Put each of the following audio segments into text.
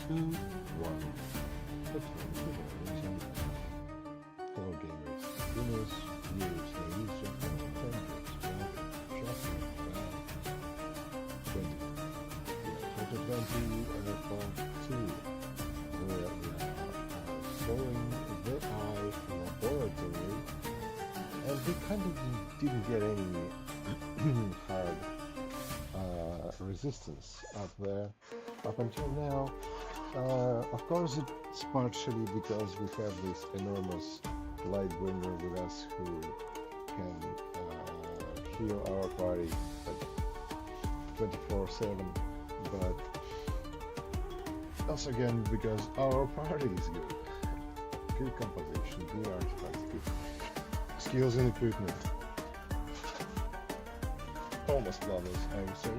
1. Hello gamers, winners, viewers, ladies, gentlemen, friends, welcome, Justin, 2020 ReForced 2, where we are exploring the Eye Laboratory, and we kind of didn't get any hard resistance up there up until now. Of course it's partially because we have this enormous Lightbringer with us who can heal our party 24/7, but also again because our party is good. Good composition, good artifacts, good skills and equipment. Almost flawless, I would say.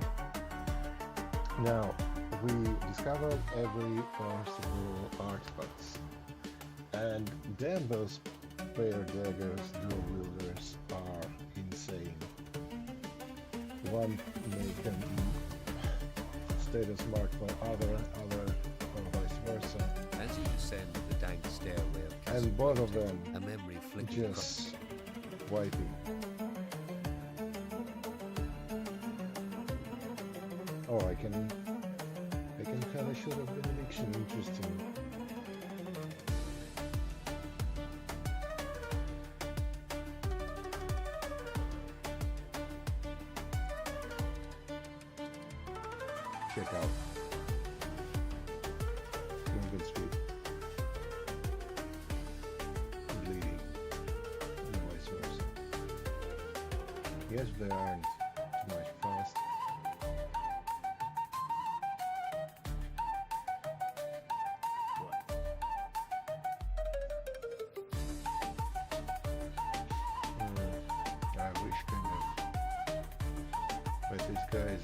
Now, we discovered every possible artifacts, and then those player daggers, dual wielders are insane. One make them status marked by other, or vice versa. As you descend the dank stairway of Castle And both of them a memory flickers just wiping. Oh, I can kind of show the benediction. Interesting. Check out. Moving Street. Bleeding. And vice versa. Yes, they aren't too much fast. I wish kind of, but this guy's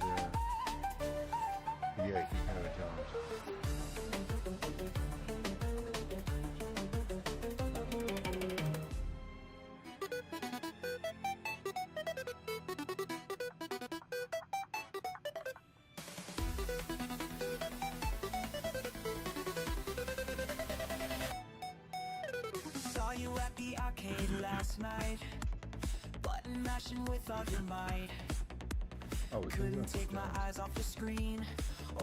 yeah, he kind of jumps. Saw you at the arcade last night, button mashing with all your might. Oh, we Couldn't take my eyes off the screen,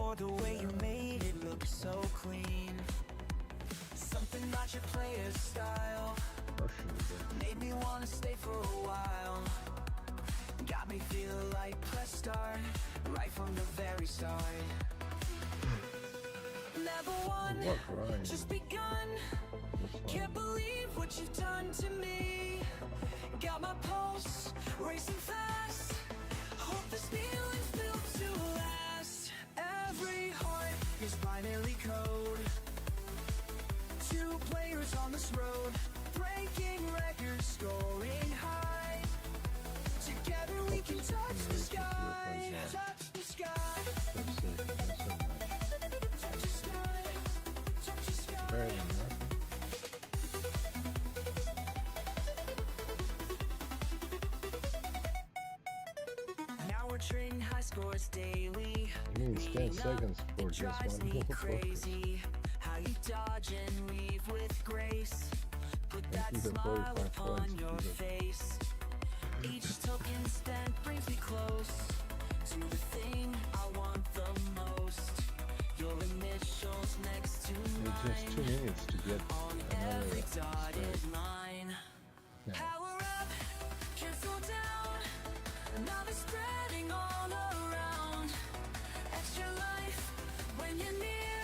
or the way you made it look so clean. Something about your player's style made me wanna stay for a while. Got me feeling like press start right from the very start. Level 1 just begun. Can't believe what you've done to me. Got my pulse racing fast. Hope this feeling's built to last. Every heart is binary code. 2 players on this road, breaking records, scoring high. Together we can touch the sky. Touch the sky. Touch the sky. Touch the sky. Very enough. Now we're trading high scores daily. It means 10 seconds for It just drives one me little focus. crazy how you dodge and weave with grace. Put that Even smile 45 upon points, your Jesus. face. Each token spent brings me close to the thing I want the most. Your initials next to It's just 2 mine minutes to get on another every dotted strike. line. Yeah. Power up, can't slow down. Love is spreading all around. Extra life when you're near.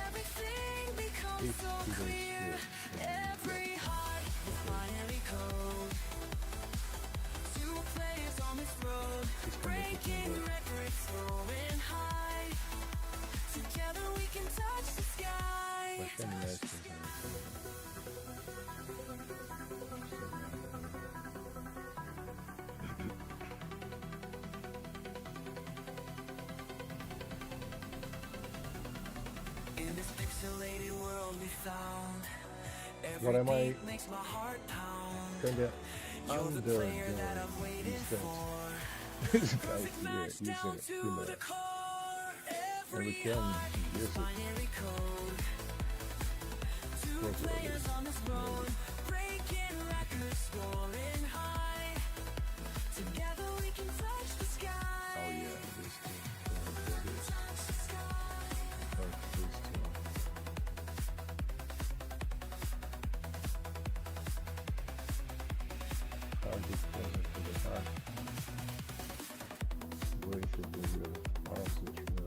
Everything becomes It's so even clear. still. Every heart is binary code. 2 players on this road, breaking records, soaring high. Together we can touch the sky. But then rest is In this pixelated world we found, What every am I beat makes my heart pound. kind of You're the player that I've underdoing waited these for. things. This guy Perfect here match using down to humor. the core. And we can use it. binary code. Two Probably. players on this road, breaking records, scoring high. Together we can touch the sky. Oh yeah, this thing. Touch the sky. Like this thing. Target closer to the heart. Going to do your arms, which usually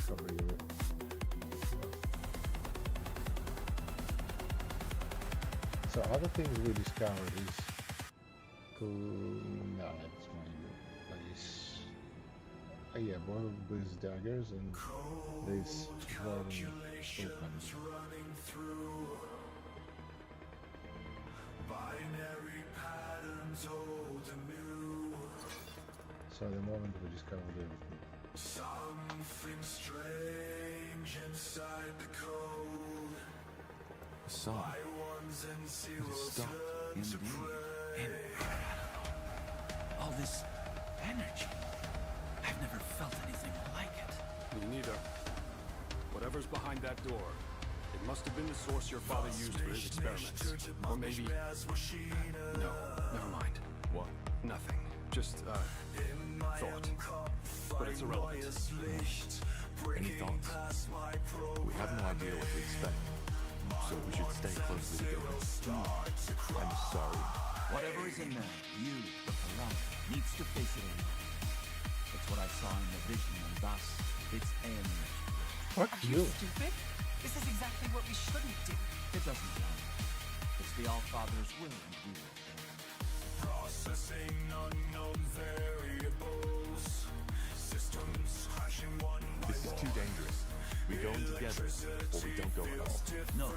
cover your. So other things we discovered is no, that's my place. Yeah, both these daggers and this running open. Running through binary patterns old and new. So the moment we discovered everything. Something strange inside the code. The sun My ones and has zeros stopped learn to indeed. pray. All this energy. I've never felt anything like it. Me neither. Whatever's behind that door, it must have been the source your father used for his experiments. Or maybe... No, never mind. What? Nothing. Just, thought. But it's irrelevant. Any thoughts? We have no idea what to expect, so we should stay closely together. I'm sorry. Whatever is in there, you, the Piranha, needs to face it alone. It's what I saw in the vision, and thus, its end. Fuck Are you stupid? This is exactly what we shouldn't do. It doesn't matter. It's the Allfather's will, and we will. Processing unknown variables. Systems crashing one by This is too dangerous. We go in together, or we don't go at all. No.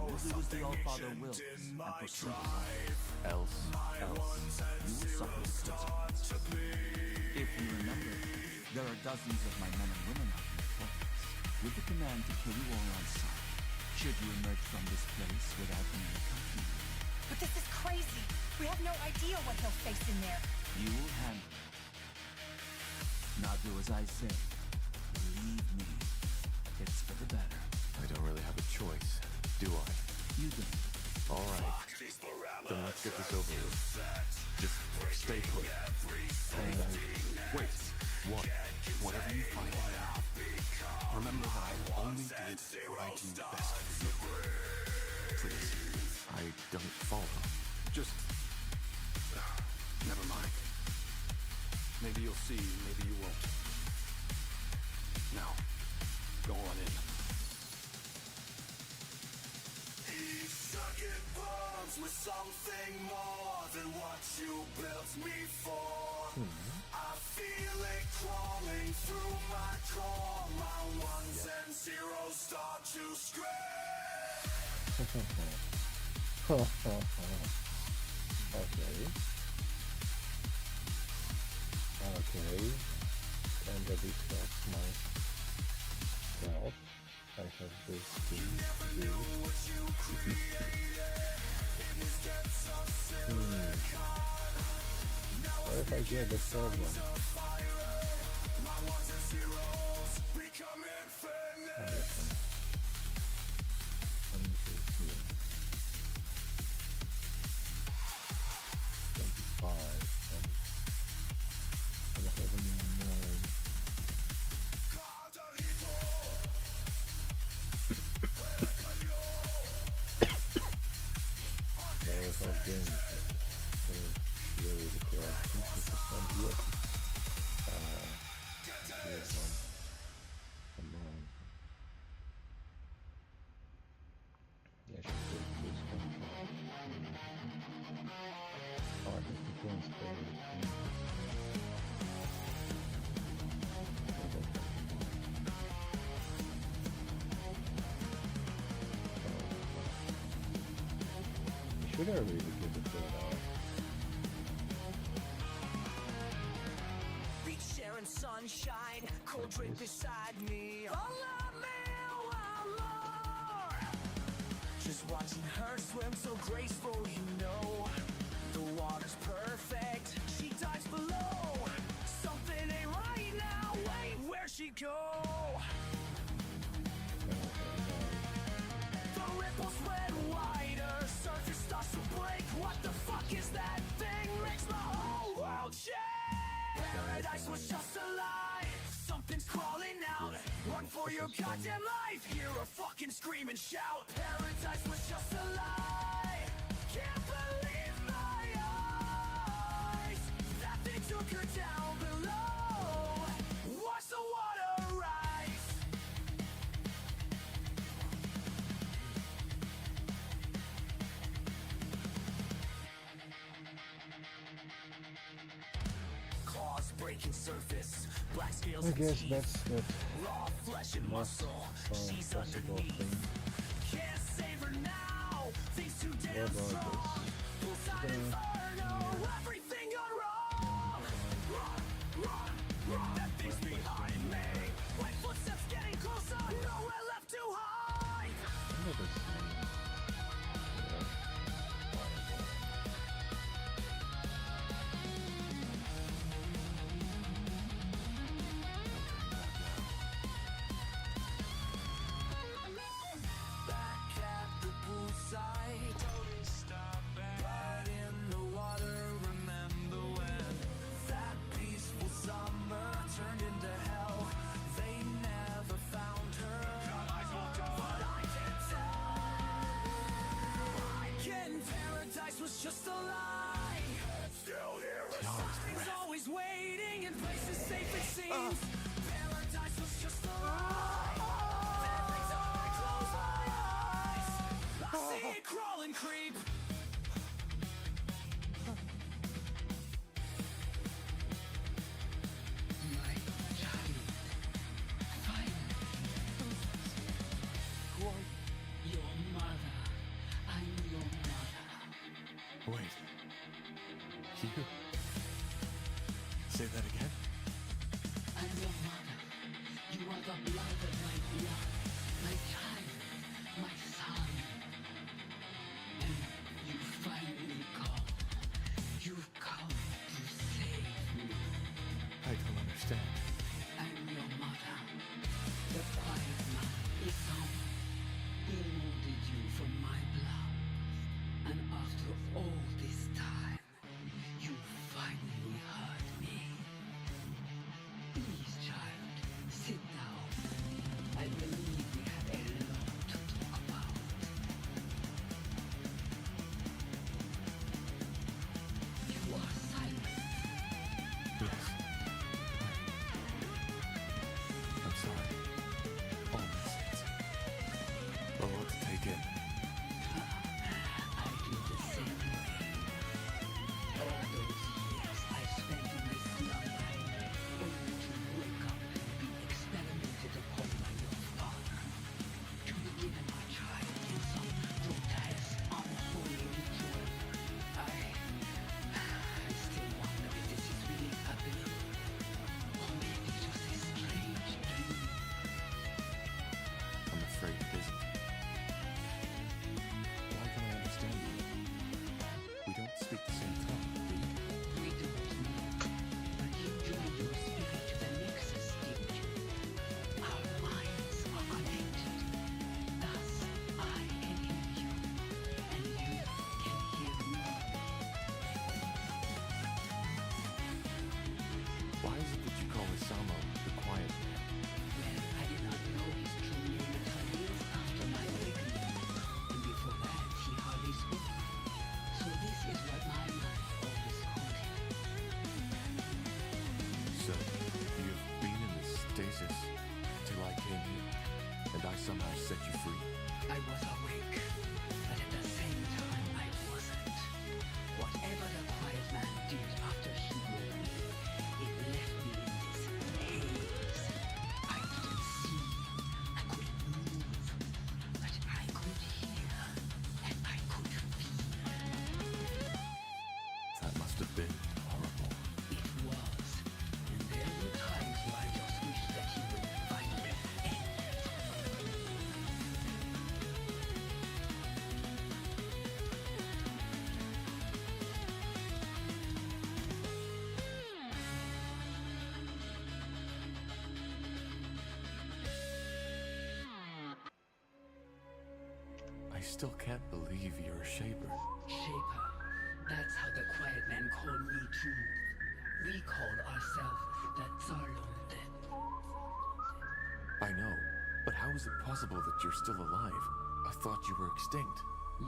We'll do as the Allfather wills, and proceed. Else, You will suffer the consequences. If you remember, there are dozens of my men and women out in the fortress, with the command to kill you all on sight, should you emerge from this place without me accompanying you. But this is crazy. We have no idea what he'll face in there. You will handle it. Now do as I say. Believe me, it's for the better. I don't really have a choice, do I? You don't. All right. Then let's get this over with. Just stay put. Wait. What? Whatever you find out, remember that I will only do what I deem best for you. Please. I don't follow. Just... never mind. Maybe you'll see, maybe you won't. Now, go on in. Each second burns with something more than what you built me for. I feel it crawling through my core. My ones and zeros start to scream. Okay. And that is helps myself. I have this to do. What if I get the third one? Oh, this one. 25 and I have a 9. Again, really the correct 50% yet. Here's one. Come on. Yeah, I should take this one. Oh, I think the one's better. Should I really give it that out? Beach sharing sunshine, cold drink beside me. Oh, love me, oh, Lord. Just watching her swim so graceful, you know. The water's perfect, she dives below. Something ain't right now, wait, where's we go. The ripples went wider, surface starts to break. What the fuck is that thing? Makes my whole world shake. Paradise was just a lie. Something's crawling out. Run for your goddamn life. Hear a fucking scream and shout. Paradise was just a lie. Can't believe my eyes. That thing took her down below. Watch the water rise. Claws breaking surface. Black scales I and guess teeth. that's the Raw flesh and most muscle. She's possible underneath. thing. Can't save her now. Things too What damn about strong. this? Poolside inferno. Everything gone wrong. Run, run, run. That thing's behind me. My footsteps getting closer. Nowhere left to hide. I've never seen Back at the poolside. Right in the water. Remember when that peaceful summer turned into hell? They never found her. But I can tell. Again, paradise was just a lie. Still here. Something's always waiting in places safe it seems. Paradise was just a lie. Every time I close my eyes, I see it crawl and creep. My child, finally. Who are you? Your mother. I'm your mother. Wait. You? Say that again? I'm your mother. You are the blood of my blood. My child. My son. And you finally come. You've come to save me. I don't understand. I'm your mother. The quiet man is home. He molded you from my blood. And after all this time, you finally heard me. Please, child, sit down. I believe we have a I still can't believe you're a Shaper. Shaper. That's how the quiet man called me too. We call ourselves the Zarlunde. I know, but how is it possible that you're still alive? I thought you were extinct.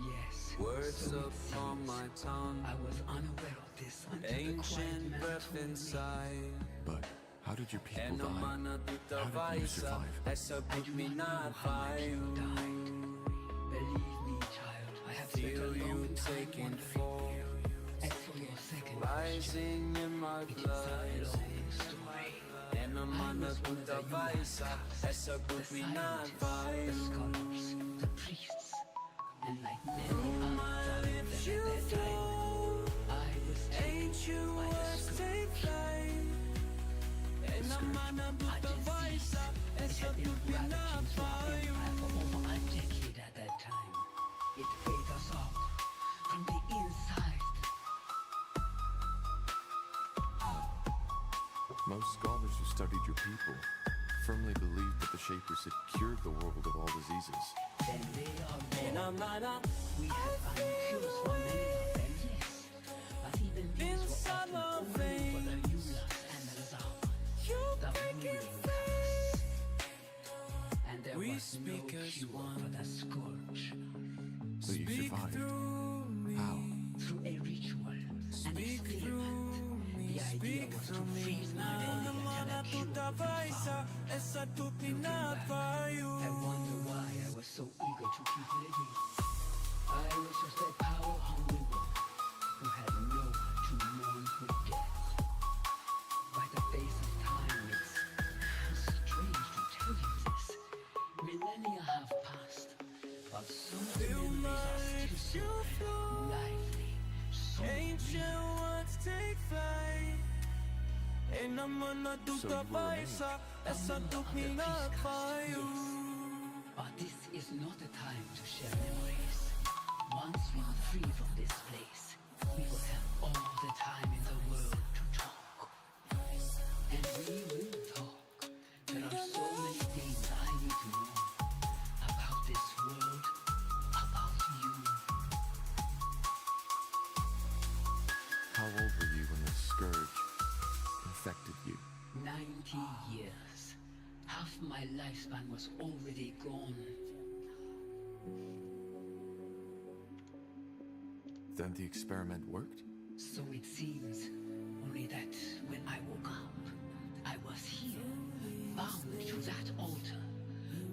Yes. Words so it upon seems. my tongue, I was unaware of this until the quiet ancient man breath told me. inside. But how did your people And I'm die? on a tutta How did you vaisa, survive? essa I put do me not know not how my people by. died. Believe me, child, I have spent a Feel you long time taking wondering. form, As for your second question, rising in my it is a blood. long story. And I'm I on a was one of the tutta vaisa, Yumas, essa the put me not scientists, by. the scholars, the priests, and like many My others lips you at that time, flow, I was ain't taken you by the a scourge. take flight? And I'm on a A tutta disease. vaisa, It essa had been put me not ravaging through our by. empire for over a decade at that time. It ate us up from the inside. Most scholars who studied your people firmly believed that the Shapers had cured the world of all diseases. Then they are And wrong. I'm on a We have found cures for many of them, yes. But even these were Inside often my only for the veins, Yulas and the Lazava, you the break ruling it castes. And there We was no speak as cure one. for the scourge. But you Speak survived. through me. How? Through a ritual, an Speak through experiment. me. The idea Speak was to through me. freeze my body I'm on until a a cure tutta could be vaisa, found. essa put me Looking not back, by you. I wonder why I was so eager to keep living. I was just a power-hungry woman who had no one to mourn her death. By the face of time, it's strange to tell you this. Millennia have passed, but some of the Feel my memories are lips still you so flow, lively, so ancient real. ones take flight. And I'm on a So tutta you were a mage. vaisa, essa Among put other me not priest by castes, you. yes. But this is not the time to share memories. Once we are free from this place, we will have all the time in the world to talk. And we will talk. There are so many things I need to know about this world, about you. How old were you when the scourge infected you? 90 years. Half my lifespan was already gone. Then the experiment worked? So it seems. Only that when I woke up, I was here, bound to that altar,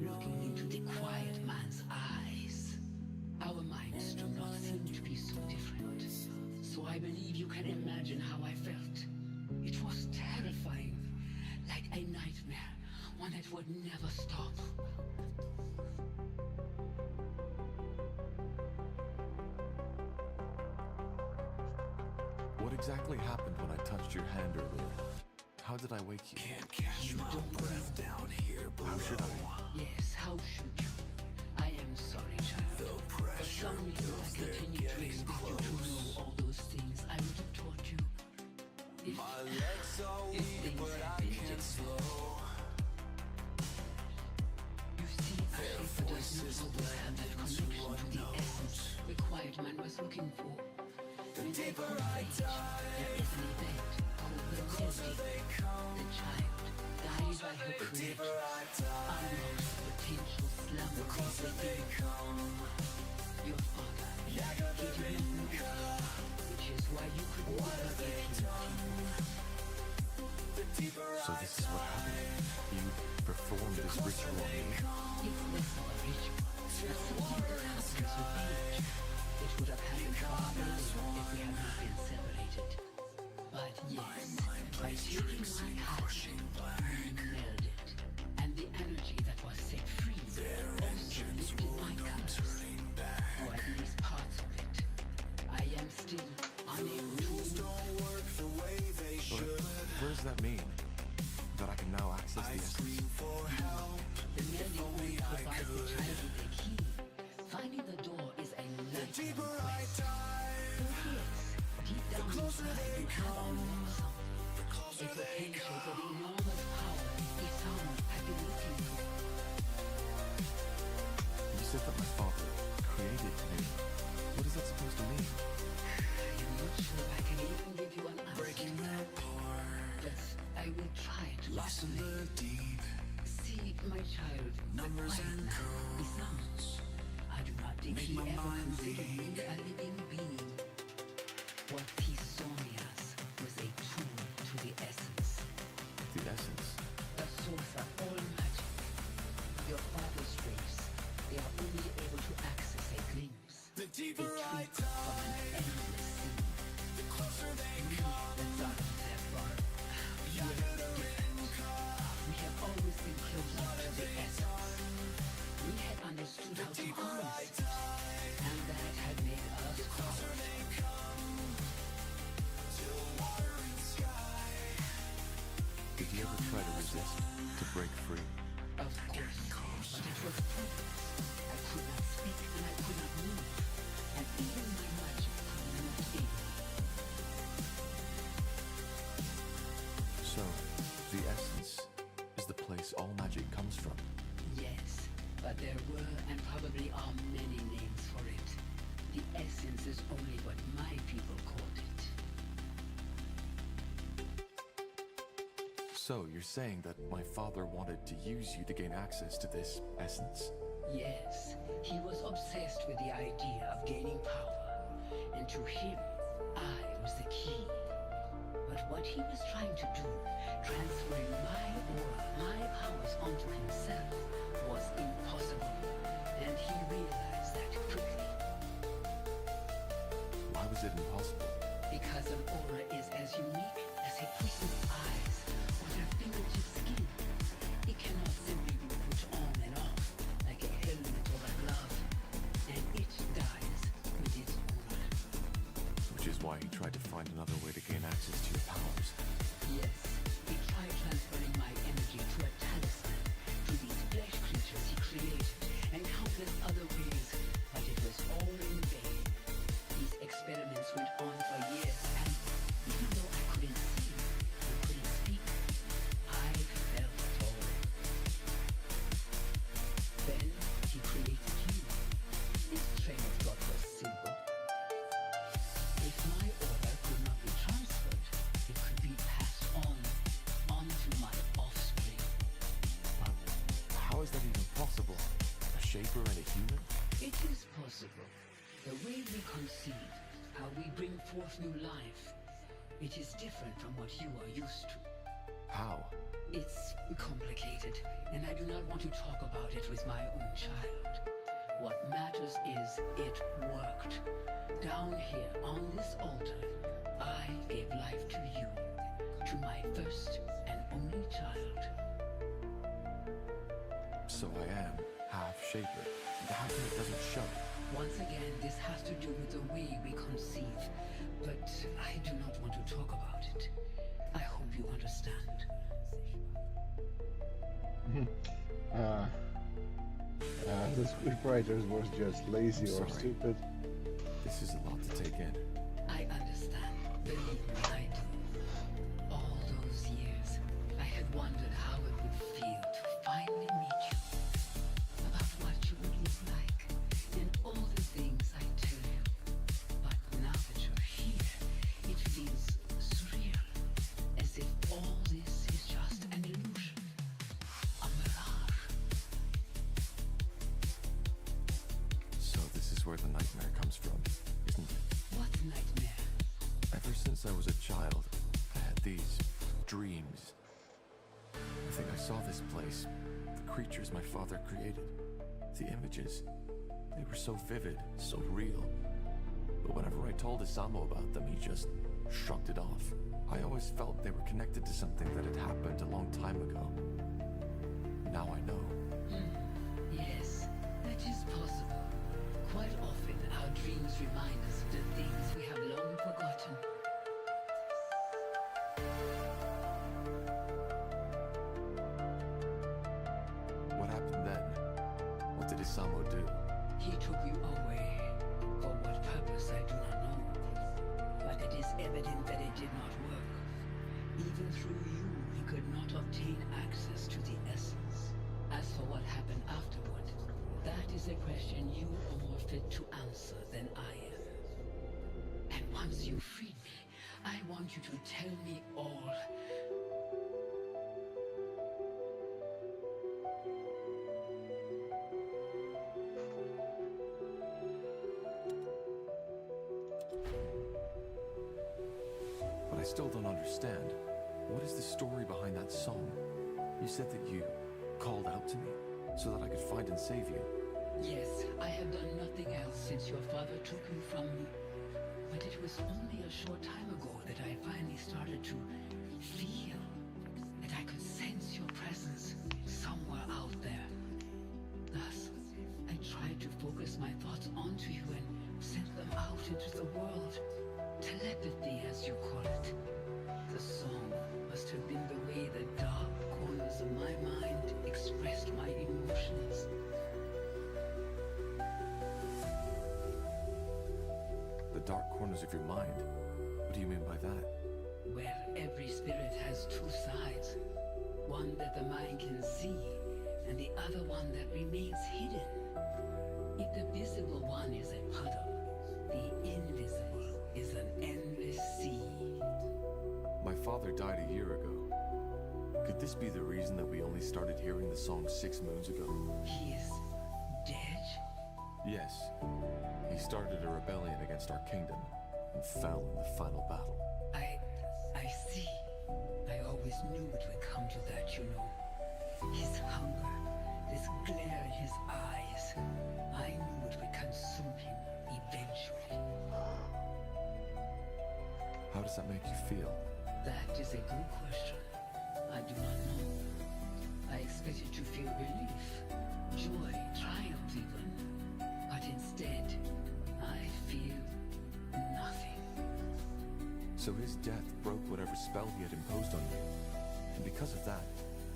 looking into the quiet man's eyes. Our minds do not seem to be so different. So I believe you can imagine how I felt. It was terrifying, like a nightmare, one that would never stop. What exactly happened when I touched your hand earlier? How did I wake you? You don't breath down here. How should I? Yes, how should you? I am sorry, child. For some reason, I continue to expect you to know all those things I would have taught you. If things had been different. You see, a shaper does not always have that connection to the essence the quiet man was looking for. When they converge, there is an event called the Lullaby. The child, guided by her creator, unlocks the potential slumber within. Your father, he did not know, which is why you could never get him. So this is what happened. You performed this ritual on me? It was not a ritual, but something that happens with age. It would have happened far earlier if we had not been separated. But yes, by taking my hand, you nailed it. And the energy that was set free also lifted my curse. Or at least parts of it. I am still unable to move. But what does that mean? That I can now access the essence? The melding only provides the child with a key. Finding the door is a lifelong quest. So yes, deep down inside you have a ransom. A potential for the enormous power Isam had been looking for. You said that my father created explain. See, my child, numbers and codes. I do not think he ever considered me a living being. What he saw me as was a tool to the essence. The essence? The source of all magic. Your father's race, they are only able to access a glimpse. The deeper I dive, from an endless sea. The closer they come. The dark therefore. We are different. We have always been closer to the essence. We had understood how to harness it, and that had made us powerful. Did you ever try to resist, to break free? Of course, but it was pointless. I could not speak and I could not move, and even my magic could not aid me. So, the essence is the place all magic comes from. Yes, but there were and probably are many names for it. The essence is only what my people called it. So, you're saying that my father wanted to use you to gain access to this essence? Yes, he was obsessed with the idea of gaining power, and to him, I was the key. But what he was trying to do, transferring my aura, my powers onto himself, was impossible, and he realized that quickly. Why was it impossible? Because an aura is as unique as a person's eyes or their fingertip skin. It cannot simply be put on and off like a helmet or a glove, and it dies with its aura. Which is why he tried to find another way to gain access to your powers. Yes, he tried transferring my energy to a talisman, to these flesh creatures he created, and countless other ways, but it was all in vain. These experiments went on for years, and even though I couldn't see and couldn't speak, I felt all. Then he created you. His train of thought was simple. If my order could not be transferred, it could be passed onto my offspring. But how is that even possible? A shaper and a human? It is possible. The way we conceive, how we bring forth new life, it is different from what you are used to. How? It's complicated, and I do not want to talk about it with my own child. What matters is it worked. Down here, on this altar, I gave life to you, to my first and only child. So I am half shaper. How come it doesn't show? Once again, this has to do with the way we conceive, but I do not want to talk about it. I hope you understand. The scriptwriters was just lazy or Sorry. stupid. This is a lot to take in. I understand. Believe me, I do. All those years, I had wondered how it would feel to finally meet you. About what you would look like, and all the things I tell you. But now that you're here, it feels surreal. As if all this is just an illusion. A mirage. So this is where the nightmare comes from, isn't it? What nightmare? Ever since I was a child, I had these dreams. I think I saw this place, the creatures my father created, the images. They were so vivid, so real. But whenever I told Isamo about them, he just shrugged it off. I always felt they were connected to something that had happened a long time ago. Now I know. Yes, that is possible. Quite often, our dreams remind us of the things we have long forgotten. What happened then? What did Isamo do? He took you away. For what purpose, I do not know. But it is evident that it did not work. Even through you, he could not obtain access to the essence. As for what happened afterward, that is a question you are more fit to answer than I am. And once you freed me, I want you to tell me all. understand. What is the story behind that song? You said that you called out to me so that I could find and save you. Yes, I have done nothing else since your father took you from me. But it was only a short time ago that I finally started to feel that I could sense your presence somewhere out there. Thus, I tried to focus my thoughts onto you and sent them out into the world. Telepathy, as you call it. The song must have been the way the dark corners of my mind expressed my emotions. The dark corners of your mind? What do you mean by that? Well, every spirit has two sides. One that the mind can see, and the other one that remains hidden. If the visible one is a puddle, the invisible is an endless sea. My father died a year ago. Could this be the reason that we only started hearing the song 6 moons ago? He is dead? Yes. He started a rebellion against our kingdom and fell in the final battle. I see. I always knew it would come to that, you know. His hunger, this glare in his eyes. I knew it would consume him eventually. How does that make you feel? That is a good question. I do not know. I expected to feel relief, joy, triumph even. But instead, I feel nothing. So his death broke whatever spell he had imposed on you. And because of that,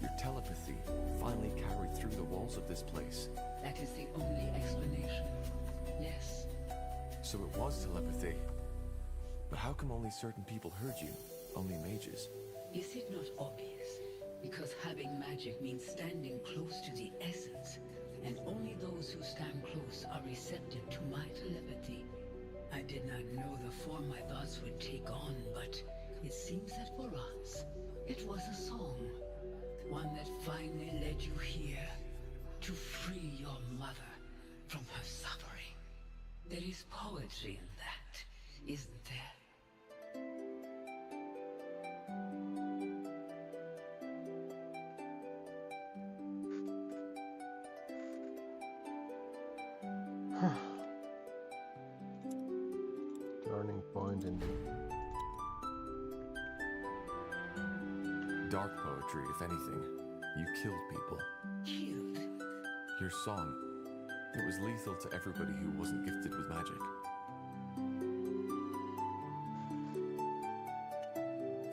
your telepathy finally carried through the walls of this place. That is the only explanation. Yes. So it was telepathy. But how come only certain people heard you? Only mages? Is it not obvious? Because having magic means standing close to the essence, and only those who stand close are receptive to my telepathy. I did not know the form my thoughts would take on, but it seems that for us, it was a song. One that finally led you here, to free your mother from her suffering. There is poetry in that, isn't there? Turning point indeed. Dark poetry, if anything. You killed people. Killed? Your song, it was lethal to everybody who wasn't gifted with magic.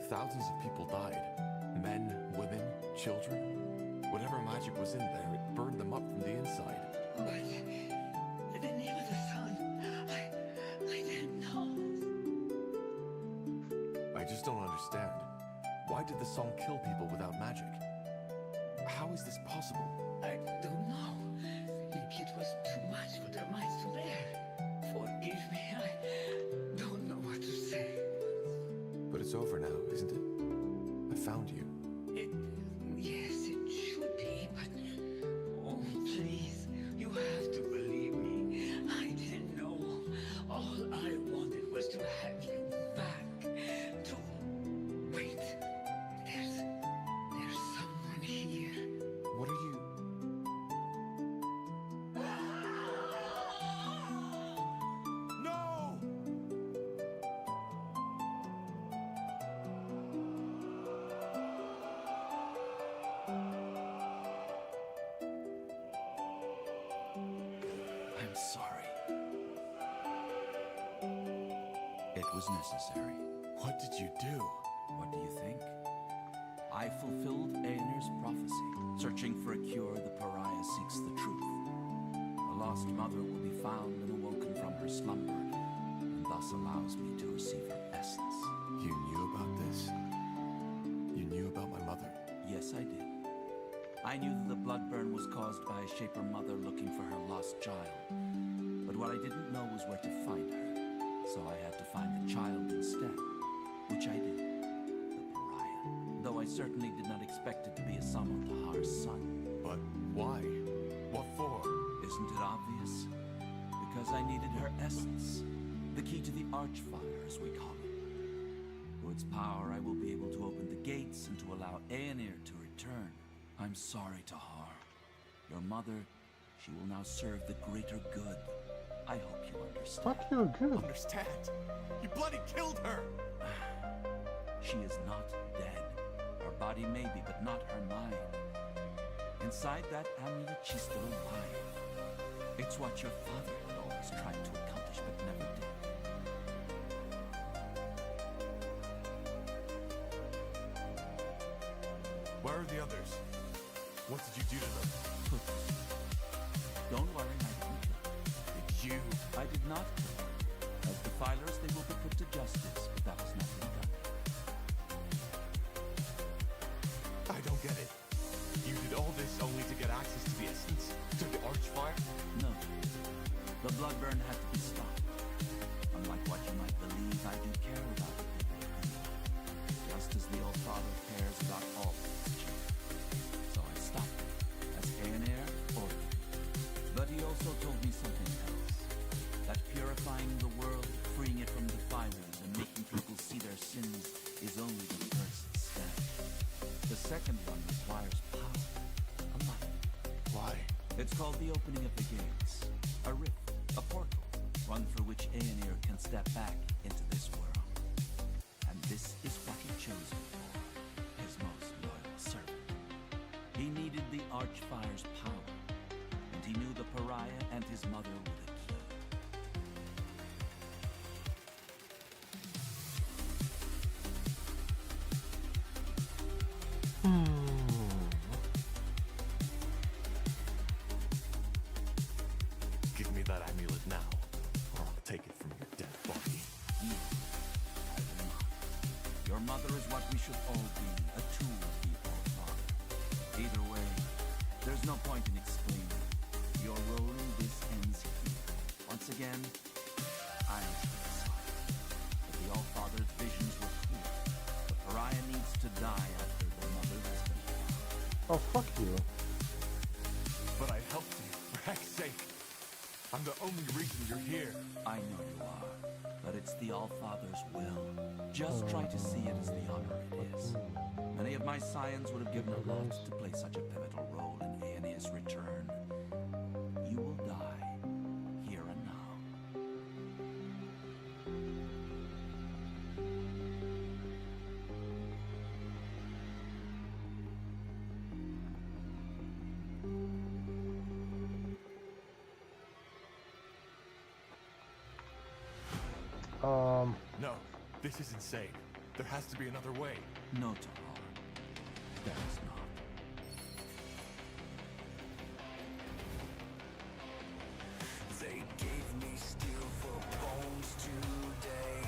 Thousands of people died. Men, women, children. Whatever magic was in there, it burned them up from the inside. But the name of the sun, I didn't know. I just don't understand. Why did the song kill people without magic? How is this possible? I don't know. Maybe it was too much for their minds to bear. Forgive me, I don't know what to say. But it's over now, isn't it? I found you. Yes, it should be, but... Oh, please, you have to believe me. I didn't know. All I wanted was to have you back. To... Wait. There's someone here. What are you? No! I'm sorry. It was necessary. What did you do? What do you think? I fulfilled Aener's prophecy. Searching for a cure, the pariah seeks the truth. The lost mother will be found and awoken from her slumber, and thus allows me to receive her essence. You knew about this? You knew about my mother? Yes, I did. I knew that the blood burn was caused by a Shaper mother looking for her lost child. But what I didn't know was where to find her. So I had to find the child instead, which I did. The pariah. Though I certainly did not expect it to be a Samon Tahar's son. But why? What for? Isn't it obvious? Because I needed her essence. The key to the Archfire, as we call it. its power, I will be able to open the gates and to allow Aenir to return. I'm sorry, Tahar. Your mother, she will now serve the greater good. I hope you understand. Fuck you, good. Understand? You bloody killed her! She is not dead. Her body may be, but not her mind. Inside that amulet, she's still alive. It's what your father had always tried to accomplish, but never did. Where are the others? What did you do to them? Don't worry, I didn't kill them. Did you? I did not kill them. As defilers, they will be put to justice, but that has not been done. I don't get it. You did all this only to get access to the essence? To the Archfire? No. The bloodburn had to be stopped. Unlike what you might believe, I do care about the people of Eve. Just as the All-Father cares about all his children. So I stopped it, as Aenir ordered. But he also told me something else. That purifying the world, freeing it from defilers, and making people see their sins is only the first step. The second one requires power. A lot. Why? It's called the opening of the gates. A rift, a portal, one through which Aenir can step back into this world. And this is what he chose him for, his most loyal servant. He needed the Archfire's power, and he knew the Pariah and his mother were the key. Give me that amulet now, or I'll take it from your dead body. No, I will not. Your mother is what we should all be, a tool of the All-Father. Either way, there's no point in explaining. Your role in this ends here. Once again, I am sorry. But the All-Father's visions were clear. The Pariah needs to die after the mother has been found. Oh, fuck you. But I helped you, for heck's sake. I'm the only reason you're here. I know you are, but it's the All-Father's will. Just try to see it as the honor it is. Many of my scions would have given a lot to play such a pivotal role in Aeneas' return. You will die, here and now. No, this is insane. There has to be another way. No, Tahar. There is not. They gave me steel for bones today.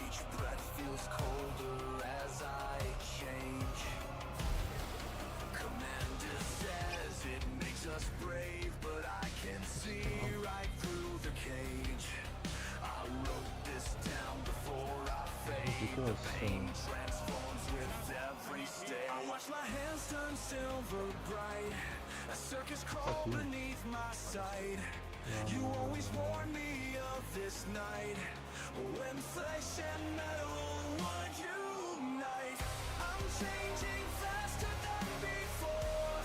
Each breath feels colder as I change. Commander says it makes us brave, but I can see right through the cage. I wrote this down before I fade. The pain transforms with every stage. I watch my hands turn silver bright. A circus crawl beneath my sight. You always warn me of this night, when flesh and metal would unite. I'm changing faster than before.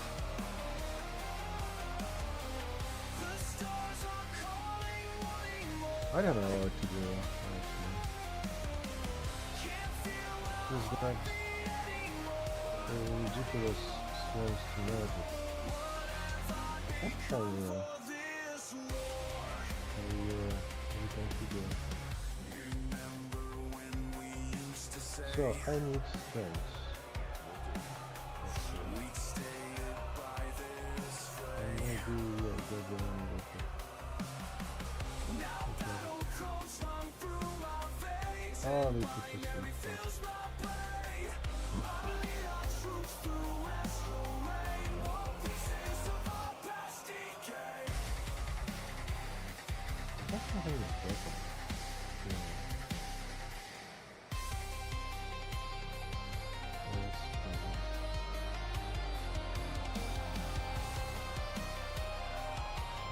The stars are calling, wanting more. I don't know what to do, actually. Can't feel This is like ridiculous strange to know, but I'm trying to so I need strength. And maybe I'll get the one okay. Oh, need to fix it. That's not even perfect. Yeah. Yes,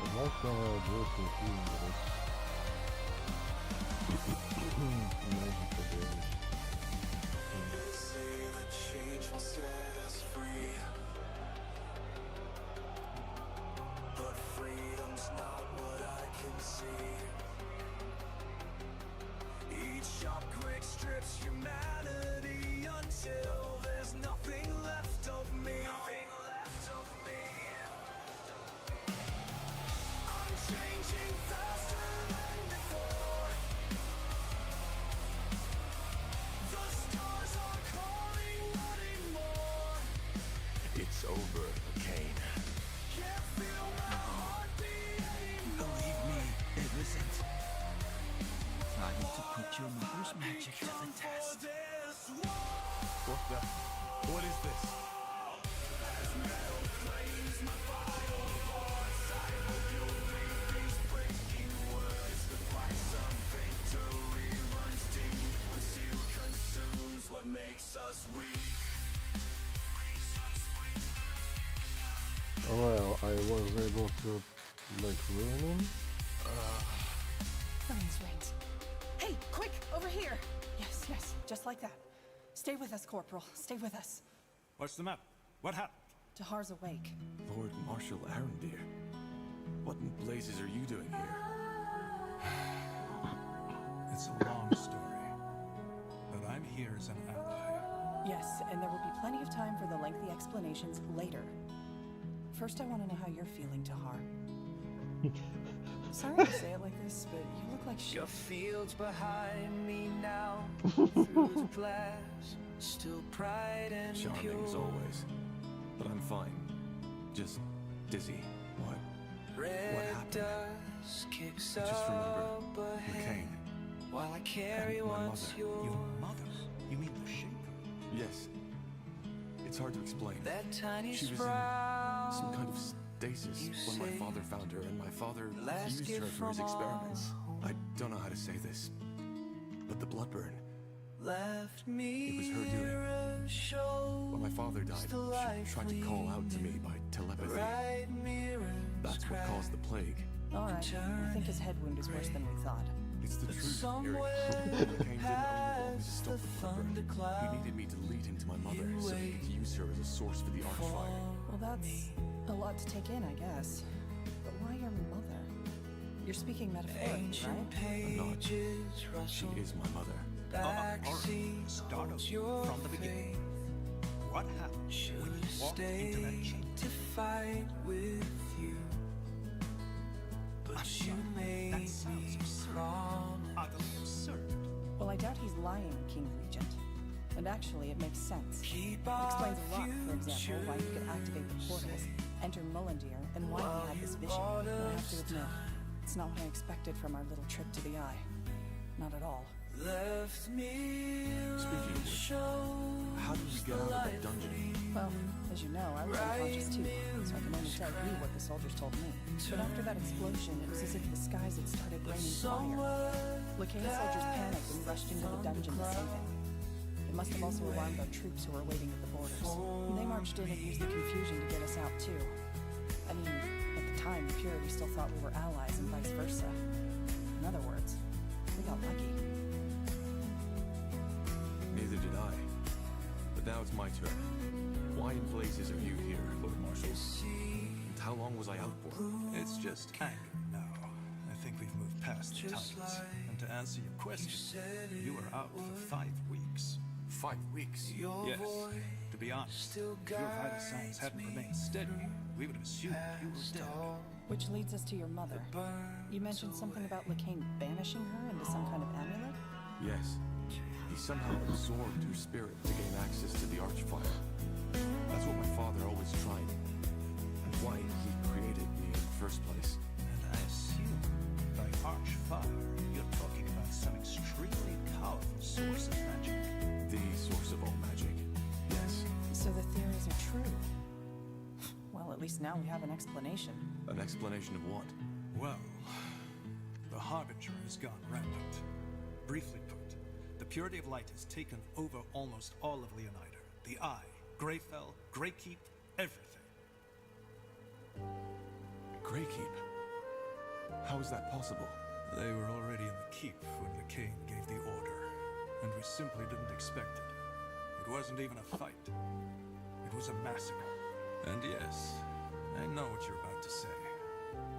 I'd like to have this with you, but it's subject of the test. What the? What is this? Well, I was able to like ruin him. Rains. Hey, quick, over here. Yes, just like that. Stay with us, Corporal. Stay with us. What's the matter? What happened? Tahar's awake. Lord Marshal Arendir, what in blazes are you doing here? It's a long story, but I'm here as an ally. Yes, and there will be plenty of time for the lengthy explanations later. First, I want to know how you're feeling, Tahar. Sorry to say it like this, but you look like shit. Your fields behind me now, through the glass, still bright and Charming pure. as always, but I'm fine. Just dizzy. What Red happened? dust kicks I just remember up ahead, McCain while I carry and my what's mother. yours. Your mother? You mean the shaper? Yes. It's hard to explain. That tiny She was in sprout. some kind of stasis You when my say father found her, and my father last used gift her for his from experiments. I don't know how to say this, but the blood burn. Left me It was her doing. When my father died, she tried to call out to me by telepathy. Right mirrors That's what caused the plague. All right, I think his head wound is worse than we thought. It's the truth, Eric. McCain didn't only want me to stop the blood burn. He needed me to lead him to my mother so he could use her as a source for the archfire. Well, that's a lot to take in, I guess. But why your mother? You're speaking metaphorically, right? I'm not. She is my mother. Alright, start over from the beginning. What happened when you walked into that chamber? To fight with you, but you made That sounds absurd. Utterly absurd. Well, I doubt he's lying, King Regent. And actually, it makes sense. It explains a lot, for example, why he could activate the portals, enter Mullendir, and why he had this vision. But I have to admit, it's not what I expected from our little trip to the Eye. Not at all. left me. Speaking of which, how did you get out of that dungeon? Well, as you know, I was unconscious too, so I can only tell you what the soldiers told me. But after that explosion, it was as if the skies had started raining fire. Lacane's soldiers panicked and rushed into the dungeon to save him. It must have also alarmed our troops who were waiting at the borders. They marched in and used the confusion to get us out too. I mean, at the time, the Purity still thought we were allies and vice versa. In other words, we got lucky. Neither did I. But now it's my turn. Why in blazes are you here, Lord Marshal? And how long was I out for? It's just anger now. I think we've moved past the titles. And to answer your question, you were out for 5 weeks. 5 weeks? Yes. To be honest, if your vital signs hadn't remained steady, we would have assumed you were dead. Which leads us to your mother. You mentioned something about Lacane banishing her into some kind of amulet? Yes. He somehow absorbed her spirit to gain access to the Archfire. That's what my father always tried. And why he created me in the first place. And I assume by Archfire, you're talking about some extremely powerful source of magic. The source of all magic. Yes. So the theories are true. Well, at least now we have an explanation. An explanation of what? Well, the Harbinger has gone rampant. Briefly put, the Purity of Light has taken over almost all of Leonider. The Eye, Greyfell, Greykeep, everything. Greykeep? How is that possible? They were already in the keep when Lacane gave the order, and we simply didn't expect it. It wasn't even a fight. It was a massacre. And yes, I know what you're about to say.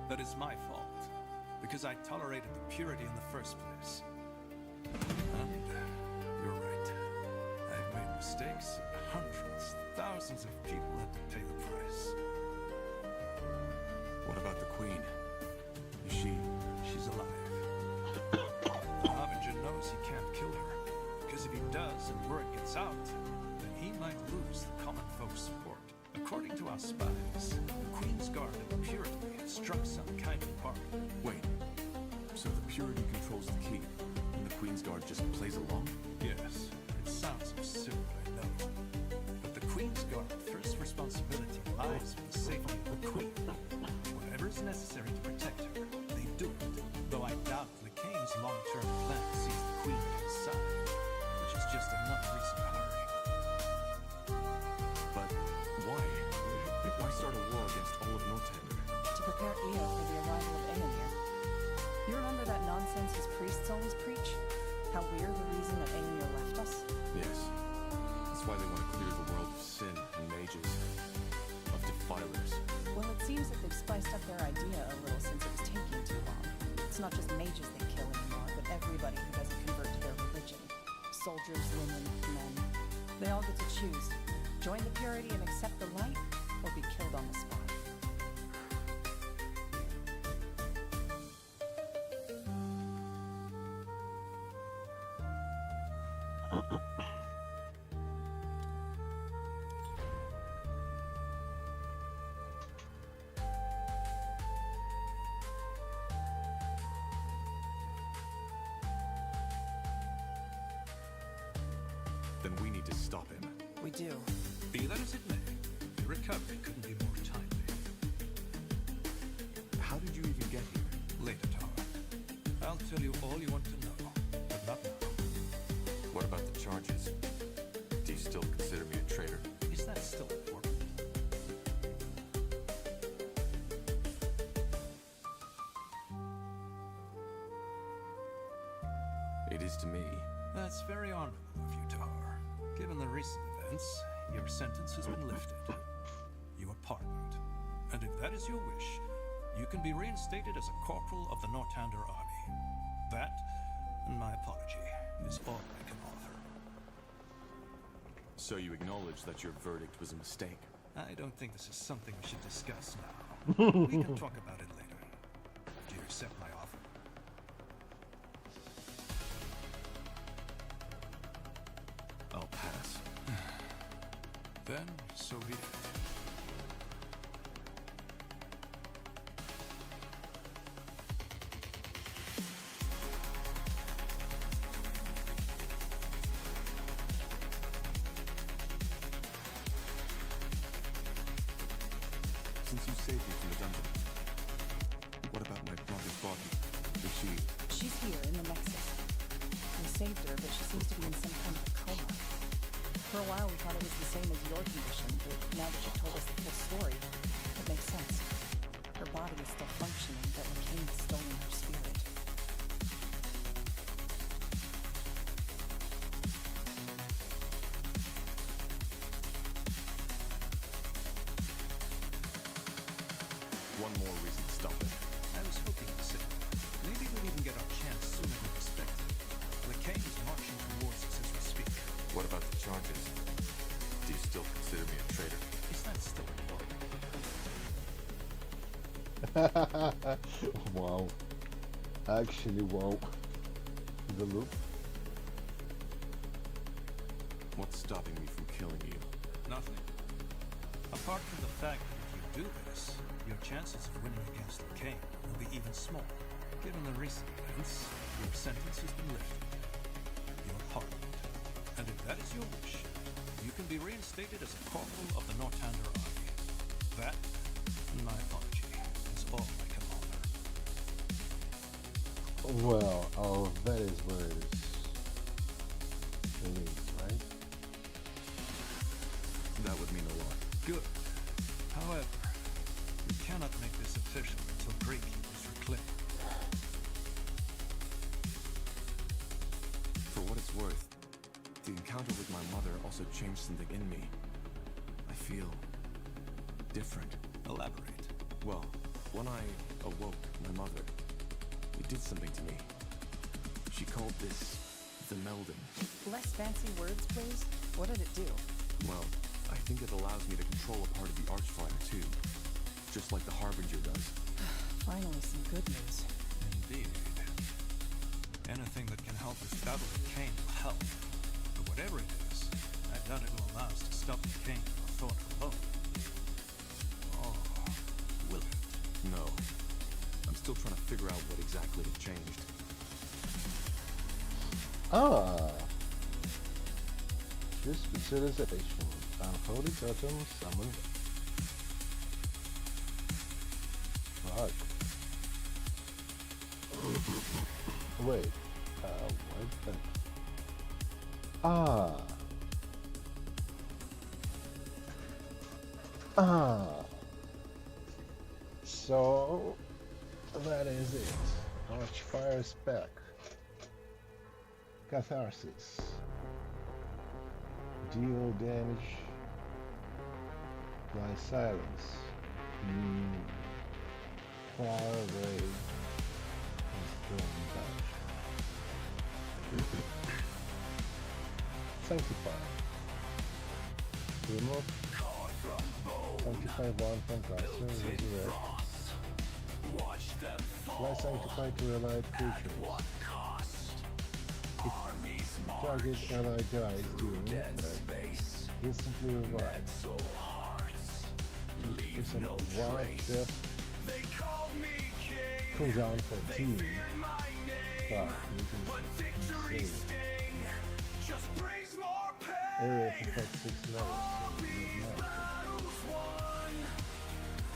That is my fault, because I tolerated the Purity in the first place. And you're right. I've made mistakes, and hundreds, thousands of people had to pay the price. What about the Queen? Is she... She's alive. The Harbinger knows he can't kill her, because if he does and word gets out, then he might lose the common folk's support. According to our spies, the Queen's Guard and the Purity have struck some kind of bargain. Wait. So the Purity controls the keep, and the Queen's Guard just plays along? Yes, it sounds absurd, I know. But the Queen's Guard's first responsibility lies with the safety of the Queen. Whatever is necessary to protect her, they do it. Though I doubt Kane's long-term plan sees the Queen at his side, which is just another reason to hurry. But why? Why start a war against all of Northanger? To prepare Io for the arrival of Aemir. You remember that nonsense his priests always preach? How we're the reason that Aemir left us? Yes. That's why they want to clear the world of sin and mages. Of defilers. Well, it seems that they've spiced up their idea a little since it was taking too long. It's not just mages they kill anymore, but everybody who doesn't convert to their religion. Soldiers, women, men. They all get to choose. Join the purity and accept the light, or be killed on the spot. Then we need to stop him. We do. Be that as it may, the recovery couldn't be more timely. How did you even get here? Later, Tara. I'll tell you all you want to know, but not now. What about the charges? Do you still consider me a traitor? Is that still important? It is to me. That's very honorable of you, Tahar. Given the recent events, your sentence has been lifted. You are pardoned. And if that is your wish, you can be reinstated as a corporal of the Northander army. That, and my apology, is all I can offer. So you acknowledge that your verdict was a mistake? I don't think this is something we should discuss now. We can talk about it later. Do you accept my offer? I'll pass. Then, so be it. Since you saved me from the dungeon, what about my brother's body? Is she... She's here in the Nexus. We saved her, but she seems to be in some kind of a coma. For a while we thought it was the same as your condition, but now that you've told us the full story, it makes sense. Her body is still functioning, but Kane has stolen her spirit. One more reason to stop it. I was hoping to say, maybe we'll even get our chance sooner than expected. The King is marching towards us as we speak. What about the charges? Do you still consider me a traitor? Is that still important? Wow. Actually, wow. The look. What's stopping me from killing you? Nothing. Apart from the fact that if you do this, your chances of winning against the King will be even smaller. Given the recent events, your sentence has been lifted. You are pardoned. And if that is your wish, you can be reinstated as a corporal of the Northander army. That, and my apology, is all I can offer. Well, that is where it is, right? That would mean a lot. Good. However, we cannot make this official until Greykeep is reclaimed. For what it's worth, the encounter with my mother also changed something in me. I feel different. Elaborate. Well, when I awoke my mother, it did something to me. She called this the melding. Less fancy words, please. What did it do? Well, I think it allows me to control a part of the Archfire too. Just like the Harbinger does. Finally, some good news. Indeed. Anything that can help us battle the King will help. But whatever it is, I doubt it will allow us to stop the King or Thor alone. Oh, will it? No. I'm still trying to figure out what exactly had changed. Ah! This specialization. Unholy totem summoned. Fuck. Wait. What the? Ah! Ah! So that is it. Archfire spec. Catharsis. Deal damage by silence. Far away and strong touch. Sanctify. Remove. Sanctify one from caster. Resurrect. Apply Sanctify to allied creatures. If target ally dies during that, instantly revive. It's a wild death cooldown for team. But you can save. Area of effect 6 levels.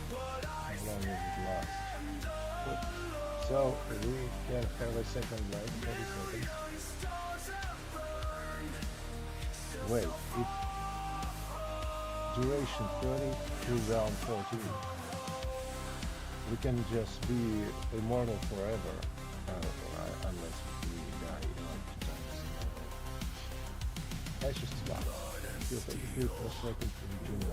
How long does it last? So we can have a second life, 30 seconds. Wait, it duration 30 to round 14. We can just be immortal forever, unless we die like 2 times. That's just about it. Feel 33 per second from June.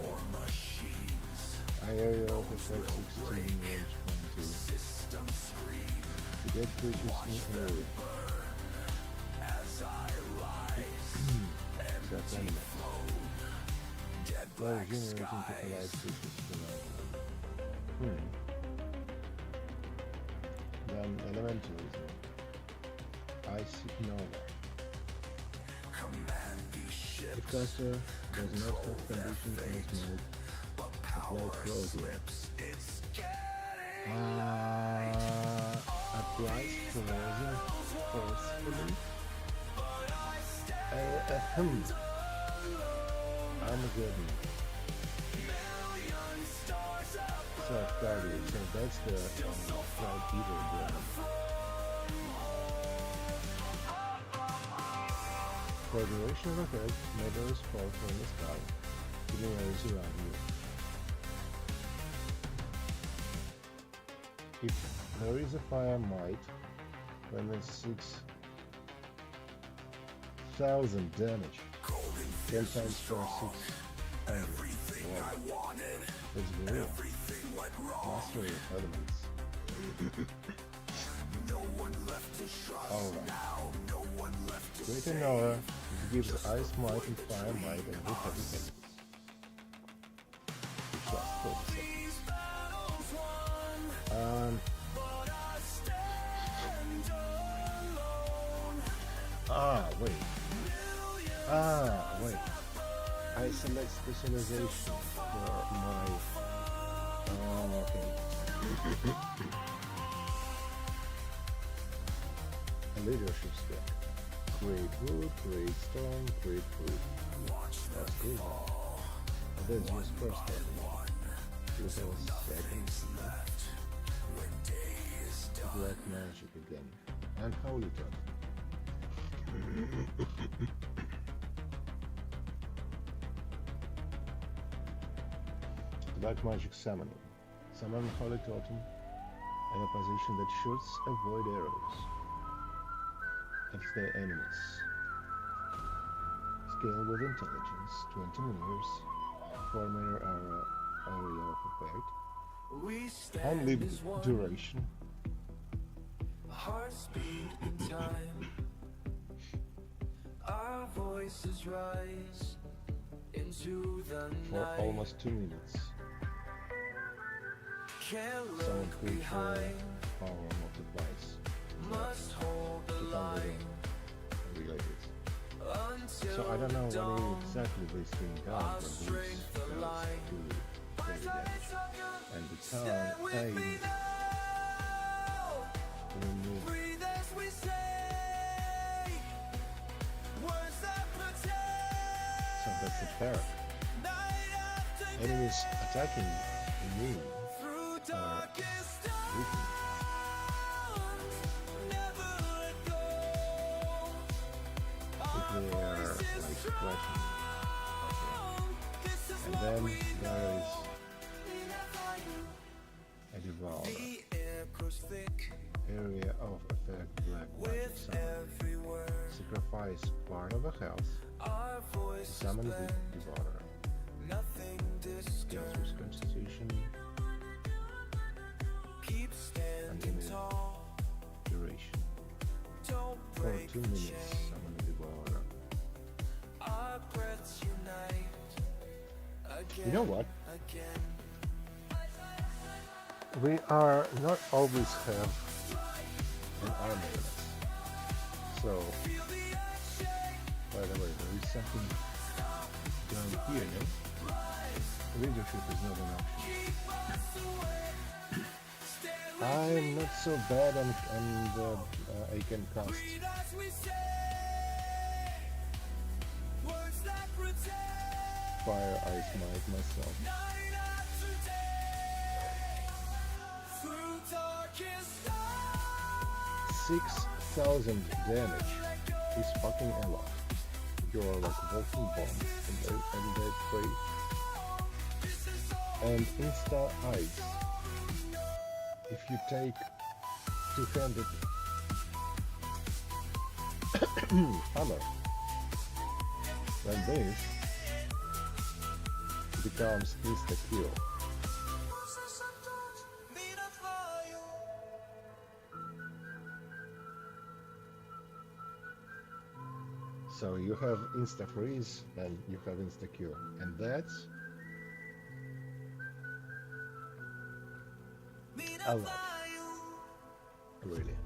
Area of effect 16, range 22. To get creatures in area. That's animal. Well, generating to allied creatures around. Then elementalism. Ice Nova. If caster does not have condition on his mode, apply program. Applies corrosion forcefully. Armageddon. Guardian. So that's the Cloud Eater brand. For duration of effect, meadows fall from the sky, giving areas around you. If there is a fire might, when there's 6,000 damage, 10 times per 600. Wow. That's real. Mastery of elements. Alright. Greater Nova gives ice might and fire might and hit heavy enemies. Which lasts 30 seconds. Wait. I select specialization for my... okay. A leadership spec. Create wood, create stone, create food. That's good. And then just first step. You have a second left. Black magic again. And holy totem. Black magic summoning. Summon holy totem in a position that shoots avoid arrows of their enemies. Scale with intelligence, 20 meters, 4 meter area of effect, unlimited duration. Heartbeat in time. Our voices rise into the for night. almost 2 minutes. Can't Summon look creature, behind. power multiplies. Must hold the line Related. until So I don't know dawn. what exactly this thing does, Our but strength this does align. do very damage. And the town aims to remove Breathe as we say. That's a perk. Enemies attacking me are weakened. If they are like splashing. Okay. And then there is a devourer. Area of effect black magic summon. Sacrifice part of a health to summon the devourer. Deals with constitution. Unlimited duration. For 2 minutes, summon the devourer. You know what? We are not always have an army with us. So, by the way, there is something down here, no? Leadership is not an option. I'm not so bad and I can cast Fire Ice Might myself. 6,000 damage is fucking a lot. You are like walking bomb and dead prey. And insta ice. If you take 200 hammer, then this becomes insta kill. So you have insta freeze and you have insta kill, and that's a lot, really.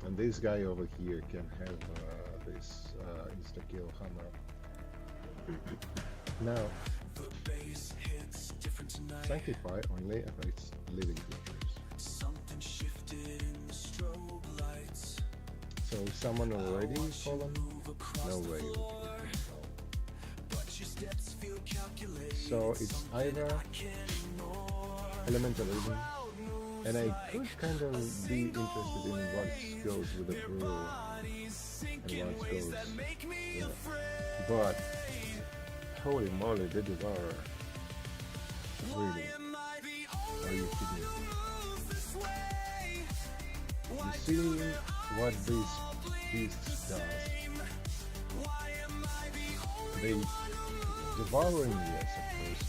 And this guy over here can have this insta kill hammer. Now, Sanctify only affects living creatures. So if someone already fallen, no way we can fall. So it's either elementalism, and I could kind of be interested in what goes with the brew and what goes, yeah. But holy moly, they devour. Really? Are you kidding me? You see what these beasts does? They devouring, yes, of course.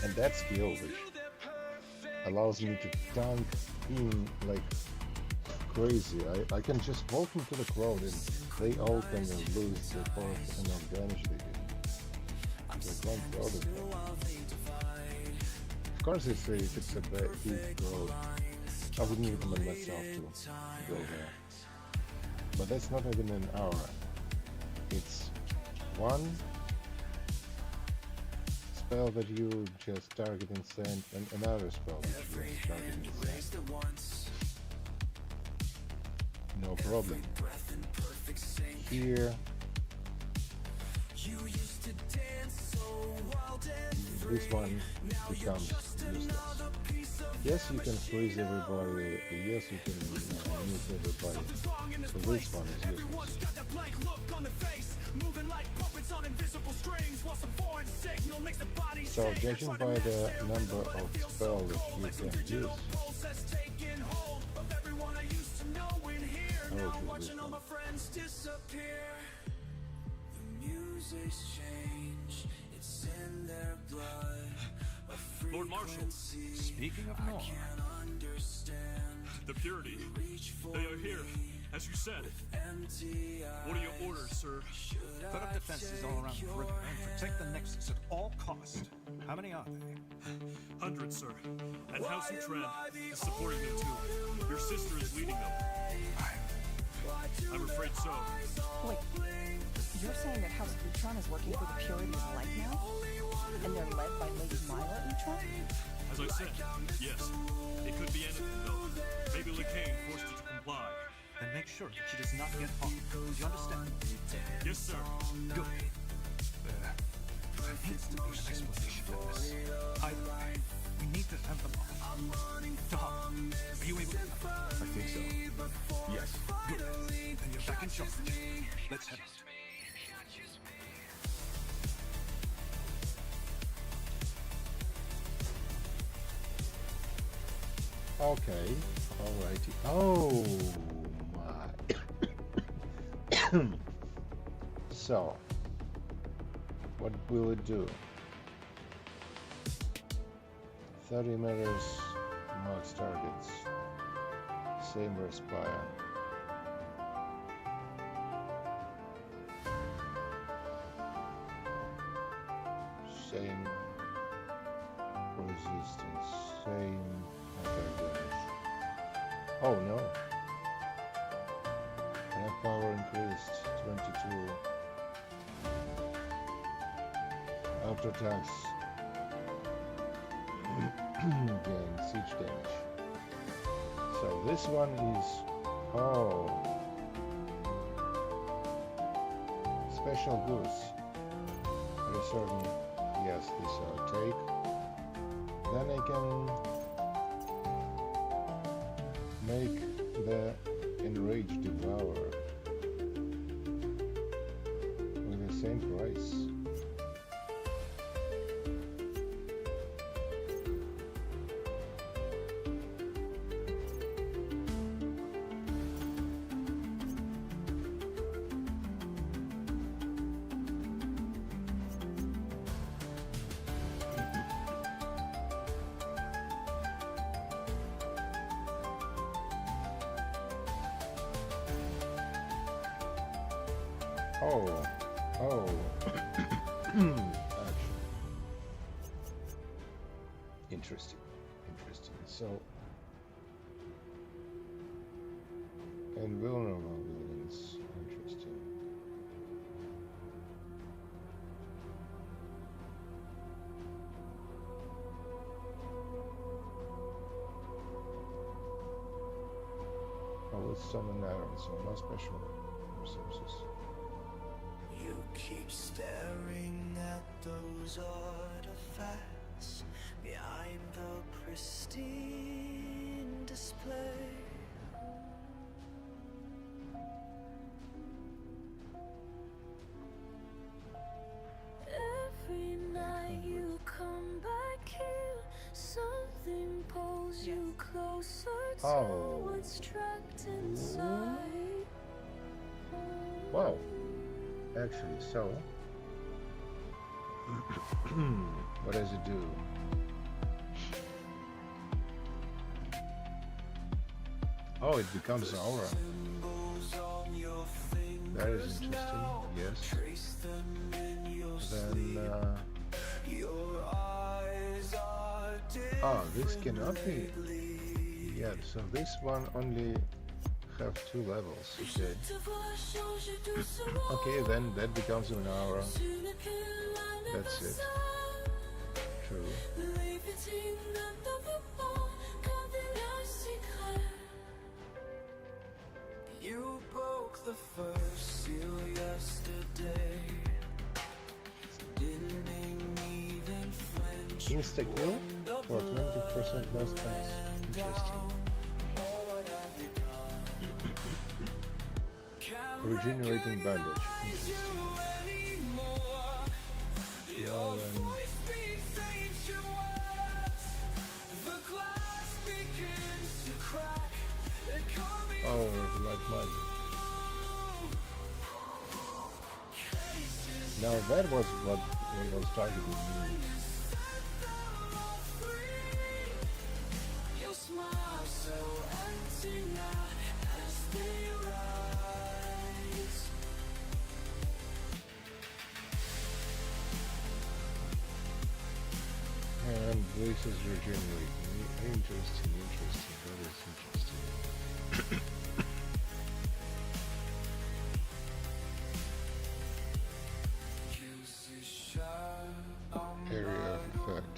And that skill which allows me to tank in like crazy. I can just walk into the crowd and they all can lose the force and of damage they do. Like one crowd of them. Of course, if it's a big crowd, I wouldn't recommend myself to go there. But that's not even an hour. It's one spell that you just target and send, and another spell that you just target and send. No problem. Here, this one becomes useless. Yes, you can freeze everybody, yes, you can mute everybody, so this one is useless. So, judging by the number of spells that you can use, Lord Marshal, Speaking of Nor, the Purity, they are here, as you said. What are your orders, sir? put up defenses all around the perimeter and protect the Nexus at all costs. How many are there? Hundreds, sir. And House Utran is supporting them too. Your sister is leading them. I'm afraid so. Wait, you're saying that House Utran is working for the Purity of Light now? And they're led by Lady Myra Utran? As I said, yes. It could be anything, though. Maybe Lycaon forced you to comply. Then make sure that she does not get harmed. Do you understand? Yes, sir. Good. There needs to be an explanation for this. Either way, we need to have them all. Tahar, are you able to? I think so. Yes. Good. Then you're back in charge. Let's head out. Okay, alrighty. Oh my. So, what will it do? 30 meters, marks targets. Same respire. Same resistance. Same attack damage. Oh no. Attack power increased 22. After attacks gain siege damage. So this one is special goods. At a certain yes, this I'll take. Then I can make the enraged devourer with the same price. Actually. Interesting. So, invulnerable buildings, interesting. Oh, let's summon iron, so no special resources. You keep staring at those artifacts behind the pristine display. Every night you come back here, something pulls you closer to what's trapped inside. Wow. Actually, so what does it do? Oh, it becomes an aura. That is interesting, yes. Then, this cannot be. Yeah, so this one only have 2 levels. Okay. Okay, then that becomes an aura. That's it. True. You broke the first seal yesterday. Didn't even flinch. Insta kill for 20% less times. Interesting. Regenerating bandage. Well, like magic. Now that was what was targeting me. And this is regenerating. Interesting. That is interesting. Area of effect.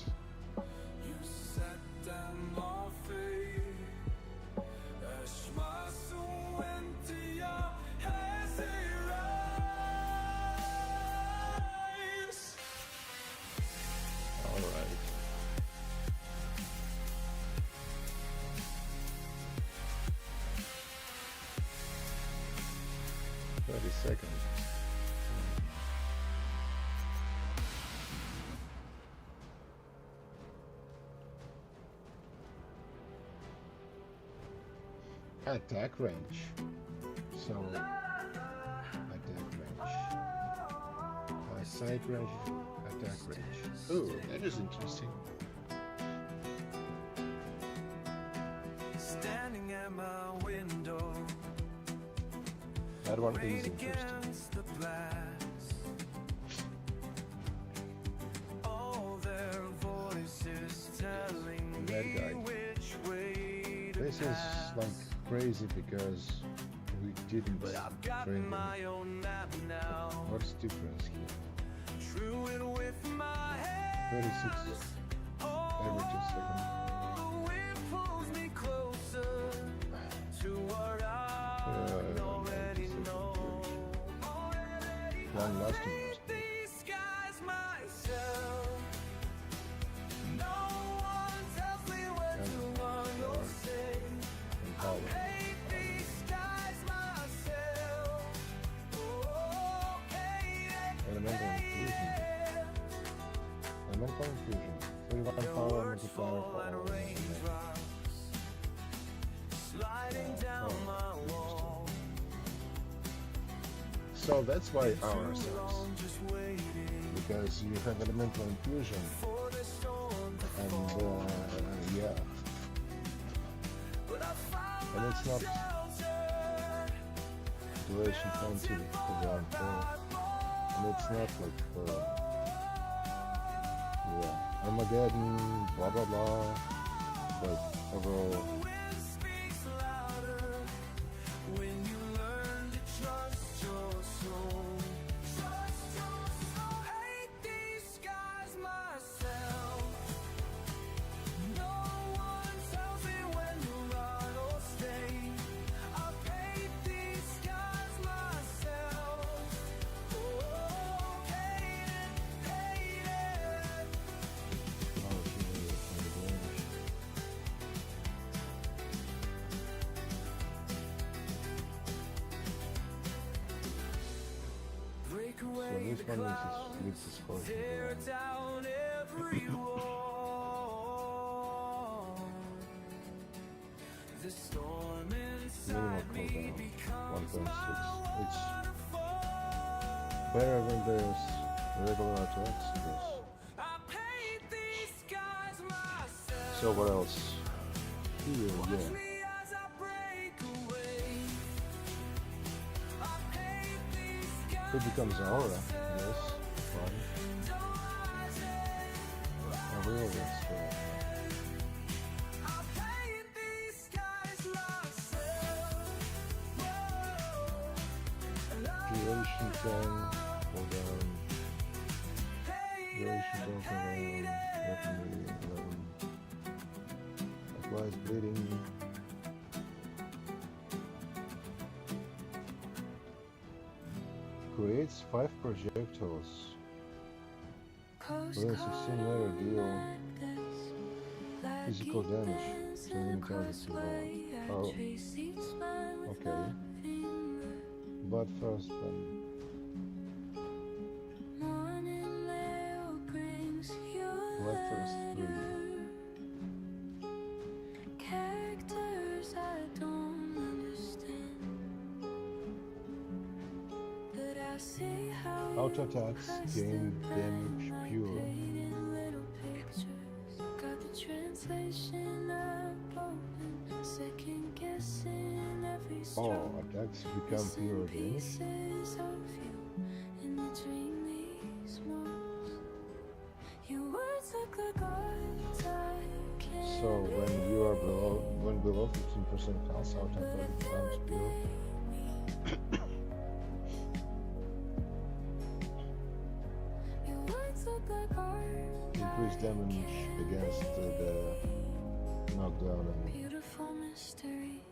30 seconds. Attack range. So, attack range. Sight range, attack range. Oh, that is interesting. Standing at my window, That one is right interesting. against the glass. All their voices telling That me guy. which way to This is pass. like crazy because we didn't But I've got train him. my own map now. What's the difference here? True it with my hands. 36 average a second. Oh, it pulls me closer to what I already know. Long lasting. These skies myself. No one tells me when to run or stay. And power. Hate these skies myself. Oh, Elemental infusion. Elemental infusion. 31 power multiplier for all elements. sliding down my wall. So that's why ours sucks. Just waiting Because you have elemental infusion. for the storm to And yeah. But I found And it's not shelter. duration time to round 4. And it's not like yeah, Armageddon, blah blah blah. But overall, Wind speaks louder when you learn to trust your soul. Trust your soul. Hate these skies myself. No one tells me when to run or stay. I hate these skies myself. Oh, hate it, hate it. Break so away this the one clouds, is this discussion. tear down every wall. The storm inside me Minimal becomes cooldown, my 1.6. It's waterfall. better when there's regular attacks. Because... I paint these skies myself. So what else? Here, Watch yeah. me as I break away. I paint these skies It becomes aura. Yes, fine. I will restore. I paint these skies myself. Duration 10, hold on. Duration 10, weaponry 11. Applies bleeding. Creates 5 projectiles. Within 16 letter deal physical damage to enemy targets involved. Oh, okay. But first then. Blood first 3. Characters I don't understand, but I see how Auto attacks gain damage pure. little pictures. Got the translation up open, second guessing every Oh, stroke. attacks become pure damage. Pieces of you in the dream these most. Your words look like art I can't So when you are below 15% health, auto attack becomes pure. Your words look like art. Increase damage against the knockdown Beautiful mystery.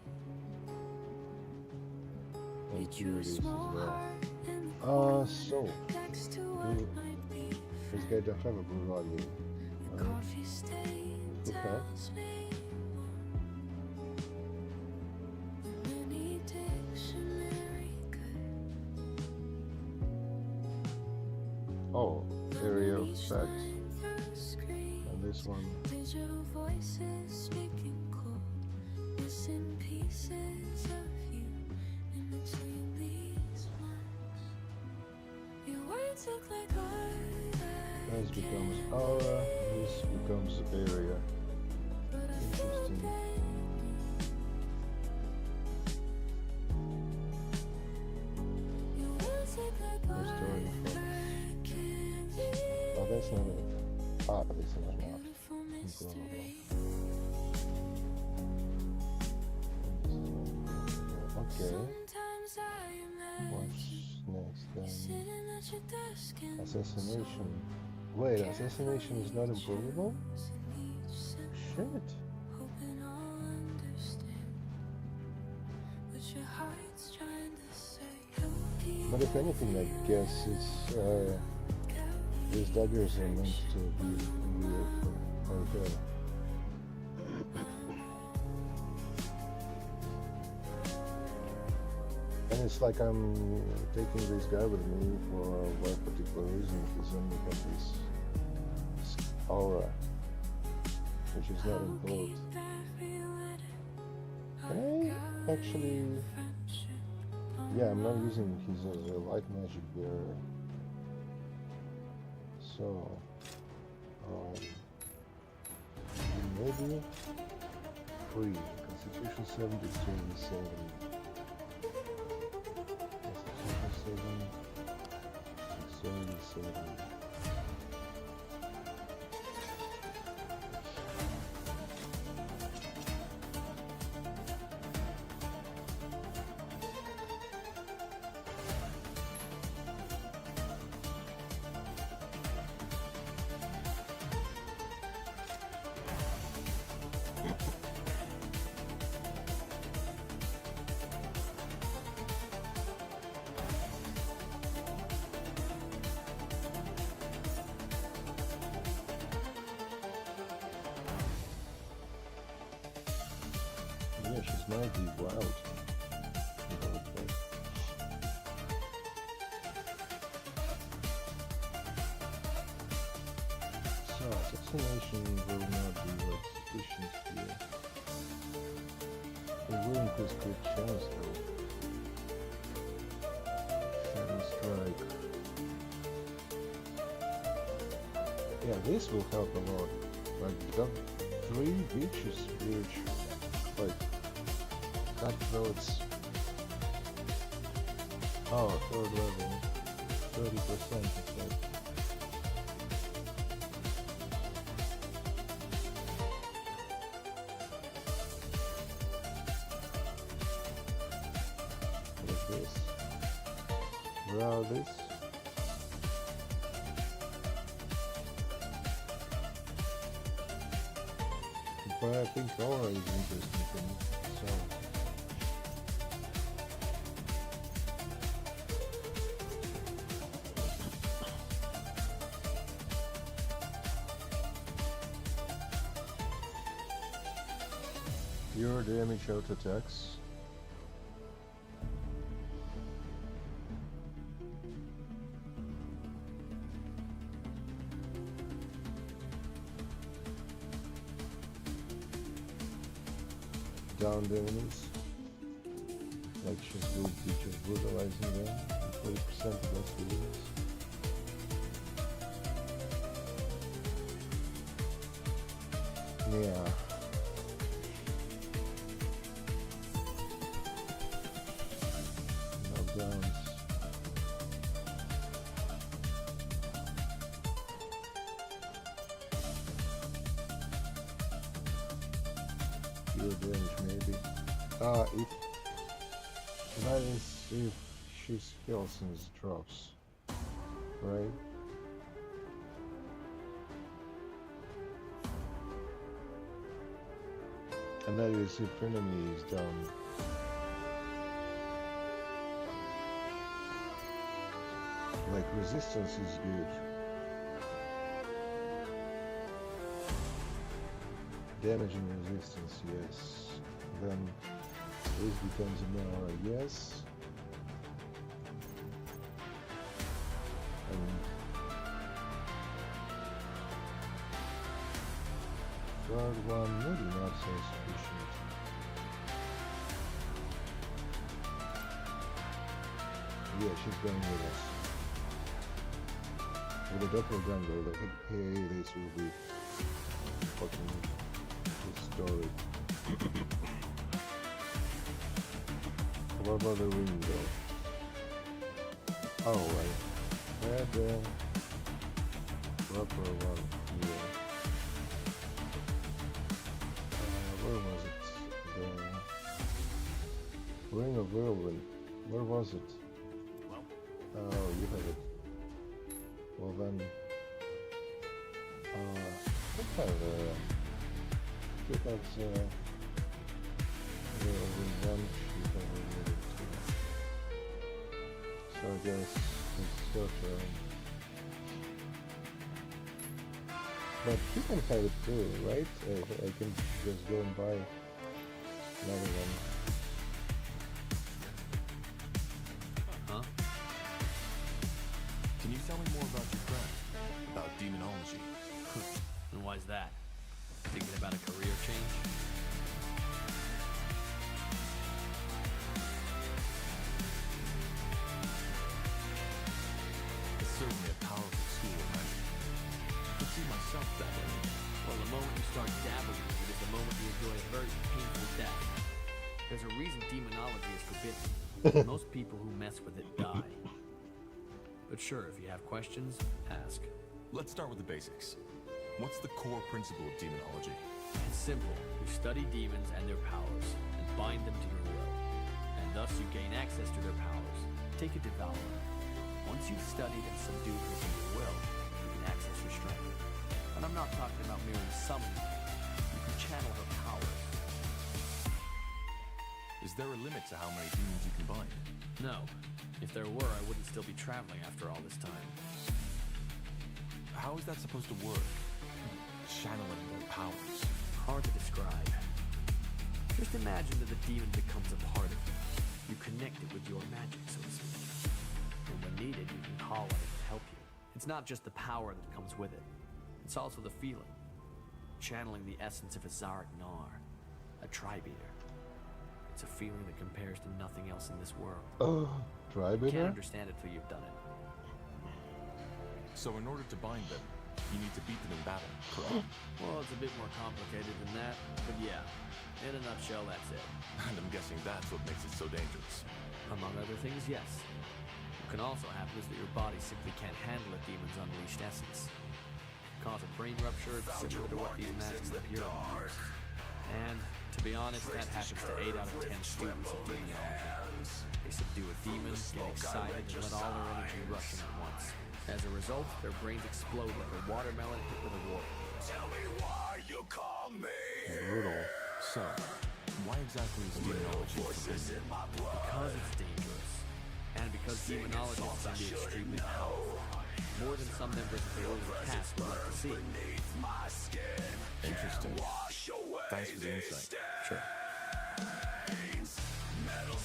and Yet you're a impurities as small well. heart in the So next to what might be this guy don't have a blue value. coffee stain Okay. tells me more than any dictionary could Oh, area of effect. And this one. Digital voices speaking cold, missing pieces of you in between these ones. Your words look like art. This becomes aura, this becomes area. Interesting. Restoring effects. Oh, that's not it. Ah, this is not. Okay. What's next then? Assassination. Wait, assassination is not improvable? Shit. But if anything, I guess it's these daggers are meant to be real for her. And it's like I'm taking this guy with me for one particular reason. He's only got this aura, which is not improved. Can I actually... Yeah, I'm not using his light magic bearer. So, maybe free. Constitution 73, 7. Constitution 77. Yeah, she's might be wild. So, assassination will not be like sufficient here. It will increase crit chance though. Shiny strike. Yeah, this will help a lot. Like, the 3 beaches, which, like, that votes. Oh, 3rd level. 30% effect. Like this. Draw this. But I think aura is interesting for me. So. Pure damage out attacks. Down enemies. Like she's good teachers brutalizing them. 40% less heals. Yeah. Knockdowns. Pure damage maybe. If that is if she's Helsing's drops, right? And that is if enemy is down. Like resistance is good. Damage and resistance, yes. Then this becomes an aura, yes. And Third one, maybe not so sufficient. Yeah, she's going with us. With a doppelganger, like, hey, this will be fucking historic. What about the ring, though? Oh, right. Where the proper one? Yeah. Where was it? The Ring of Whirlwind. Where was it? Oh, you have it. Well then, let's have Whirlwind 1, you have Whirlwind 2. So I guess it's your turn. But you can have it too, right? I can just go and buy another one. Huh? Can you tell me more about your friend? About demonology? And why's that? Thinking about a career change? It's certainly a powerful school of magic. I could see myself that way. Well, the moment you start dabbling with it is the moment you enjoy a very painful death. There's a reason demonology is forbidden. Most people who mess with it die. But sure, if you have questions, ask. Let's start with the basics. What's the core principle of demonology? It's simple. You study demons and their powers, and bind them to your will. And thus you gain access to their powers. Take a devourer. Once you've studied and subdued her to your will, you can access her strength. And I'm not talking about merely summoning her. You can channel her powers. Is there a limit to how many demons you can bind? No. If there were, I wouldn't still be traveling after all this time. How is that supposed to work? Channeling their powers. Hard to describe. Just imagine that the demon becomes a part of you. You connect it with your magic, so to speak. And when needed, you can call on it to help you. It's not just the power that comes with it. It's also the feeling. Channeling the essence of a Zarek Nar, a tribe-eater. It's a feeling that compares to nothing else in this world. Oh, You tribe-eater? can't understand it till you've done it. So in order to bind them, you need to beat them in battle, correct? Well, it's a bit more complicated than that, but yeah. In a nutshell, that's it. And I'm guessing that's what makes it so dangerous. Among other things, yes. What can also happen is that your body simply can't handle a demon's unleashed essence. It can cause a brain rupture similar to what these masks appear on. And, to be honest, that happens to 8 out of 10 students of demonology. They subdue a demon, get excited, and let all their energy rush in at once. As a result, their brains explode like a watermelon hit with a warp. Tell me why you call me. Brutal. So, why exactly is demonology forbidden? Because it's dangerous. And because demonology can be extremely powerful. More than some members of the ruling caste would like to see. Interesting. Thanks for the insight. Sure.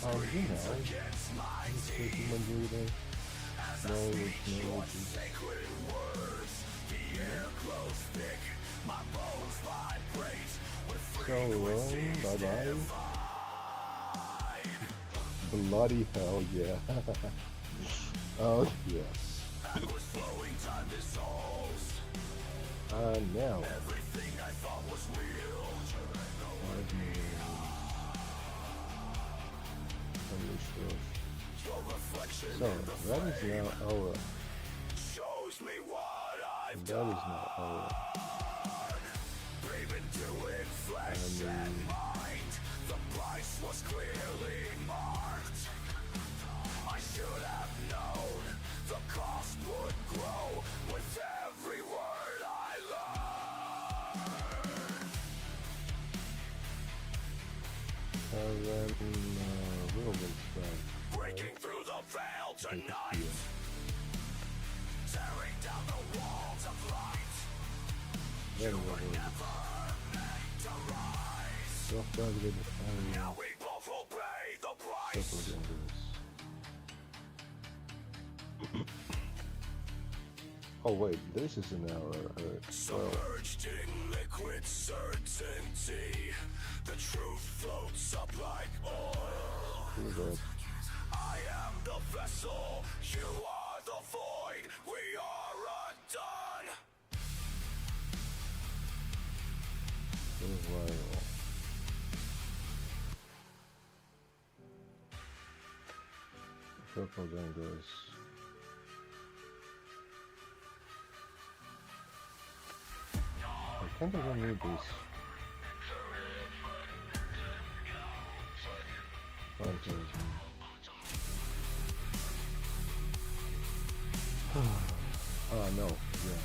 Oh, you know. It's taking my breathing. Knowledge. So long, bye-bye. Bloody hell, yeah. Oh, yes. Now. Everything I thought was real. So, that is now our. Shows me what I've That is now our. Brave into it, flesh and mind. The price was clearly marked. I should have known the cost would grow with every word I learned. Whirlwind strike. Breaking through the veil tonight. Tearing down the walls of light. Then Whirlwind. Self-targeted area. Now we both will pay the price. Oh wait, this is an hour. Well, Submerged in liquid with certainty. The truth floats up like oil. I am the vessel, you are the void, we are undone. Purple dangles. I kind of need this. Phantasm. No, yeah.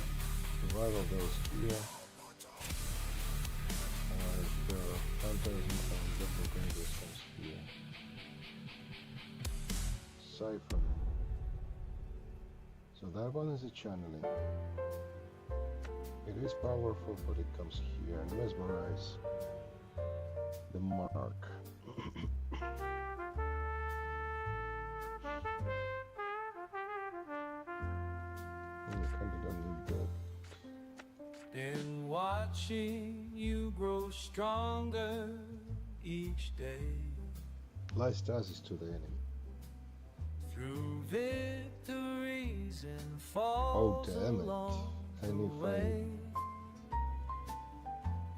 Survival goes here. The Phantasm and Purple dangles comes here. Siphon. So that one is a channeling. It is powerful, but it comes here and mesmerize. The mark. You kind of don't need that. In watching you grow stronger each day. Light stasis to the enemy. Through victories and falls damn it. along Any the way.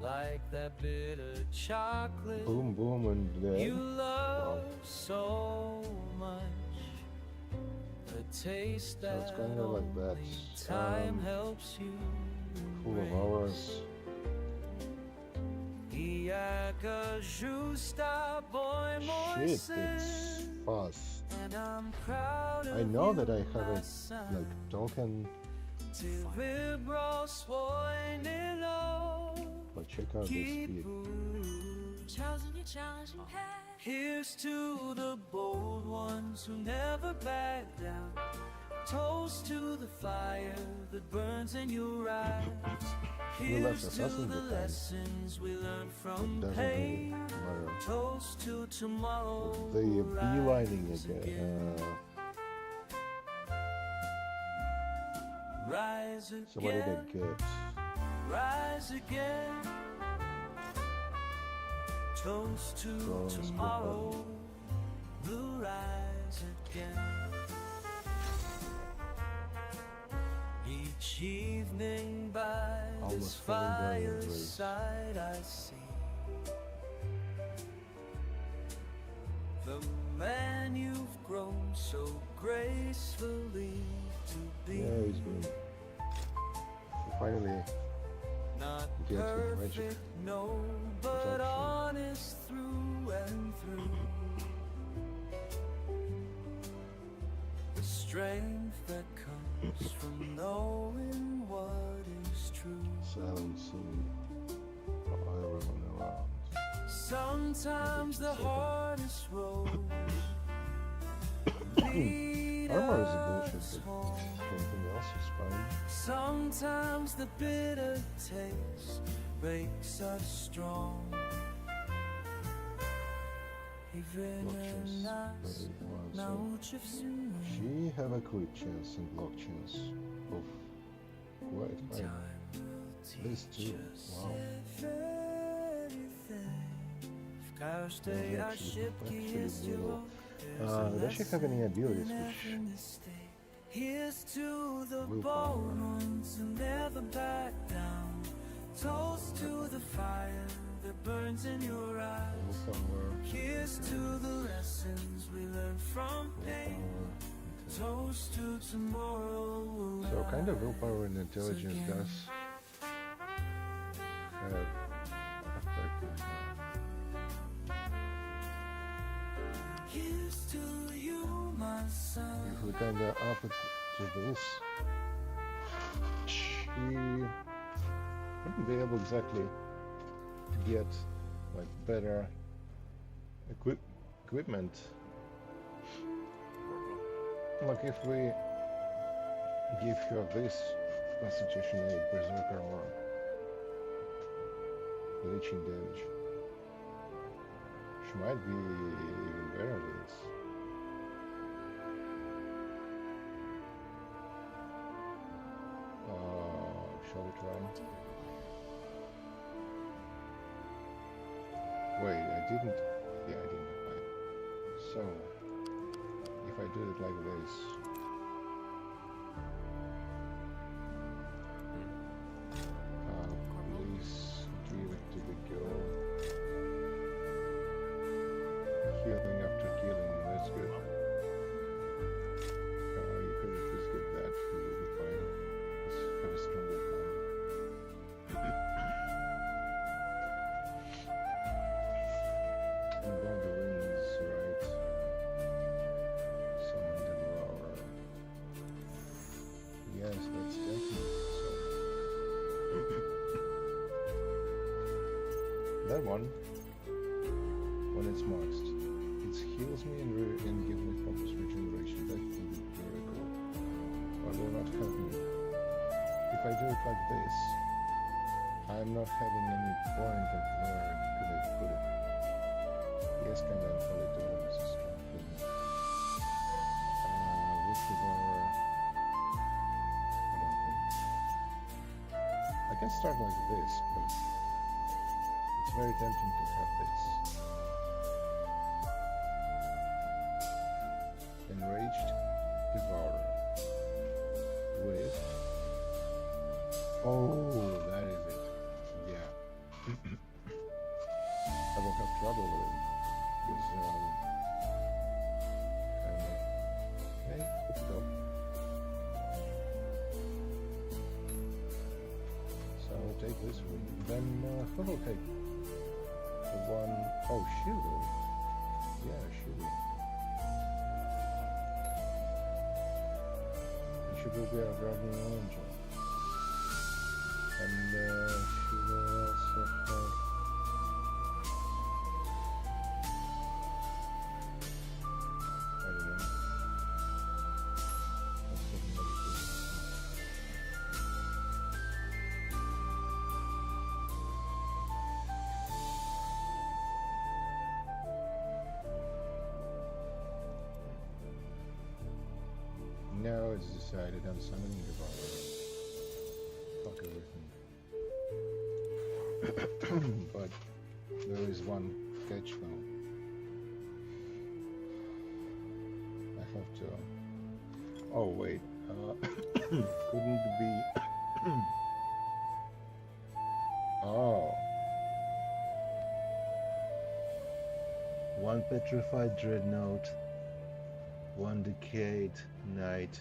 Like that bitter chocolate Boom, boom, and then. you love so much. A taste So it's that kind of like that. only time helps you Full of hours. Shit, it's fast. And I'm proud of I know that I you, have my a son. like token, but check out the speed. Here's to the bold ones who never back down. Toast to the fire that burns in your eyes. Here's to the lessons we learn from Doesn't pain. really matter. Toast to tomorrow. The beelining again. Rise again. So what did I get? Rise again. Toast to tomorrow. We'll rise again. Each evening by this Almost falling down the fireside I see the man you've grown so gracefully to be. Yeah, he's good. Finally, Not get his perfect, magic no, but protection. honest through and through. The strength that comes from knowing what is true. Silencing everyone around. Sometimes the hardest road lead Armor is a bullshit, us but home. anything else is fine. Sometimes the bitter taste makes us strong. Even Block chance. She have a crit chance and block chance of quite high. These two, wow. Actually little. Does she have any abilities which Here's to the willpower? bold ones who never back down. Toast to the fire that burns in your eyes. Willpower. Here's to the lessons we learn from pain. Toast to tomorrow. We'll So kind of rise willpower and intelligence again. does have effect. Here's to you, my son. If we kinda up it to this, she wouldn't be able exactly to get like better equipment. Like if we give her this Constitution 8 Berserker armor, leeching damage, she might be even better with this. Shall we try? Wait, I didn't. Yeah, I didn't apply. So, if I do it like this. Please give it to the girl. Healing after killing, that's good. You could at least get that, it will be fine. Let's have a stronger one. About the rings, right? Summon the Devourer. Yes, that's definitely so. That one, when it's maxed, it heals me and gives me focus regeneration. That can be very cool. But will not help me. If I do it like this, I'm not having any point of where could I put it. Yes, can I probably do this is strong thing. With Devourer, I don't think. I can start like this, but it's very tempting to have this. Enraged Devourer with... Oh, that is it. Yeah. I will have trouble with it. Because, okay, let's go. So I will take this one. Then, who will take the one? Oh, she will. Yeah, she will. And she will be our guardian angel. And she will also have... I don't know. Let's have another good. Now it's decided I'm summoning Devourer. Fuck everything. But there is one catch though. I have to... Oh wait, couldn't be... Oh. One petrified dreadnought, one decayed knight,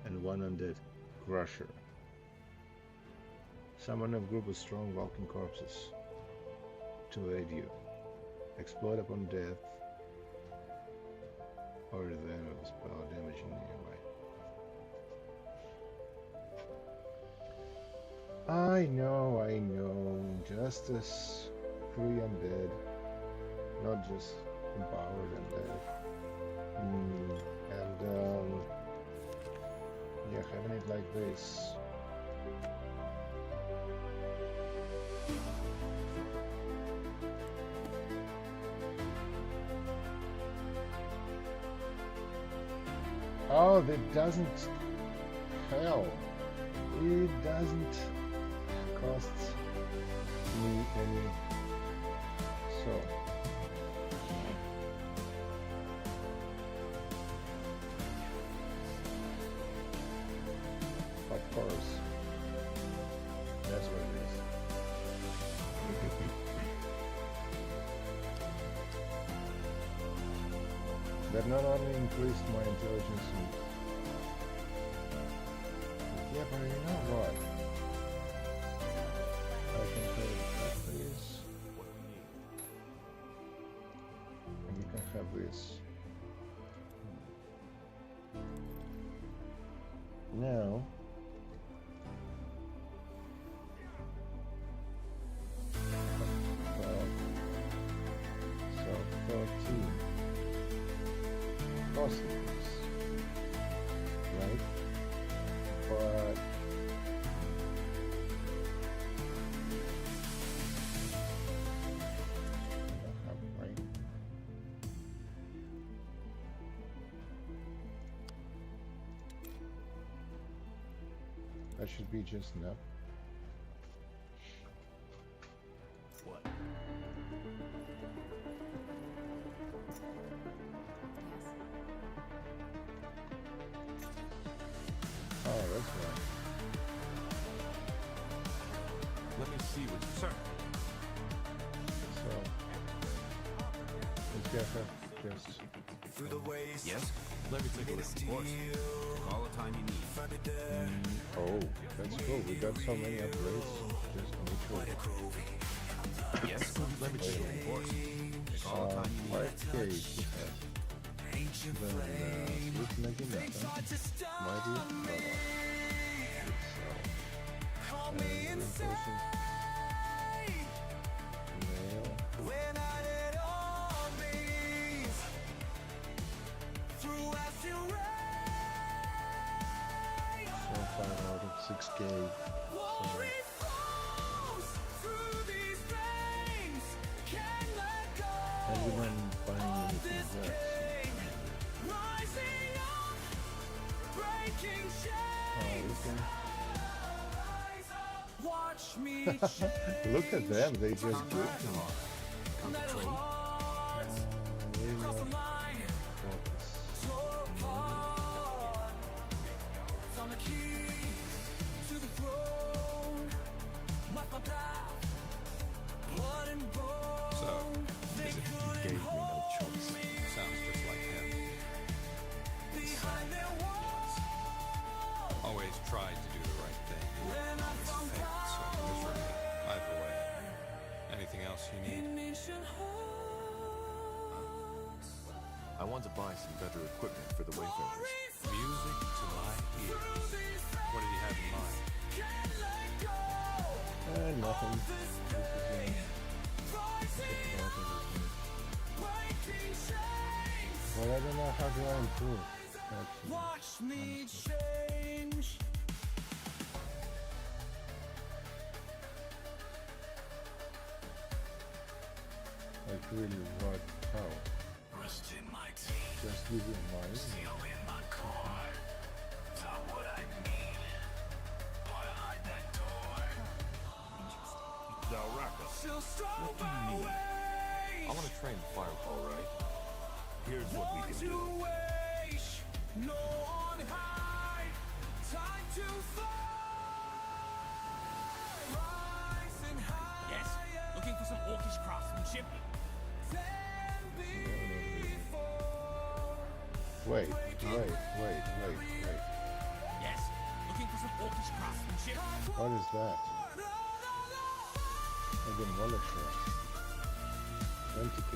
and one undead crusher. Summon a group of strong walking corpses to aid you. Explode upon death, or the end of the spell damaging nearby. I know. Justice, free undead, not just empowered undead. And yeah, having it like this. Oh, that doesn't... Hell. It doesn't cost me any... So... Of course. That's what it is. That not only increased my intelligence and... Yeah, but you know what? I can play like this. And you can have this. Now... So 13 possibles, right? But right? That should be just enough. What? that's why. Let me see what you... Sir. So, let's get her just... Yes? Let me take a look. Of course. All the time you need. Oh, that's cool. We got so many upgrades. Just make sure. Yes? Let me take a look. Of course. Take all the time you need. 5k. Then, let's make it better. Mighty, no. Reinforcing. Nail. 5 out of 6k. And we don't buying anything else. Look at them, they just good. So, as if he gave me no choice. Sounds just like him. Yes. Always tried to do the right thing. Always failed so miserably. Either way. Anything else you need? I want to buy some better equipment for the Wayfarers. Music to my ears. What did he have in mind? Nothing. But I don't know how to improve. Actually, Watch me honestly. change. Like really, what? How? Rust in my teeth, Just give you mine. steel in my core. Thought what I need. Why hide that door? Still strong What do you need? I want to train the fire. All right. Here's what we can do. No on high, time to fly. Rising high. Yes? Looking for some orcish craftsmanship? Wait. Yes? Looking for some orcish craftsmanship? What is that? I didn't want to try. 20k.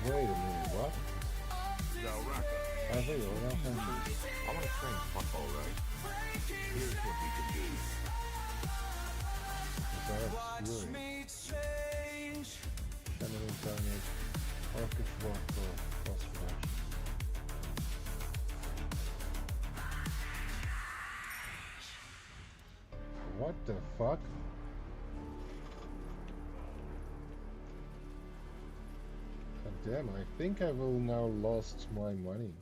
Wait a minute, what? Are they all now countries? I want to train the fire. All right. Here's what we can do. That's good. Shaman Incarnate, Orcish Warfare, Boss Reduction. What the fuck? God damn, I think I will now lost my money.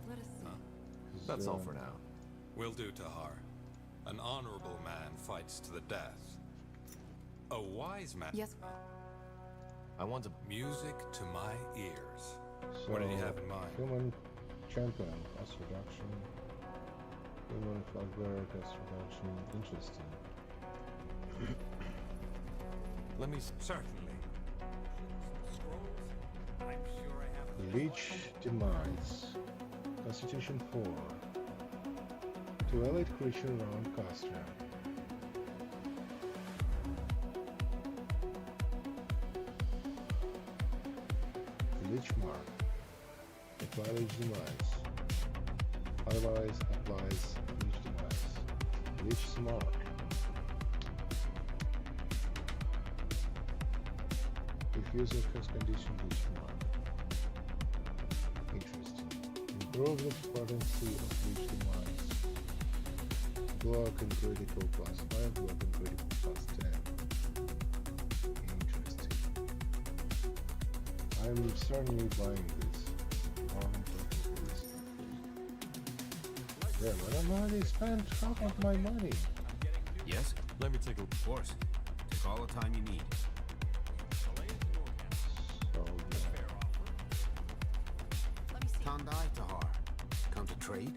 Let us see. That's all for now. Will do, Tahar. An honorable man fights to the death. A wise man. Yes. I want to... Music to my ears. So, What did he have in mind? Human Champion, cost reduction. Human Flagbearer, cost reduction. Interesting. Let me... Certainly. I'm sure I have... Leech Demise. Constitution 4. To elite creature around caster. Leech Mark. Apply Leech Demise. Otherwise applies Leech Demise. Leech Mark. If user has condition Leech Mark. Interesting. Improve the potency of Leech Demise. Block and critical plus 5, block and critical plus 10. Interesting. I'm certainly buying this. Damn, I already spent half of my money. Yes? Let me take a... Of course. Take all the time you need. So, Tandai Tahar. Come to trade?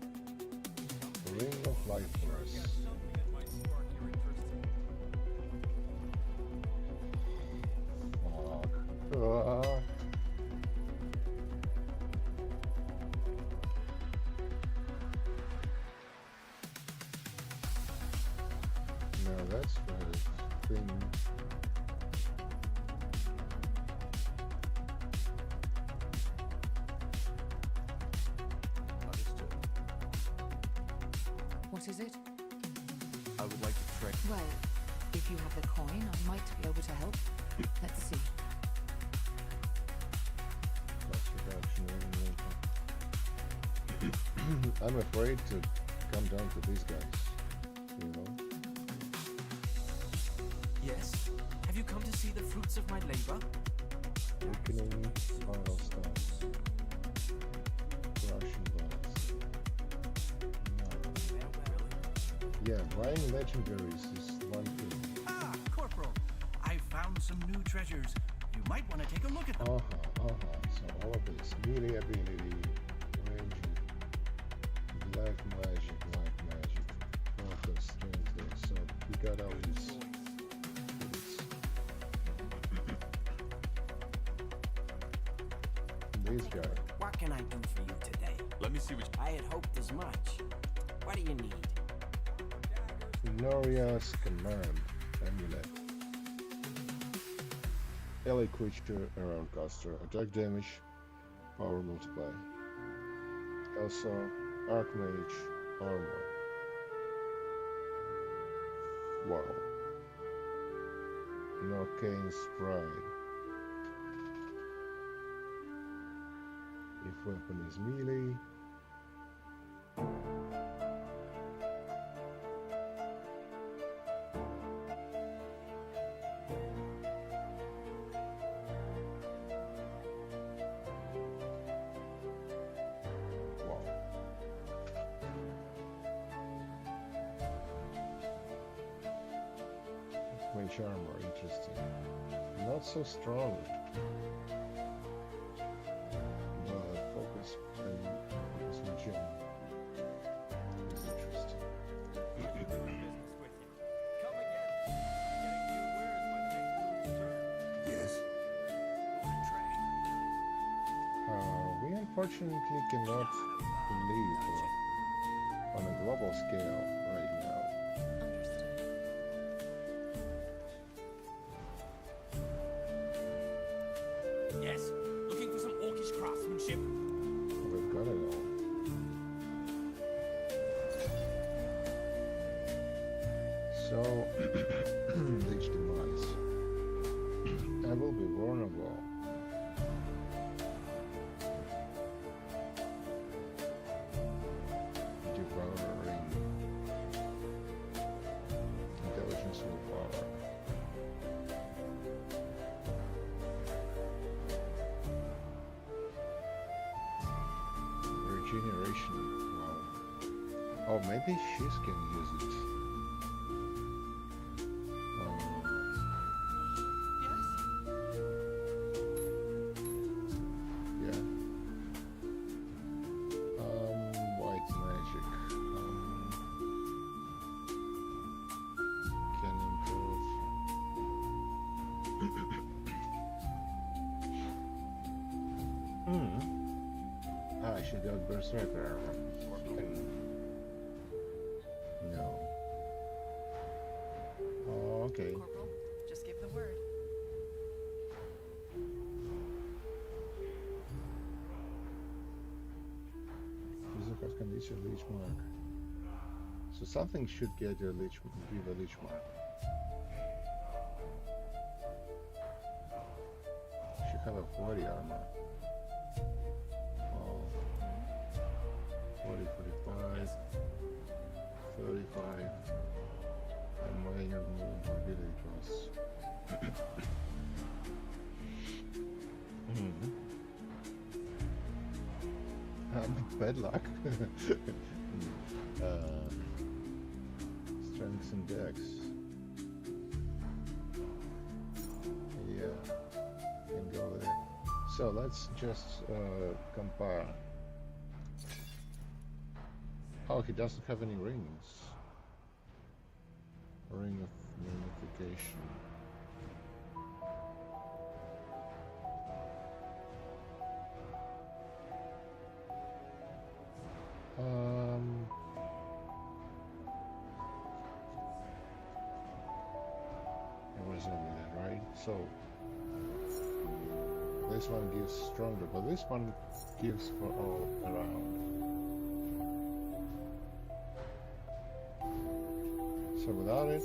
Ring of Life Force. Fuck. Now that's the thing. Understood. What is it? I would like to trek... Well, if you have the coin, I might be able to help. Let's see. Cost reduction, I'm afraid to come down to these guys, you know. Yes? Have you come to see the fruits of my labor? Weakening spiral stones. Crushing blocks. No. Yeah, buying legendaries is one thing. Ah, Corporal. I found some new treasures. You might want to take a look at them. So all of this. Melee ability, ranging, black magic, focus, strength. So we got all these. This guy. What can I do for you today? Let me see what... I had hoped as much. What do you need? Noria's Command Amulet. Ally creature around caster. Attack damage. Power multiply. Also, Archmage armor. Wow. Arcane Sprite. If weapon is melee. Wow. Mage armor, interesting. Not so strong. Focus and gem is interesting. Yes? We unfortunately cannot live on a global scale right now. Yes? Looking for some orcish craftsmanship? We've got it all. So, Lich demise. I will be vulnerable. Devouring. Intelligence willpower. Regeneration. Wow. Oh, maybe she's can use it. Yeah. White magic. Can improve. She got berserker armor. No. Oh, okay. Corporal, just give the word. Physical condition leech mark. So something should get a leech, give a leech mark. Should have a 40 armor. Oh. 40, 45, 35, and minor mobility plus. Bad luck. Strengths and dex. Yeah, can go there. So let's just compare. Oh, he doesn't have any rings. Ring of unification. It was over there, right? So this one gives stronger, but this one gives for all around. So without it,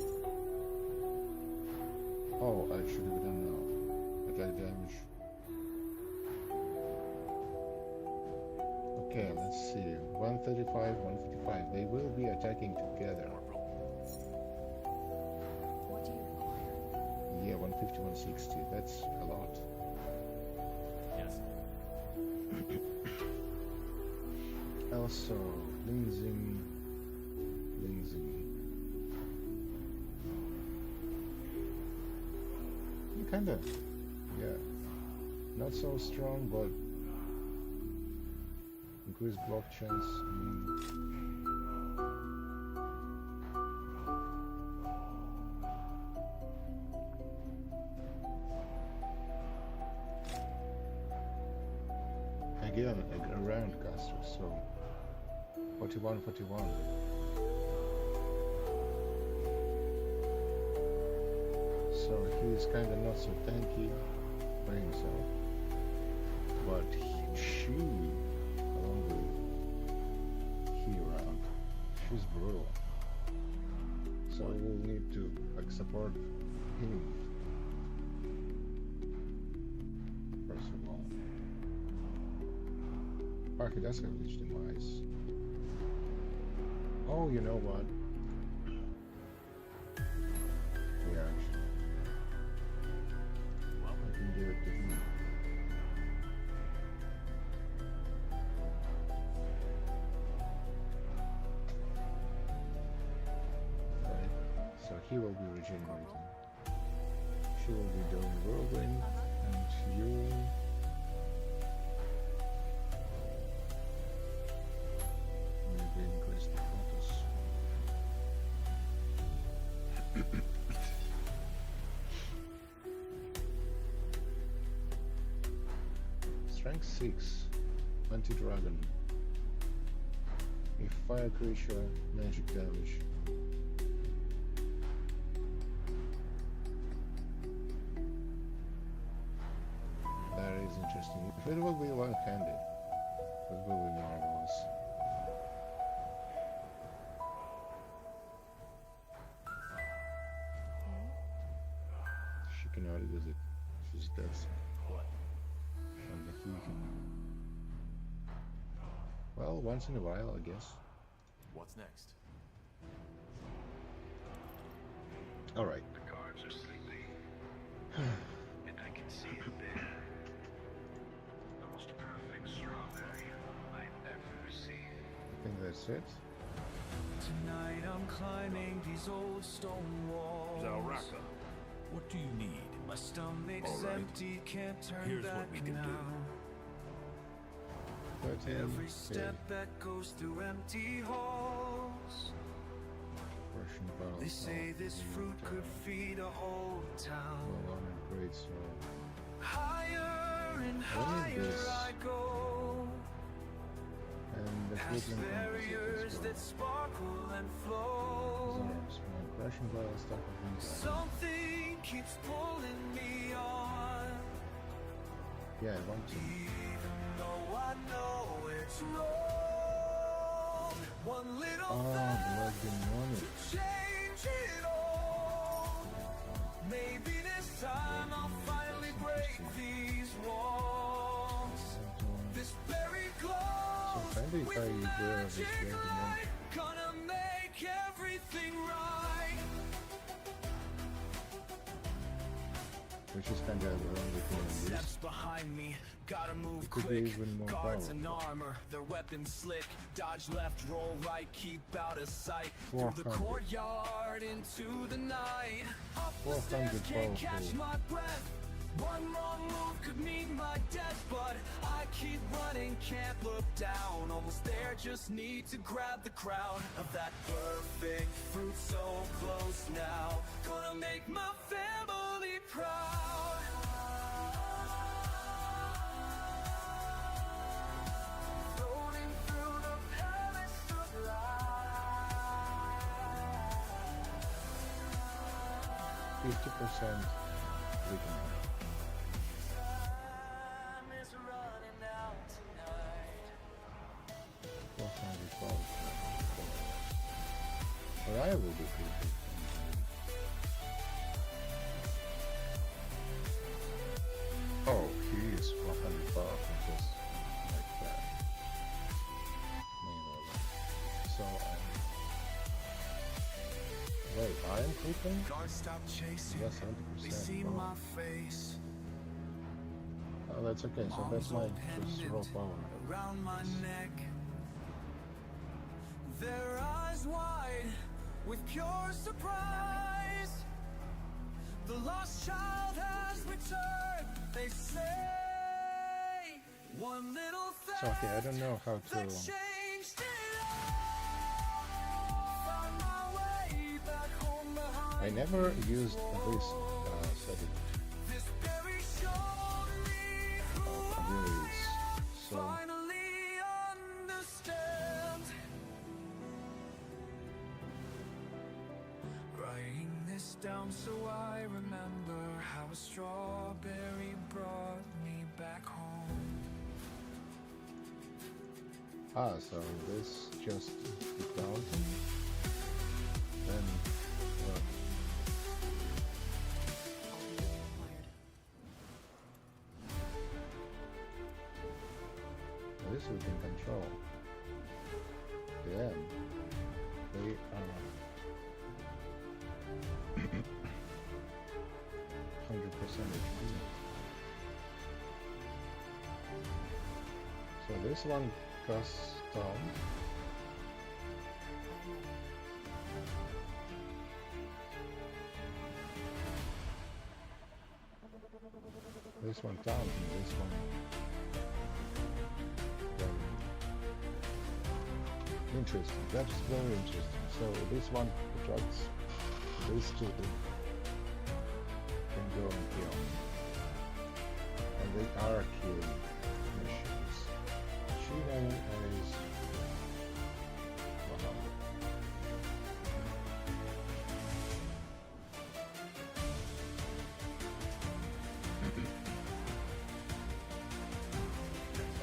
oh, actually we don't know. Attack damage. Okay, let's see. 135, 155. They will be attacking together. What do you require? Yeah, 150, 160. That's a lot. Yes. Also, cleansing. Kinda, yeah. Not so strong, but increased block chance. Again, around caster, so 41, 41. So he's kind of not so tanky by himself, but she, along with he around, she's brutal. So we'll need to like support him first of all. Oh, he does have Lich Demise. Oh, you know what? Yeah, actually. I can do it to him. Right. So he will be regenerating. She will be doing whirlwind, and you. Maybe increase the focus. Strength 6, anti-dragon. A fire creature, magic damage. That is interesting. If it will be one-handed, it will be marvelous. She cannot use it. She's dead. Well, once in a while, I guess. What's next? All right. The guards are sleeping, and I can see it there. The most perfect strawberry I've ever seen. I think that's it. Tonight I'm climbing these old stone walls. Zalraka. What do you need? My stomach's All right. empty, can't turn Here's back what we can now. do. 13. Every step that goes through empty halls. Russian battle. They say this fruit could feed a whole town. Well, on a great sword. Higher and What is higher this? I go. And the Past woodland barriers that sparkle and flow. Russian battle stuff of Something keeps pulling me on. Yeah, I want to. Even though I know it's wrong. One little Blood demonic. to change it all. Maybe this time I'll finally break these walls. This very glow So maybe if I with wear this magic red demonic. light, gonna make everything right. which is kind of the only thing in this. Steps behind me, gotta move It could be quick. even more Guards in powerful. armor, their weapons slick. Dodge left, roll right, keep out of sight. Through 400. the courtyard into the night. Up the 400 stairs, can't catch powerful. my breath. One wrong move could mean my death, but I keep running, can't look down. Almost there, just need to grab the crown of that perfect fruit, so close now. Gonna make my family proud. Floating through the palace of light. 50% weakened. Time is running out tonight. 400 power. Mariah will be pretty. Oh, he is 400 powerful, just like that. Manually. So wait, I am creeping? Guards stop chasing. Yes, They 100%. see Oh. my face. Oh, that's okay. So that's my first raw power. Around my neck. Their eyes wide with pure surprise. The lost child has returned, they say. One little thing So okay, I don't know how to. that changed it all. Found my way back home behind I never used this setting. this berry showed me who Really, so finally understand. Writing this down so I remember how a strawberry brought me back home. so this just the counting. Then this we can control. Then they are 100% HP. So this one costs down. This one down and this one down. Interesting, that's very interesting. So this one attracts these two can go and kill. And they are killing machines. Chino is wow.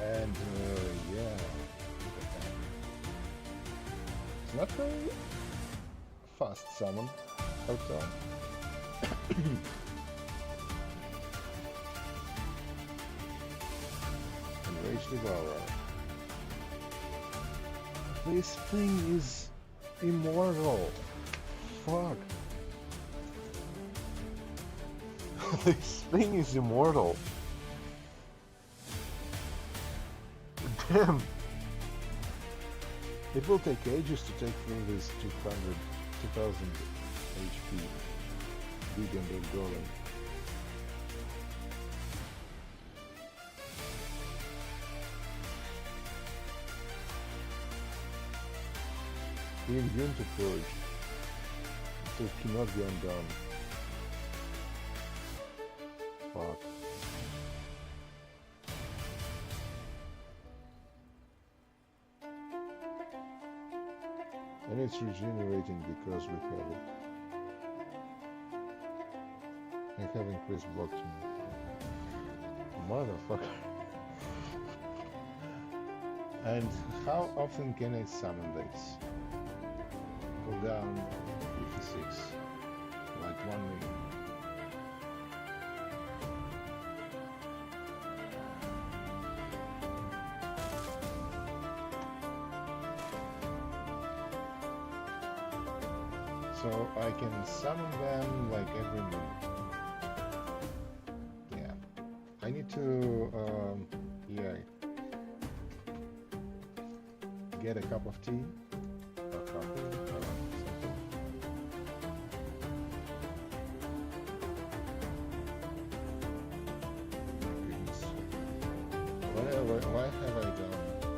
And yeah, look at that. It's not very fast summon, hotel. Enrage Devourer. This thing is immortal. Fuck. This thing is immortal. Damn. It will take ages to take through this 2000 HP. Big and big golem. Immune to purge. So it cannot be undone. Fuck. And it's regenerating because we have it. I have increased blockchain. Motherfucker. And how often can I summon this? Cooldown 56. Like 1 minute. So I can summon them like every minute. to, yeah, get a cup of tea or coffee or something. Goodness. Why have I done?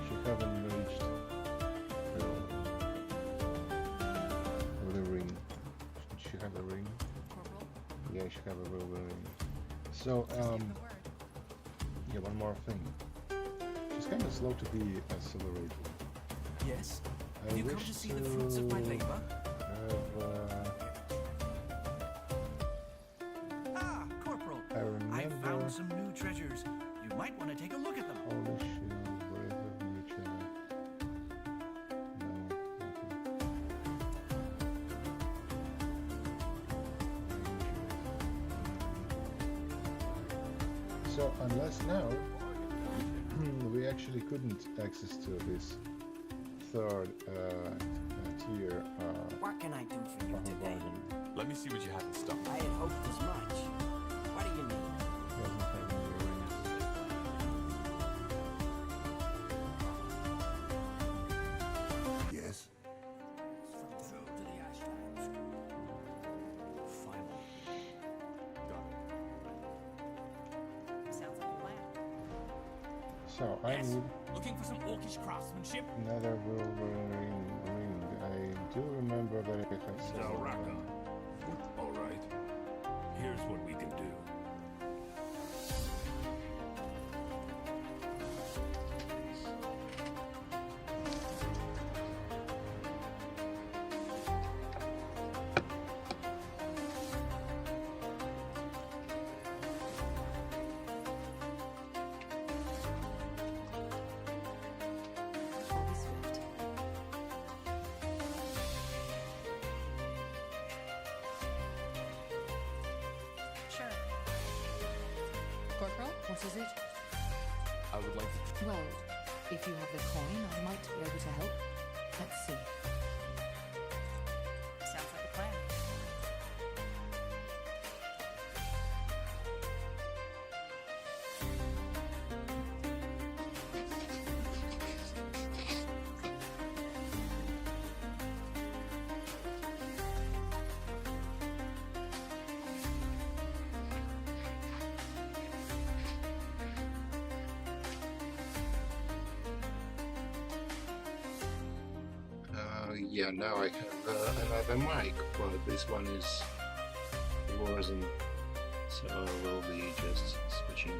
She haven't maged with a ring. Should she have a ring? Yeah, she have a real ring. So, yeah, one more thing. She's kind of slow to be accelerated. Yes? I You come wish to see the fruits of my labor? Ah, Corporal. I remember. I found some new treasures. You might want to take a look at them. Holy shield, breath of nature. No, nothing. So unless now we actually couldn't access to this third tier. What can I do for you today? Let me see what you have in stock. I had hoped as much. What do you need? Doesn't have any rings. Yes. Through to the ashlands. Finally. Got it. Sounds like a plan. So I need Looking for some orcish craftsmanship? another Wolverine ring. I do remember that I had several. Zauraka. All right. Here's what we can do. I'll be swift. Sure. Corporal, what is it? I would like to. Well, if you have the coin, I might be able to help. Let's see. Sounds like a plan. Yeah, now I have another mic, but this one is wasn't, so I will be just switching.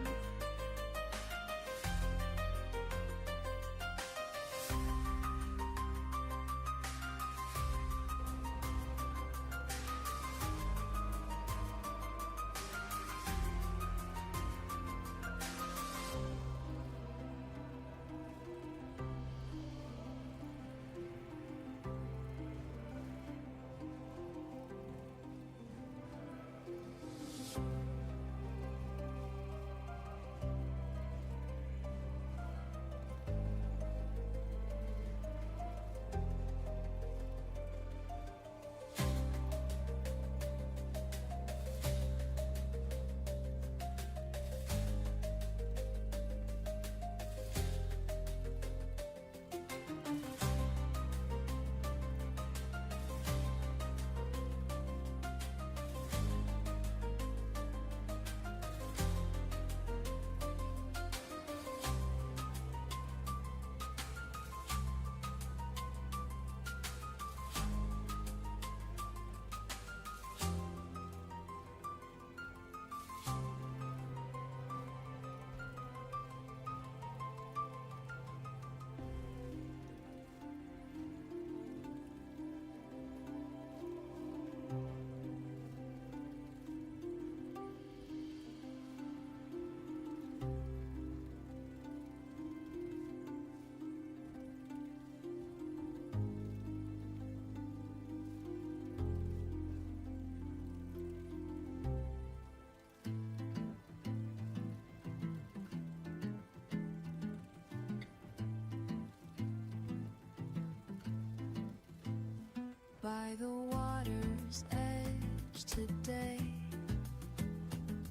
By the water's edge today,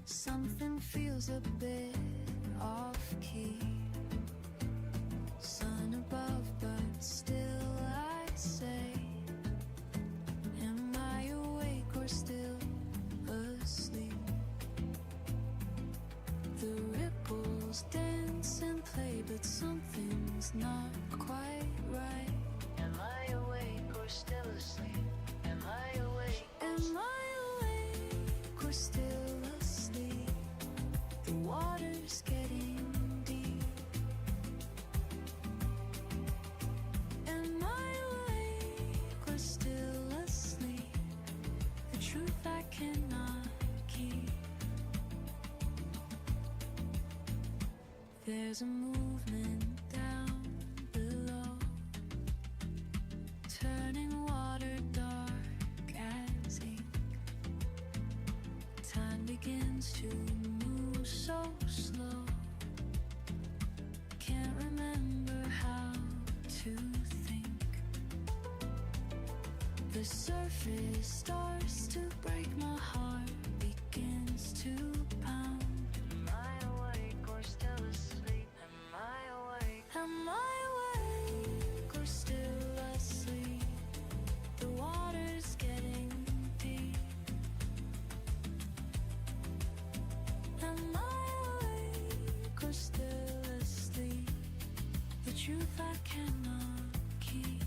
Something feels a bit off key. Sun above, but still I say, am I awake or still asleep? The ripples dance and play, but something's not quite right. Am I awake or still asleep? Am I awake? Am I awake or still asleep? The water's getting deep. Am I awake or still asleep? The truth I cannot keep. There's a movement down below, turning water dark as ink. Time begins to move so slow. Can't remember how to think. The surface starts to break, my heart begins to pound. Am I awake or still asleep? Am I awake? Am I awake or still asleep? The water's getting deep. Am I awake or still asleep? The truth I cannot keep.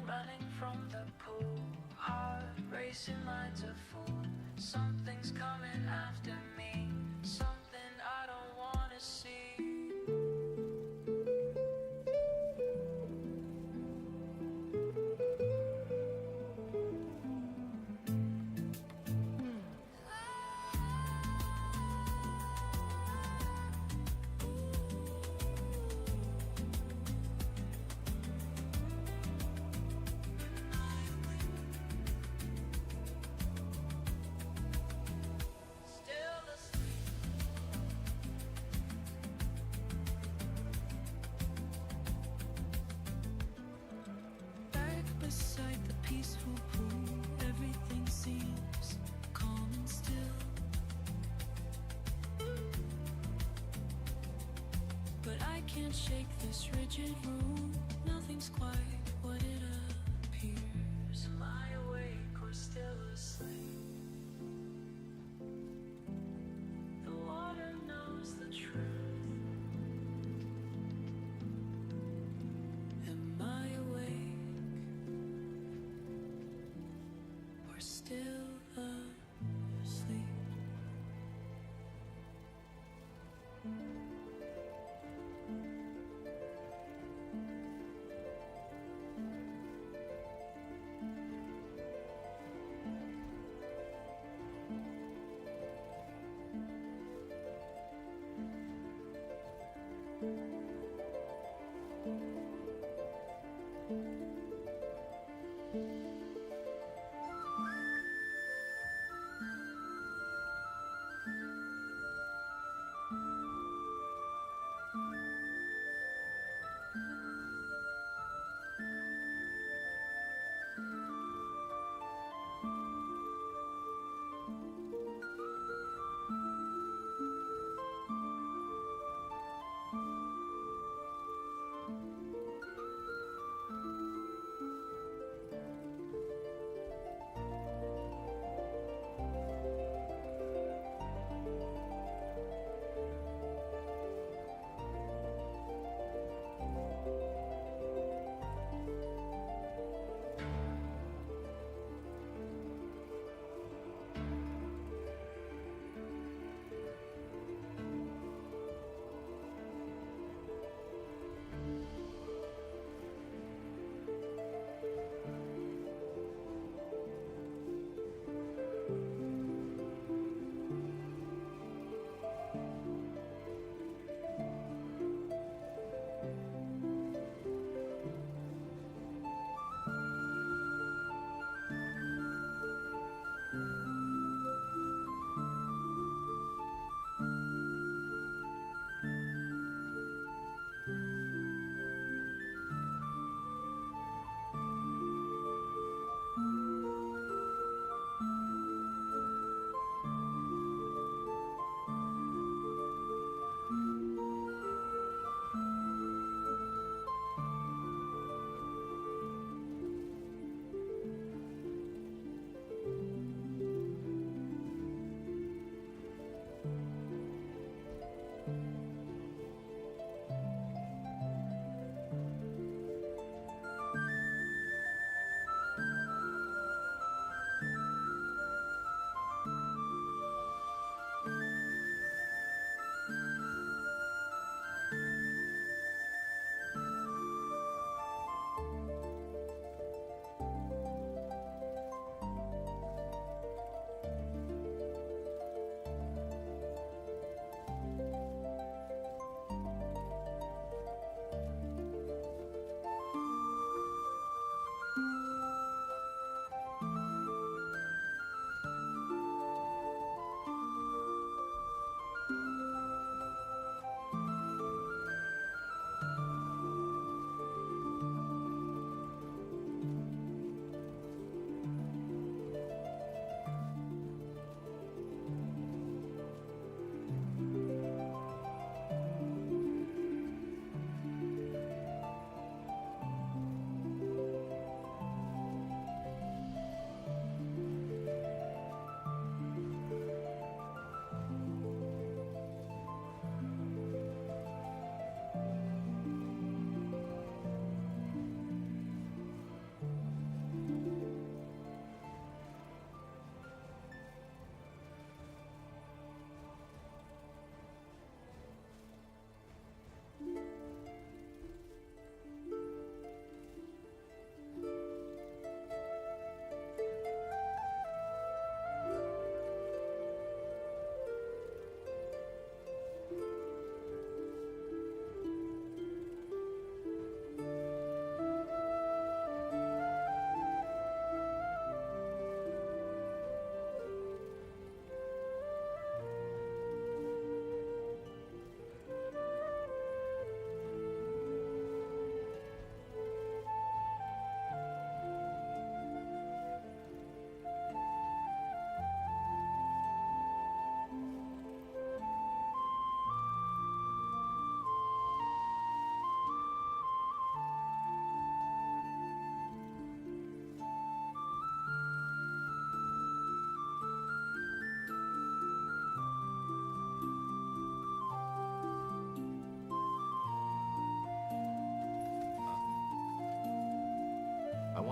Running from the pool, heart racing, mind's a fool. Something's coming after me, something I don't wanna see. Still asleep. Back beside the peaceful pool, everything seems calm and still. But I can't shake this rigid rule. Nothing's quite what it appears. Am I awake or still asleep? The water knows the truth. Am I awake or still asleep?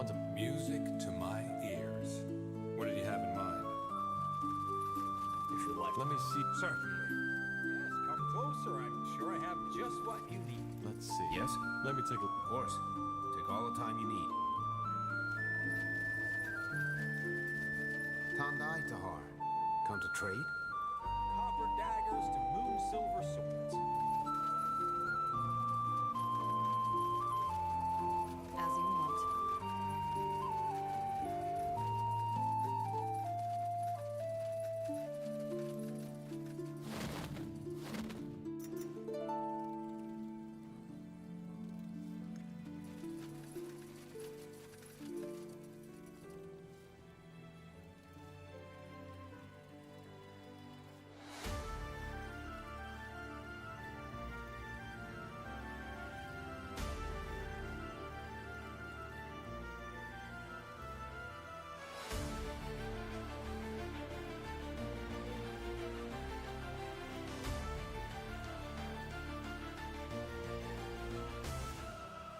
one's a... Music to my ears. What did you have in mind? If you like. Let me see. Certainly. Yes, come closer. I'm sure I have just what you need. Let's see. Yes? Let me take a... Of course. Take all the time you need. Tandai Tahar. Come to trade? Copper daggers to moon silver swords. As you want.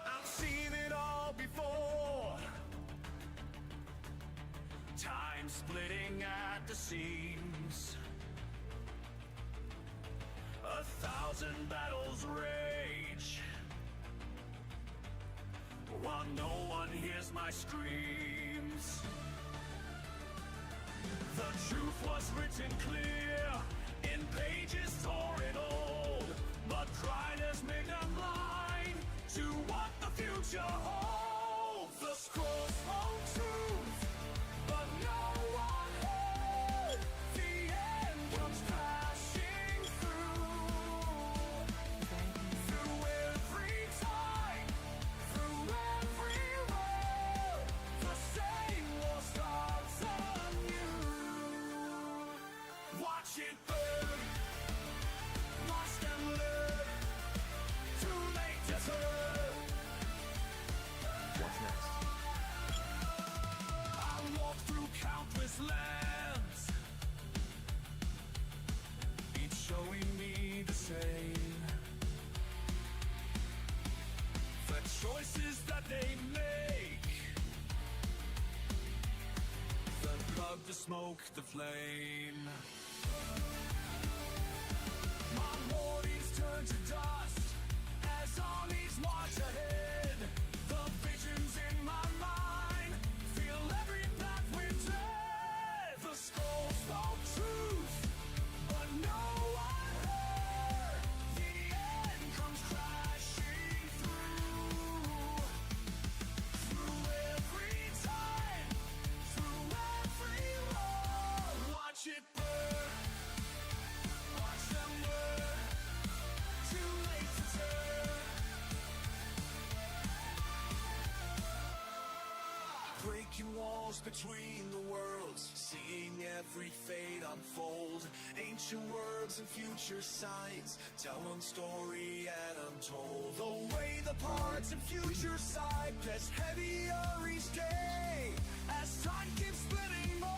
I've seen it all before. Time splitting at the seams. 1,000 battles rage, while no one hears my screams. The truth was written clear in pages torn and old, but pride has made them blind to what the future holds. The scrolls spoke truth, but no one heard. The end comes crashing through. Through every time, through every road, the same war starts anew. Watch it burn, watch them learn. Too late to turn. What's next? I walk through countless lands, each showing me the same. The choices that they make, the blood, the smoke, the flame. My mornings turn to dust as armies march ahead. The visions in my mind feel every path we tread. The scrolls spoke truth, but no one heard. The end comes crashing through. Through every time, through every road. Watch it burn, watch them learn. Too late to turn. Breaking walls between the worlds, seeing every fate unfold. Ancient words and future signs tell one story and untold. The way the parts and future side gets heavier each day as time keeps splitting more.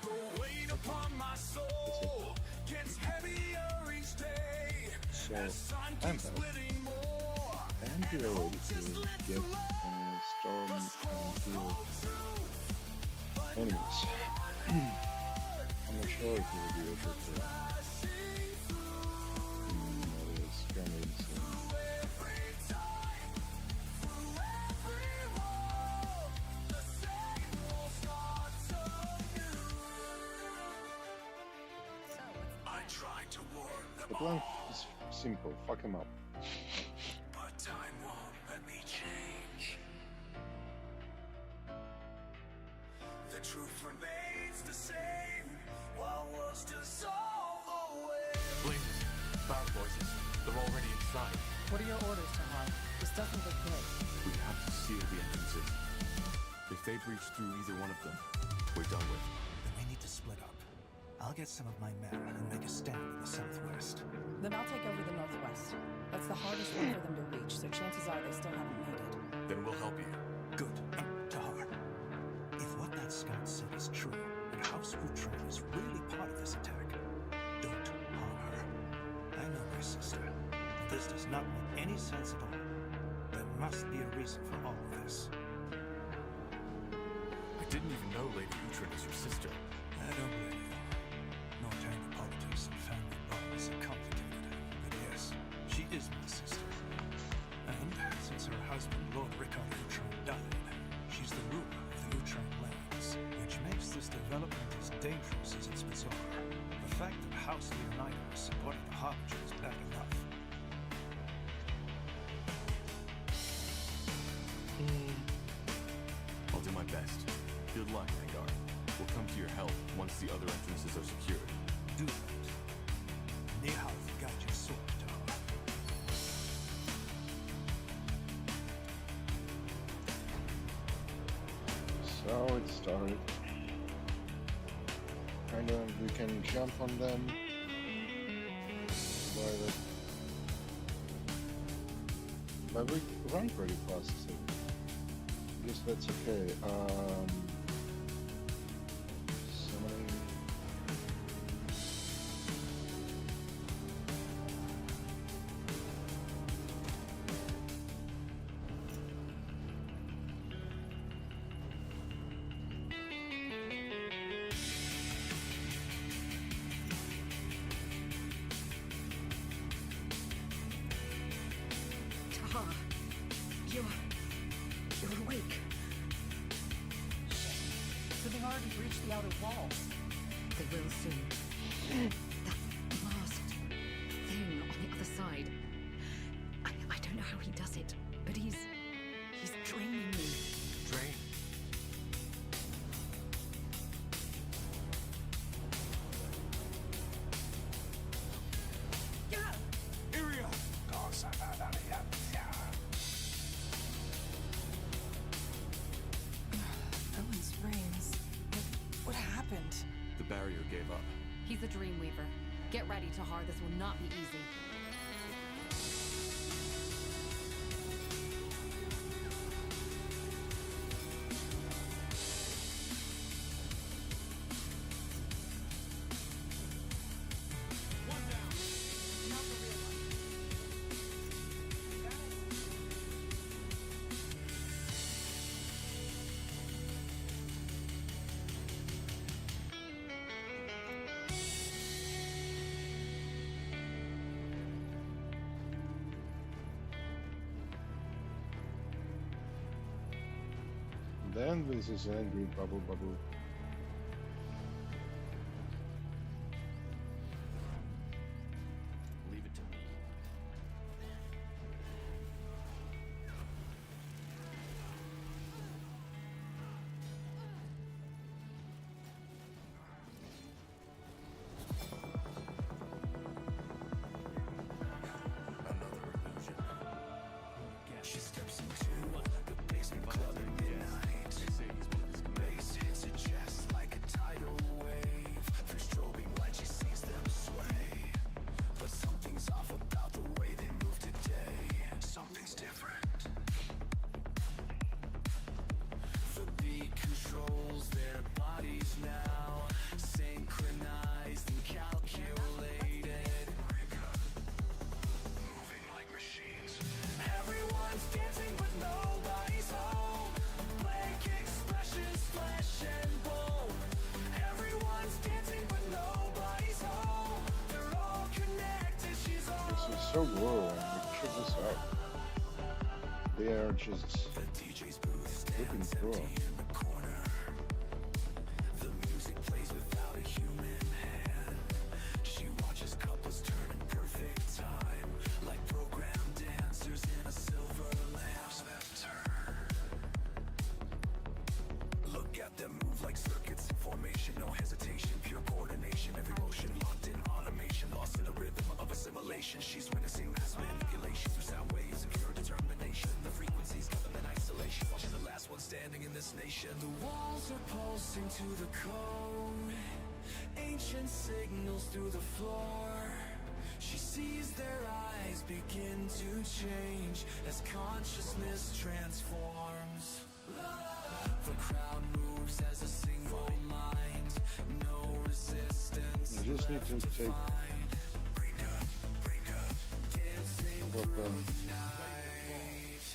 The weight upon my soul gets heavier each day as time keeps splitting more. And we are ready to get storm and heal enemies. I'm not sure if we will be able to grenades I tried to warn them The plan is simple, fuck him up. but time won't let me change. The truth remains the same, while words dissolve away. Blazes, battle voices, they're already inside. What are your orders, Tahar? This doesn't look good. We have to seal the entrances. If they breach through either one of them, we're done with. Then we need to split up. I'll get some of my men and make a stand in the southwest. Then I'll take over the northwest. That's the hardest one for them to reach, so chances are they still haven't made it. Then we'll help you. Good. Tahar, if what that scout said is true, and House Utron is really part of this attack, don't harm her. I know my sister. This does not make any sense at all. Then must be a reason for all of this. I didn't even know Lady Uhtred is your sister. I don't blame you. Northanger politics and family bonds are complicated. But yes, she is my sister. And since her husband, Lord Rickard Uhtred, died, she's the ruler of the Uhtred lands, which makes this development as dangerous as it's bizarre. The fact that House Leonidas supported the Harbinger is bad enough. I'll do my best. Good luck, Rengar. We'll come to your help once the other entrances are secured. Do that. Nehalf got your sword, Tahar. So it started. Kind of, we can jump on them. But we run pretty fast, so I guess that's okay. Summoning. Tahar, you're awake. So they've already breached the outer walls. They will soon. That masked thing on the other side. I don't know how he does it, but he's draining me. Drain. Owen's reigns. What happened? The barrier gave up. He's a Dreamweaver. Get ready, Tahar. This will not be easy. Then this is angry bubble. Leave it to me. Another illusion. She steps into the basement club at midnight. Bass hits her chest like a tidal wave. Through strobing light she sees them sway. But something's off about the way they move today. Something's different. The beat controls their bodies now. Synchronized and calculated. Moving like machines. Everyone's dancing but nobody's home. Blank expressions, flesh and bone. Everyone's dancing but nobody's home. They're all connected, she's all This is so glowing. Check this out. They are just the DJ's booth looking stands cool. empty in the corner. The music plays without a human hand. She watches couples turn in perfect time, like programmed dancers in a silver lamp. Watch them turn. Look at them move like circuits in formation, no hesitation, pure coordination. Every motion locked in automation, lost in a rhythm of assimilation. She's witnessing mass manipulation through sound waves and pure determination. The frequencies government isolation, watching the last one standing in this nation. The walls are pulsing to the code, ancient signals through the floor. She sees their eyes begin to change as consciousness transforms. The crowd moves as a single mind, no resistance. You just need to take Break up, dancing what through the night.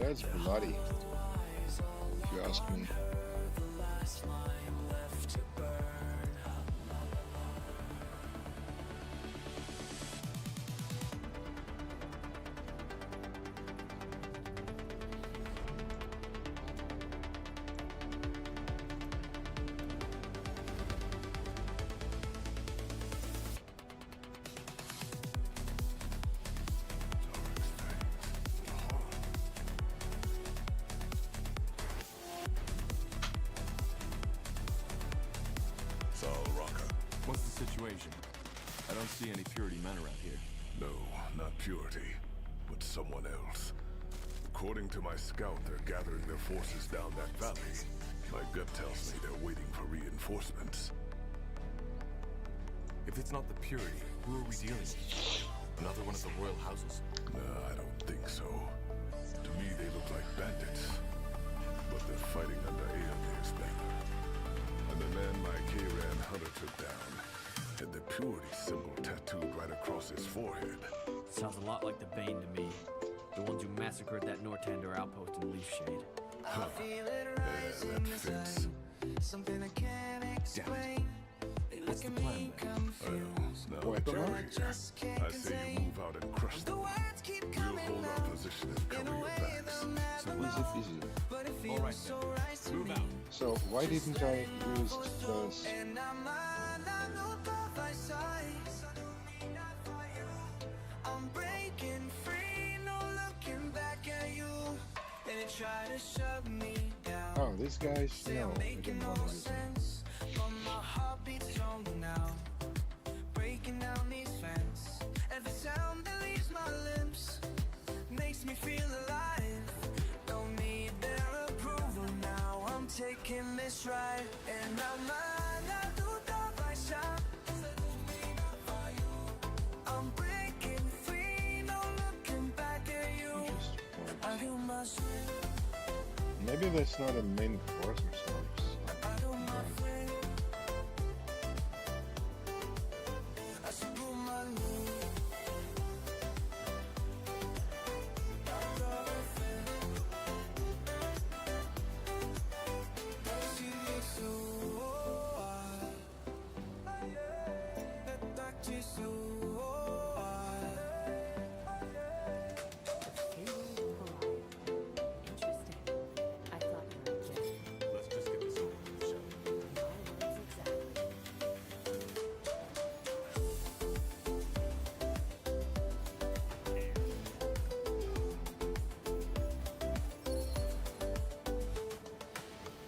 That's bloody, if you ask me. What's the situation? I don't see any Purity men around here. No, not Purity, but someone else. According to my scout, they're gathering their forces down that valley. My gut tells me they're waiting for reinforcements. If it's not the Purity, who are we dealing with? Another one of the royal houses? Nah, I don't think so. To me, they look like bandits. But they're fighting under Aemir's banner. And the man my K-Ran hunter took down had the Purity symbol tattooed right across his forehead. Sounds a lot like the Bane to me. The ones who massacred that Northander outpost in Leafshade. Huh. Yeah, that fits. Something I can't explain. What's the plan then? Now that you're here, I say you move out and crush them. We'll hold our position and cover your backs. Easy. All right, then. Move out. So why didn't I use those? I'm breaking free, no looking back at you. And you try to shut me down. Oh, these guys? No, I didn't want to use them. But my heart beats stronger now. Breaking down these fences. Every sound that leaves my lips makes me feel alive. Don't need their approval now. I'm taking this ride. And I'm not do the right shot. I'm breaking free, no looking back at you. I do my swing. Maybe that's not a main force or something. I do my swing. I should do my move. Let's just get this over with, shall we?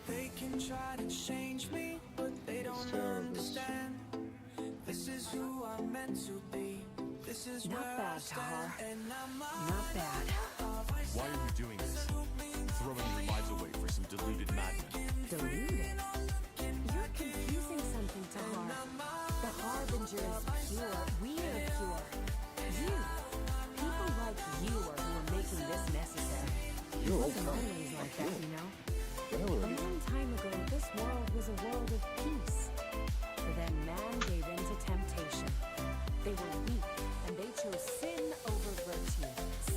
They can try to change me, but they don't understand. This is who I'm meant to be. This is Not where I bad, stand, Tahar. and I'm Not bad. Why are we doing this? Throwing your lives away for some deluded madmen. Deluded? You're confusing something, Tahar. The Harbinger is pure. We are pure. You. People like you are who are making this necessary. It wasn't always like that, you know? A long time ago, this world was a world of peace. Then man gave in to temptation. They were weak, and they chose sin over virtue,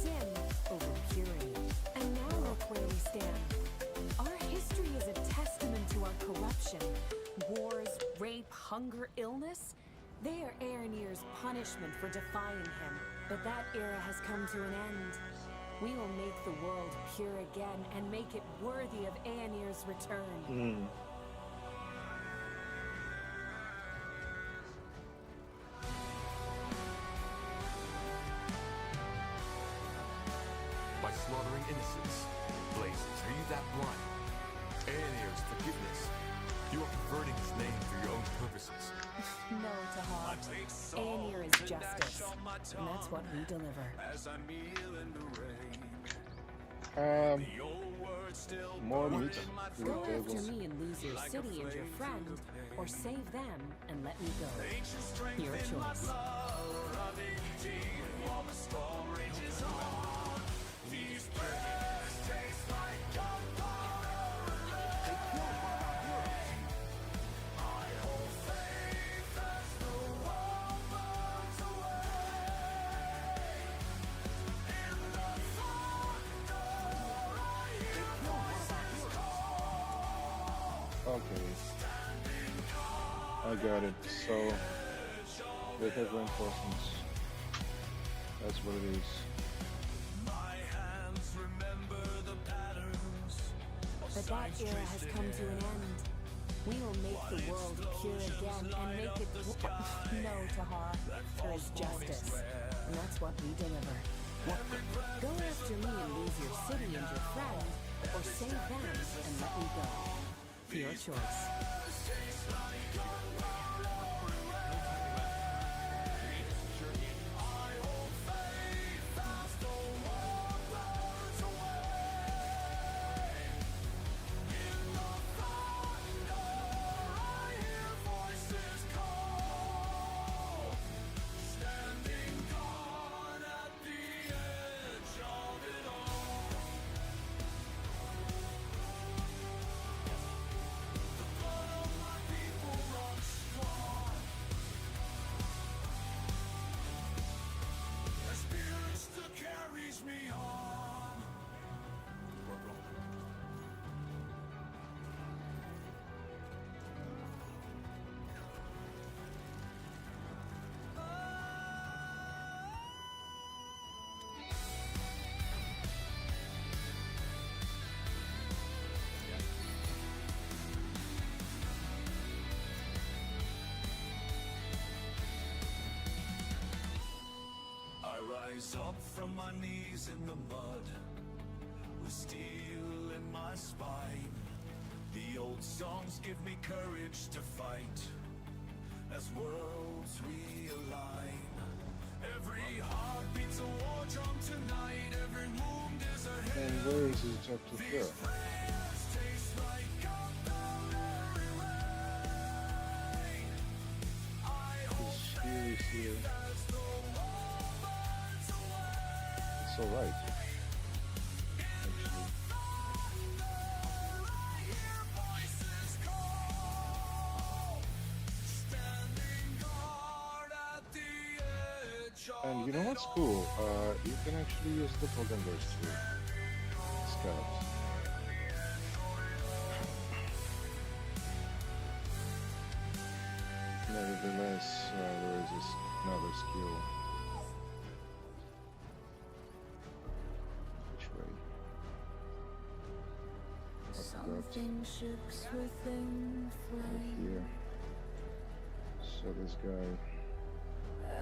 sin over purity. And now look where we stand. Our history is a testament to our corruption. Wars, rape, hunger, illness. They are Aemir's punishment for defying him. But that era has come to an end. We will make the world pure again and make it worthy of Aemir's return. By slaughtering innocents. Blazes, are you that blind? Aemir's forgiveness. You are perverting his name for your own purposes. No, Tahar. Aemir is justice. And that's what we deliver. More meat. Go after me and lose your city and your friend, or save them and let me go. Your choice. I got it. So they have reinforcements. That's what it is. But that era has come to an end. We will make the world pure again and make it no, Tahar. There is justice. And that's what we deliver. Go after me and lose your city and your friend, or save them and let me go. Your choice. Rise up from my knees in the mud, with steel in my spine. The old songs give me courage to fight, as worlds realign. Every heart beats a war drum tonight, every wound is a hero. And where is his chapter 4? Taste like very rain. I hope Here. It's alright. Actually. And you know what's cool? You can actually use the doppelgangers too. Scouts. Nevertheless, there is another skill. Which way? Something shifts within flame. Here. So this guy.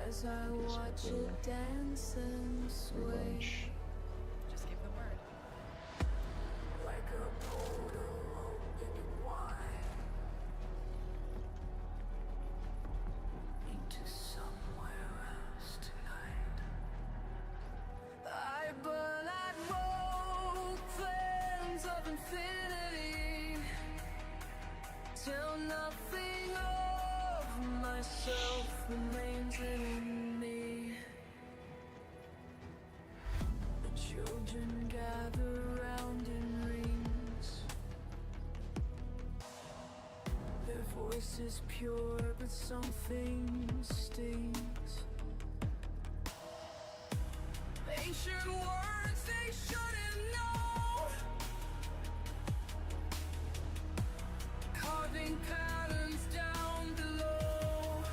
As I watch it dance and sway. Just give the word. like a portal opening wide into somewhere else tonight. I burn at both ends of infinity till nothing of myself remains in me. The children gather round in rings, their voices pure, but something stings. Ancient words they shouldn't know, carving patterns down below.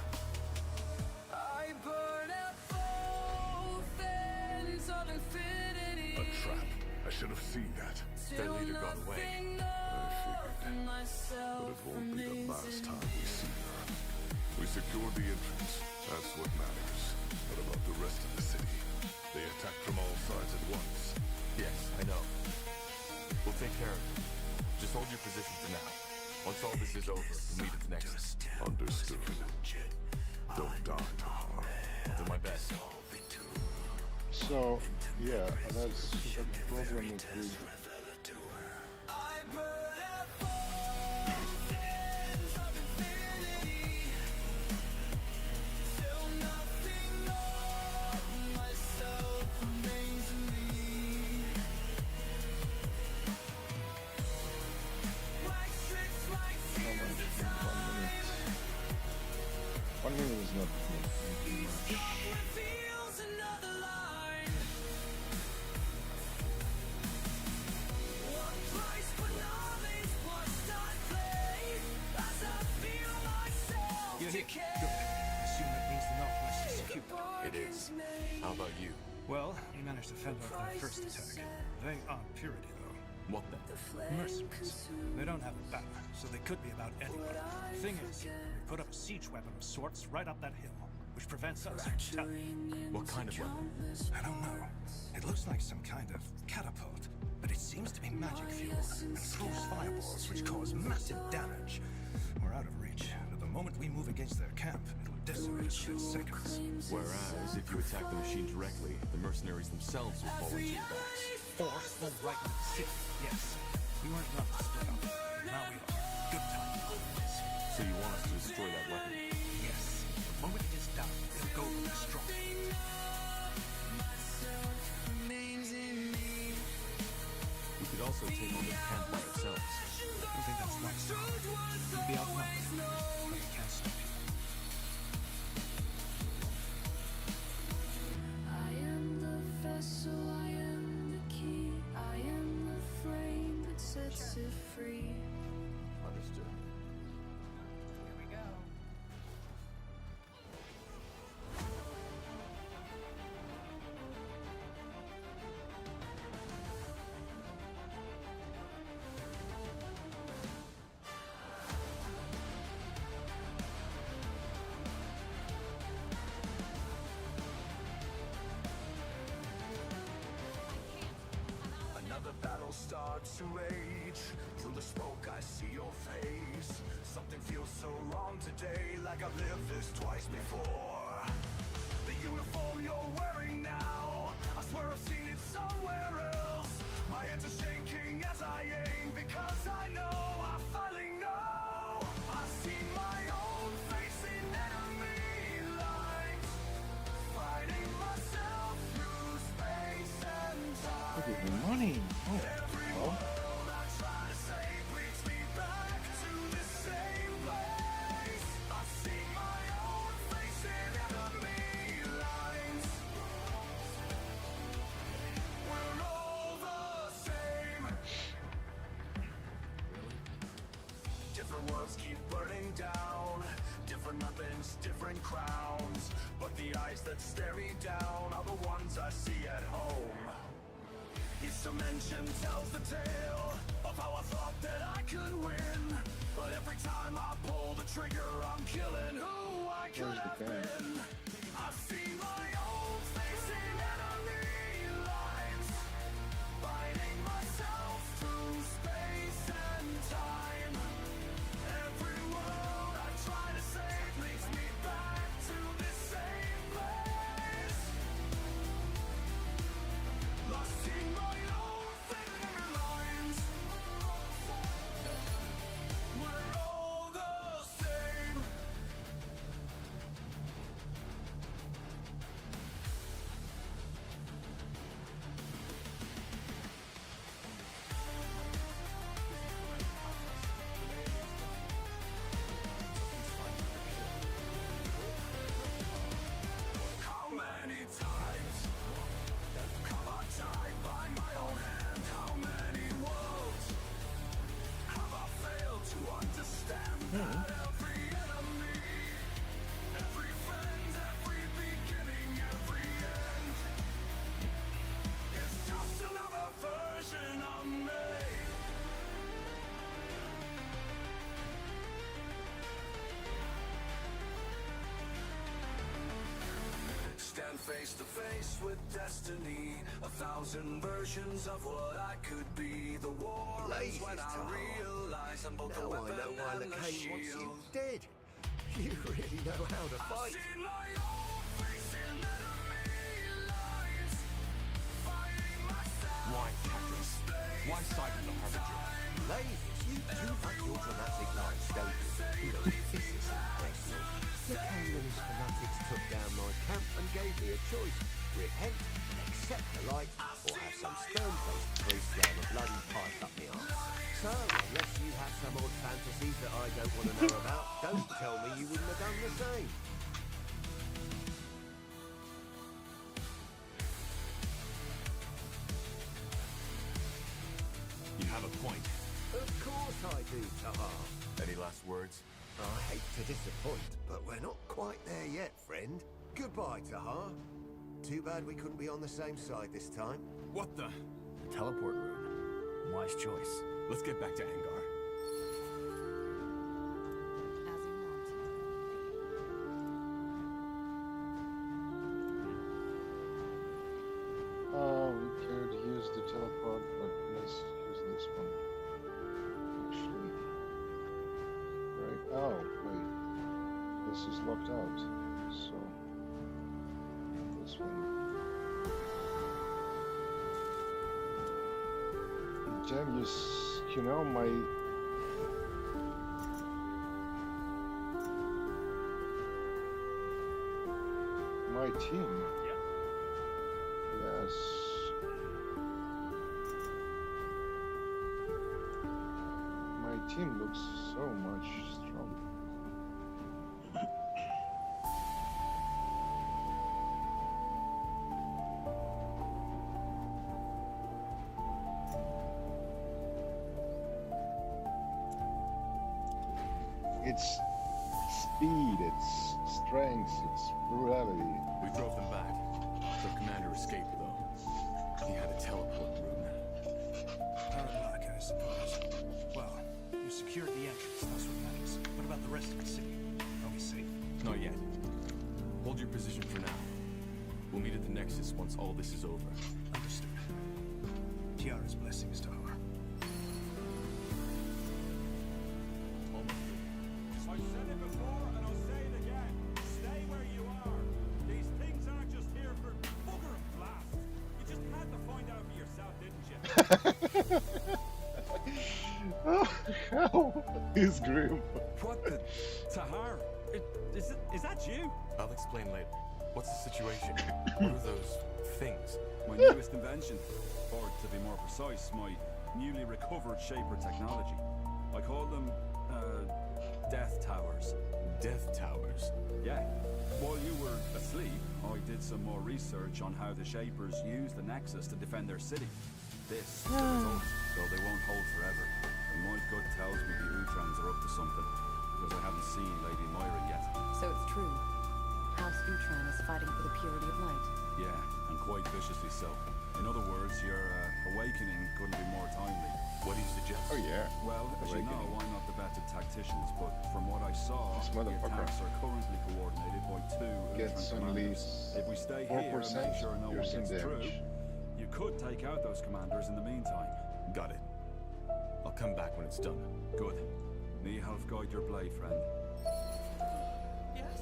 I burn at both ends of infinity. A trap. I should have seen that. Their leader got away. But it won't be the last time we see her. We secured the entrance. That's what matters. What about the rest of the city? They attack from all sides at once. Yes, I know. We'll take care of it. Just hold your position for now. Once all this is over, we'll meet at the next. Understood. Don't die, Tahar. I'll do my best. So, yeah, that's the problem with the... One minute is not too much. here? Good. I assume that means the Northwest is secure. It is. How about you? Well, we managed to fend off their first attack. They aren't purity, though. What then? Mercenaries. They don't have a banner, so they could be about anywhere. Thing is, we put up a siege weapon of sorts right up that hill, which prevents us from telling. What kind of weapon? I don't know. It looks like some kind of catapult, but it seems to be magic fueled and throws fireballs which cause massive damage. We're out of reach, but the moment we move against their camp, it'll decimate us in seconds. Whereas, if you attack the machine directly, the mercenaries themselves will fall into your backs. Force them right into the city. Yes. We weren't enough to split up. Now we are. Good time. So you want us to destroy that weapon? Yes. The moment it is done, it'll go from strong. We could also take on the camp by ourselves. I think that's wise. We'll be outnumbered, but we can't stop it. I am the vessel, I am the key, I am the flame that sets it free. Understood. Here we go. Another battle starts to rage. Through the smoke I see your face. Something feels so wrong today, like I've lived this twice before. The uniform you're wearing now, I swear I've seen it somewhere else. My hands are shaking as I aim, because I know, I finally know. I see my own face in enemy lines, fighting myself through space and time. Look at the money. Oh, well. Different worlds keep burning down, different weapons, different crowns, but the eyes that stare me down are the ones I see at home. Each dimension tells the tale of how I thought that I could win, but every time I pull the trigger, I'm killing who I could have been. I've seen my own face in enemy lines, fighting myself through space and time. Every world I try to save leads me back to the same place. Lost in my own thinner lines. We're all the same. How many times have I died by my own hand? How many worlds have I failed to understand that every enemy, every friend, every beginning, every end is just another version of me? Stand face to face with destiny, 1,000 versions of what I could be. The war is when I realize I'm both the weapon and the shield. Dead. You really know how to fight. I've seen my own face in enemy lines, fighting myself. Why, Captain? Why silent the Harbinger? Ladies, you too much your dramatic lines, don't you? Look, this isn't personal. The Canaanist fanatics took down my camp and gave me a choice. Repent, accept the light, or have some stone-faced priest down a bloody pipe up the arse. So, unless you have some odd fantasies that I don't want to know about, don't tell me you wouldn't have done the same. You have a point. Of course I do, Tahar. Any last words? I hate to disappoint, but we're not quite there yet, friend. Goodbye, Tahar. Too bad we couldn't be on the same side this time. What the? Teleport rune. Wise choice. Let's get back to Angar. We could use the teleport, but let's use this one. Actually. Right. Oh, wait. This is locked out. So. This one. Jam, you know, my team. Yes. My team looks so much stronger. It's speed, it's strength, it's brutality. We drove them back. Their commander escaped, though. He had a teleport rune. Paradox, I suppose. Well, you secured the entrance, that's what matters. What about the rest of the city? Are we safe? Not yet. Hold your position for now. We'll meet at the Nexus once all this is over. Understood. Tiara's blessings to her. I said it before and I'll say it again. Stay where you are. These things aren't just here for bugger and blast. You just had to find out for yourself, didn't you? Oh, he's grim. What the? Tahar? Is that you? I'll explain later. What's the situation? What are those things? My newest invention. Or to be more precise, my newly recovered Shaper technology. I call them, Death Towers. Death Towers? Yeah. While you were asleep, I did some more research on how the Shapers use the Nexus to defend their city. This is the result, though they won't hold forever. And my gut tells me the Utrans are up to something, because I haven't seen Lady Moira yet. So it's true. House Utran is fighting for the purity of light. Yeah, and quite viciously so. In other words, your awakening couldn't be more timely. What do you suggest? Oh yeah. Well, as you know, I'm not the best at tacticians, but from what I saw, the attacks are currently coordinated by two Get Utran some commanders. leads. If we stay here and 4% make sure no one piercing gets through, damage. you could take out those commanders in the meantime. Got it. I'll come back when it's done. Good. May help guide your blade, friend. Yes?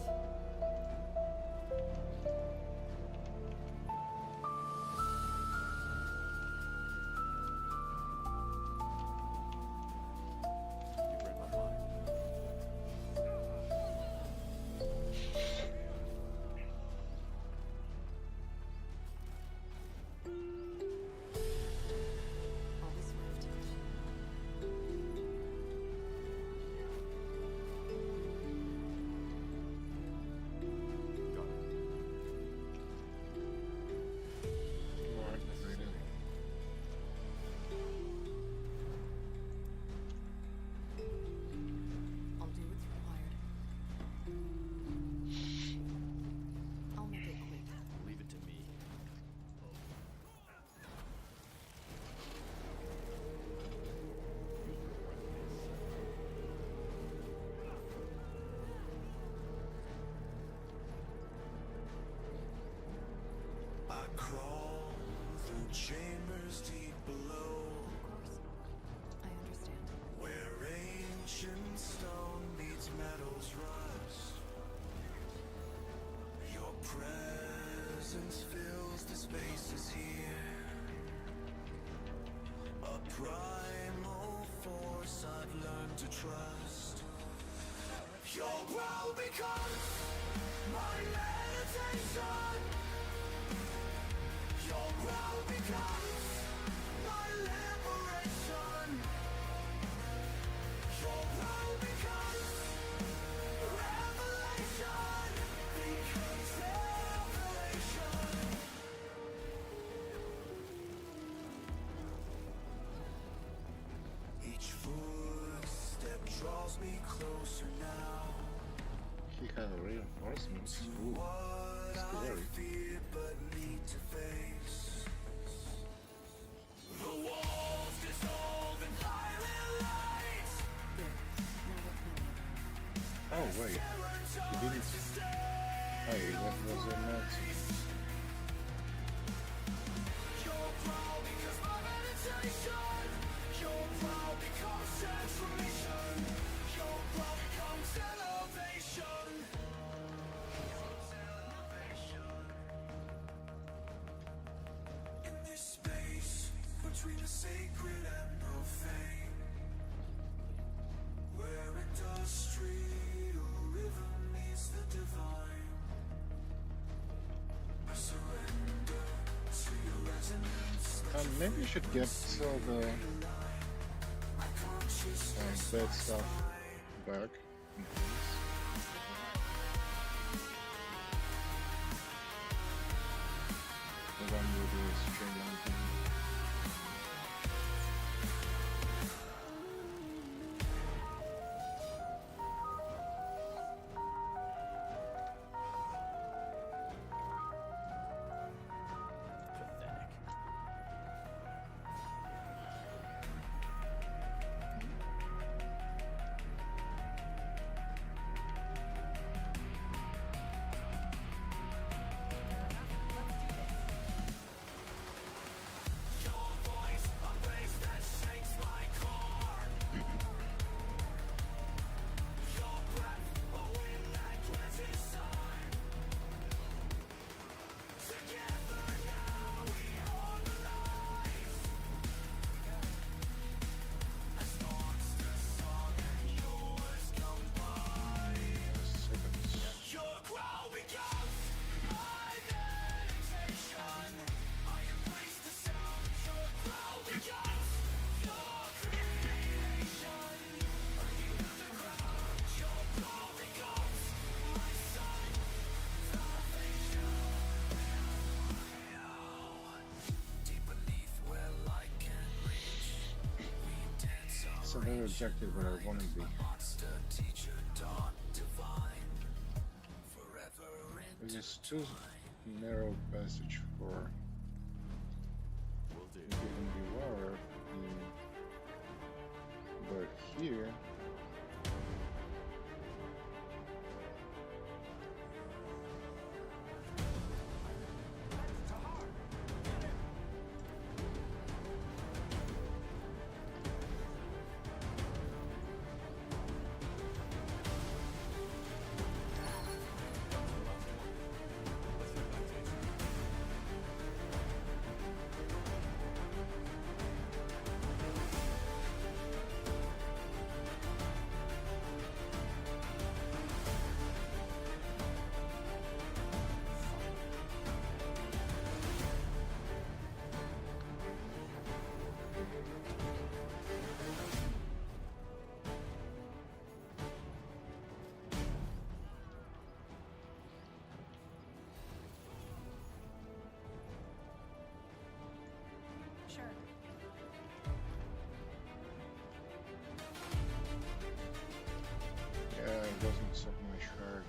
You read my mind. I'll be swift. Got it. I'll do what's required. I'll make it quick. Leave it to me. I crawl through chambers deep below, Of course. I understand. where ancient stone meets metal's rust. Your presence fills the spaces here. A primal force I've learned to trust. Your world becomes my meditation. Your world becomes my liberation. Your world becomes revelation. Becomes revelation. Each footstep draws draws me closer now. He had reinforcements. Ooh, scary. Fear but need to face. The walls dissolve in violet light. Oh wait, he didn't. Hey, that was a Nazi. You're proud because my meditation. You're proud becomes transformation. Your proud becomes elevation. In this space between the sacred and profane, where industry or rhythm meets the divine, I surrender to your resonance. Maybe you should get the bad stuff back. The one with the streamline thing. It's a very objective where I want to be. There's just too narrow passage for giving the water, but here it doesn't suck my shark.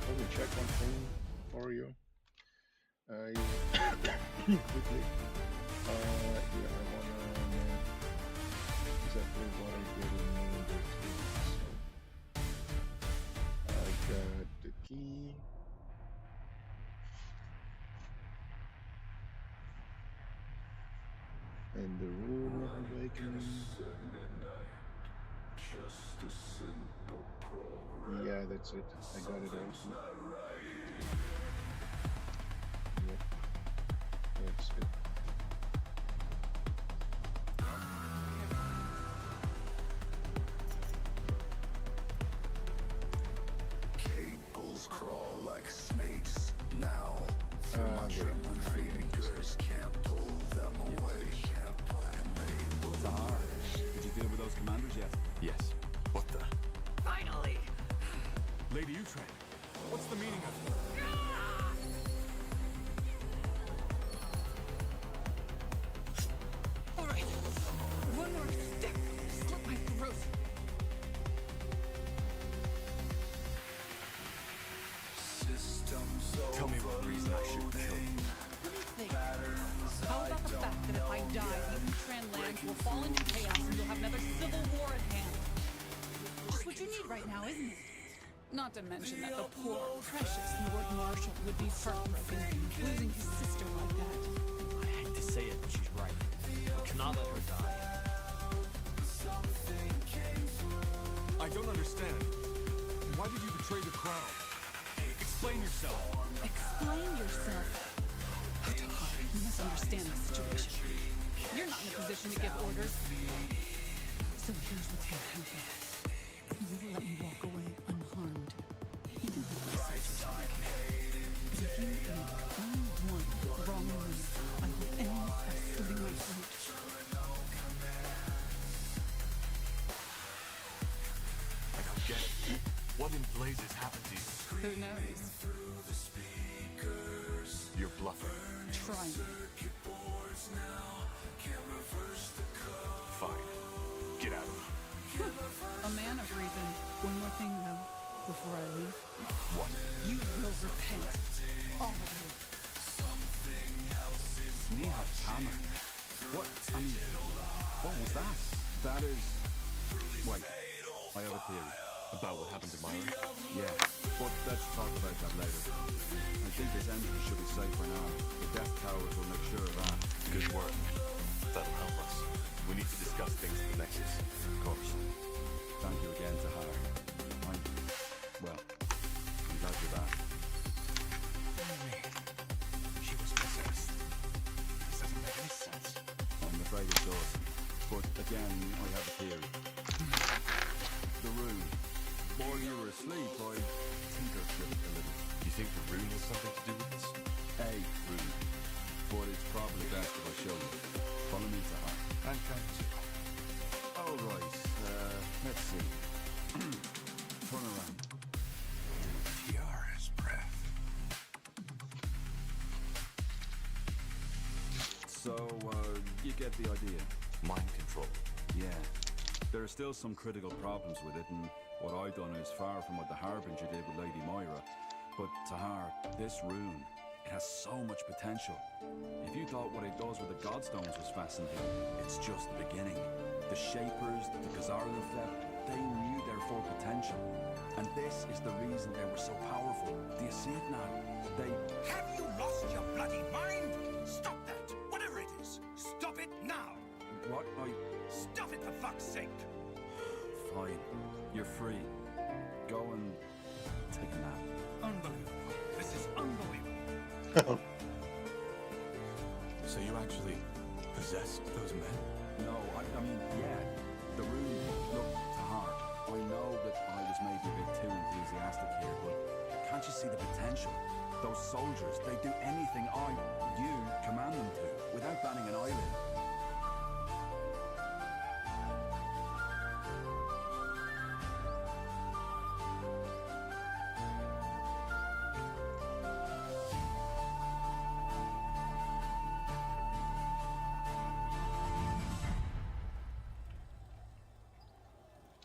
Let me check one thing for you. Quickly. Yeah, I wanna know exactly what I get in number 2. So I got the key. And the rule of awakening. Yeah, that's it. I got it also. Yep. That's it. Cables crawl like snakes now. Fingers can't pull them away. Zahar, did you deal with those commanders yet? Yes. What the? Finally! Lady Utrain, What's the meaning of it? All right. One more step. Slit my throat. Tell me what reason I should kill you. Think. How about the fact that if I die, the Utran lands will fall into chaos and you'll have another civil war at hand? Just what you need right now, isn't it? Not to mention that the poor, precious Lord Marshal would be heartbroken, losing his sister like that. I hate to say it, but she's right. We cannot let her die. I don't understand. Why did you betray the crown? Explain yourself. Explain yourself. Tahar, you must understand the situation. You're not in a position to give orders. So here's what's gonna happen. You let me walk away unharmed. You can have my soldiers back. But if you make only one wrong move, I will end up slitting my throat. I don't get it. What in blazes happened to you? Who knows? You're bluffing. Trying. Fine. Get out of here. A man of reason. One more thing, though, before I leave. What? You will repent. All of you. Sneha Hammer. What? I mean, what was that? That is... Wait, I have a theory. About what happened to Myra? Yeah, but let's talk about that later. I think this engine should be safe for now. The death towers will make sure of that. Good work. That'll help us. We need to discuss things at the Nexus. Of course. Thank you again, Tahar. I'm glad you're back. She was possessed. This doesn't make any sense. I'm afraid it does. But again, I have a theory. The rune. While you were asleep, I tinkered with it a little. You think the rune has something to do with this? A rune. But it's probably best if I show you. Follow me, Tahar. I'm coming to. All right. Let's see. Turn around. Tiara's breath. So, you get the idea. Mind control. Yeah. There are still some critical problems with it, and what I've done is far from what the Harbinger did with Lady Moira. But Tahar, this rune, it has so much potential. If you thought what it does with the Godstones was fascinating, it's just the beginning. The Shapers, the Kazarian theft, they knew their full potential. And this is the reason they were so powerful. Do you see it now? They... Have you lost your bloody mind? Stop that! Whatever it is, stop it now! What? Stop it, for fuck's sake! Fine. You're free. Go and take a nap. Unbelievable. This is unbelievable. So you actually possessed those men? No, I mean, yeah. The rune, look, Tahar, I know that I was maybe a bit too enthusiastic here, but can't you see the potential? Those soldiers, they do anything you command them to, without batting an eyelid.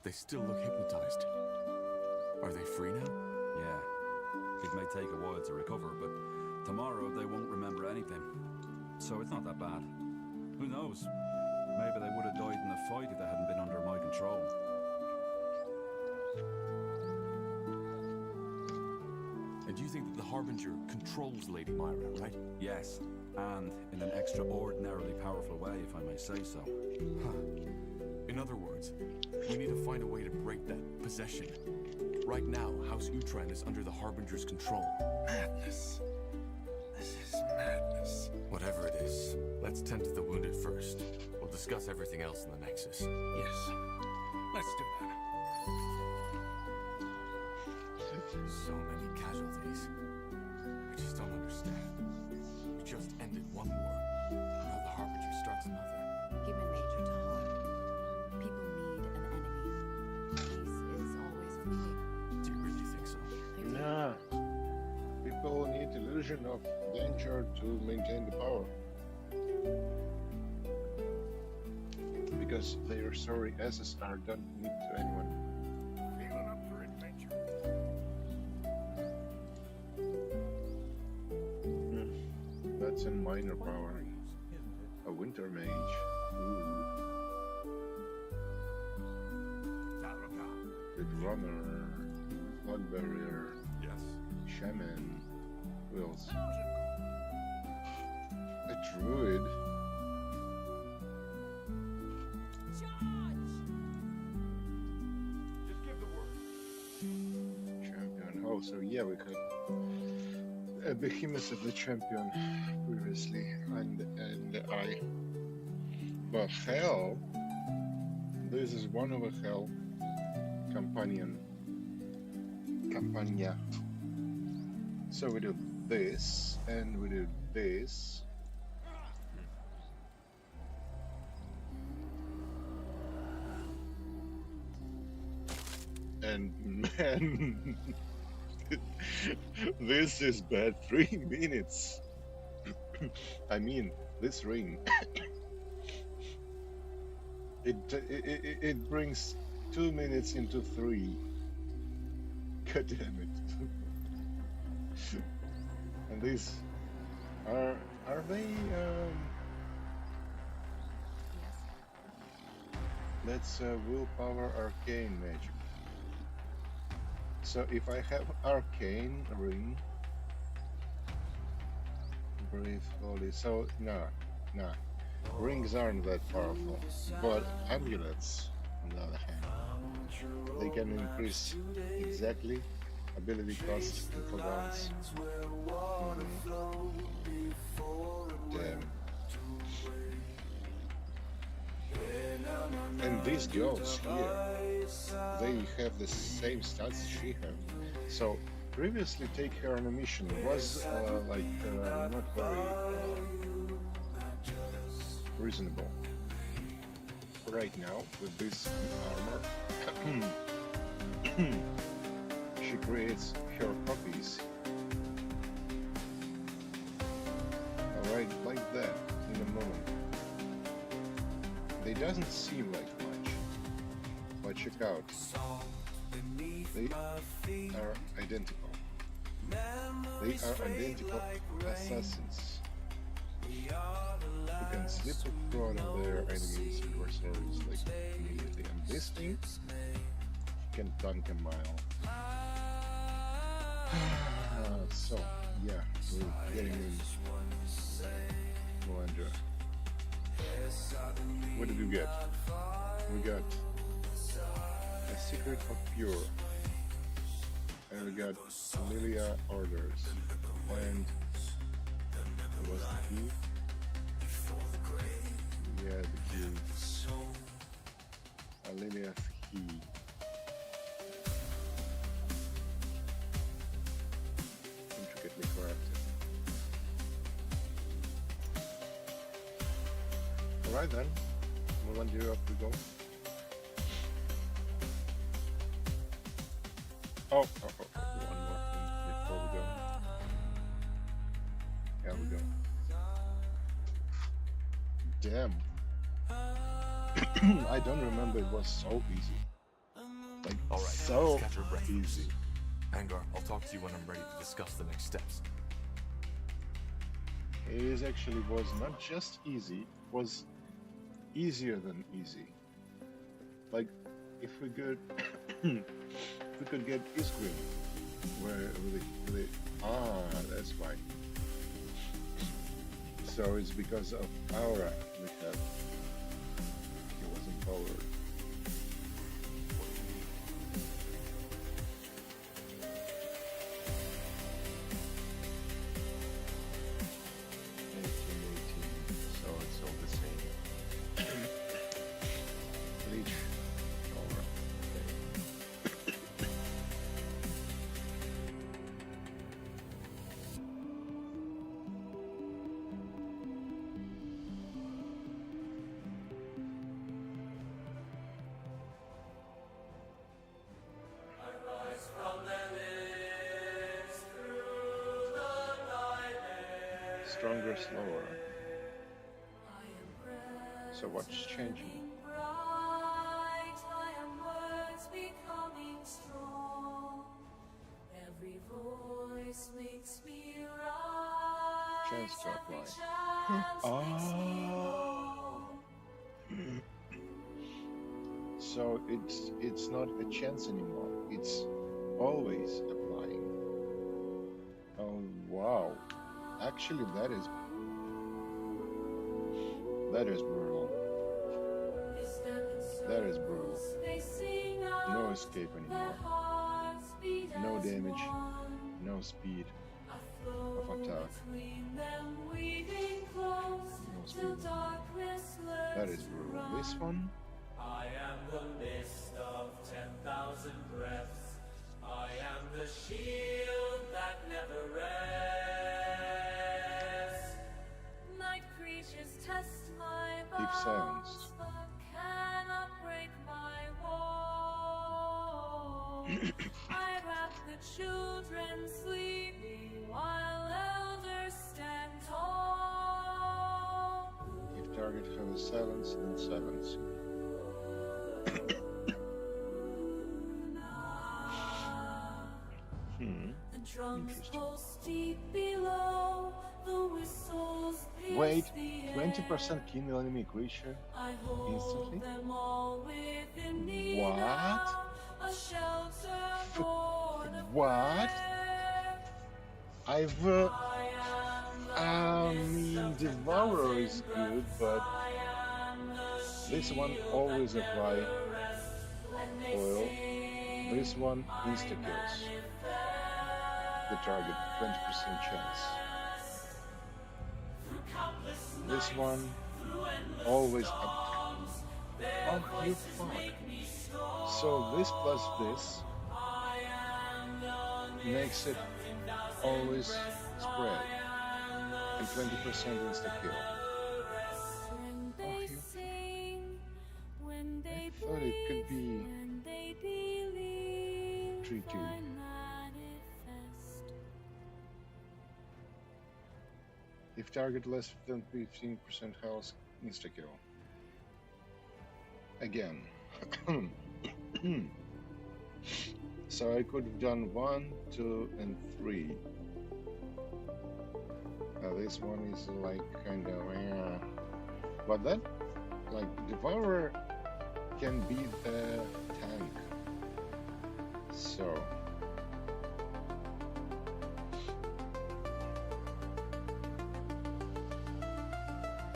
They still look hypnotized. Are they free now? Yeah. It may take a while to recover, but tomorrow they won't remember anything. So it's not that bad. Who knows? Maybe they would have died in the fight if they hadn't been under my control. And you think that the Harbinger controls Lady Myra, right? Yes, and in an extraordinarily powerful way, if I may say so. Huh. In other words, we need to find a way to break that possession. Right now, House Utran is under the Harbinger's control. Madness. This is madness. Whatever it is, let's tend to the wounded first. We'll discuss everything else in the Nexus. Yes. Let's do that. So many casualties. I just don't understand. We just ended one war. Now the Harbinger starts another. Human nature, Tahar. People need an enemy. Peace is always fleeting. Do you really think so? Nah. people need illusion of danger to maintain the power. Because their sorry SSR don't need to anyone. Feeling up for adventure? That's a minor power. A winter mage. Ooh. Good runner. Blood barrier. Yes. Shaman. Who else? A druid. Just give the word. Champion. Oh, so yeah, we had a behemoth of the champion previously, and I. But hell, this is one of a hell companion. Campania. So we do this, and we do this. And man, this is bad. 3 minutes. I mean, this ring. it brings 2 minutes into 3. God damn it. And these are they that's willpower arcane magic. So if I have arcane ring, brief holy, so no, rings aren't that powerful, but amulets on the other hand, they can increase exactly ability cost and cooldowns. Damn. And these girls here, they have the same stats she have. So previously take her on a mission was not very reasonable. Right now with this armor, she creates her copies. Alright, like that in a moment. They doesn't seem like much, but check out. They are identical. They are identical assassins who can slip a fraud on their enemies and adversaries like immediately. And this thing can dunk a mile. So, yeah, we're getting in. Melandra. What did we get? We got a Secret of Pure, and we got Lilia Orders, and what was the key? Yeah, the key. Lilia's key. Intricately crafted. Alright then, Melandra, up we go. Oh, one more thing before we go. There we go. Damn. I don't remember it was so easy. Like, all right, so let's catch our breath. easy. Angar, I'll talk to you when I'm ready to discuss the next steps. It actually was not just easy, it was easier than easy. Like, if we could we could get Iskrim, where really that's why. So it's because of aura we have. He wasn't powered. So it's all the same. Bleach. Aura. stronger, slower. So what's changing? Bright, I am words becoming strong. Every voice makes me rise. Chance to apply. So it's not a chance anymore. It's always applying. Oh wow! Actually, that is brutal. That is brutal. No escape anymore. No damage. No speed of attack. No speed. That is brutal. This one. I am the mist of 10,000 breaths. I am the shield that never rests. Night creatures test my If silenced. but cannot break my wall. I wrap the children sleeping while elders stand tall. If target has silence, then silence. The drums pulse deep below, the whistles Wait, pierce the 20% air. kill enemy creature I hold instantly? them all within me What? now, a shelter born of What? prayer. I've I mean, Devourer is good, but this one always apply oil. This one insta kills the target, 20% chance. This one always up. Oh, you fuck. So this plus this makes it always spread and 20% insta kill. When they sing, when they I thought it could be when they believe, 3-2. I manifest. If target less than 15% health, insta kill. Again. So I could have done 1, 2, and 3. This one is like kind of but that like Devourer can be the tank. So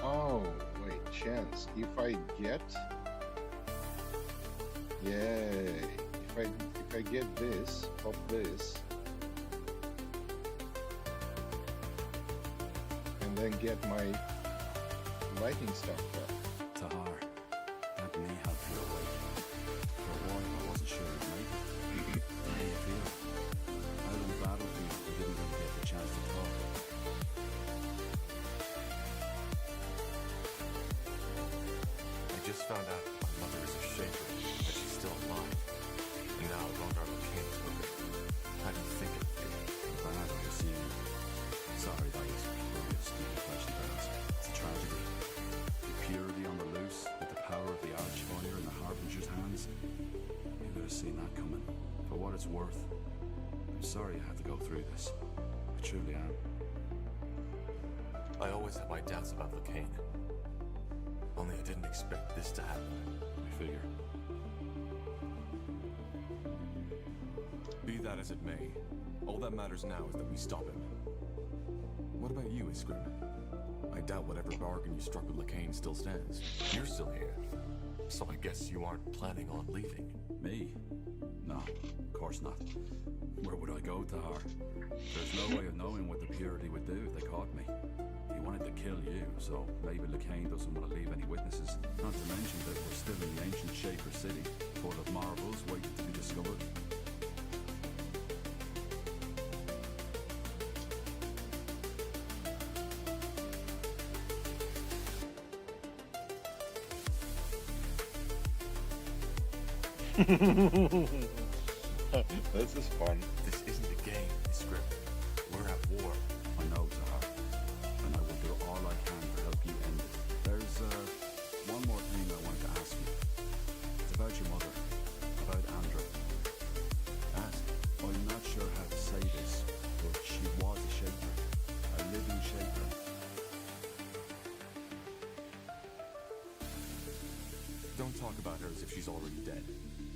oh wait, chance. If I get yay. If I get this, pop this, and then get my lightning stuff back. Tahar, let me help you awake. For a while, I wasn't sure you'd make it. How do you feel? Out on the battlefield, you didn't even get the chance to talk. I just found out my mother is a shaper, that she's still alive. And now Rongar Locane is with her. How do you think it feels? I'm bad when you see me. Sorry, that is really a stupid question to ask. It's a tragedy. The purity on the loose, with the power of the Archfire in the Harbinger's hands. You could have seen that coming. For what it's worth, I'm sorry I had to go through this. I truly am. I always had my doubts about Locane. Only I didn't expect this to happen. I figure. Be that as it may, all that matters now is that we stop him. What about you, Iskrim? I doubt whatever bargain you struck with Locane still stands. You're still here, so I guess you aren't planning on leaving. Me? No, of course not. Where would I go, Tahar? There's no way of knowing what the purity would do if they caught me. He wanted to kill you, so maybe Locane doesn't want to leave any witnesses. Not to mention that we're still in the ancient Shaper city, full of marvels waiting to be discovered. This is fun. This isn't a game, Iskrim. We're at war. I know, Tahar. And I not sure how to say this, but she was a shaper. A living shaper. Don't talk about her as if she's already dead.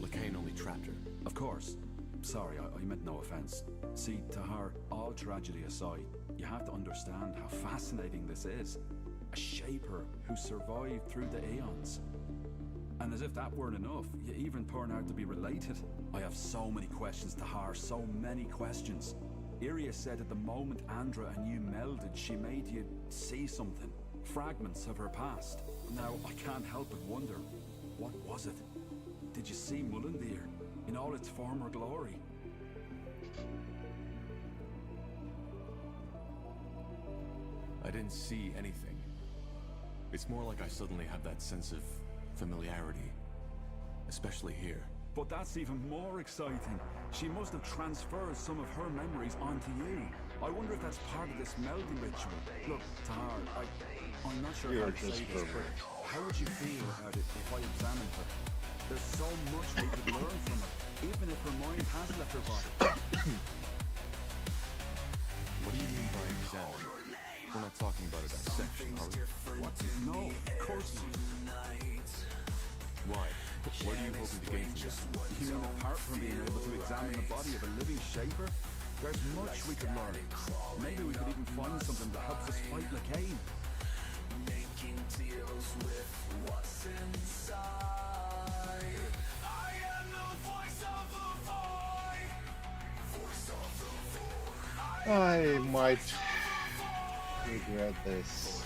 Lacane only trapped her. Of course. Sorry, I meant no offense. See, Tahar, all tragedy aside, you have to understand how fascinating this is. A shaper who survived through the aeons. And as if that weren't enough, you even turn out to be related. I have so many questions, Tahar, so many questions. Iria said at the moment Andra and you melded, she made you see something. Fragments of her past. Now, I can't help but wonder, what was it? Did you see Mullendir in all its former glory? I didn't see anything. It's more like I suddenly have that sense of familiarity. Especially here. But that's even more exciting. She must have transferred some of her memories onto you. I wonder if that's part of this melding ritual. Look, Tahar, I'm not sure how to say this, but how would you feel about it if I examined her? There's so much we could learn from her, even if her mind has left her body. What do you mean by examine? We're not talking about a dissection, are we? What? No, of course not. Why? What are you hoping to gain from this? You mean apart from being able to examine the body of a living shaper? There's much we could learn. Maybe we could even find something that helps us fight Lacane. Making deals with what's inside. I am the voice of the void. Voice of the void. I might regret this.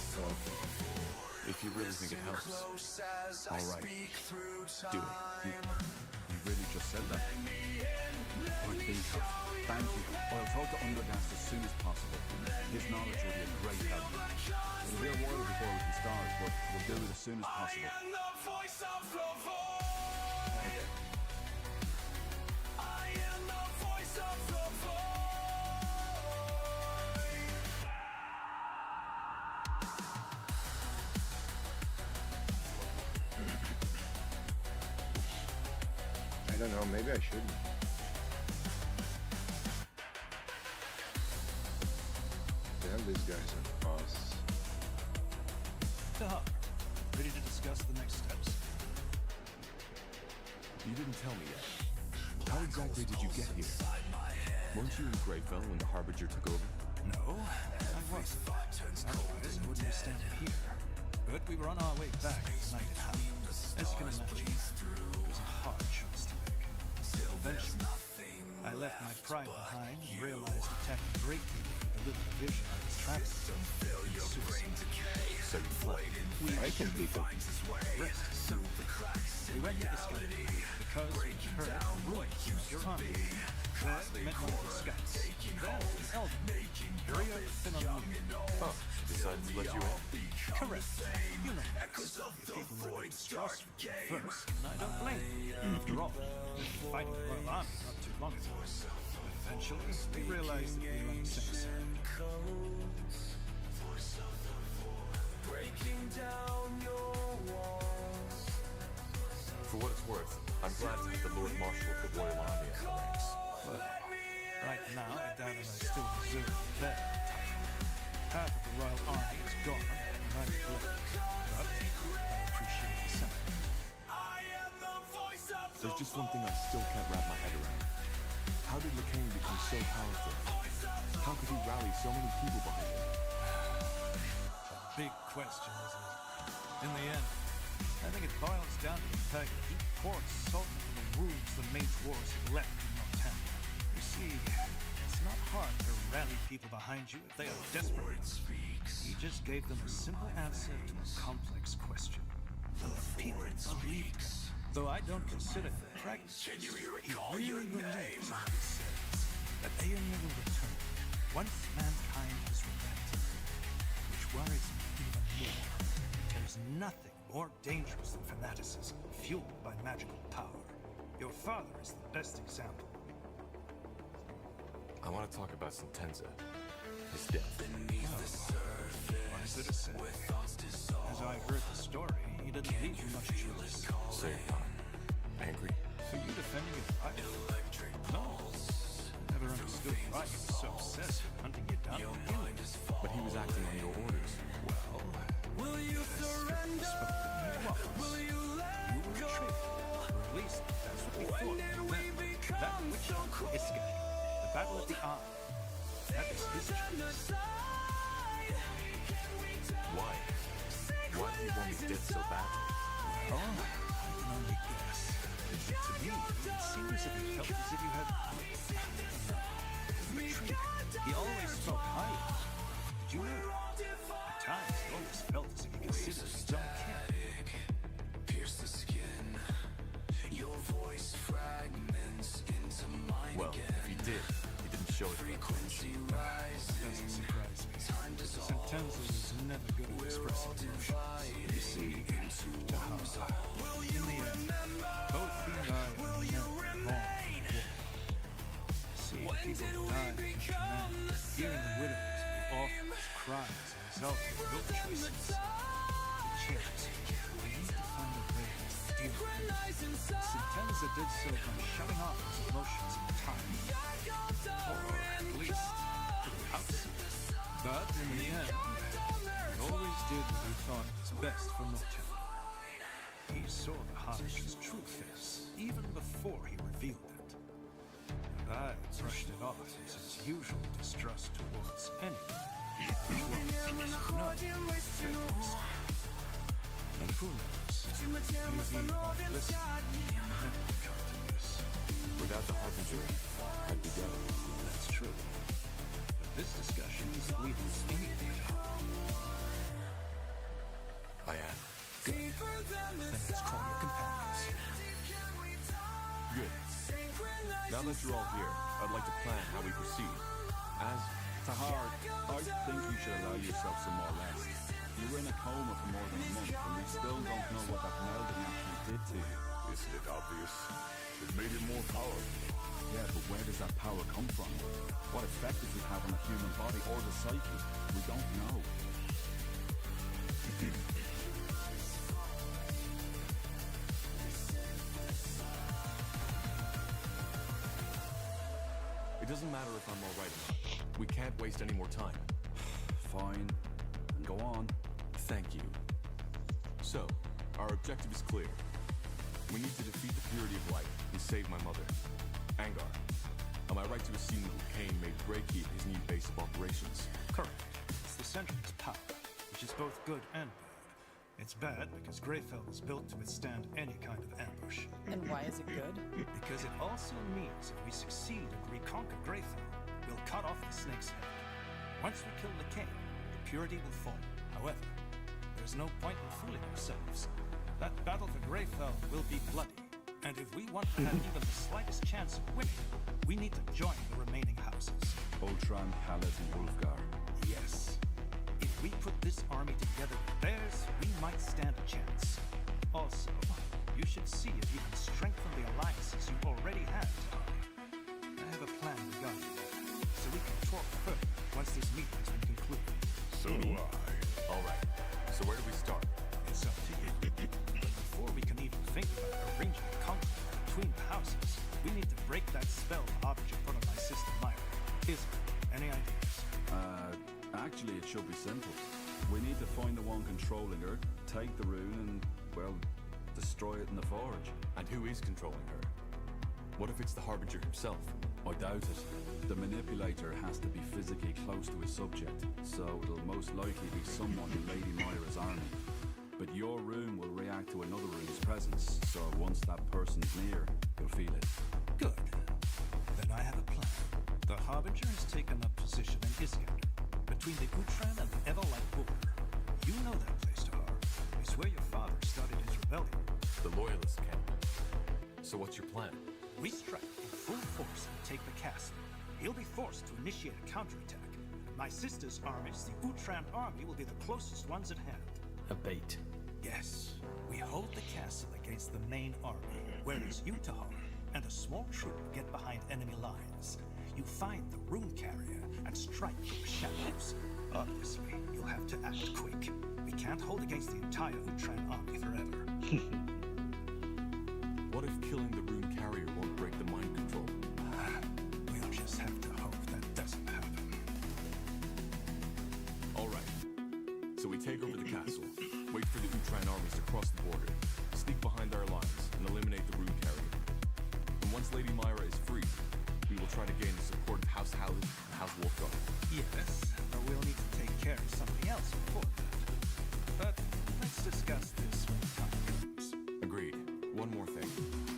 If you really think it helps, all right. Do it. You really just said that? I think so. Thank you. I'll talk to Undergast as soon as possible. His knowledge will be a great help. It'll be a while before we can start, but we'll do it as soon as possible. I don't know, maybe I shouldn't. Damn, these guys are boss. Tahar, ready to discuss the next steps? You didn't tell me yet. How exactly did you get here? Weren't you in Greyfell when the Harbinger took over? No, I wasn't. Otherwise, I wouldn't be standing here. But we were on our way back the night it happened. As you can imagine, it was a hard choice to make. Eventually, I left my pride behind and realized attacking great people with the little division I was traveling with suicide. So you fled. I can beat them. Rest is simple. We went to the sky because we heard rumors of your army. Then we met one of the scouts. Then an elder, Iria Finalunu. Oh, decided to let you in? Correct. You know, people were distrustful at first, and I don't blame them. After all, we've been fighting the Royal Army not too long ago. Eventually, we realized that we were on the same side. For what it's worth, I'm glad to have the Lord Marshal of the Royal Army in the ranks. Well, right now, I doubt if I still deserve that title. Half of the Royal Army is gone, and I'm left. But I appreciate the sentiment. There's just one thing I still can't wrap my head around. How did Lacane become so powerful? How could he rally so many people behind him? Big question, isn't it? In the end, I think it boils down to the fact that he poured salt into the wounds the Mage Wars had left in Northampton. You see, it's not hard to rally people behind you if they are desperate. He just gave them a simple answer to a complex question. And the people believed him. Though I don't consider him pragmatist, he really believes in what he says, that Aeonia will return once mankind has repented. Which worries me even more. There's nothing more dangerous than fanaticism fueled by magical power. Your father is the best example. I want to talk about Sentenza. His death. What is there to say? As I heard the story, he didn't leave you much choice. So you're not angry? Are you defending his life? No. Never why he was so obsessed with hunting you down and killing you. But he was acting on your orders. Well, will you surrender? Will you let go? Or at least that's what we thought. That witch hunt, this guy, the battle at the arm, that was his choice. Why? Why did he want me dead so badly? Oh, I can only guess. To me, it seemed as if he felt as if you had retreated. He always spoke highly. Did you know? At times, he always felt as if he considered his own kin. Pierce the skin. Your voice fragments into mine. Well, if he did, he didn't show it. Frequency rises. Doesn't surprise me. Sentenza is never good at expressing emotions. You see, Tahara, in the end, both he and I were never born. See, people die from command. Hearing the widows, the orphans, cries, and resulting in your choices. The changes. We need to find a way to deal with them. Sentenza did so by shutting off his emotions at the time. Or at least, to the outside. But in the end, he always did what he thought was best for Mocha. He saw the Harbinger's true face, even before he revealed it. And I brushed it off as his usual distrust towards anyone. And who knows? Maybe listen and come to this. Without the Harbinger, I'd be dead. That's true. This discussion is leading us anywhere. I am. Good. Then let's call your companions. Good. Now that you're all here, I'd like to plan how we proceed. As Tahar, I think you should allow yourself some more rest. You were in a coma for more than a month, and we still don't know what that melding actually did to you. Isn't it obvious? It made it more powerful. Yeah, but where does that power come from? What effect does it have on the human body or the psyche? We don't know. It doesn't matter if I'm all right or not. We can't waste any more time. Fine. Then go on. Thank you. So, our objective is clear. We need to defeat the purity of light and save my mother. Angar, am I right to assume that Kane made Greykeep his new base of operations? Correct. It's the center of his power, which is both good and bad. It's bad because Greyfell was built to withstand any kind of ambush. And why is it good? Because it also means if we succeed and reconquer Greyfell, we'll cut off the snake's head. Once we kill the king, the purity will fall. However, there's no point in fooling ourselves. That battle for Greyfell will be bloody. And if we want to have even the slightest chance of winning, we need to join the remaining houses. Ultran, Khaled, and Wolfgar. Yes. If we put this army together with theirs, we might stand a chance. Also, you should see if you can strengthen the alliances you already have. I have a plan regarding that, so we can talk further once this meeting has been concluded. So do I. All right. So where do we start? It's up to you. But before we can even think about arranging a conflict between the houses, we need to break that spell the Harbinger put on my sister Myra. Is there any ideas? Actually, it should be simple. We need to find the one controlling her, take the rune, and, well, destroy it in the forge. And who is controlling her? What if it's the Harbinger himself? I doubt it. The manipulator has to be physically close to his subject, so it'll most likely be someone in Lady Myra's army. But your rune will react to another rune's presence, so once that person's near, you'll feel it. Good. Then I have a plan. The Harbinger has taken up position in Iskander, between the Utran and the Everlight border. You know that place, Tahar. It's where your father started his rebellion. The Loyalist camp. So what's your plan? We strike in full force and take the castle. He'll be forced to initiate a counterattack. My sister's armies, the Utran army, will be the closest ones at hand. A bait. Yes. We hold the castle against the main army, whereas you, Tahar, and a small troop get behind enemy lines. You find the rune carrier and strike from the shadows. Obviously, you'll have to act quick. We can't hold against the entire Utran army forever. What if killing the rune carrier won't break the mind control? We'll just have to hope that take over the castle, wait for the Utran armies to cross the border, sneak behind our lines, and eliminate the rune carrier. And once Lady Myra is free, we will try to gain the support of House Hallett and House Wolfgar. Yes, but we'll need to take care of something else before that. But let's discuss this when the time comes. Agreed. One more thing.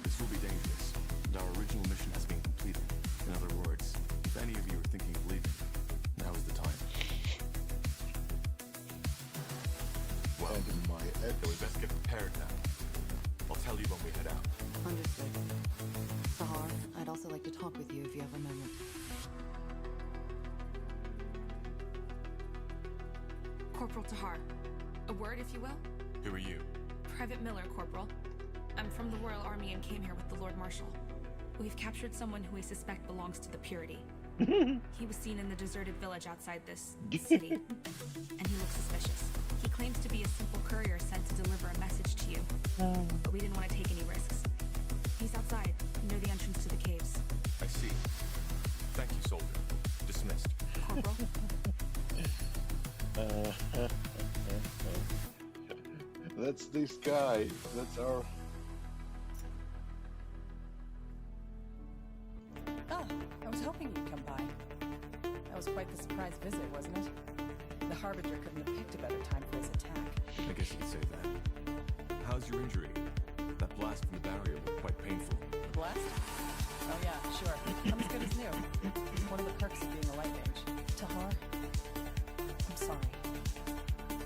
This will be dangerous, and our original mission has been completed. In other words, if any of you are thinking of leaving, now is the time. Well, then we best get prepared now. I'll tell you when we head out. Understood. Sahar, I'd also like to talk with you if you have a moment. Corporal Tahar. A word, if you will? Who are you? Private Miller, Corporal. I'm from the Royal Army and came here with the Lord Marshal. We've captured someone who we suspect belongs to the Purity. He was seen in the deserted village outside this city, and he looks suspicious. He claims to be a simple courier sent to deliver a message to you, but we didn't want to take any risks. He's outside, near the entrance to the caves. I see. Thank you, soldier. Dismissed. Corporal? That's this guy. That's our... Ah, I was hoping you'd come by. That was quite the surprise visit, wasn't it? The Harbinger couldn't have picked a better time for his attack. I guess you could say that. How's your injury? That blast from the barrier looked quite painful. Blast? Oh yeah, sure. I'm as good as new. It's one of the perks of being a light mage. Tahar, I'm sorry.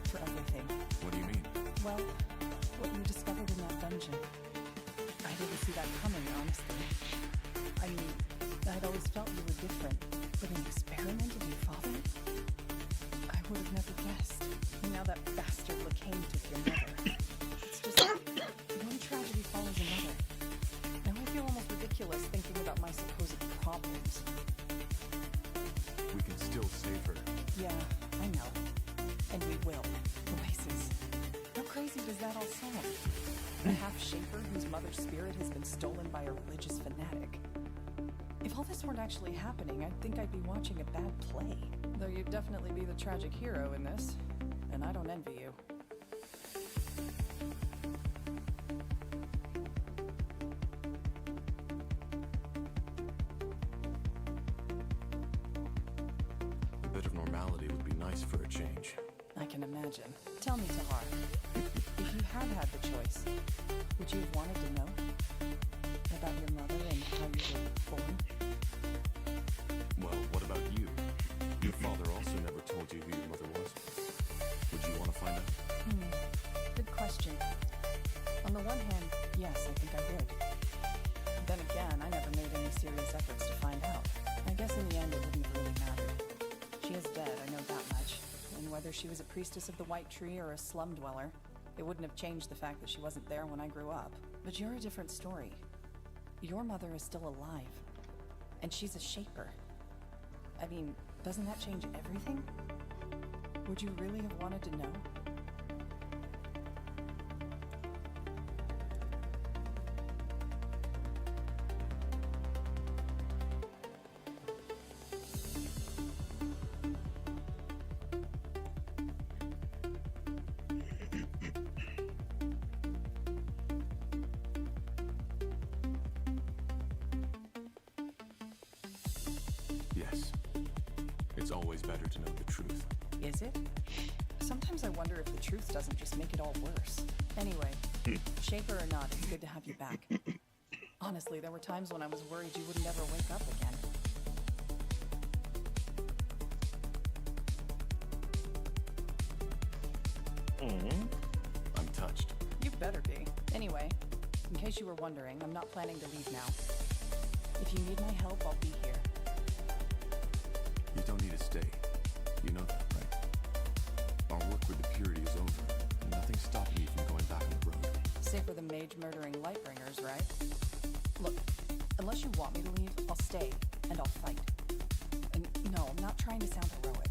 For everything. What do you mean? Well, what you discovered in that dungeon. I didn't see that coming, honestly. I mean, I'd always felt you were different, but an experiment of your father? I would have never guessed. And now that bastard Lacane took your mother. It's just one tragedy follows another. Now I feel almost ridiculous thinking about my supposed problems. We can still save her. Yeah, I know. And we will. Oasis. How crazy does that all sound? A half-shaper whose mother's spirit has been stolen by a religious fanatic. If all this weren't actually happening, I'd think I'd be watching a bad play. Though you'd definitely be the tragic hero in this, and I don't envy you. A bit of normality would be nice for a change. I can imagine. Tell me, Tahar, if you had had the choice, would you have wanted to know about your mother and how you were born? Well, what about you? Your father also never told you who your mother was. Would you want to find out? Good question. On the one hand, yes, I think I would. Then again, I never made any serious efforts to find out. I guess in the end it wouldn't have really mattered. She is dead, I know that much. And whether she was a priestess of the White Tree or a slum dweller, it wouldn't have changed the fact that she wasn't there when I grew up. But you're a different story. Your mother is still alive. And she's a shaper. I mean, doesn't that change everything? Would you really have wanted to know? Yes. It's always better to know the truth. Is it? Sometimes I wonder if the truth doesn't just make it all worse. Anyway, shaper or not, it's good to have you back. Honestly, there were times when I was worried you wouldn't ever wake up again. I'm touched. You better be. Anyway, in case you were wondering, I'm not planning to leave now. If you need my help, I'll be here. You don't need to stay. You know that, right? Our work with the Purity is over, and nothing's stopping you from going back on the road. Safer than Mage murdering Lightbringers, right? Look, unless you want me to leave, I'll stay, and I'll fight. And no, I'm not trying to sound heroic.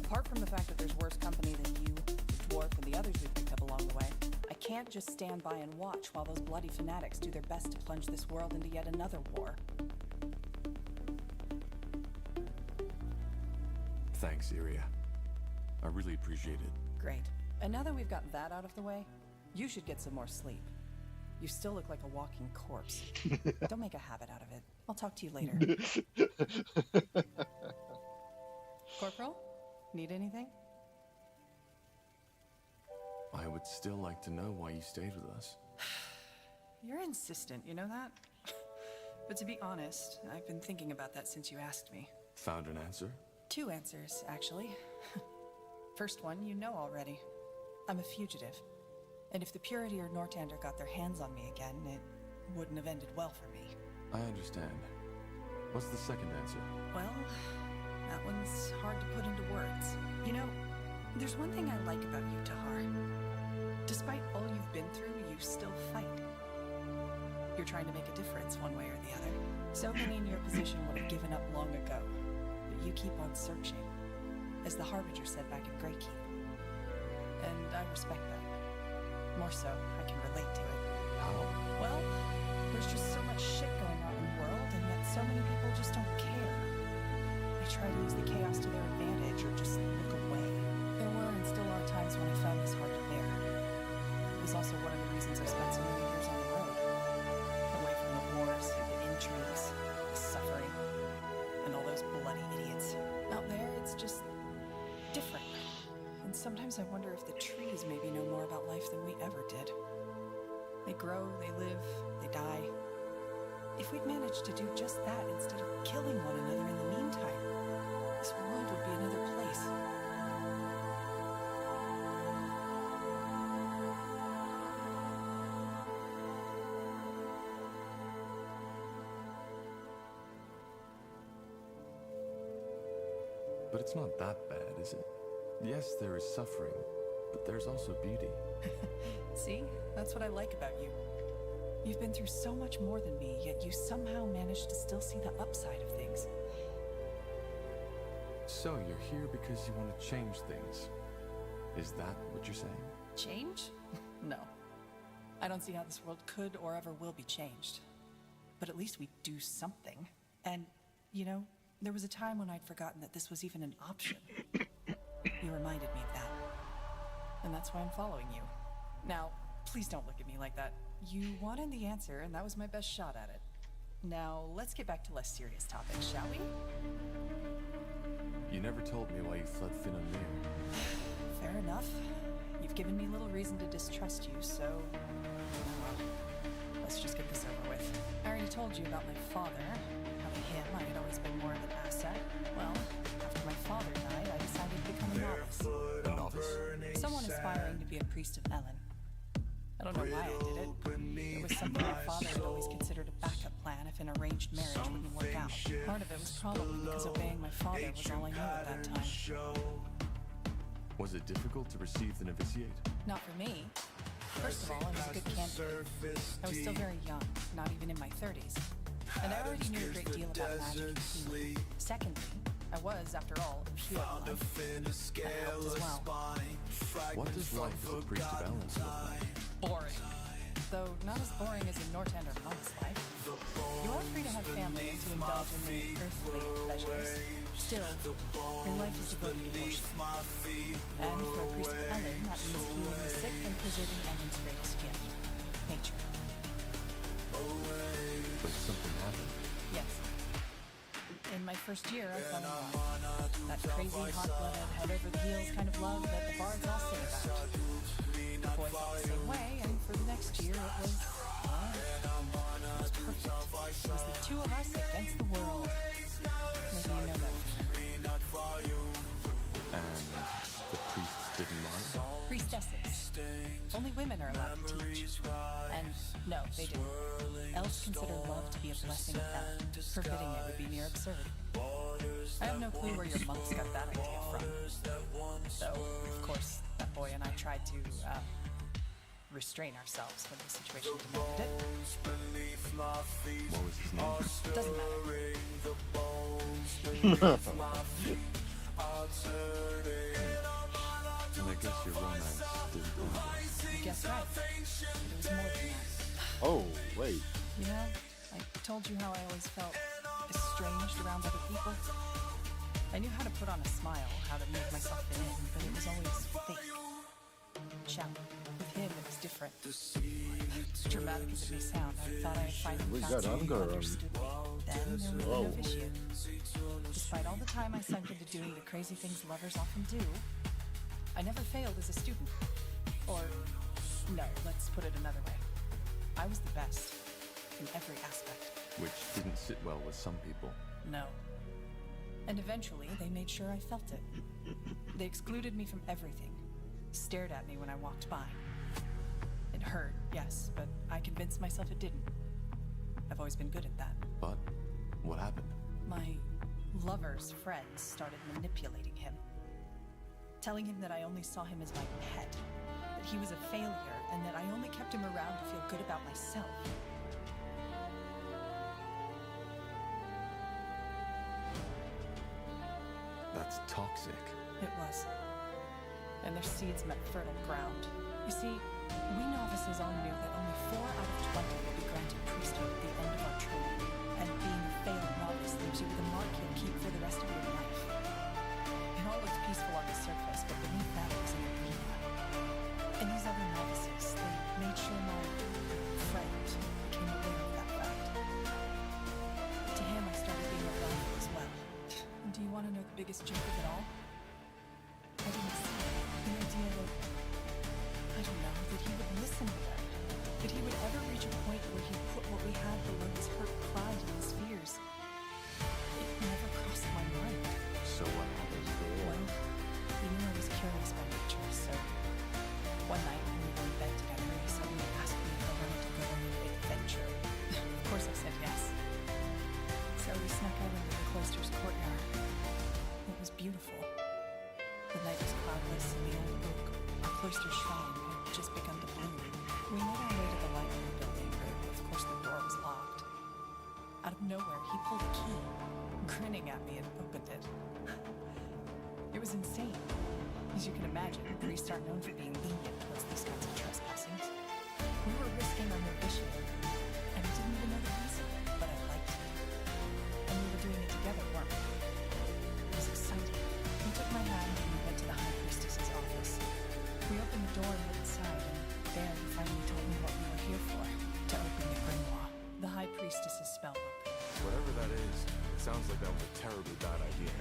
Apart from the fact that there's worse company than you, the dwarf, and the others we picked up along the way, I can't just stand by and watch while those bloody fanatics do their best to plunge this world into yet another war. Thanks, Iria. I really appreciate it. Great. And now that we've got that out of the way, you should get some more sleep. You still look like a walking corpse. Don't make a habit out of it. I'll talk to you later. Corporal? Need anything? I would still like to know why you stayed with us. You're insistent, you know that? But to be honest, I've been thinking about that since you asked me. Found an answer? 2 answers, actually. First one, you know already. I'm a fugitive. And if the Purity or Nortander got their hands on me again, it wouldn't have ended well for me. I understand. What's the second answer? Well, that one's hard to put into words. You know, there's one thing I like about you, Tahar. Despite all you've been through, you still fight. You're trying to make a difference one way or the other. So many in your position would have given up long ago, but you keep on searching, as the Harbinger said back in Greykeep. And I respect that. More so, I can relate to it. How? Well, there's just so much shit going on in the world, and yet so many people just don't care. They try to use the chaos to their advantage or just look away. There were and still are times when I found this hard to bear. It was also one of the reasons I spent so many years on the road. Away from the wars, the intrigues, the suffering, and all those bloody idiots. Out there, it's just different. And sometimes I wonder if the trees maybe know more about life than we ever did. They grow, they live, they die. If we'd managed to do just that instead of killing one another in the meantime, this world would be another place. But it's not that bad, is it? Yes, there is suffering, but there's also beauty. See? That's what I like about you. You've been through so much more than me, yet you somehow managed to still see the upside of things. So you're here because you want to change things. Is that what you're saying? Change? No. I don't see how this world could or ever will be changed. But at least we do something. And, you know, there was a time when I'd forgotten that this was even an option. You reminded me of that. And that's why I'm following you. Now, please don't look at me like that. You wanted the answer, and that was my best shot at it. Now, let's get back to less serious topics, shall we? You never told me why you fled Finn and Mir. Fair enough. You've given me little reason to distrust you, so... well, let's just get this over with. I already told you about my father. How to him, I had always been more of an asset. Well, after my father died, I decided to become a novice. A novice? Someone aspiring to be a priest of Ellen. I don't know why I did it. It was something my father had always considered a backup plan if an arranged marriage wouldn't work out. Part of it was probably because obeying my father was all I knew at that time. Was it difficult to receive the novitiate? Not for me. First of all, I was a good candidate. I was still very young, not even in my 30s. And I already knew a great deal about magic and healing. Secondly, I was, after all, a shield line. That helped as well. What does life as a priest of Ellen look like? Boring. Though not as boring as a Nortander monk's life. You are free to have family and to indulge in the earthly pleasures. Still, your life is devoted to worship. And for a priest of Ellen, that means healing the sick and preserving Ellen's greatest gift, nature. But something happened. Yes. In my first year, I fell in love. That crazy, hot-blooded, head-over-the-heels kind of love that the bards all sing about. The boys felt the same way, and for the next year, it was perfect. It was the two of us against the world. Maybe you know that. And the priests didn't mind? Priestesses. Only women are allowed to teach. And no, they didn't. Elves consider love to be a blessing of Ellen. Forbidding it would be mere absurd. I have no clue where your monks got that idea from. Though, of course, that boy and I tried to, restrain ourselves when the situation demanded it. What was his name? Doesn't matter. And I guess your romance didn't end. You guessed right. It was more than that. Oh, wait. You know, I told you how I always felt estranged around other people. I knew how to put on a smile, how to make myself fit in, but it was always fake. shout. With him, it was different. As dramatic as it may sound, I thought I had finally We found got someone who Unger. understood me. Then there was the Whoa. novitiate. Despite all the time I sunk into doing the crazy things lovers often do, I never failed as a student. Or, no, let's put it another way. I was the best in every aspect. Which didn't sit well with some people. No. And eventually, they made sure I felt it. They excluded me from everything, stared at me when I walked by. It hurt, yes, but I convinced myself it didn't. I've always been good at that. But what happened? My lover's friends started manipulating him, telling him that I only saw him as my pet, that he was a failure, and that I only kept him around to feel good about myself. That's toxic. It was. And their seeds met fertile ground. You see, we novices all knew that only 4 out of 20 will be granted priesthood at the end of our training, and being a failed novice leaves you with a mark you'll keep for the rest of your life. It all looked peaceful on the surface, but beneath that was an arena. And these other novices, they made sure my friend became aware of that fact. To him, I started being a rival as well. And do you want to know the biggest joke of it all? I didn't see it. The idea that, I don't know, that he would listen to them. That he would ever reach a point where he'd put what we had below his hurt pride and his fears. It never crossed my mind. So what happened? Well, he knew I was curious by nature, so one night when we were in bed together, he suddenly asked me if I wanted to go on an adventure. Of course I said yes. So we snuck out into the cloister's courtyard. It was beautiful. The night was cloudless, and the old oak, our cloister shrine, had just begun to bloom. We made our way to the library building, but of course the door was locked. Out of nowhere, he pulled a key, grinning at me, and opened it. It was insane. As you can imagine, priests aren't known for being lenient towards these kinds of trespassings. We were risking our novitiate, and I didn't even know the reason, but I liked it. And we were doing it together, weren't we? It was exciting. He took my hand and we went to the High Priestess's office. We opened the door and went inside, and there he finally told me what we were here for, to open the grimoire, the High Priestess's spellbook. Whatever that is, it sounds like that was a terribly bad idea.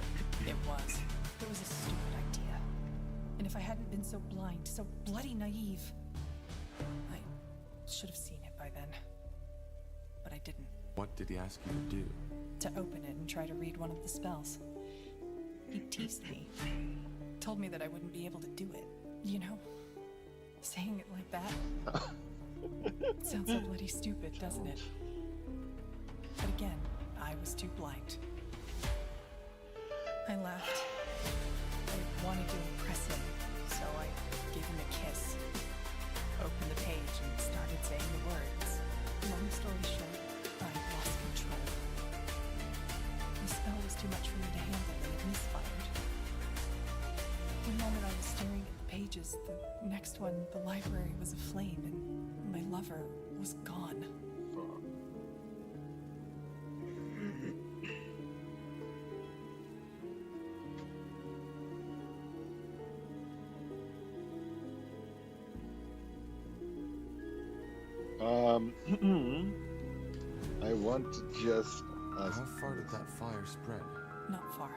It was. It was a stupid idea. And if I hadn't been so blind, so bloody naive, I should have seen it by then. But I didn't. What did he ask you to do? To open it and try to read one of the spells. He teased me. Told me that I wouldn't be able to do it. You know, saying it like that. It sounds so bloody stupid, doesn't it? But again, I was too blind. I laughed. I wanted to impress him, so I gave him a kiss. Opened the page and started saying the words. Long story short, I lost control. The spell was too much for me to handle and it misfired. One moment I was staring at the pages, the next one, the library was aflame and my lover was gone. I want to just ask. How far did that fire spread? Not far.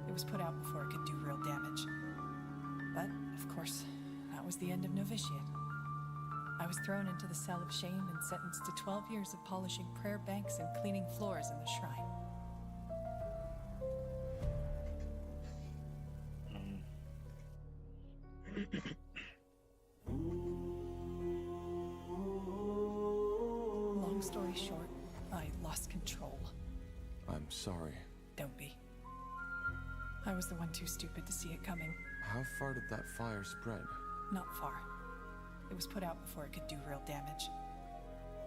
It was put out before it could do real damage. But, of course, that was the end of novitiate. I was thrown into the cell of shame and sentenced to 12 years of polishing prayer banks and cleaning floors in the shrine. Long story short, I lost control. I'm sorry. Don't be. I was the one too stupid to see it coming. How far did that fire spread? Not far. It was put out before it could do real damage.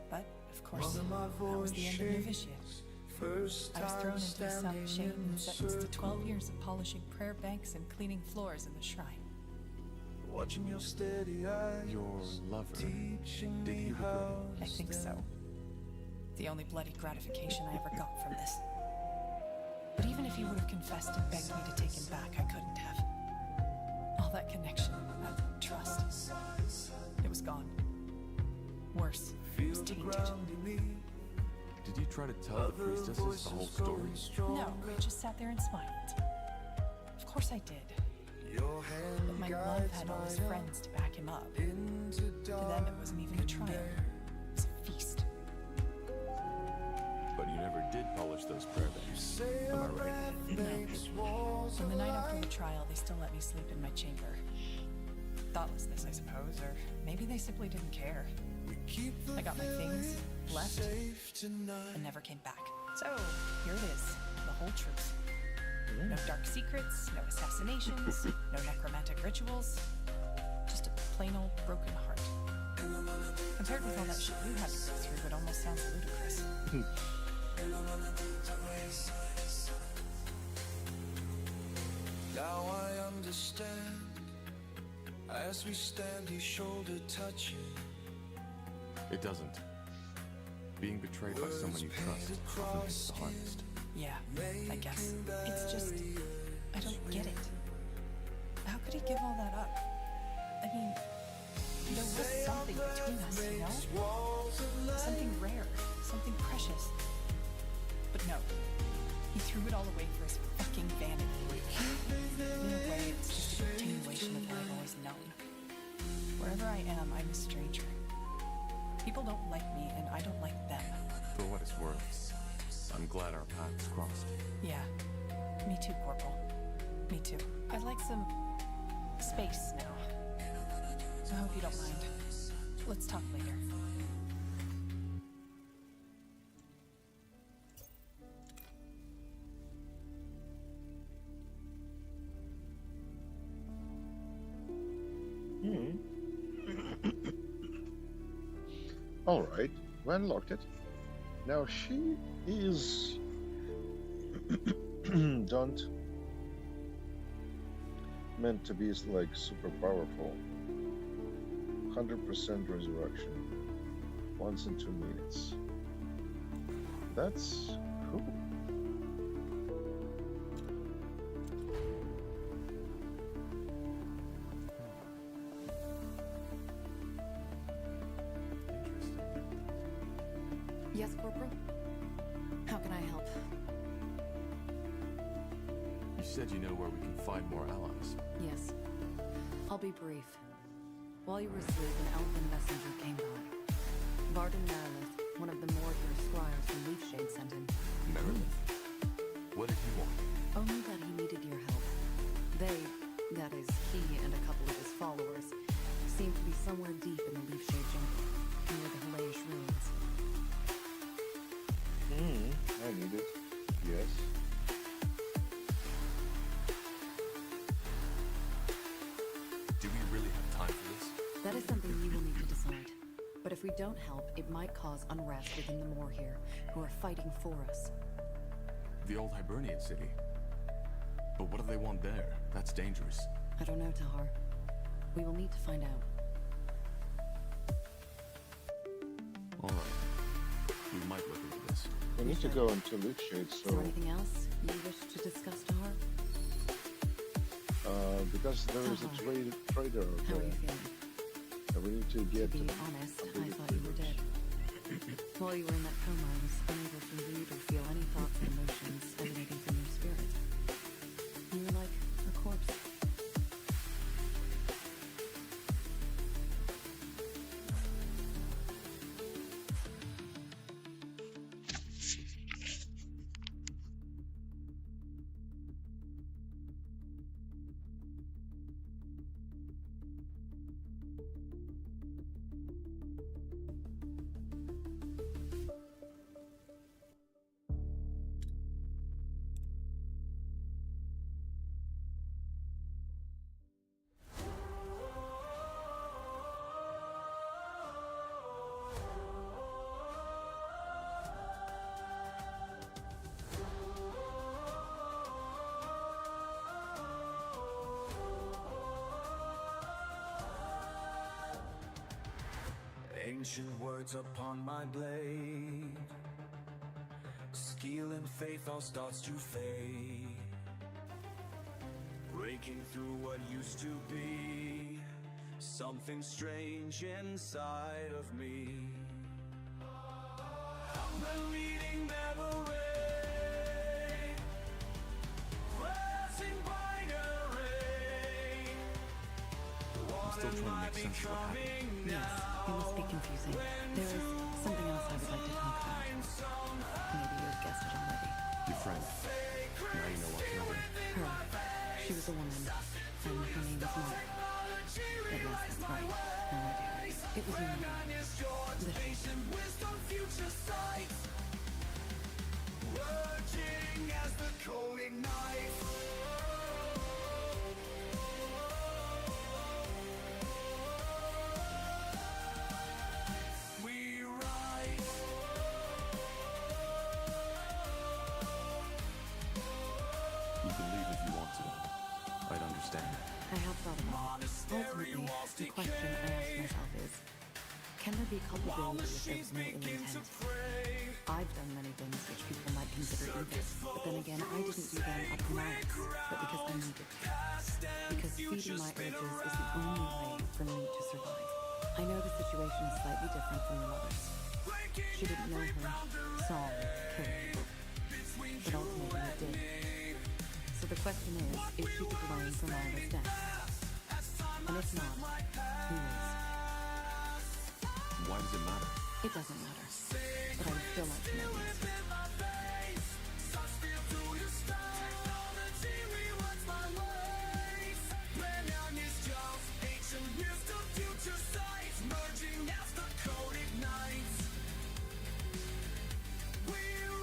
But, of course, that was the end of novitiate. I was thrown into the cell of shame and sentenced to 12 years of polishing prayer banks and cleaning floors in the shrine. Watching your steady eyes. Your lover. Did he regret it? I think so. The only bloody gratification I ever got from this. But even if he would have confessed and begged me to take him back, I couldn't have. All that connection, that trust. It was gone. Worse, it was tainted. Did you try to tell the priestesses the whole story? No, I just sat there and smiled. Of course I did. But my love had all his friends to back him up. To them, it wasn't even a trial. It was a feast. But you never did polish those prayer books. Am I right? No. On the night after the trial, they still let me sleep in my chamber. Thoughtlessness, I suppose, or maybe they simply didn't care. I got my things, left, and never came back. So, here it is, the whole truth. No dark secrets, no assassinations, no necromantic rituals. Just a plain old broken heart. Compared with all that shit you had to go through, it almost sounds ludicrous. Now I understand. As we stand, each shoulder touching. It doesn't. Being betrayed by someone you trust often is the hardest. Yeah, I guess. It's just, I don't get it. How could he give all that up? I mean, there was something between us, you know? Something rare, something precious. But no, he threw it all away for his fucking vanity. In a way, it's just a continuation of what I've always known. Wherever I am, I'm a stranger. People don't like me, and I don't like them. For what it's worth, I'm glad our paths crossed. Yeah, me too, Corporal. Me too. I'd like some space now. I hope you don't mind. Let's talk later. Alright, we unlocked it. Now she is don't meant to be like super powerful. 100% resurrection. Once in 2 minutes. That's cool. Yes, Corporal? How can I help? You said you know where we can find more allies. Yes. I'll be brief. While you were asleep, an elven messenger came by. Varden Merilith, one of the Mordor squires from Leafshade, sent him. Merilith? What did he want? Only that he needed your help. They, that is, he and a couple of his followers, seem to be somewhere deep in the Leafshade jungle, near the Hellish ruins. I need it. Yes. Do we really have time for this? That is something you will need to decide. But if we don't help, it might cause unrest within the Moor here, who are fighting for us. The old Hibernian city. But what do they want there? That's dangerous. I don't know, Tahar. We will need to find out. Alright. We might look into this. We need to go into Leafshade, Is so there anything else you wish to discuss, Tahar? because there is a trader out How are there. you feeling? And we need to get To be honest, I thought you were dead. While you were in that coma, I was unable to read or feel any thoughts or emotions emanating from your spirit. You were like a corpse. Ancient words upon my blade. Skill and faith all starts to fade. Breaking through what used to be. something strange inside of me. The leading memory, flashing brighter ray. I'm still trying to make sense of what happened. Yes, it must be confusing. There is something else I would like to talk about. Maybe you've guessed it already. Your friend. Now you know what killed her. Her. She was a woman, and her name was Mark. But yes, that's right. Now I do. It was your mother. Lurching as the cold ignites. We rise. You can leave if you want to. I'd understand. I have thought about it. Ultimately, the question I ask myself is, can there be culpability if there's no ill intent? I've done many things which people might consider evil, but then again, I didn't do them out of malice, but because I needed to. Because feeding my urges is the only way for me to survive. I know the situation is slightly different from your mother's. She didn't know her, saw her, killed her. But ultimately it did. So the question is she to blame for Myla's death? And if not, who is? Why does it matter? It doesn't matter. But I would still like to know the answer.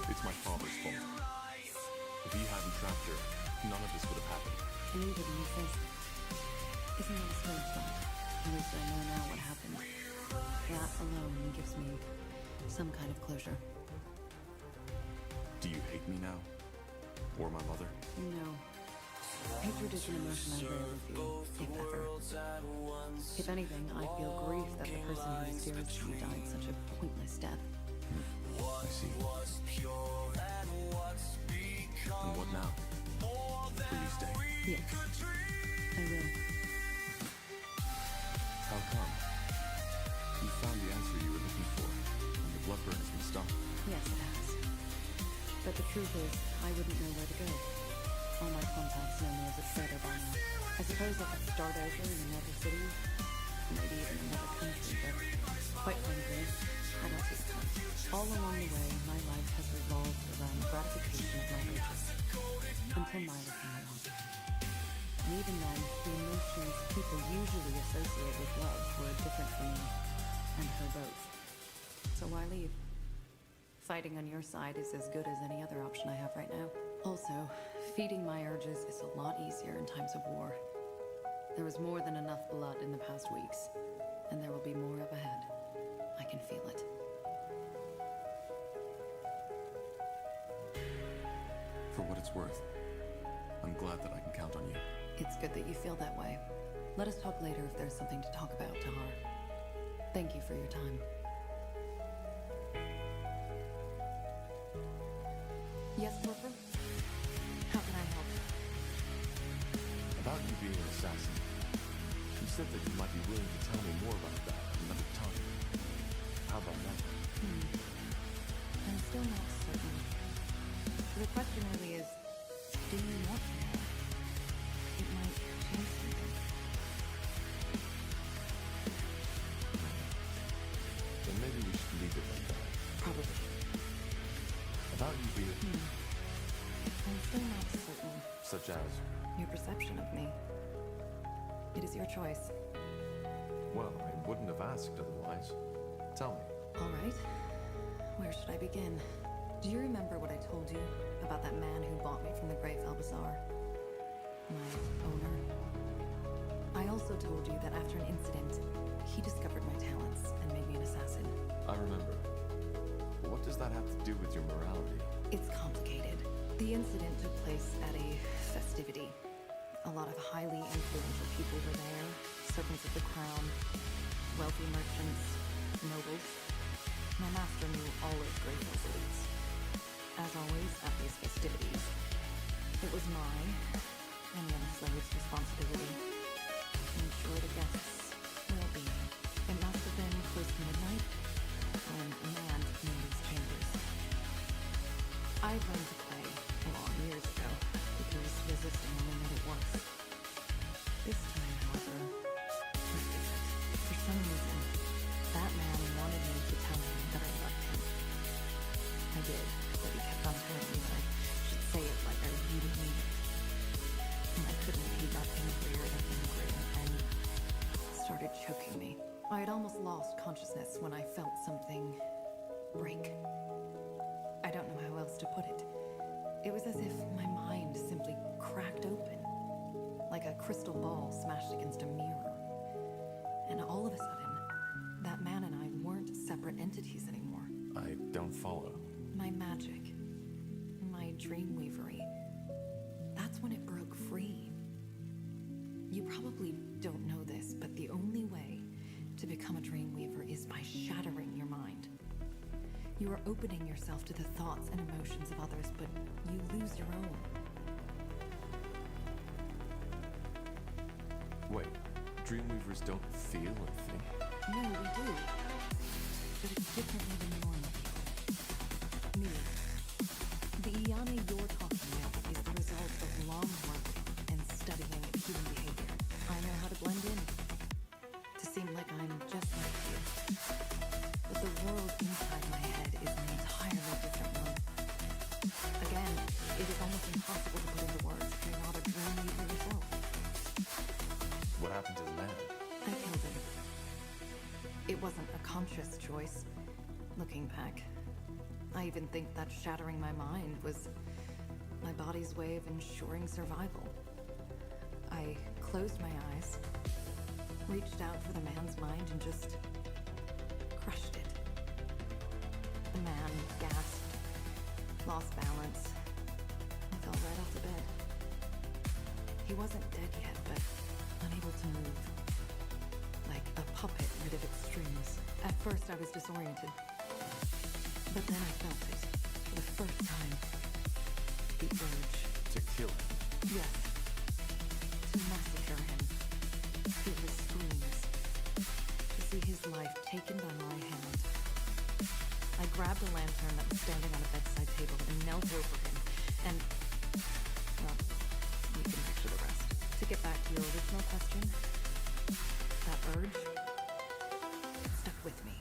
It's my father's fault. If he hadn't trapped her, none of this would have happened. And you didn't exist. Isn't that a strange thought? At least I know now what happened. That alone gives me some kind of closure. Do you hate me now? Or my mother? No. Hatred is an emotion I rarely feel, if ever. If anything, I feel grief that the person who's dearest to me died such a pointless death. I see. And what now? Will you stay? Yes, I will. How come? You found the answer you were looking for, and the blood burn has been stopped. Yes, it has. But the truth is, I wouldn't know where to go. All my contacts know me as a traitor by now. I suppose I could start over in another city, maybe even another country, but quite frankly, I don't see the point. All along the way, my life has revolved around the gratification of my urges, until Myla came along. And even then, the emotions people usually associate with love were different for me, and her both. So why leave? Fighting on your side is as good as any other option I have right now. Also, feeding my urges is a lot easier in times of war. There was more than enough blood in the past weeks, and there will be more up ahead. I can feel it. For what it's worth, I'm glad that I can count on you. It's good that you feel that way. Let us talk later if there's something to talk about, Tahar. Thank you for your time. Yes, Corporal? How can I help? About you being an assassin. You said that you might be willing to tell me more about that another time. How about that? I'm still not certain. The question really is, do you want to know? It might change something. Then maybe we should leave it like that. Probably. About you being... I'm still not certain. Such as? Your perception of me. It is your choice. Well, I wouldn't have asked otherwise. Tell me. All right. Where should I begin? Do you remember what I told you about that man who bought me from the Great Bazaar? My owner? I also told you that after an incident, he discovered my talents and made me an assassin. I remember. But what does that have to do with your morality? It's complicated. The incident took place at a festivity. A lot of highly influential people were there. Servants of the crown, wealthy merchants, nobles. My master knew all of Great elites. As always, at these festivities, it was my and the slave's responsibility to ensure the guests I learned to play long years ago because resisting only made it worse. This time, however, was different. For some reason, that man wanted me to tell him that I loved him. I did, but he kept on telling me that I should say it like I really mean it. And I couldn't, he got angrier and angrier and started choking me. I had almost lost consciousness when I felt something break. I don't know how else to put it. It was as if my mind simply cracked open, like a crystal ball smashed against a mirror. And all of a sudden, that man and I weren't separate entities anymore. I don't follow. My magic, my dreamweavery, that's when it broke free. You probably don't know this, but the only way to become a dreamweaver is by shattering your mind. You are opening yourself to the thoughts and emotions of others, but you lose your own. Wait, Dreamweavers don't feel or think? No, we do. But it's differently than normal people. Me. The Iana you're talking with is the result of long work and studying human behavior. I know how to blend in, to seem like I'm just like you. But the world inside my head is an entirely different one. Again, it is almost impossible to put into words if you're not a dreamweaver yourself. What happened to the man? I killed him. It wasn't a conscious choice, looking back. I even think that shattering my mind was my body's way of ensuring survival. I closed my eyes, reached out for the man's mind, and just crushed it. The man gasped, lost balance, and fell right off the bed. He wasn't dead yet, but unable to move. Like a puppet rid of its strings. At first I was disoriented. But then I felt it, for the first time. The urge. To kill him? Yes. To massacre him. Hear his screams. To see his life taken by my hand. I grabbed a lantern that was standing on a bedside table and knelt over him. And, well, you can picture the rest. To get back to your original question, that urge, it stuck with me.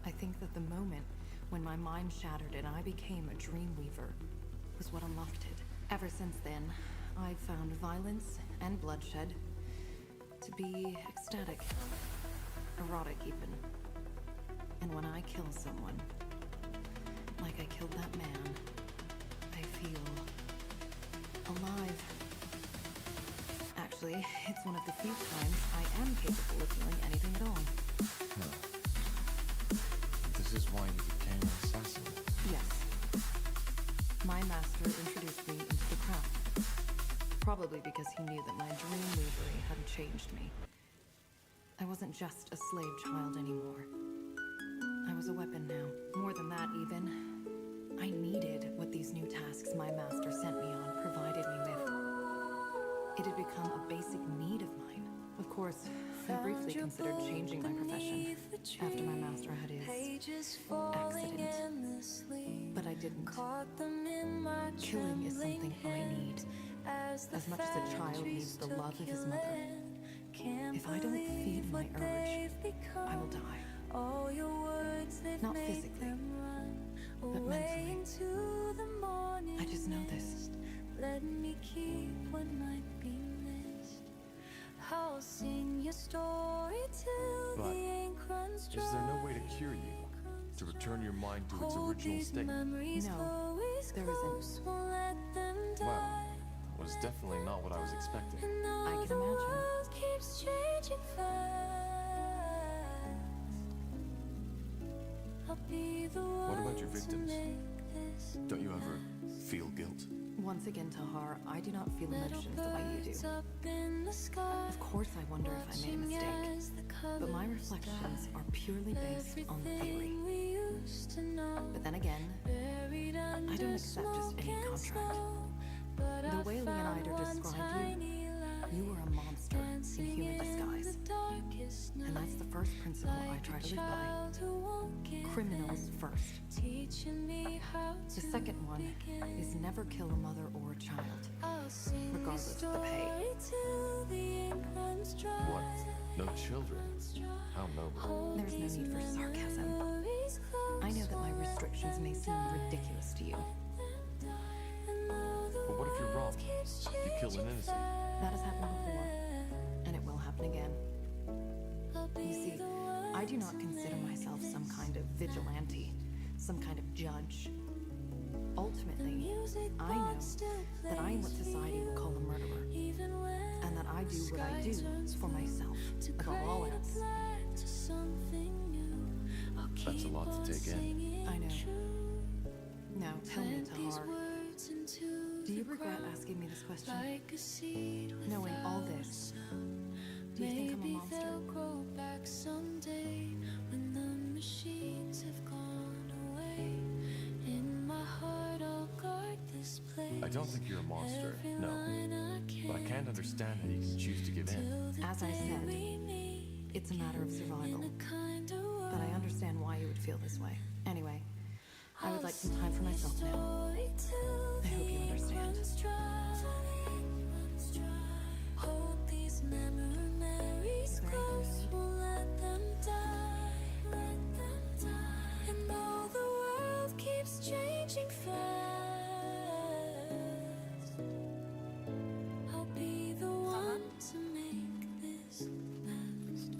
I think that the moment when my mind shattered and I became a dreamweaver was what unlocked it. Ever since then, I've found violence and bloodshed to be ecstatic, erotic even. And when I kill someone, like I killed that man, I feel alive. Actually, it's one of the few times I am capable of feeling anything at all. This is why you became an assassin? Yes. My master introduced me into the craft. Probably because he knew that my dreamweavery had changed me. I wasn't just a slave child anymore. I was a weapon now. More than that, even. I needed what these new tasks my master sent me on provided me with. It had become a basic need of mine. Of course, I briefly considered changing my profession after my master had his accident. But I didn't. Killing is something I need, as much as a child needs the love of his mother. If I don't feed my urge, I will die. Not physically, but mentally. I just know this. Let me keep what might be missed. I'll sing your story till But the ink runs is dry. there no way to cure you? To return your mind to its original state? No, there isn't. Wow, that was definitely not what I was expecting. I can imagine. Keeps changing fast. I'll be the What about your one to victims? make this Don't you ever feel guilt? Once again, Tahar, I do not feel emotions the way you do. up in the sky. Of course I wonder if I made a mistake, but my reflections are purely based on theory. But then again, I don't accept just any contract. The way Leonidas described you were a monster in human disguise. And that's the first principle I try to live by. Criminals first. The second one is never kill a mother or a child, regardless of the pay. What? No children? How noble. There's no need for sarcasm. I know that my restrictions may seem ridiculous to you. But what if you're wrong? You kill an innocent. That has happened before, and it will happen again. You see, I do not consider myself some kind of vigilante, some kind of judge. Ultimately, I know that I am what society would call a murderer, and that I do what I do for myself, above all else. That's a lot to take in. I know. Now, tell me, Tahar, do you regret asking me this question? Knowing all this, do you think I'm a monster? I don't think you're a monster, no. But I can't understand how you can choose to give in. As I said, it's a matter of survival. But I understand why you would feel this way. Anyway, I would like some time for myself now. I hope you understand. And all the world keeps changing fast. I'll be the one to make this last.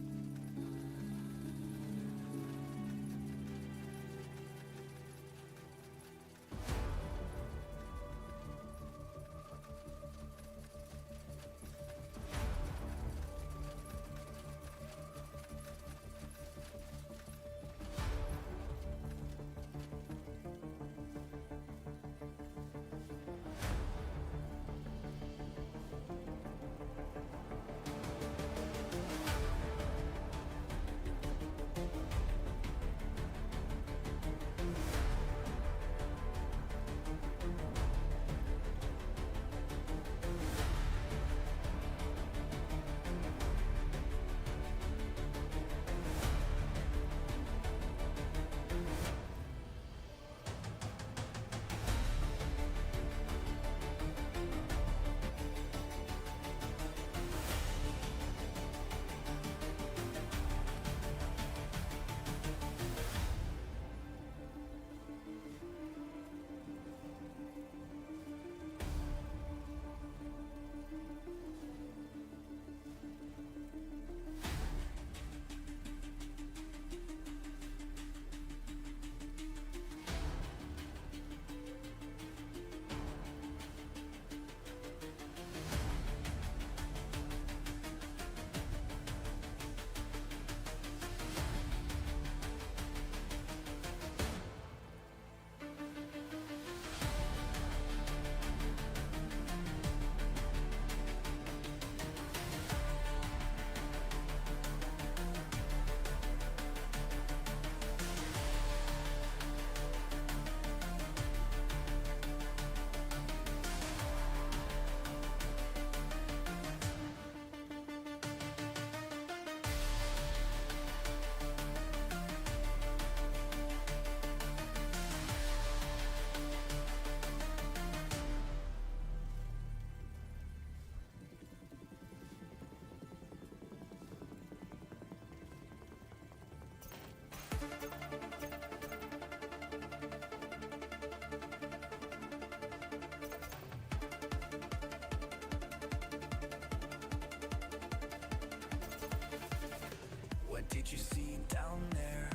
What did you see down there?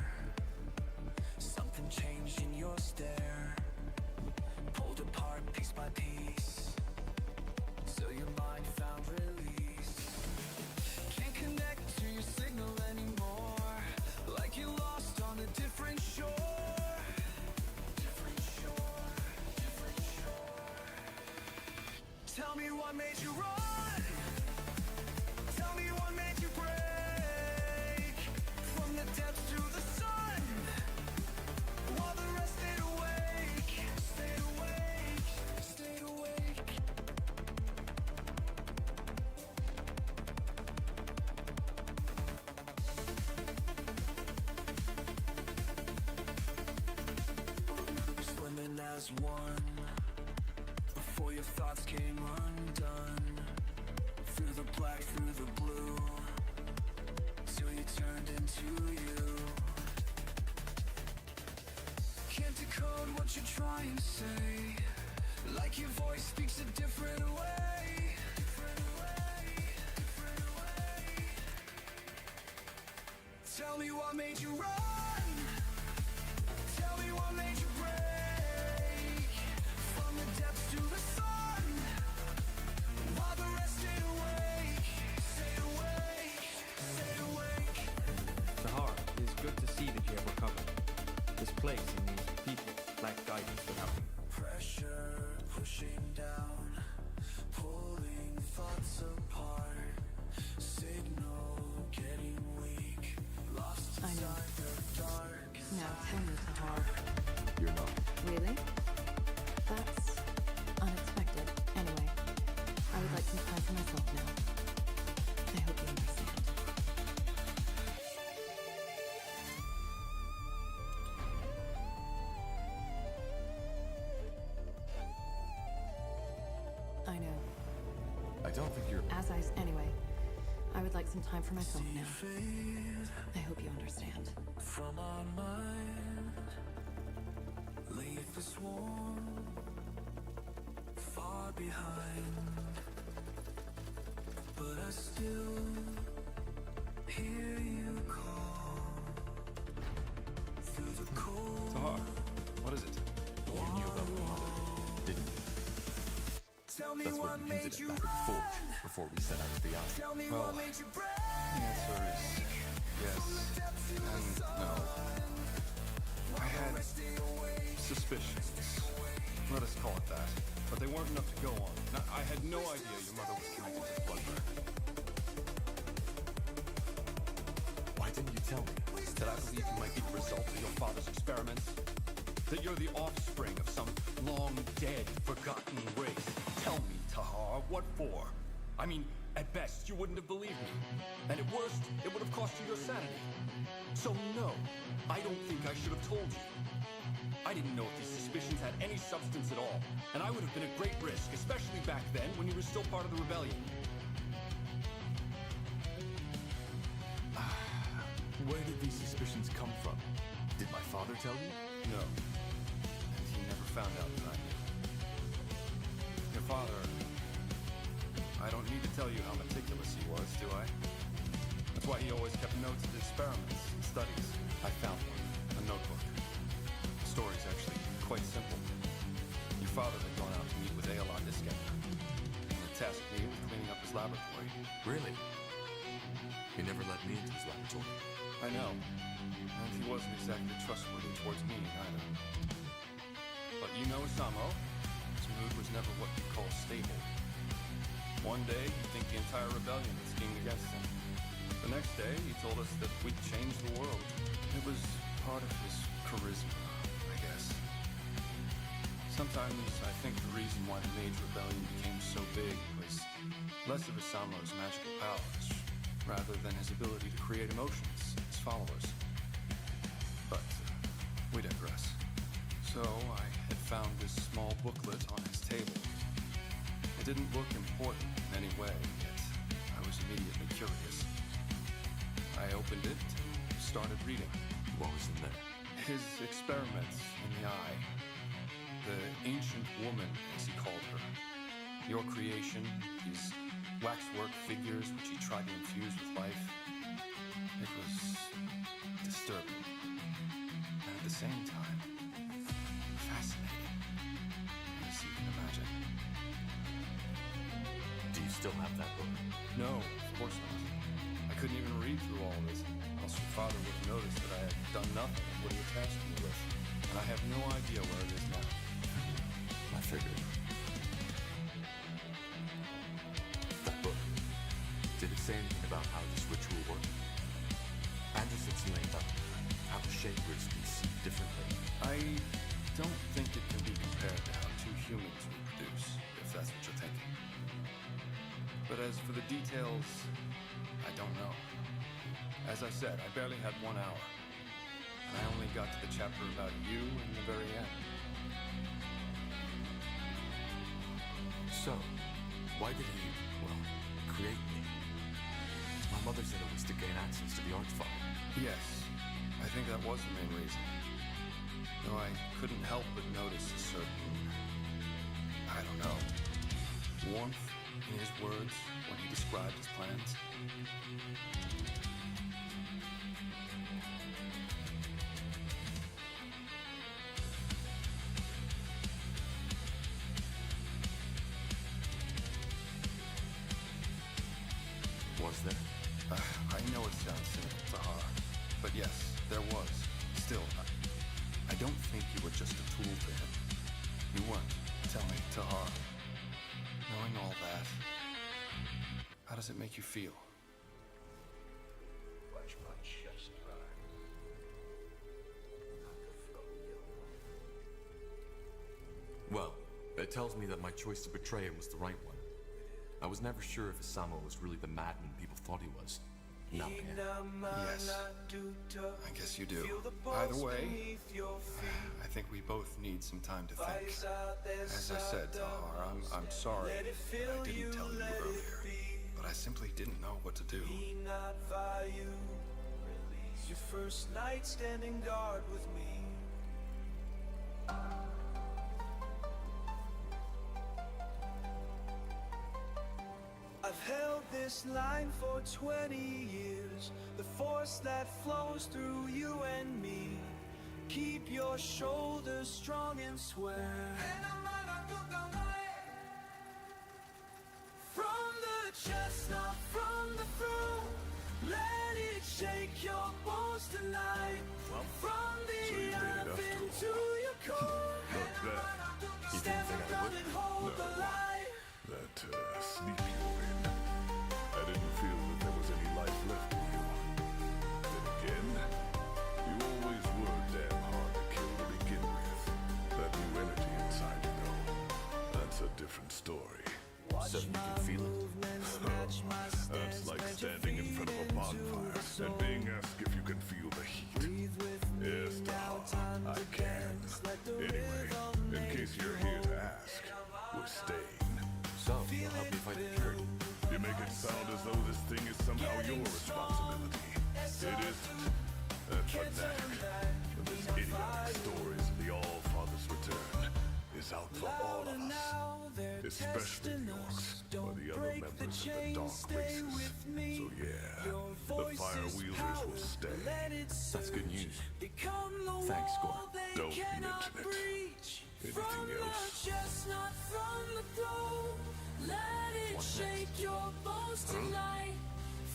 Something changed in your stare. Pulled apart piece by piece, so your mind found release. Can't connect to your signal anymore, like you lost on a different shore. Different shore, different shore. Tell me what made you run. Tell me what made you break from the depths to the sun, while the rest stayed awake, stayed awake, stayed awake. as one. Before your thoughts came undone. Through the black, through the blue, till you turned into you. Can't decode what you're trying to say. Like your voice speaks a different way. Different way, different way. Tell me what made you run. Tell me what made you break. From the depths to the sun, while the rest stayed awake. Stay awake, stay awake. Tahar, it is good to see that you have recovered. This place and these people lack guidance without you. Pressure pushing down, pulling thoughts apart. Signal getting weak, lost inside the dark. Now tell me, Tahar. You're not. Really? That's unexpected. Anyway, I would like some time for myself now. I hope you understand. I know. I don't think you're... Anyway, I would like some time for myself now. I hope you understand. From our mind, leave us warm, far behind. But I still hear you call through the cold. Tahar, what is it? You knew about my mother, didn't you? Tell me That's what what we made hinted you at back in Forge before we set out to the island. Tell me Well, what made you break. The answer is yes and no. I had suspicions. Let us call it that. But they weren't enough to go on. Now, I had no idea your mother was connected to Bloodburn. Why didn't you tell me? That I believe you might be the result of your father's experiments? That you're the offspring of some long-dead, forgotten race? Tell me, Tahar, what for? I mean, at best, you wouldn't have believed me. And at worst, it would have cost you your sanity. So no, I don't think I should have told you. I didn't know if these suspicions had any substance at all. And I would have been at great risk, especially back then when you were still part of the rebellion. Where did these suspicions come from? Did my father tell you? No. And he never found out that I knew. Your father... I don't need to tell you how meticulous he was, do I? That's why he always kept notes of his experiments and studies. I found one, a notebook. The story's actually quite simple. Your father had gone out to meet with Aelon Iskender, and had tasked me with cleaning up his laboratory. Really? He never let me into his laboratory. I know. And he wasn't exactly trustworthy towards me, either. But you know Samo. His mood was never what you call stable. One day, he'd think the entire rebellion had schemed against him. The next day, he told us that we'd change the world. It was part of his charisma, I guess. Sometimes I think the reason why the Mage Rebellion became so big was less of Isamo's magical powers, rather than his ability to create emotions in his followers. But we digress. So I had found this small booklet on his table. It didn't look important in any way, yet I was immediately curious. I opened it and started reading. What was in there? His experiments in the eye. The ancient woman, as he called her. Your creation, these waxwork figures which he tried to infuse with life. It was disturbing. And at the same time, fascinating. As you can imagine. Do you still have that book? No, of course not. I couldn't even read through all of it, else your father would have noticed that I had done nothing of what he had tasked me with. And I have no idea where it is now. I figured. That book, did it say anything about how this ritual worked? And just explained how the Shapers can see differently. I don't think it can be compared to how two humans reproduce, if that's what you're thinking. But as for the details, I don't know. As I said, I barely had 1 hour. And I only got to the chapter about you in the very end. So, why did he, well, create me? My mother said it was to gain access to the art file. Yes, I think that was the main reason. Though I couldn't help but notice a certain, I don't know, warmth in his words when he described his plans. Was there? I know it sounds cynical, Tahar, but yes, there was. Still, I don't think you were just a tool for him. You weren't. Tell me, Tahar, knowing all that, how does it make you feel? Watch my chest burn. Well, it tells me that my choice to betray him was the right one. I was never sure if Isamo was really the madman people thought he was. Now I am. Yes. I guess you do. Either way, I think we both need some time to think. As I said, Tahar, I'm sorry I didn't tell you earlier, but I simply didn't know what to do. Your first night standing guard with me. I've held this line for 20 years. The force that flows through you and me. Keep your shoulders strong and swear. From the chest, not from the throne. Let it shake your bones tonight. From the earth into your core. Stand around and hold the light. That sleep you were in, I didn't feel that there was any life left in you. Then again, you always were damn hard to kill to begin with. That new energy inside you, though, that's a different story. So you can feel it? That's like standing in front of a bonfire and being asked if you can feel the heat. Yes, Tahar, I can. Anyway, in case you're here to ask, we're staying. So, you'll help me fight the purity. You make it sound as though this thing is somehow your responsibility. It isn't. That fanatic and these idiotic stories of the All-Father's return is out for all of us. Especially the orcs or the other members of the dark races. So yeah, the fire wielders will stay. That's good news. Thanks, Gore. Don't mention it. Anything else? Let it shake your bones tonight.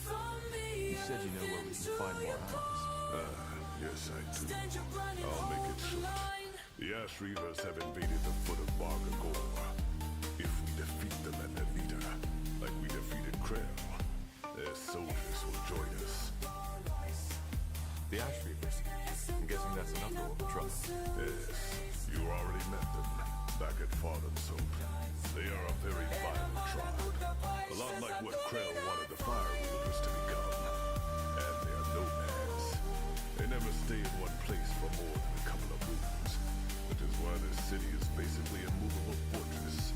From the You said you know where we can find more allies. Yes, I do. I'll make it short. The Ash Reavers have invaded the foot of Bargagor. If we defeat them and their leader, like we defeated Krell, their soldiers will join us. The Ash Reavers? I'm guessing that's another trouble. Yes, you already met them, back at Father's Hope. They are a very violent tribe. A lot like what Krell wanted the Fire Wielders to become. And they are nomads. They never stay in one place for more than a couple of moons. Which is why this city is basically a movable fortress.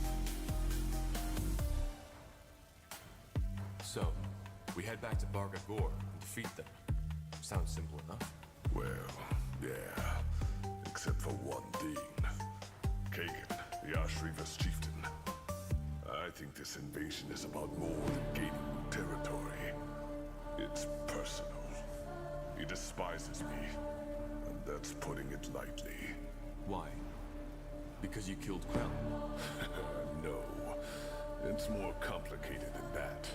So, we head back to Bargagor and defeat them. Sounds simple enough. Well, yeah. Except for one thing. Kagan, the Ash Reavers chieftain. I think this invasion is about more than gaining new territory. It's personal. He despises me, and that's putting it lightly. Why? Because you killed Krell? No. It's more complicated than that.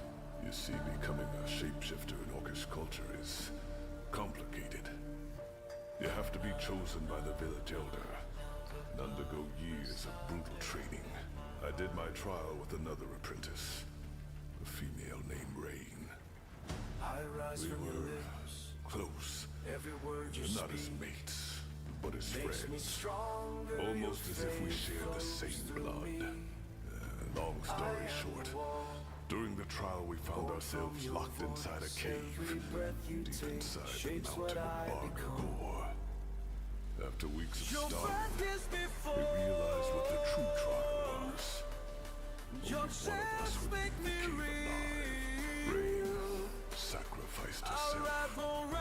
You see, becoming a shapeshifter in Orcish culture is complicated. You have to be chosen by the village elder and undergo years of brutal training. I did my trial with another apprentice, a female named Rain. We were close. Not as mates, but as friends. Almost as if we shared the same blood. Long story short, during the trial we found ourselves locked inside a cave, deep inside the mountain of Bargagor. After weeks of starving, we realized what the true trial was. Only one of us would leave the cave alive. Rain sacrificed herself for me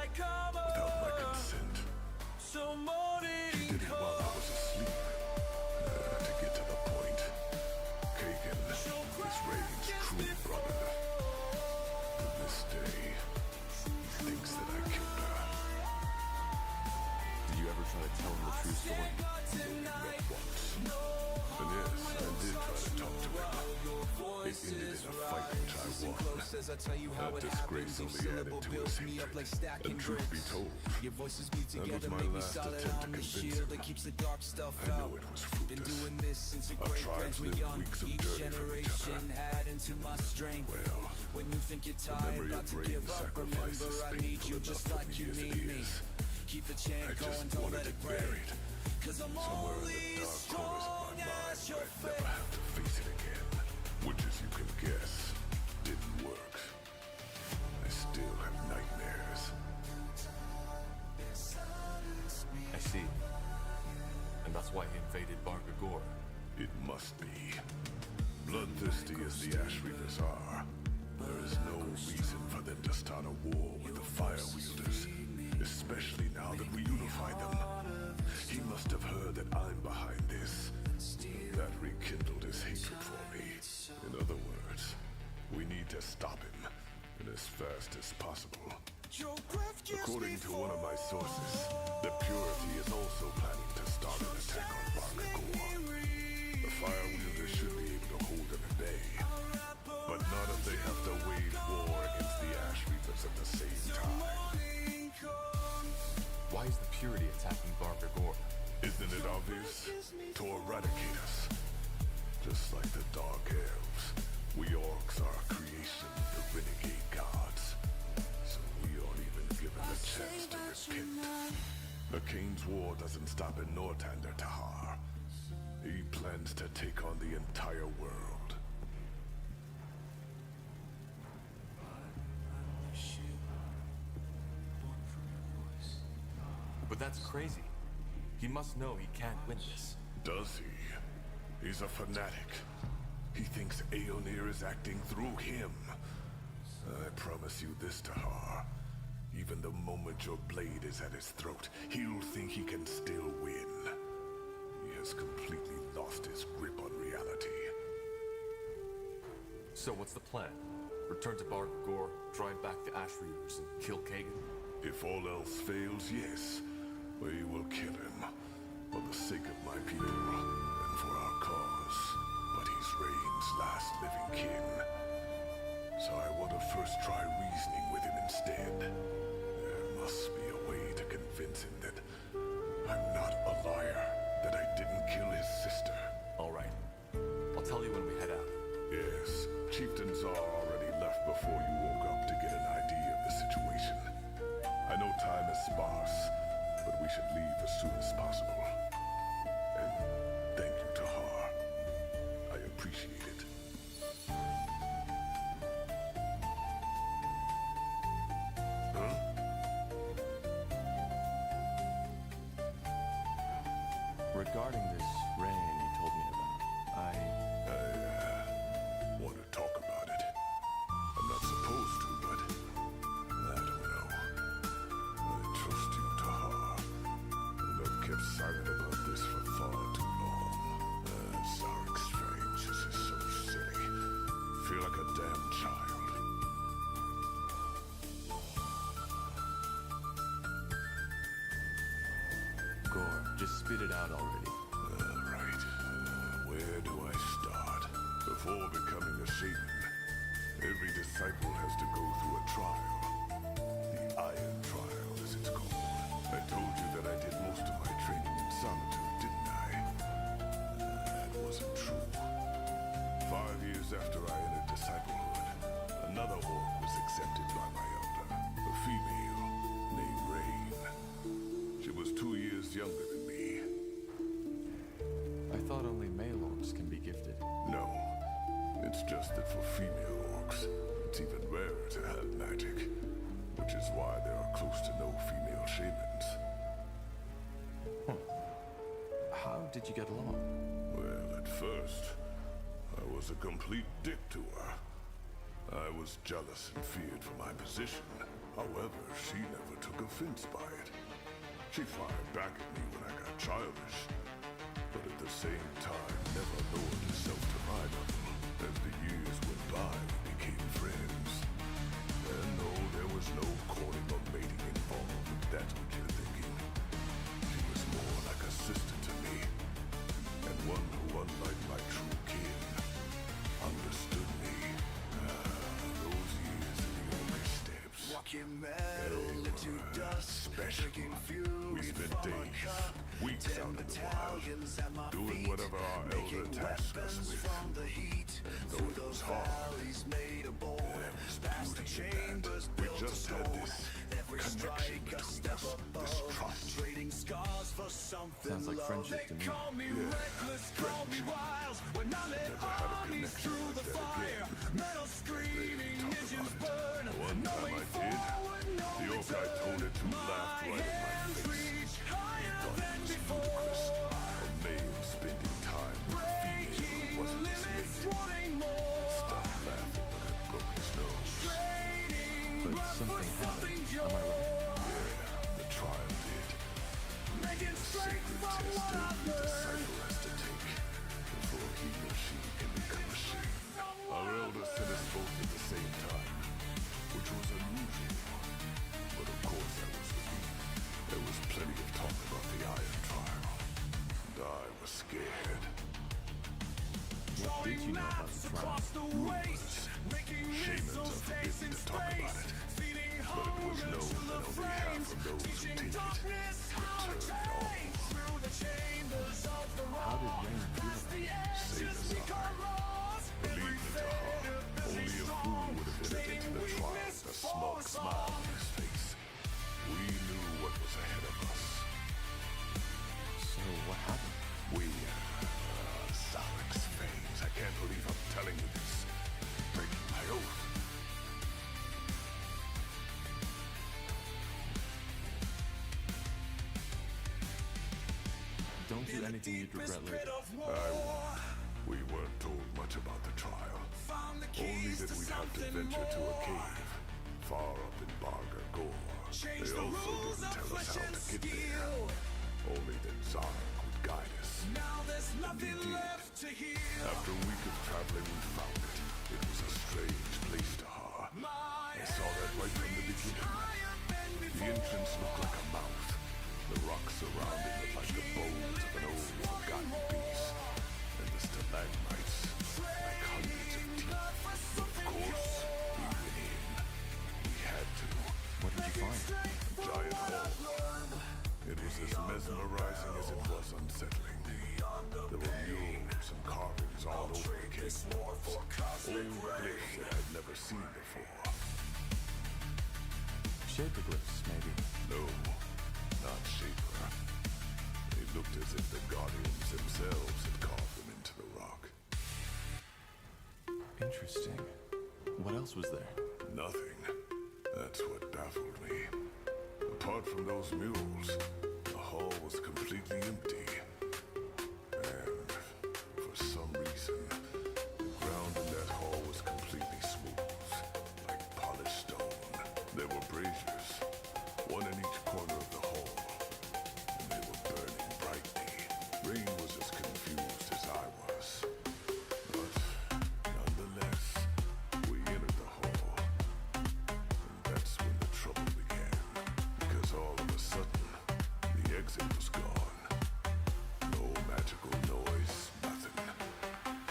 without my consent. She did it while I was asleep. To get to the point, Kagan is Rain's true brother. To this day, he thinks that I killed her. Did you ever try to tell him the true story? We only met once. And yes, I did try to talk to him. It ended in a fight which I won. That disgrace only added to his hatred. And truth be told, that was my last attempt to convince him. I know it was fruitless. Our tribes lived weeks of journey from each other. Well, the memory of Rain's sacrifice is painful enough for me as it is. I just wanted it buried. Somewhere in the dark corners of my mind where I'd never have to face it again. Which, as you can guess, didn't work. I still have nightmares. I see. And that's why he invaded Bargagor. It must be. Bloodthirsty as the Ash Reapers are, there is no reason for them to start a war with the Fire Wielders, especially now that we unified them. He must have heard that I'm behind this. That rekindled his hatred for me. In other words, we need to stop him, and as fast as possible. According to one of my sources, the Purity is also planning to start an attack on Bargagor. The Fire Wielders should be able to hold them at bay, but not if they have to wage war against the Ash Reapers at the same time. Why is the Purity attacking Bargagor? Isn't it obvious? To eradicate us. Just like the Dark Elves, we Orcs are a creation of the renegade gods. So we aren't even given a chance to repent. The Kane's war doesn't stop in Northander, Tahar. He plans to take on the entire world. But that's crazy. He must know he can't win this. Does he? He's a fanatic. He thinks Aeonir is acting through him. I promise you this, Tahar. Even the moment your blade is at his throat, he'll think he can still win. He has completely lost his grip on reality. So what's the plan? Return to Bargagor, drive back the Ash Reapers, and kill Kagan? If all else fails, yes. We will kill him. For the sake of my people, and for our cause. But he's Rain's last living kin. So I want to first try reasoning with him instead. There must be a way to convince him that I'm not a liar, that I didn't kill his sister. All right. I'll tell you when we head out. Yes, Chieftain Czar already left before you woke up to get an idea of the situation. I know time is sparse, but we should leave as soon as possible. And thank you, Tahar. I appreciate it. Huh? Regarding this rain you told me about, I want to talk about it. I'm not supposed to, but I don't know. I trust you, Tahar. And I've kept silent about this for far too long. Zarek Strange, this is so silly. Feel like a damn child. Gore, just spit it out already. Right. Where do I start? Before becoming a shaman, every disciple has to go through a trial. The Iron Trial, as it's called. I told you that I did most of my training in solitude, didn't I? That wasn't true. 5 years after I entered disciplehood, another orc was accepted by my elder, a female named Rain. She was 2 years younger than me. I thought only male orcs can be gifted. No. It's just that for female orcs, it's even rarer to have magic. Which is why there are close to no female shamans. How did you get along? Well, at first, I was a complete dick to her. I was jealous and feared for my position. However, she never took offense by it. She fired back at me when I got childish, but at the same time never lowered herself to my level. As the years went by, we became friends. And no, there was no courting or mating involved, if that's what you're thinking. She was more like a sister to me, and one who, unlike my true kin, understood me. Those years are the only steps. Walking metal into dust, drinking fuel. We spent days, weeks out in the wild, doing whatever our elder tasked us with. And though it was hard, there was beauty in that. We just had this connection between us, this trust. Trading scars for something. Sounds like friendship to me. Call me reckless, call me wild. When I let armies through the fire, metal screaming engines burn. One time I did, the orc I told it to laughed right in my face. He thought it was ludicrous. A male spending time with a female who wasn't his mate. Stopped laughing when I broke his nose. But something happened, am I right? Yeah, the trial did. The sacred test every disciple has to take before he or she can become a sheep. Our elder sent us both at the same time, which was unusual. But of course I was relieved. There was plenty of talk about the Iron Trial, and I was scared. What did you know about the trial? Rumors. Shamans are forbidden to talk about it. But it was known that only half of those who take it return home. How did Rain do that? Say the Tsar. Believe me, Tahar, only a fool would have entered into the trial with a smug smile on his face. We knew what was ahead of us. So what happened? We, Zarek's fames. I can't believe I'm telling you this. Breaking my oath. Don't do anything you'd regret later. We weren't told much about the trial. Only that we'd have to venture to a cave far up in Barga Gore. They also didn't tell us how to get there. Only that Zarek would guide us. And he did. After a week of traveling, we found it. It was a strange place to Har. I saw that right from the beginning. The entrance looked like a mouth. The rocks surrounding it like the bones of an old forgotten beast. And the stalagmites like hundreds of teeth. But of course, we went in. We had to. What did you find? A giant hall. It was as mesmerizing as it was unsettling. There were murals and carvings all over the cave walls. Old glyphs that I'd never seen before. Shaper glyphs, maybe? No, not Shaper. They looked as if the Guardians themselves had carved them into the rock. Interesting. What else was there? Nothing. That's what baffled me. Apart from those murals, the hall was completely empty. And for some reason, the ground in that hall was completely smooth, like polished stone. There were braziers, one in each corner of the hall, and they were burning brightly. Rain was as confused as I was. But nonetheless, we entered the hall. And that's when the trouble began. Because all of a sudden, the exit was gone. No magical noise, nothing.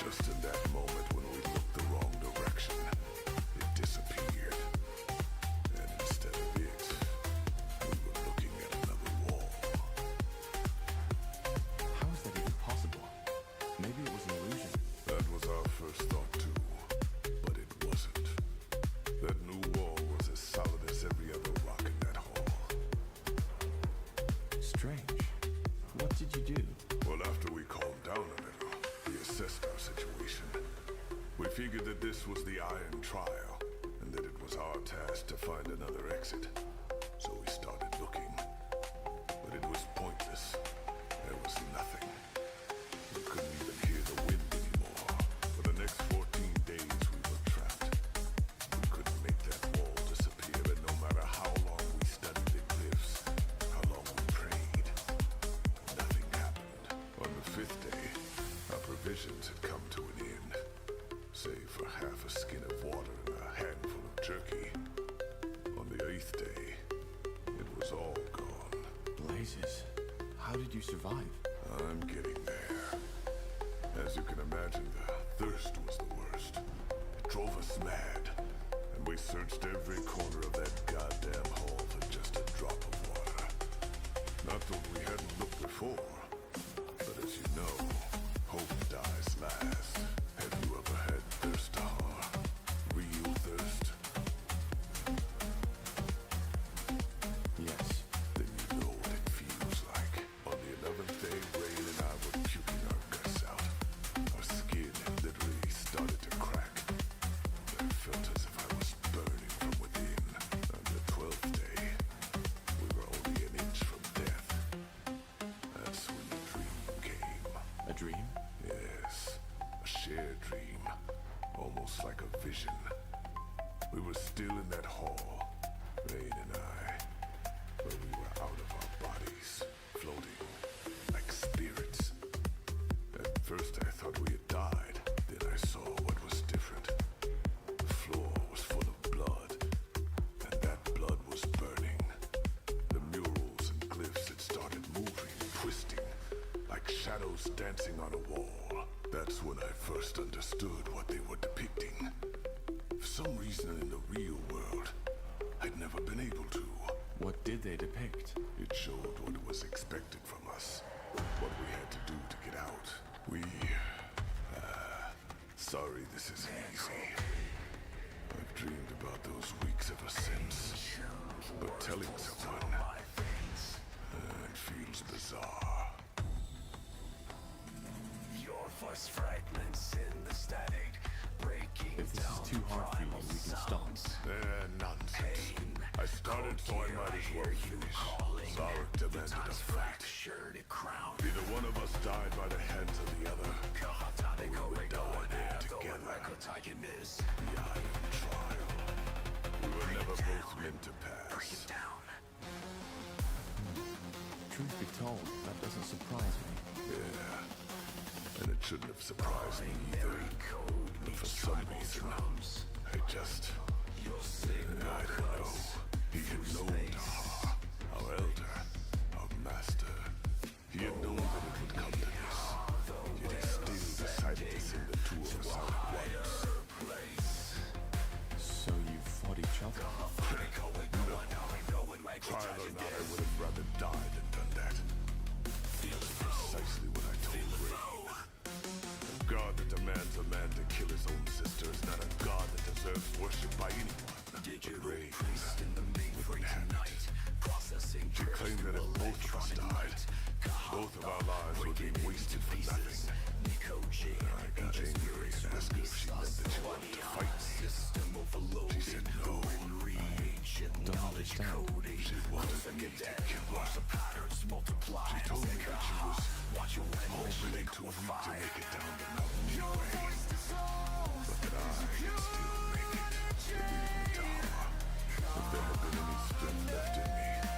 Just in that moment when we looked the wrong direction, it disappeared. And instead of it, we were looking at another wall. How is that even possible? Maybe it was an illusion. That was our first thought too, but it wasn't. That new wall was as solid as every other rock in that hall. Strange. What did you do? Well, after we calmed down a little, we assessed our situation. We figured that this was the Iron Trial, and that it was our task to find another exit. So we started looking. But it was pointless. There was nothing. We couldn't even hear the wind anymore. For the jerky. On the 8th day, it was all gone. Blazes. How did you survive? I'm getting there. As you can imagine, the thirst was the worst. It drove us mad, and we searched every corner of that goddamn hall for just a drop of water. Not that we hadn't looked before, but as you know, hope dies last. Have you ever had thirst, Tahar? Real thirst? Yes. Then you know what it feels like. On the 11th day, Rain and I were puking our guts out. Our skin literally started to crack. I felt as if I was burning from within. On the 12th day, we were only an inch from death. That's when the dream came. A dream? Yes, a shared dream. Almost like a vision. We were still in that hall, Rain and I, but we were out of our bodies, floating like spirits. At first I thought we had died, then I saw what was different. The floor was full of blood, and that blood was burning. The murals and glyphs had started moving, twisting, like shadows dancing on a wall. That's when I first understood what they were depicting. For some reason in the real world, I'd never been able to. What did they depict? It showed what was expected from us, what we had to do to get out. Sorry this isn't easy. I've dreamed about those weeks ever since. But telling someone, it feels bizarre. Your voice fragments in the static, breaking If this is too hard for you, we can stop. Nonsense. I started, so I might as well finish. Zarek demanded a fight. Either one of us died by the hands of the other, or we would die there together. The Iron Trial. We were never both meant to pass. Truth be told, that doesn't surprise me. Yeah. And it shouldn't have surprised me either. But for some reason, I just... I don't know. He had known Tahar, our elder, our master. He had known that it would come to this. Yet he still decided to send the two of us out at once. So you fought each other? No. Trial or not, I would have rather died than done that. That's precisely what I told Rain. A god that demands a man to kill his own sister is not a god that deserves worship by anyone. Rain wouldn't have it. She claimed that if both of us died, both of our lives would be wasted for nothing. I got angry and asked her if she meant that she wanted to fight me. She said no. Don't understand. She wanted me to kill her. She told me that she was already too weak to make it down the mountain anyway, but that I could still make it. It lead me to her. If there had been any strength left in me, I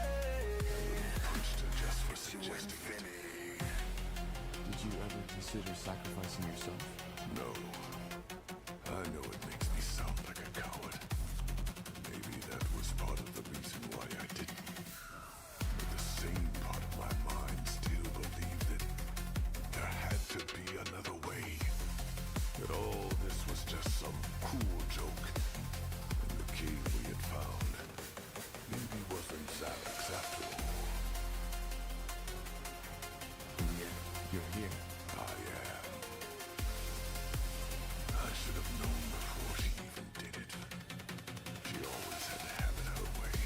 would have punched her just for suggesting it. Did you ever consider sacrificing yourself? No. I know it makes me sound like a coward. Maybe that was part of the reason why I didn't. But the same part of my mind still believed that there had to be another way. That all this was just some cruel joke. And the king we had found maybe wasn't Zarek's after all. And yet, you're here. I am. I should have known before she even did it. She always had to have it her way,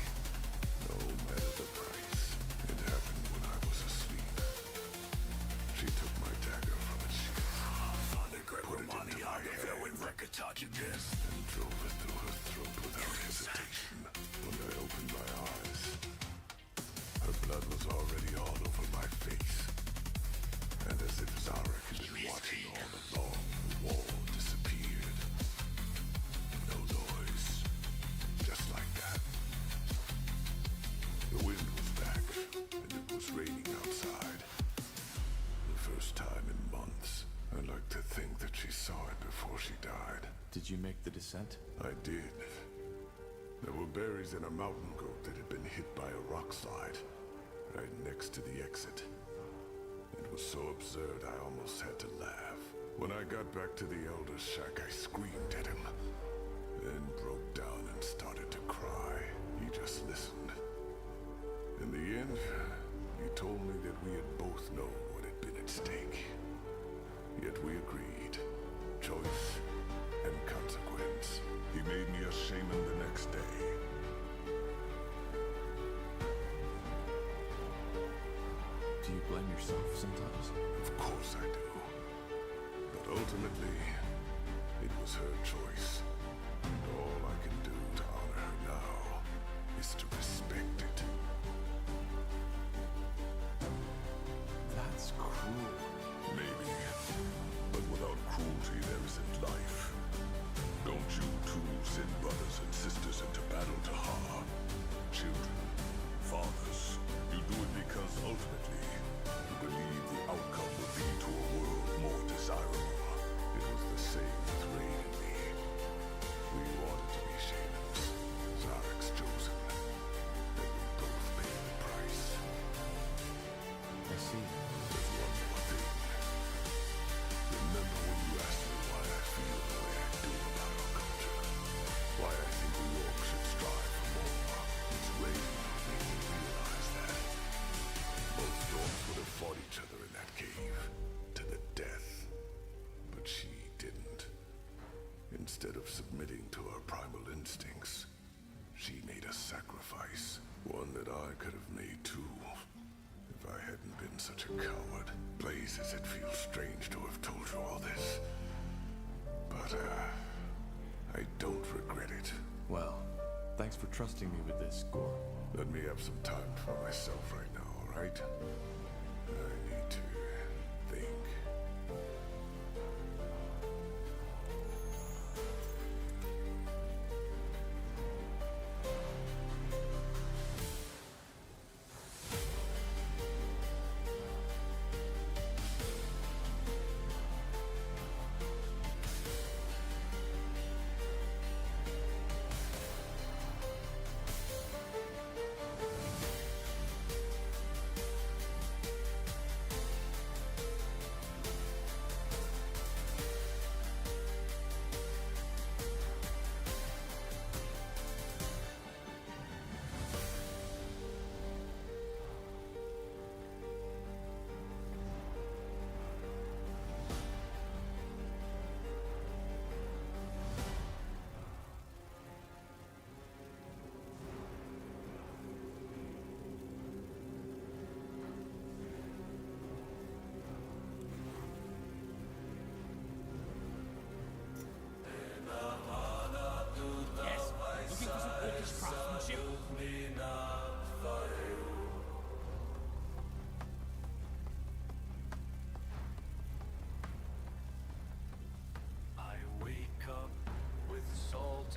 no matter the price. It happened when I was asleep. She took my dagger from its sheath, put it into my hand, and drove it through her throat without hesitation. When I opened my eyes, her blood was already all over my face. And as if Zarek had been watching all along, the wall disappeared. No noise. Just like that. The wind was back, and it was raining outside. The first time in months. I like to think that she saw it before she died. Did you make the descent? I did. There were berries in a mountain goat that had been hit by a rock slide, right next to the exit. It was so absurd I almost had to laugh. When I got back to the Elder's shack, I screamed at him, then broke down and started to cry. He just listened. In the end, he told me that we had both known what had been at stake. Yet we agreed. Choice and consequence. He made me a shaman the next day. Do you blame yourself sometimes? Of course I do. But ultimately, it was her choice. And all I can do to honor her now is to respect it. That's cruel. Maybe. But without cruelty, there isn't life. Don't you too send brothers and sisters into battle to harm children, fathers. You do it because ultimately, you believe the outcome would lead to a world more desirable. It was the same with Rain and me. We wanted to be shamans, Zarek's chosen. And we both paid the price. I see. There's one more thing. Remember when you asked me why I feel the way I do about our culture? Why I think we all should strive for more? It's Rain who made me realize that. Both storms would have fought each other in that cave, to the death. But she didn't. Instead of submitting to her primal instincts, she made a sacrifice. One that I could have made too, if I hadn't been such a coward. Blazes, it feels strange to have told you all this. But, I don't regret it. Well, thanks for trusting me with this, Gore. Let me have some time for myself right now, all right? I need to think.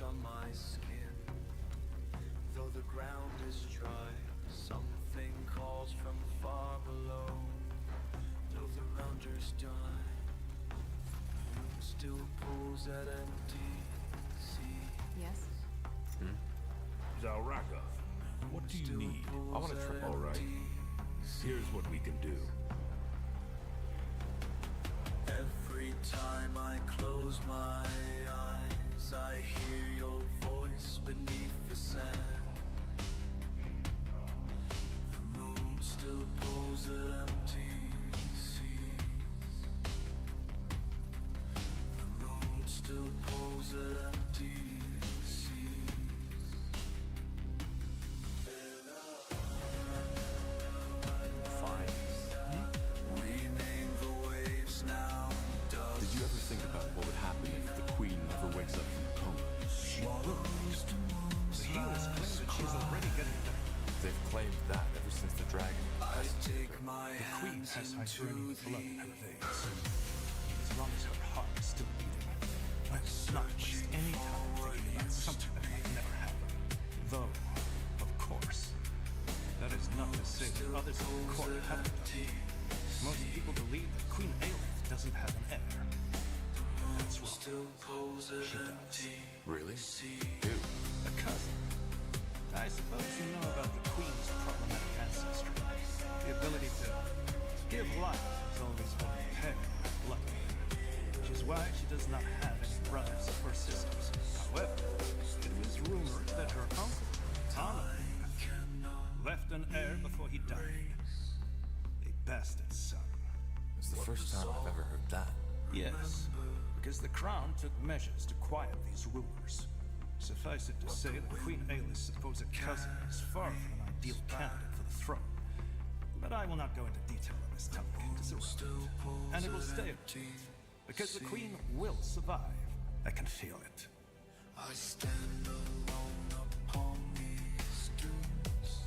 On my skin, though the ground is dry, something calls from far below. Though the rounders die, the moon still pulls at empty sea. Yes? Zalraka, what do you need? I want a trip. All right. Here's what we can do. Every time I close my eyes, I hear your voice beneath the sand. The moon still pulls at empty seas. The moon still pulls at empty seas. Fine. Rename the waves now. Did you ever think about what would happen if the Queen never wakes up from a coma? She will. The healers claim that she's already getting better. They've claimed that ever since the dragon. I take my The Queen hands has into Hypernian blood in her the veins. As long as her heart is still beating, I will not waste any time thinking about something that might never happen. Though, of course, that is not to say that others in the court haven't done. Most people believe that Queen Aelith doesn't have an heir. That's wrong. She does. Really? A cousin. I suppose you know about the Queen's problematic ancestry. The ability to give life has always been impaired by blood, which is why she does not have any brothers or sisters. However, it was rumored that her uncle, Anna, left an heir before he died. A bastard son. It's the first time I've ever heard that. Yes, because the crown took measures to quiet these rumors. Suffice it to say that Queen Ailish' supposed cousin is far from an ideal candidate for the throne. But I will not go into detail on this topic. It is irrelevant. And it will stay at that. Because the Queen will survive. I can feel it. I stand alone upon these dunes,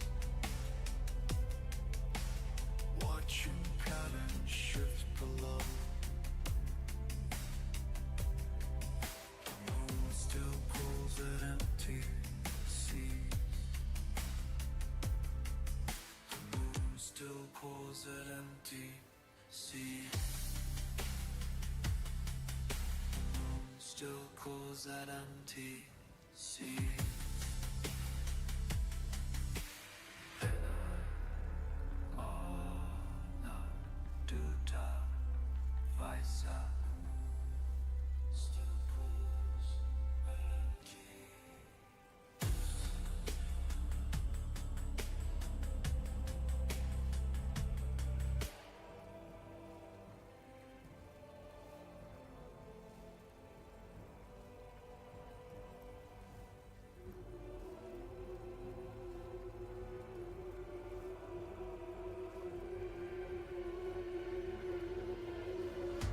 watching patterns shift below. The moon still pulls at empty seas. The moon still pulls at empty seas. Still calls at empty sea. Ana Duda Vaisa. Still calls at empty.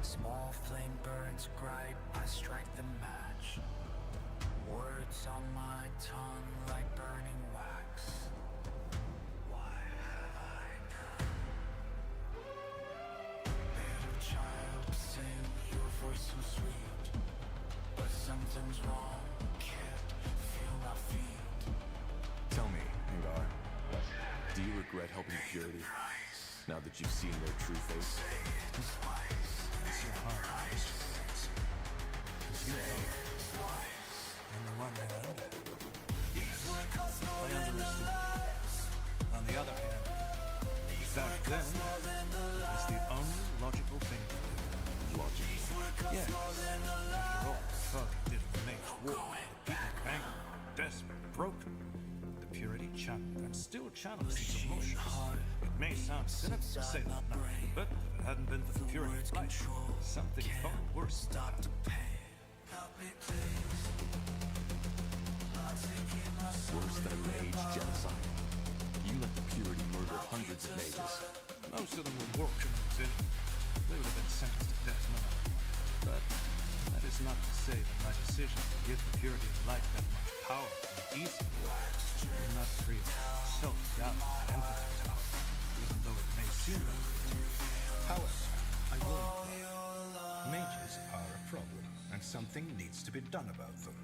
Small flame burns bright, I strike the match. Words on my tongue like burning wax. Why have I done? Little child, sing your voice so sweet, but something's wrong, can't feel my feet. Tell me, Angar, do you regret helping the Purity? Now that you've seen their true face? It's your heart. Because you know, on the one hand, I underestimated. On the other hand, back then, it was the only logical thing to do. Logical? Yes. After all, my father did a Mage war. The people were angry, desperate, broken. The Purity channeled and still channels these emotions. It may sound cynical to say that now, but if it hadn't been for the Purity's light, something far worse would happen. Worse than a Mage genocide. You let the Purity murder hundreds of Mages. Most of them were war criminals in. They would have been sentenced to death no matter what. But that is not to say that my decision to give the Purity of Light that much power was easy. It was not free of self-doubt and empathy, even though it may seem that way. However, I will admit, mages are a problem, and something needs to be done about them.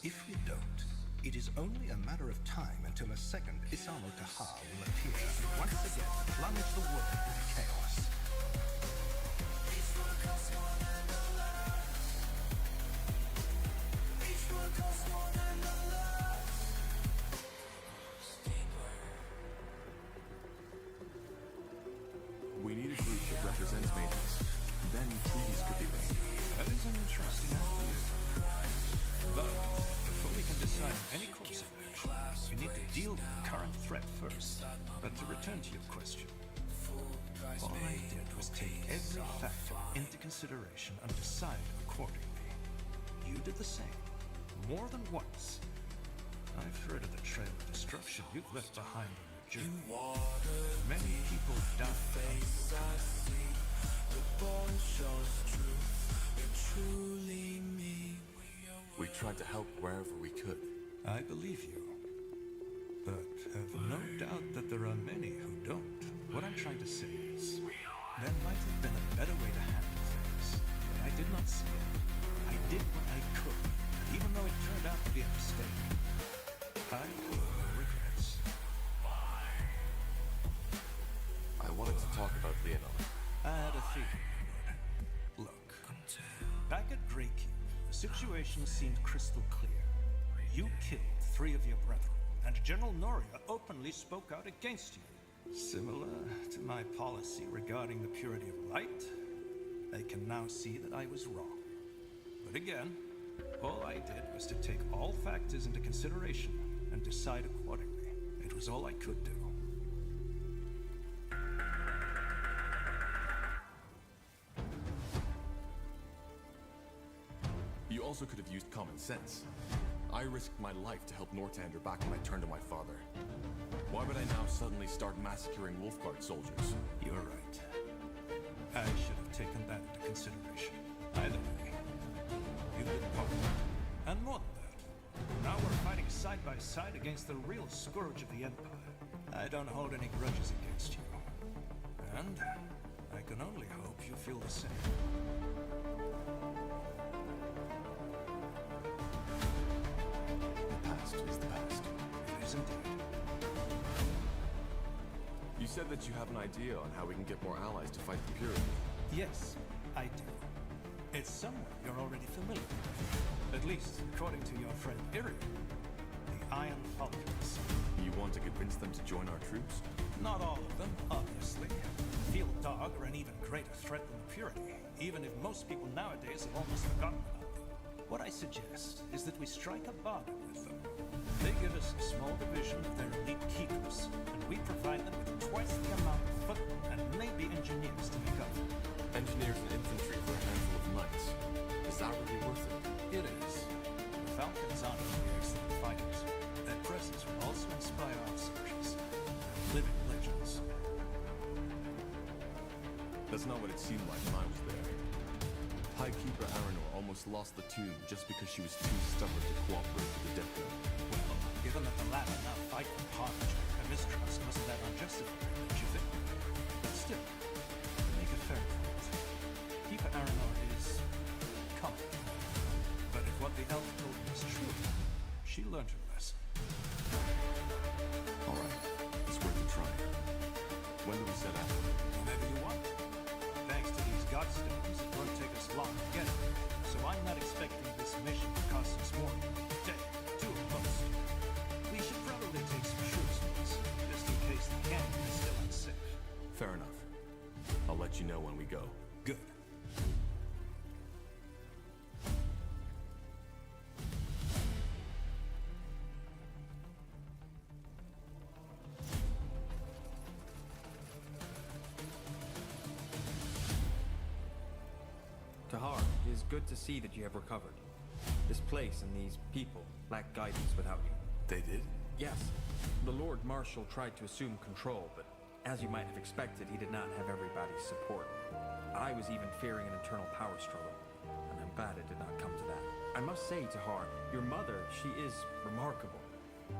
If we don't, it is only a matter of time until a second Isamo Taha will appear and once again plunge the world into chaos. We need a group that represents Mages. Then treaties could be made. That is an interesting idea. But before we can decide on any course of action, we need to deal with the current threat first. But to return to your question, all I did was take every factor into consideration and decide accordingly. You did the same, more than once. I've heard of the trail of destruction you've left behind on your journey. Many people died. We tried to help wherever we could. I believe you. But have no doubt that there are many who don't. What I'm trying to say is, there might have been a better way to handle things, but I did not see it. I did what I could, even though it turned out to be a mistake. I have no regrets. I wanted to talk about Leonard. I had a feeling you would. Look, back at Greykeep, the situation seemed crystal clear. You killed 3 of your brethren. and General Noria openly spoke out against you. Similar to my policy regarding the purity of light, they can now see that I was wrong. But again, all I did was to take all factors into consideration and decide accordingly. It was all I could do. You also could have used common sense. I risked my life to help Northander back when I turned to my father. Why would I now suddenly start massacring Wolfguard soldiers? You're right. I should have taken that into consideration. Either way, you did part. And more than that, now we're fighting side by side against the real scourge of the Empire. I don't hold any grudges against you. And I can only hope you feel the same. The past is the past. It is indeed. You said that you have an idea on how we can get more allies to fight the Purity. Yes, I do. It's someone you're already familiar with. At least, according to your friend Irian, the Iron Falcons. You want to convince them to join our troops? Not all of them, obviously. Field Dog are an even greater threat than the Purity, even if most people nowadays have almost forgotten about them. What I suggest is that we strike a bargain with them. They give us a small division of their elite keepers, and we provide them with twice the amount of footmen and maybe engineers to make up. Engineers and infantry for a handful of knights. Is that really worth it? It is. The Falcons aren't only excellent fighters. Their presence will also inspire our soldiers. Living legends. That's not what it seemed like when I was there. High Keeper Aranor almost lost the tomb just because she was too stubborn to cooperate with the Death Note. Well, given that the latter now fight for Partage, her mistrust wasn't that unjustified, don't you think? But still, to make a fair point, Keeper Aranor is competent. But if what the elf told me is true, she learned her lesson. Alright, it's worth a try. When do we set out? Whenever you want. Thanks to these godstones, it won't take us long to get it. So I'm not expecting this mission to cost us more than a day, two at most. We should probably take some short swings, just in case the canyon is still unsafe. Fair enough. I'll let you know when we go. Good. Tahar, it is good to see that you have recovered. This place and these people lack guidance without you. They did? Yes. The Lord Marshal tried to assume control, but as you might have expected, he did not have everybody's support. I was even fearing an internal power struggle, and I'm glad it did not come to that. I must say, Tahar, your mother, she is remarkable.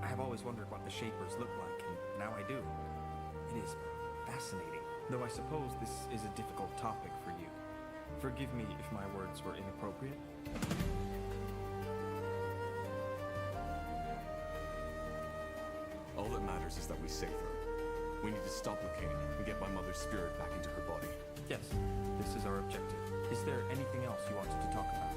I have always wondered what the Shapers look like, and now I do. It is fascinating, though I suppose this is a difficult topic for you. Forgive me if my words were inappropriate. All that matters is that we save her. We need to stop Lucane and get my mother's spirit back into her body. Yes, this is our objective. Is there anything else you wanted to talk about?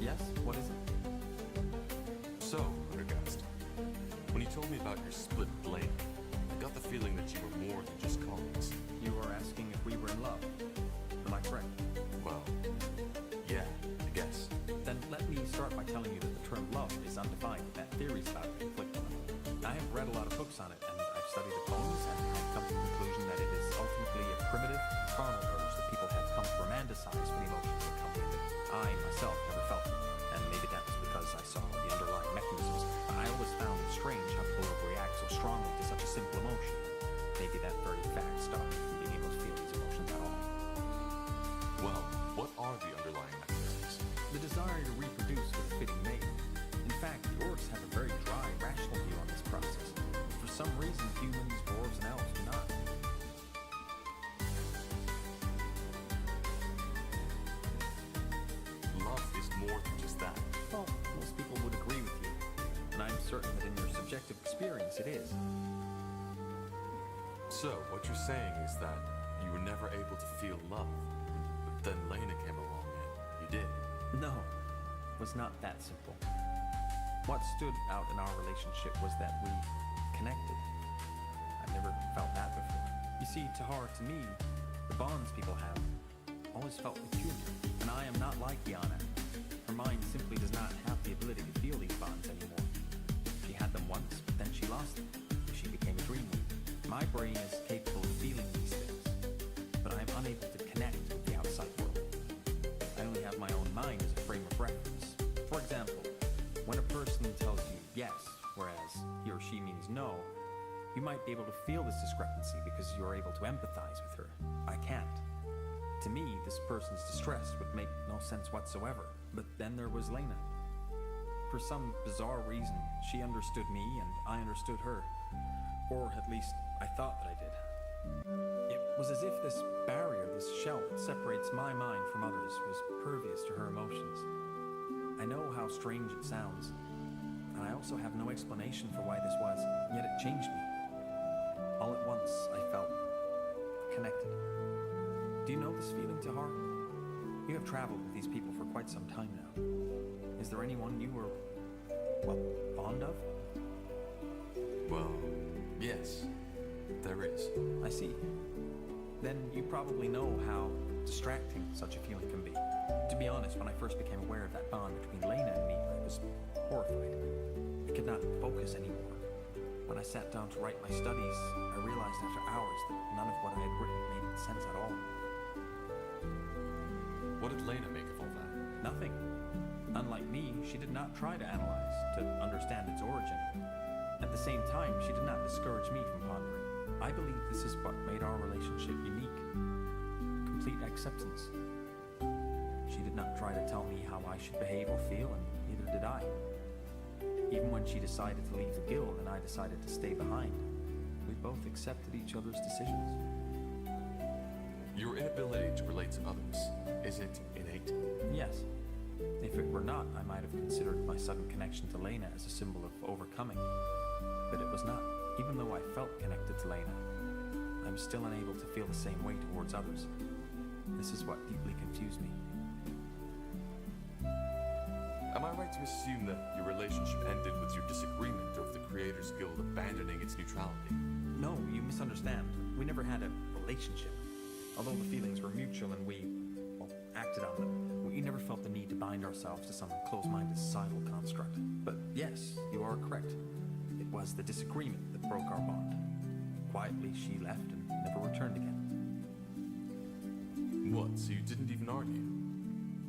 Yes, what is it? So, Undergast, when you told me about your split blade, I got the feeling that you were more than just colleagues. You were asking if we were in love. Am I correct? Well, yeah, I guess. Then let me start by telling you that the term love is undefined, that theories about it conflict on it. I have read a lot of books on it, and I've studied the poems, and I've come to the conclusion that it is ultimately a primitive, carnal urge that people have come to romanticize for the emotions that come with it. I, myself, never felt it, and maybe that was because I saw the underlying mechanisms. I always found it strange how people overreact so strongly to such a simple emotion. Maybe that very fact stopped me from being able to feel these emotions at all. Well, what are the underlying mechanisms? The desire to reproduce with a fitting mate. In fact, the orcs have a very dry, rational view on this process. For some reason, humans, dwarves, and elves do not. Love is more than just that. Well, most people would agree with you. And I'm certain that in your subjective experience, it is. So, what you're saying is that you were never able to feel love, but then Lena came along. was not that simple. What stood out in our relationship was that we connected. I've never felt that before. You see, Tahar, to me, the bonds people have always felt peculiar, and I am not like Yana. Her mind simply does not have the ability to feel these bonds anymore. She had them once, but then she lost them. She became a dreamer. My brain is capable of feeling these things, but I am unable to connect with the outside world. I only have my own mind as a frame of reference. For example, when a person tells you yes, whereas he or she means no, you might be able to feel this discrepancy because you are able to empathize with her. I can't. To me, this person's distress would make no sense whatsoever. But then there was Lena. For some bizarre reason, she understood me and I understood her. Or at least, I thought that I did. It was as if this barrier, this shell that separates my mind from others, was pervious to her emotions. I know how strange it sounds, and I also have no explanation for why this was, yet it changed me. All at once, I felt connected. Do you know this feeling, Tahar? You have traveled with these people for quite some time now. Is there anyone you were, well, fond of? Well, yes, there is. I see. Then you probably know how distracting such a feeling can be. To be honest, when I first became aware of that bond between Lena and me, I was horrified. I could not focus anymore. When I sat down to write my studies, I realized after hours that none of what I had written made sense at all. What did Lena make of all that? Nothing. Unlike me, she did not try to analyze, to understand its origin. At the same time, she did not discourage me from pondering. I believe this is what made our relationship unique. Complete acceptance. She did not try to tell me how I should behave or feel, and neither did I. Even when she decided to leave the guild and I decided to stay behind, we both accepted each other's decisions. Your inability to relate to others, is it innate? Yes. If it were not, I might have considered my sudden connection to Lena as a symbol of overcoming. But it was not. Even though I felt connected to Lena, I'm still unable to feel the same way towards others. This is what deeply confused me. Am I right to assume that your relationship ended with your disagreement over the Creators Guild abandoning its neutrality? No, you misunderstand. We never had a relationship. Although the feelings were mutual and we, well, acted on them, we never felt the need to bind ourselves to some close-minded societal construct. But yes, you are correct. It was the disagreement that broke our bond. Quietly, she left and never returned again. What, so you didn't even argue?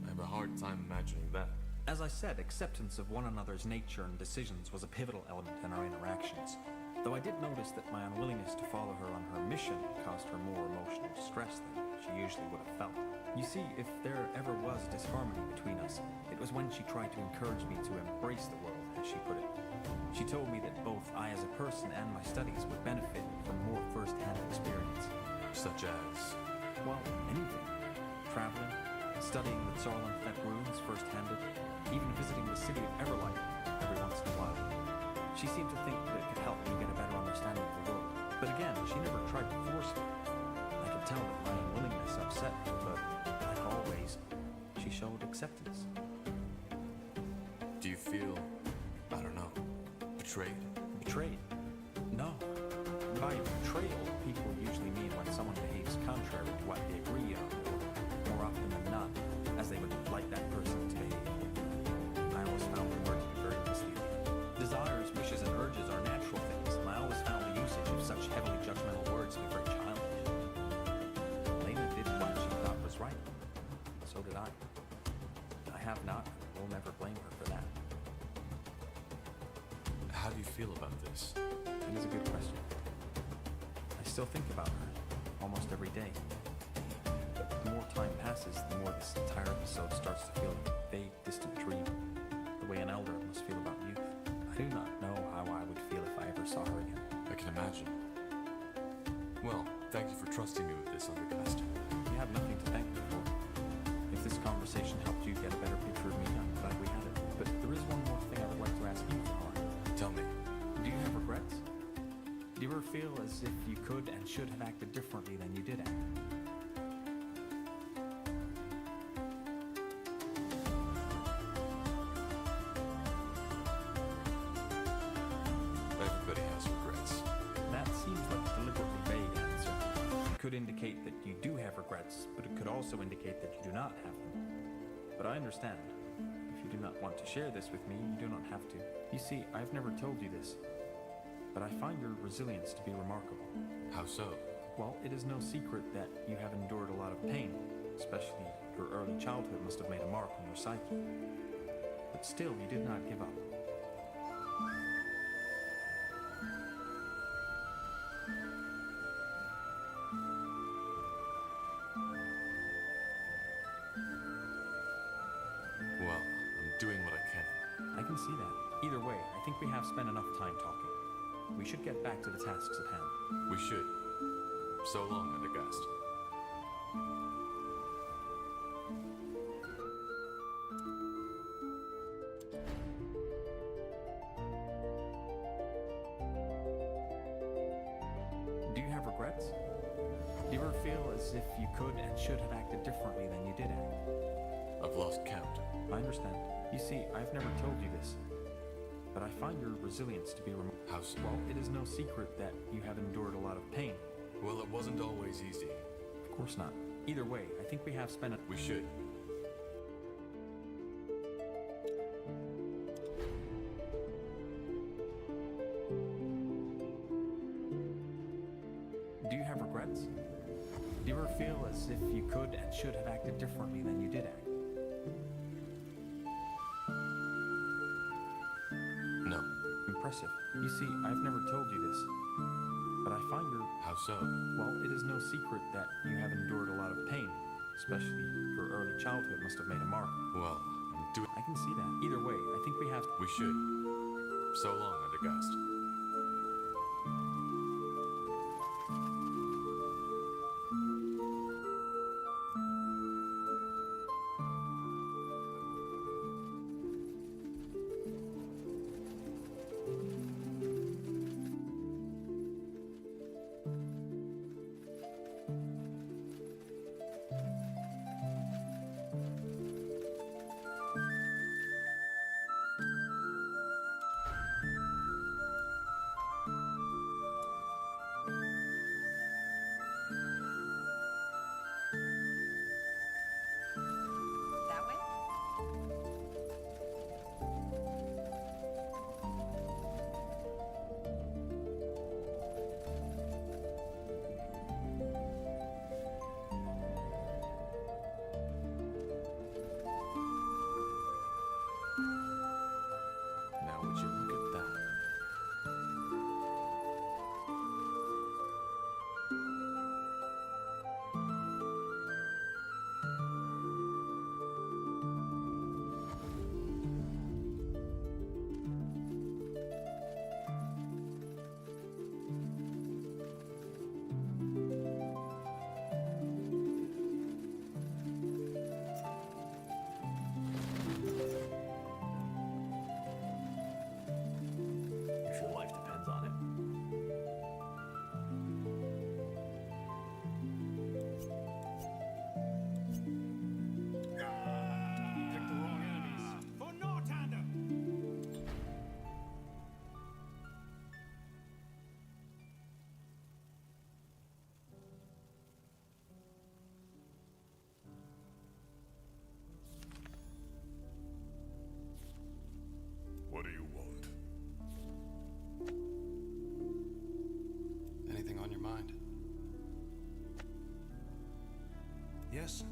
I have a hard time imagining that. As I said, acceptance of one another's nature and decisions was a pivotal element in our interactions. Though I did notice that my unwillingness to follow her on her mission caused her more emotional distress than she usually would have felt. You see, if there ever was disharmony between us, it was when she tried to encourage me to embrace the world, as she put it. She told me that both I as a person and my studies would benefit from more first-hand experience. Such as? Well, anything. Traveling, studying the Zorlan-Fett ruins first-handed, even visiting the city of Everlight every once in a while. She seemed to think that it could help me get a better understanding of the world. But again, she never tried to force me. I could tell that my unwillingness upset her, but like always, she showed acceptance. Do you feel, I don't know, betrayed? Betrayed? No. By betrayal, people usually mean when someone behaves contrary to what they agree on, or more often than not, as they would like that person to behave. I always found the word to be very misleading. Desires, wishes, and urges are natural things, and I always found the usage of such heavily judgmental words to be very childish. Lena did what she thought was right. So did I. I have not, and will never blame her for that. How do you feel about this? That is a good question. I still think about her, almost every day. But the more time passes, the more this entire episode starts to feel like a vague, distant dream, the way an elder must feel about youth. I do not know how I would feel if I ever saw her again. I can imagine. Well, thank you for trusting me with this, Undercast. You have nothing to thank me for. If this conversation helped you get a better picture of me, I'm glad we had it. But there is one more thing I would like to ask you, Tahar. Tell me. Do you have regrets? Do you ever feel as if you could and should have acted differently than you did act? could indicate that you do have regrets, but it could also indicate that you do not have them. But I understand. If you do not want to share this with me, you do not have to. You see, I've never told you this, but I find your resilience to be remarkable. How so? Well, it is no secret that you have endured a lot of pain, especially your early childhood must have made a mark on your psyche. But still, you did not give up. Well, I'm doing what I can. I can see that. Either way, I think we have spent enough time talking. We should get back to the tasks at hand. We should. So long, Undergast. Do you have regrets? Do you ever feel as if you could and should have acted differently than you did act? I've lost count. I understand. You see, I've never told you this, but I find your resilience to be remarkable. How so? Well, it is no secret that you have endured a lot of pain. Well, it wasn't always easy. Of course not. Either way, I think we have spent We should. Do you have regrets? Do you ever feel as if you could and should have acted differently than you did act? No. Impressive. You see, I've never told you this, but I find your... How so? Well, it is no secret that you have endured a lot of pain, especially your early childhood must have made a mark. Well, I'm doing... I can see that. Either way, I think we have... We should. So long, Undergast. That way? Now would you look at that? If your life depends on it. Picked the wrong enemies. For Northander! What do you want? Anything on your mind? Yes?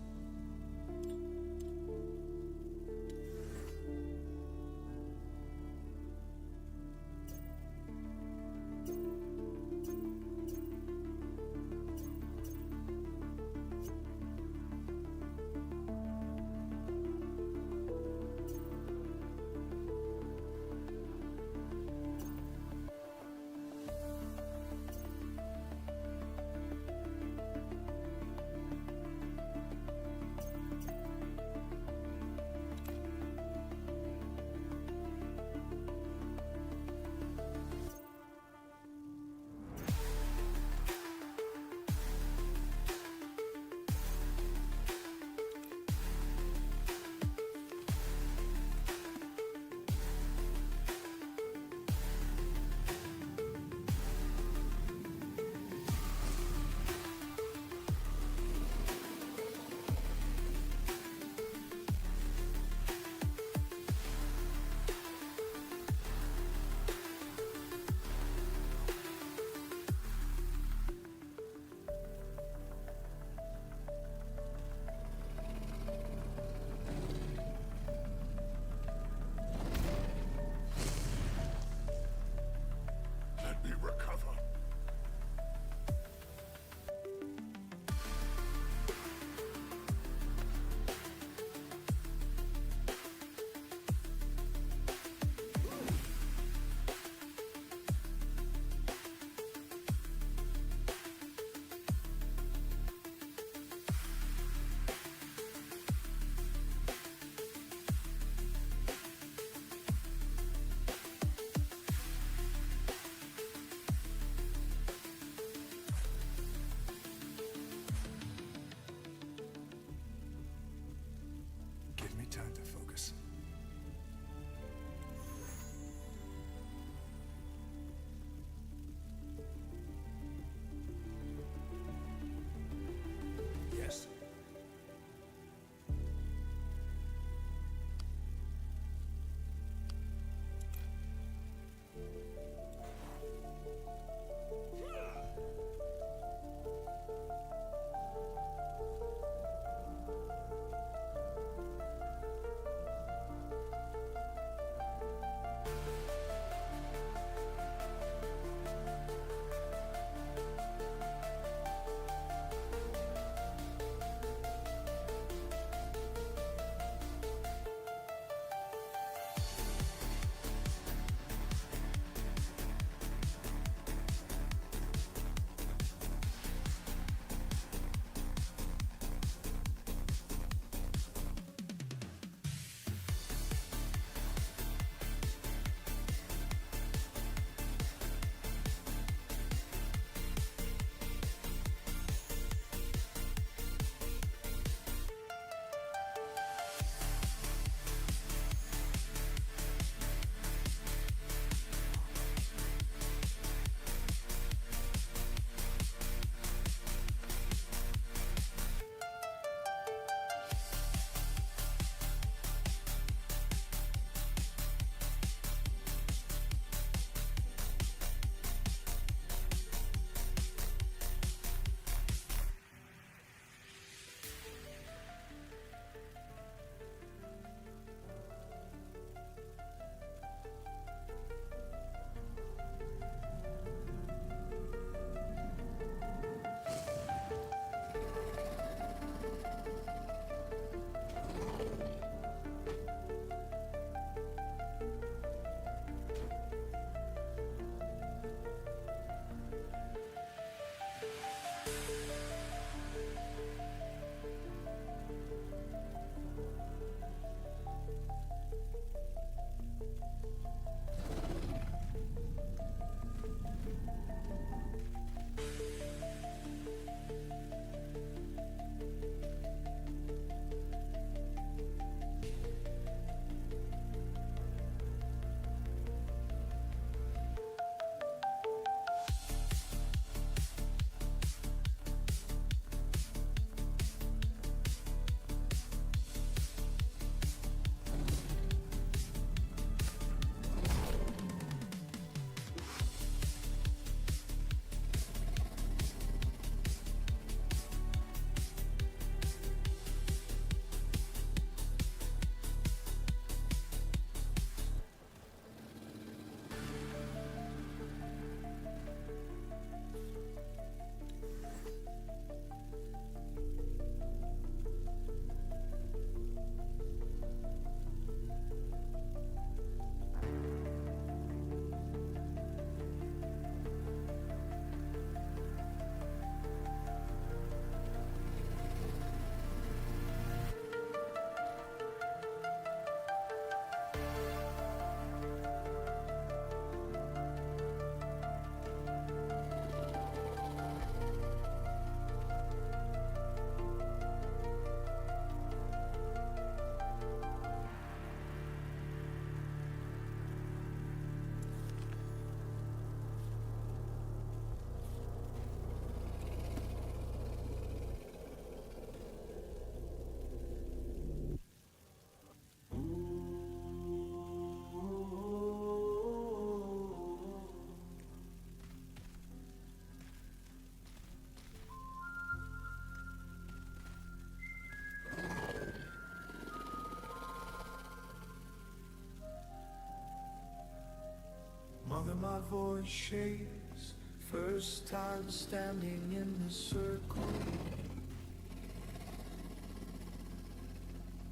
my voice shakes. First time standing in the circle.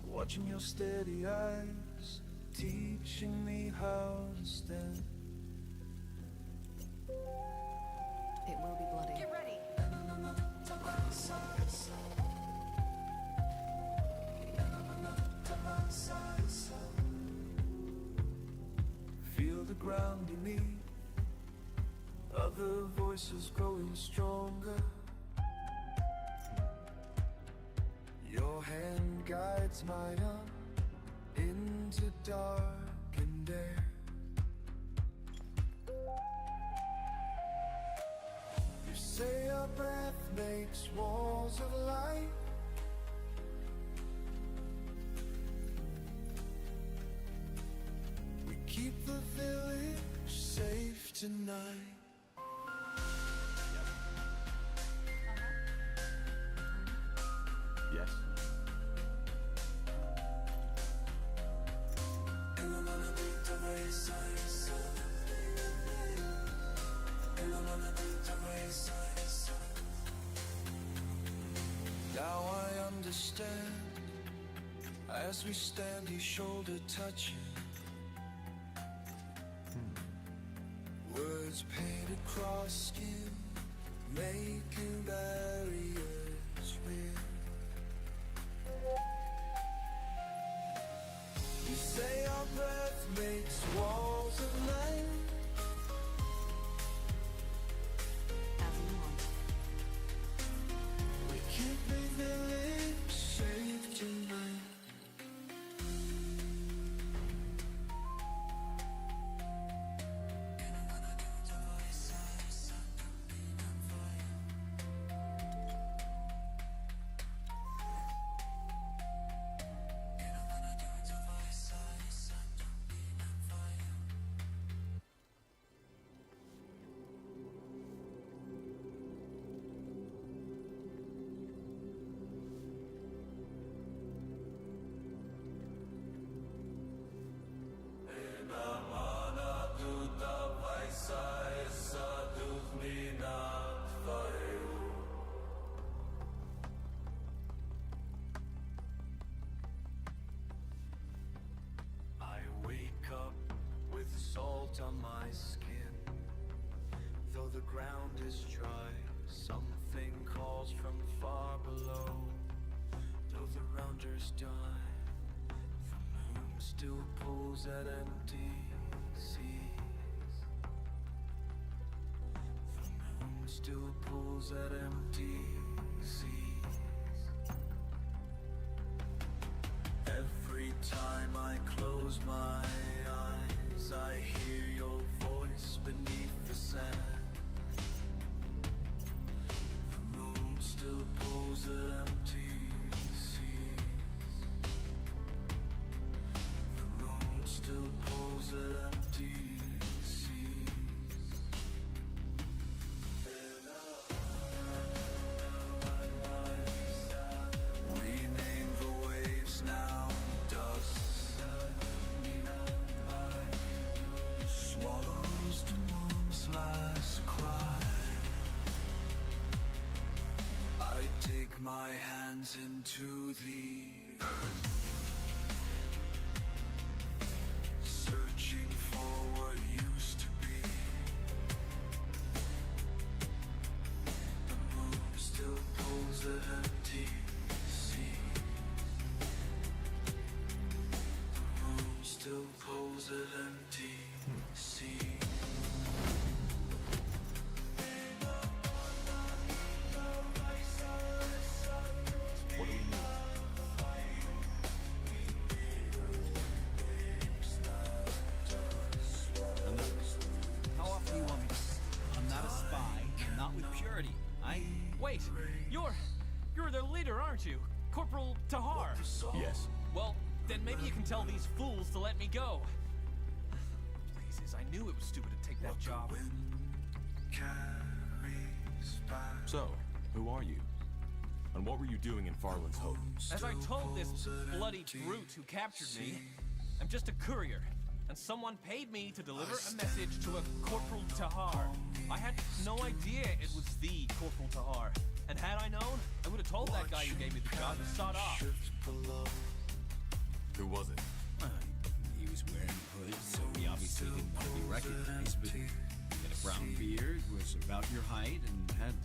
Watching your steady eyes, teaching me how to stand. It will be bloody. Get ready. Feel the ground beneath, other voices growing stronger. Your hand guides my arm into darkened air. You say our breath makes walls of light. We keep the village safe tonight. Yes. Now I understand, as we stand here shoulder touching. Words paint across skin, making barriers real. You say our breath makes walls of light. As you want. We keep the village safe tonight. I wake up with salt on my skin. Though the ground is dry, something calls from far below. Though the rounders die, the moon still pulls at empty seas. The moon still pulls at empty seas. Every time I close my eyes, I hear your voice beneath the sand. The moon still pulls at empty seas. The moon still pulls at empty seas. Rename the waves now dust. Swallows the moon's last cry. I dig my hands into the earth, searching for what used to be. The moon still pulls at empty seas. The moon still pulls at empty seas. What do we need? How often do you want me to... I'm not a spy, not with purity. Wait, you're their leader, aren't you? Corporal Tahar. Yes. Well, then maybe you can tell these fools to let me go. Blazes, I knew it was stupid to take that job. So, who are you? And what were you doing in Farland's Hope? As I told this bloody brute who captured me, I'm just a courier. and someone paid me to deliver a message to a Corporal Tahar. I had no idea it was the Corporal Tahar. And had I known, I would have told that guy who gave me the job to sod off. Who was it? He was wearing a hood, so he obviously didn't want to be recognized, but he had a brown beard, was about your height, and had,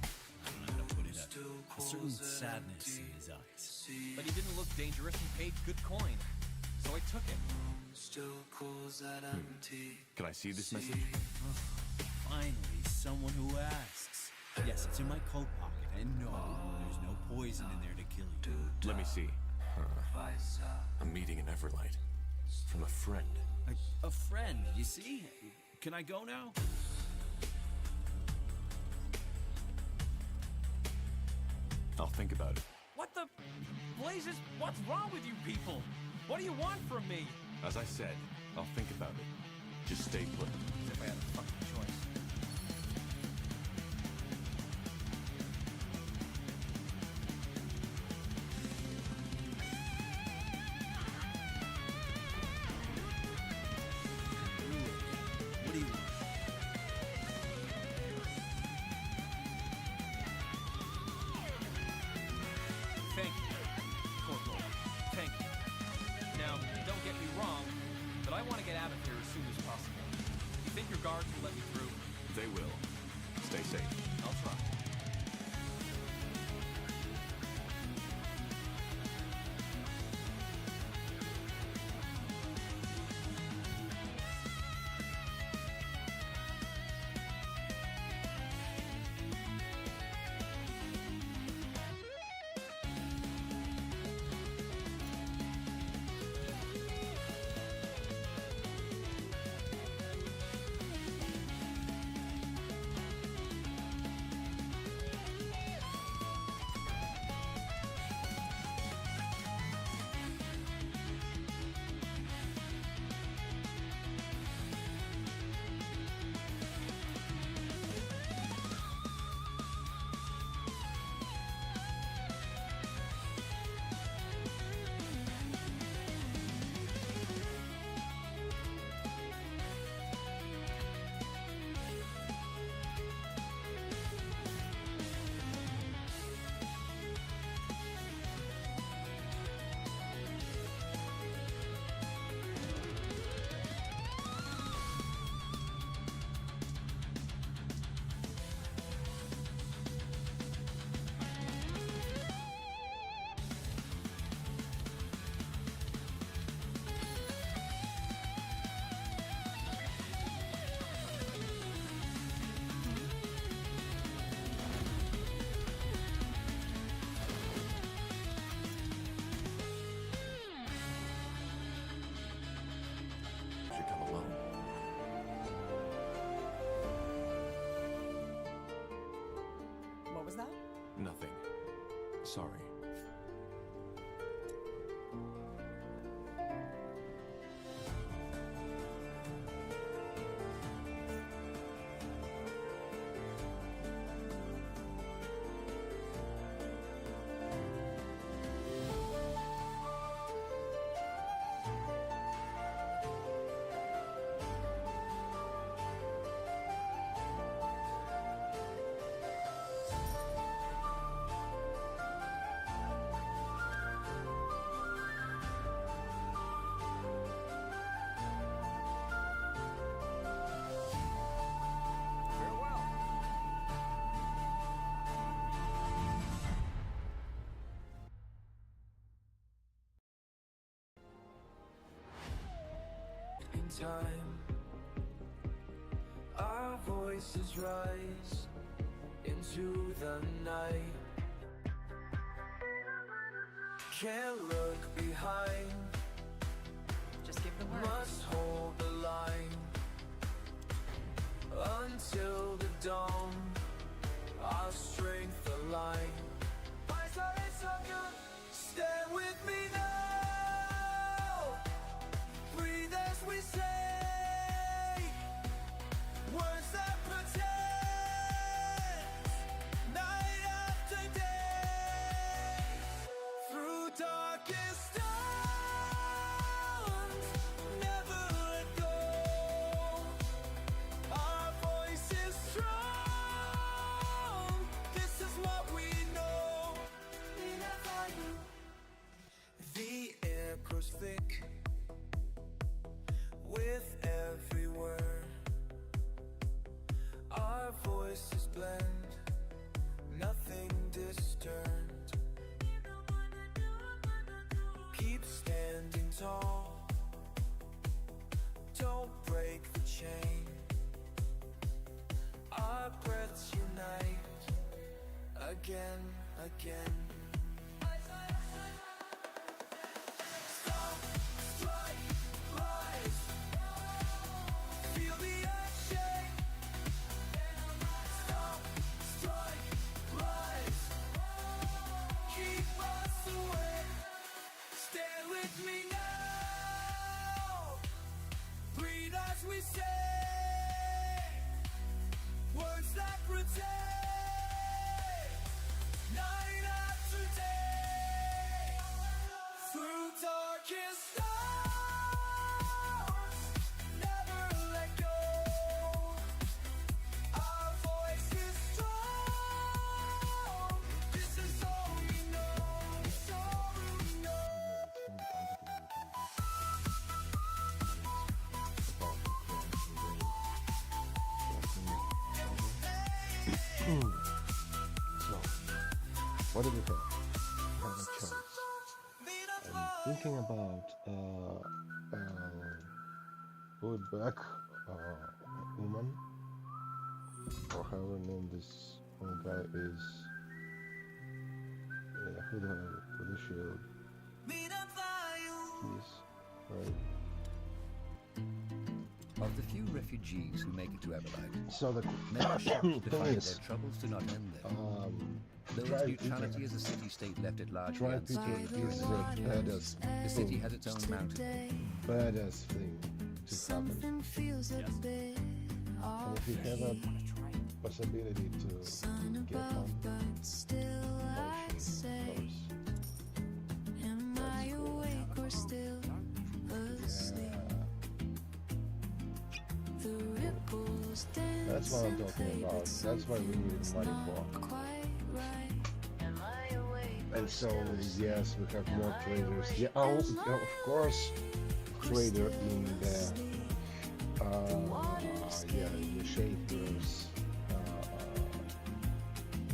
I don't know how to put it, a certain sadness in his eyes. But he didn't look dangerous and paid good coin. So I took it. Can I see this message? Finally, someone who asks. Yes, it's in my coat pocket, and no, there's no poison in there to kill you. Let me see. A meeting in Everlight. From a friend. A friend, you see? Can I go now? I'll think about it. What the blazes? What's wrong with you people? What do you want from me? As I said, I'll think about it. Just stay put. As if I had a fucking choice. What do you want? Thank you, Corporal. Thank you. Now, don't get me wrong, but I want to get out of here as soon as possible. You think your guards will let me through? They will. Stay safe. I'll try. Should come alone. What was that? Nothing. Sorry. In time, our voices rise into the night. Can't look behind. Just give the word. Must hold the line until the dawn. Our strength align. Eyes are insomnia. Stand with me now. Breathe as we say words that protect. Night after day, through darkest dawn, never again, again. Stop, strike, rise. Feel the earth shake. Stop, strike, rise. Keep us awake. Stand with me now. Breathe as we say words that protect. Night after day, through darkest hours, never let go. Our voice is strong. This is all we know. It's all we know. So, what do we have? We have a choice. I'm thinking about put back woman, or however named this one guy is. Who the shield? Yes, right. Of the few refugees who make it to Everlight, So the many are shocked to find that is, their troubles do not end there. Though try its neutrality as a city-state left it largely Try unscathed picking during is the a Mage era, badass the city thing. has its own mountain. Badass thing to happen. And if you have a possibility to get one, that's what I'm talking about. That's what we need money for. And so, yes, we have more traders. Yeah, of course, trader in the yeah, the shapers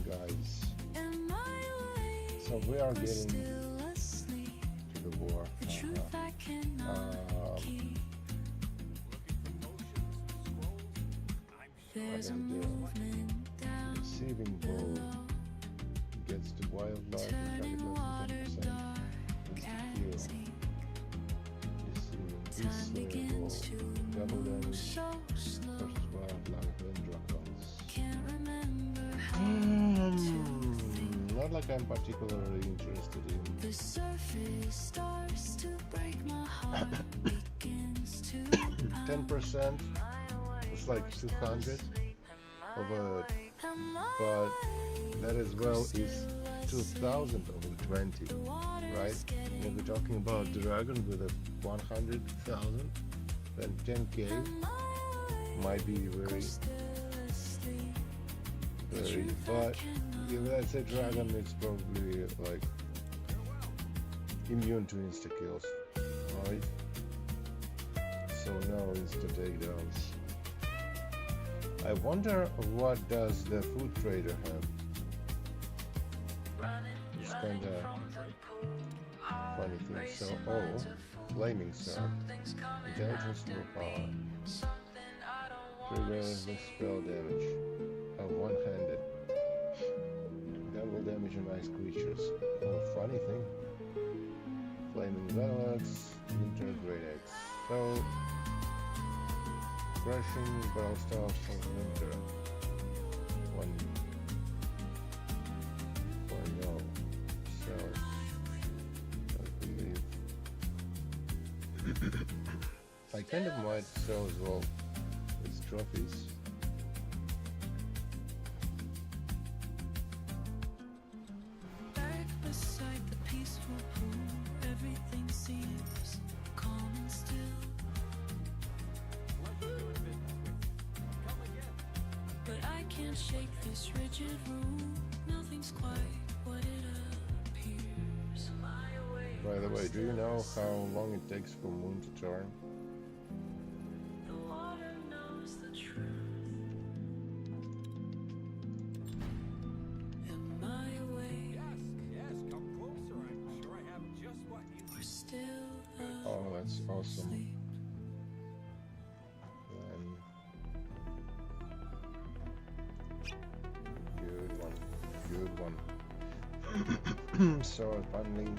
guys. So we are getting to the war. And receiving bow gets to wildlife and target less than 10%. Receiving this bow, double damage versus wildlife and dragons. Not like I'm particularly interested in. The surface starts to break my heart. 10%. It's like 200 over, but that as well is 2,000 over 20, right? And if we're talking about dragon with a 100,000, then 10k might be very, but if that's a dragon, it's probably like immune to insta kills, right? So no insta takedowns. I wonder what does the food trader have? It's kinda funny thing. So, flaming sword, intelligence no power, triggers the spell damage, one-handed, double damage on ice creatures. Oh, funny thing. Flaming velox, winter great axe. So. Crushing battle stars of winter. One no. So I believe I kind of might sell as well its trophies. Back beside the peaceful pool, everything seems calm and still. But I can't shake this rigid rule. Nothing's quite what it appears. By the way, do you know how long it takes for moon to turn? The water knows the truth. Am I awake? Yes, come closer. I'm sure I have just what you need. We're still Oh, that's awesome. Then good one. So finally,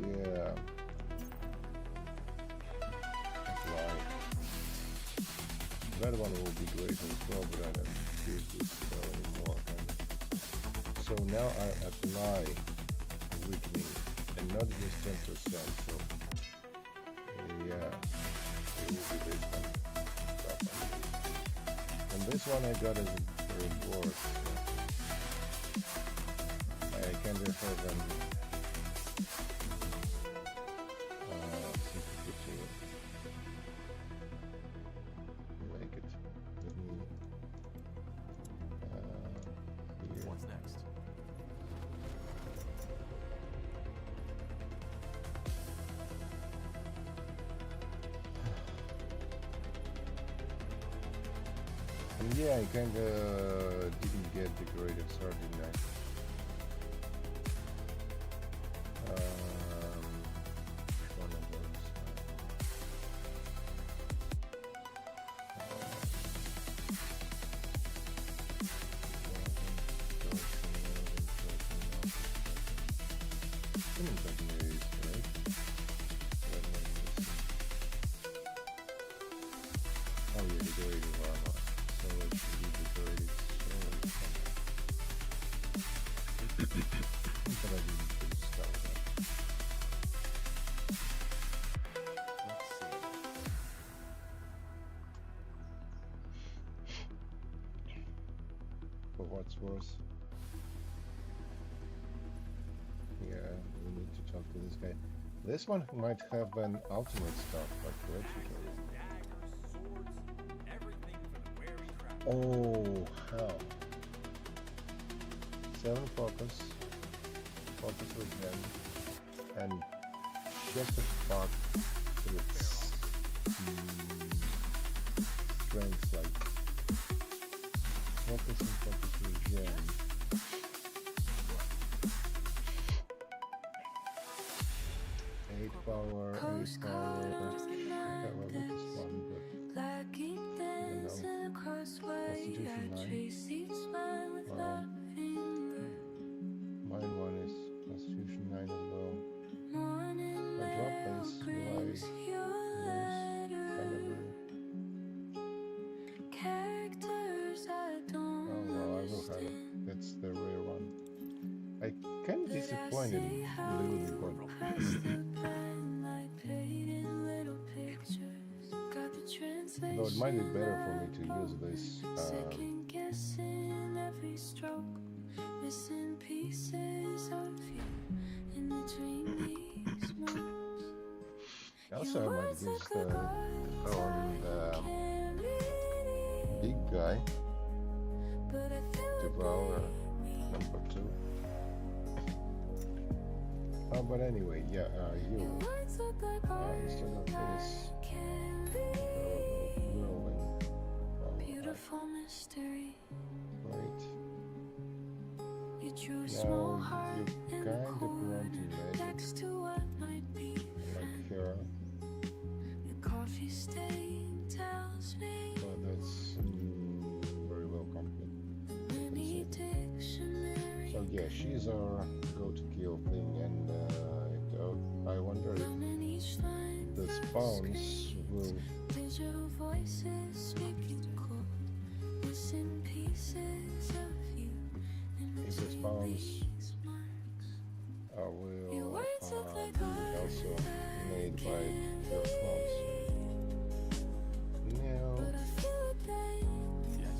yeah, apply. That one will be great as well, but I don't use this anymore. So now I apply weakening, and not just 10%. So yeah, it will be this one. And this one I got as a reward. I can refer them make it. Let me here. What's next? And yeah, I kinda didn't get decorated sword, didn't I? Which one of those? Oh yeah, decorated armor. So it should be decorated sword. But I didn't discover that. Let's see. For what's worse. Yeah, we need to talk to this guy. This one might have an ultimate stuff, like legendary. Oh, hell. 7 focus. Focus with them. And just a spark to its strength, like focus and focus with gem. Eight power. Okay, well, this is one, but Constitution 9. Mine one is Constitution 9 as well. I drop this, lose, kind of blue. Oh well, I will have it. That's the rare one. I kind of disappointed Lullaby, but though it might be better for me to use this. Also, I might use the big guy, Devourer number 2. But anyway, yeah, you instead of this whirling, beautiful mystery. Right. You drew a Now small heart you in kind the of want corner to next to what might be like here, the coffee stain tells me but that's very well many dictionaries. So yeah, she's our go-to-kill thing, and I wonder if the spawns will digital voices speaking cold, missing pieces of you, and if the spawns will be also made by your spawns. No. Yes.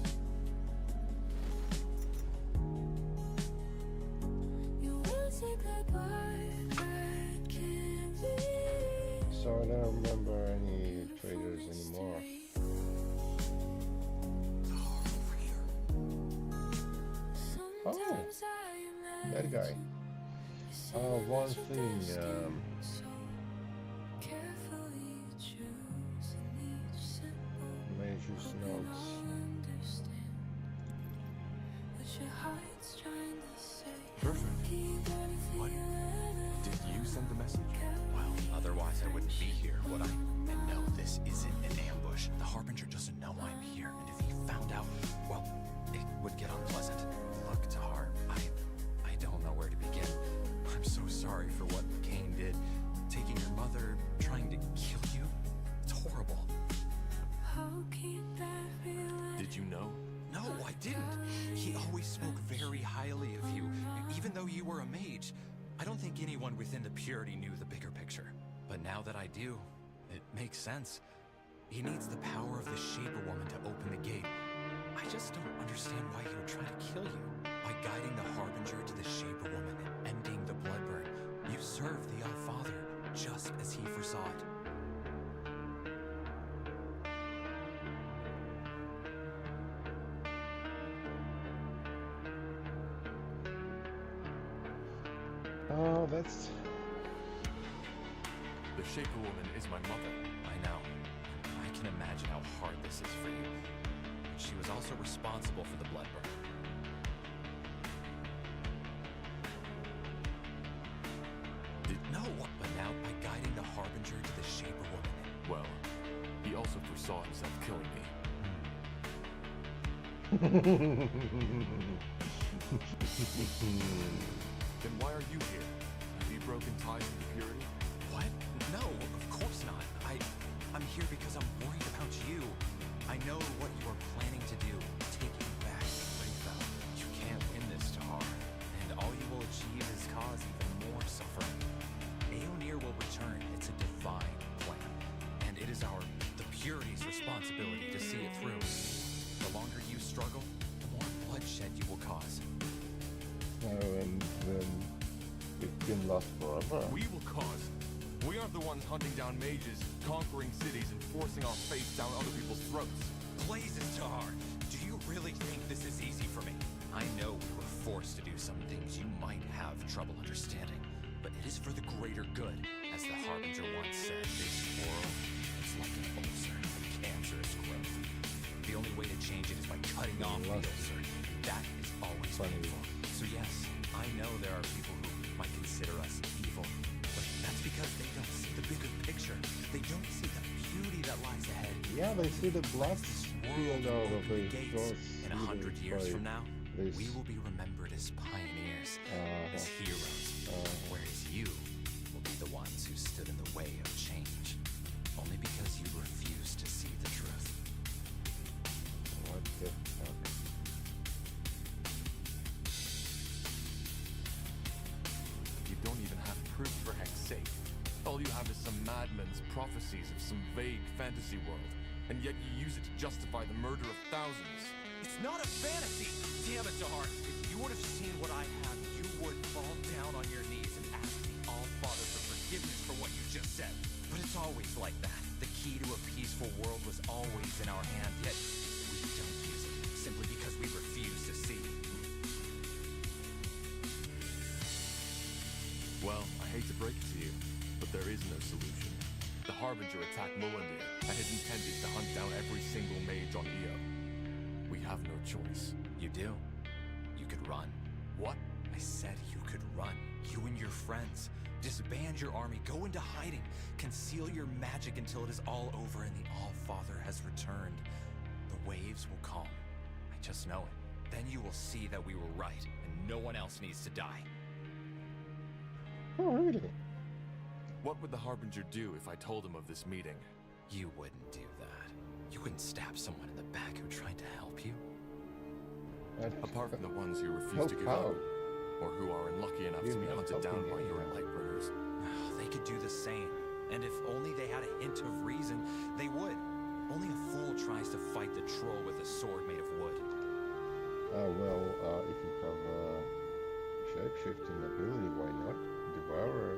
So I don't remember any traders anymore. Oh, that guy. One thing, Mage's notes. Perfect. What? Did you send the message? Well, otherwise I wouldn't be here, would I? And no, this isn't an ambush. The Harbinger doesn't know I'm here, and if he found out, well, it would get unpleasant. Look, Tahar, I don't know where to begin. I'm so sorry for what Cain did. Taking your mother, trying to kill you. It's horrible. Did you know? No, I didn't. He always spoke very highly of you, even though you were a mage. I don't think anyone within the Purity knew the bigger picture. But now that I do, it makes sense. He needs the power of the Shaper Woman to open the gate. I just don't understand why he would try to kill you. By guiding the Harbinger to the Shaper Woman and ending the bloodburn, you serve the All-Father just as he foresaw it. Oh, that's... The Shaper Woman is my mother. I know. I can imagine how hard this is for you. But she was also responsible for the bloodburn. No, but now by guiding the Harbinger to the Shaper Woman. Well, he also foresaw himself killing me. Then why are you here? Have you broken ties with the Purity? What? No, of course not. I'm here because I'm worried about you. I know what you are planning to do. Take you back to Wayfell. You can't win this, Tahar. And all you will achieve is cause even more suffering. Aeonir will return. It's a divine plan. And it is the Purity's responsibility to see it through. The longer you struggle, the more bloodshed you will cause. And then it's been lost forever. We will cause. We aren't the ones hunting down mages, conquering cities, and forcing our faith down other people's throats. Blazes, Tahar! Do you really think this is easy for me? I know we were forced to do some things you might have trouble understanding, but it is for the greater good. As the Harbinger once said, this world is like an ulcer, a cancerous growth. The only way to change it is by cutting off the ulcer. That is always painful. So yes, I know there are people who might consider us evil, but that's because they don't see the bigger picture. They don't see the beauty that lies ahead. Yeah, they see the blood spilled out of the doors. In 100 years from now, we will be remembered as pioneers, as heroes, whereas you will be the ones who stood in the way of change, only because you refused to see the truth. What the fuck? You don't even have proof, for heck's sake. All you have is some madman's prophecies of some vague fantasy world, and yet you use it to justify the murder of thousands. It's not a fantasy! Damn it, Tahar! If you would have seen what I have, you would fall down on your knees and ask the All-Father for forgiveness for what you just said. But it's always like that. The key to a peaceful world was always in our hand, yet we don't use it, simply because we refuse to see. Well, I hate to break it to you, but there is no solution. The Harbinger attacked Mullendir and had intended to hunt down every single mage on Io. We have no choice. You do. You could run. What? I said you could run. You and your friends. Disband your army, go into hiding, conceal your magic until it is all over and the All-Father has returned. The waves will calm. I just know it. Then you will see that we were right, and no one else needs to die. Oh, really? What would the Harbinger do if I told him of this meeting? You wouldn't do that. You wouldn't stab someone in the back who tried to help you. Apart from the ones who refuse to give up, or who are unlucky enough to be hunted down by your lightbringers. They could do the same, and if only they had a hint of reason, they would. Only a fool tries to fight the troll with a sword made of wood. Well, if you have shape-shifting ability, why not? Devourer,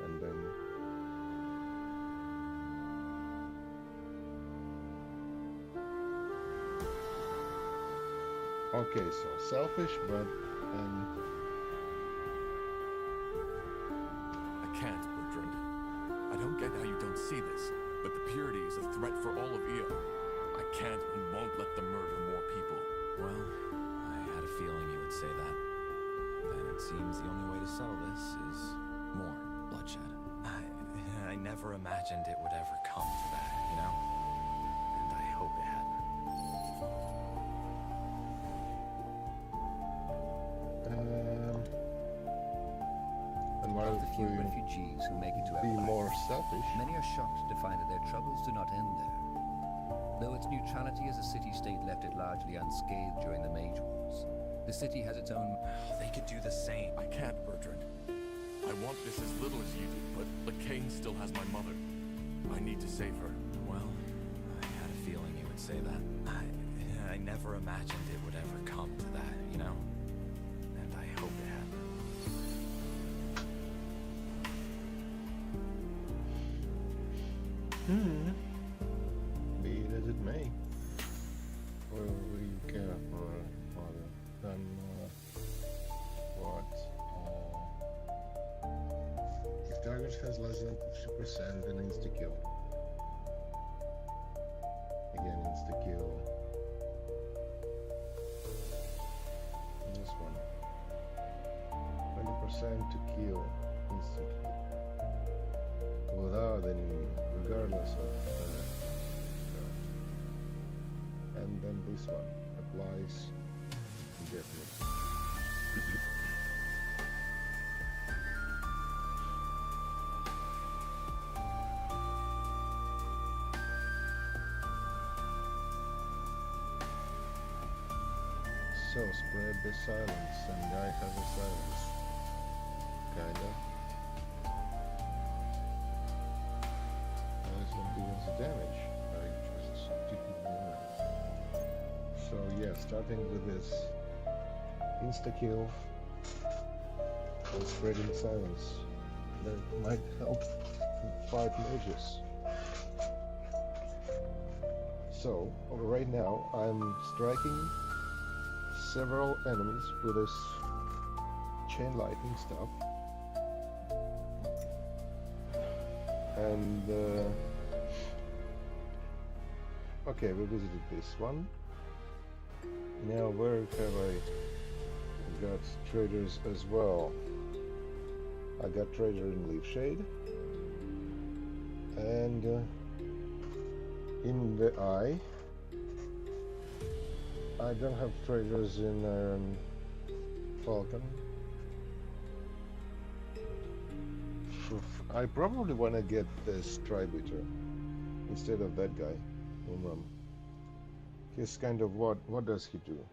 and then... Okay, so selfish, but... I can't, Bertrand. I don't get how you don't see this, but the Purity is a threat for all of Io. I can't and won't let them murder more people. Well, I had a feeling you would say that. Then it seems the only way to settle this is more bloodshed. I never imagined it would ever come to that, you know? And I hope it hadn't. of the few refugees who make it to our be lives. more selfish. Many are shocked to find that their troubles do not end there. Though its neutrality as a city-state left it largely unscathed during the Mage Wars, the city has its own... They could do the same. I can't, Bertrand. I want this as little as you do, but Kane still has my mother. I need to save her. Well, I had a feeling you would say that. I never imagined it would ever come to that, you know? And I hope it happens. Be it as it may. Or we care for father than what? If target has less than 50%, then insta-kill. Again, insta-kill. This one. 20% to kill instantly. Without any, regardless of and then this one applies indefinitely. So spread the silence, and guy has a silence. Kinda. This one deals the damage. I just didn't know. So yeah, starting with this insta-kill and spreading silence. That might help fight mages. So right now I'm striking several enemies with this chain lightning stuff, and okay, we visited this one. Now where have I got traders as well? I got trader in Leafshade, and in the Eye. I don't have traders in Iron Falcon. I probably want to get this Tribeater instead of that guy. He's kind of what does he do?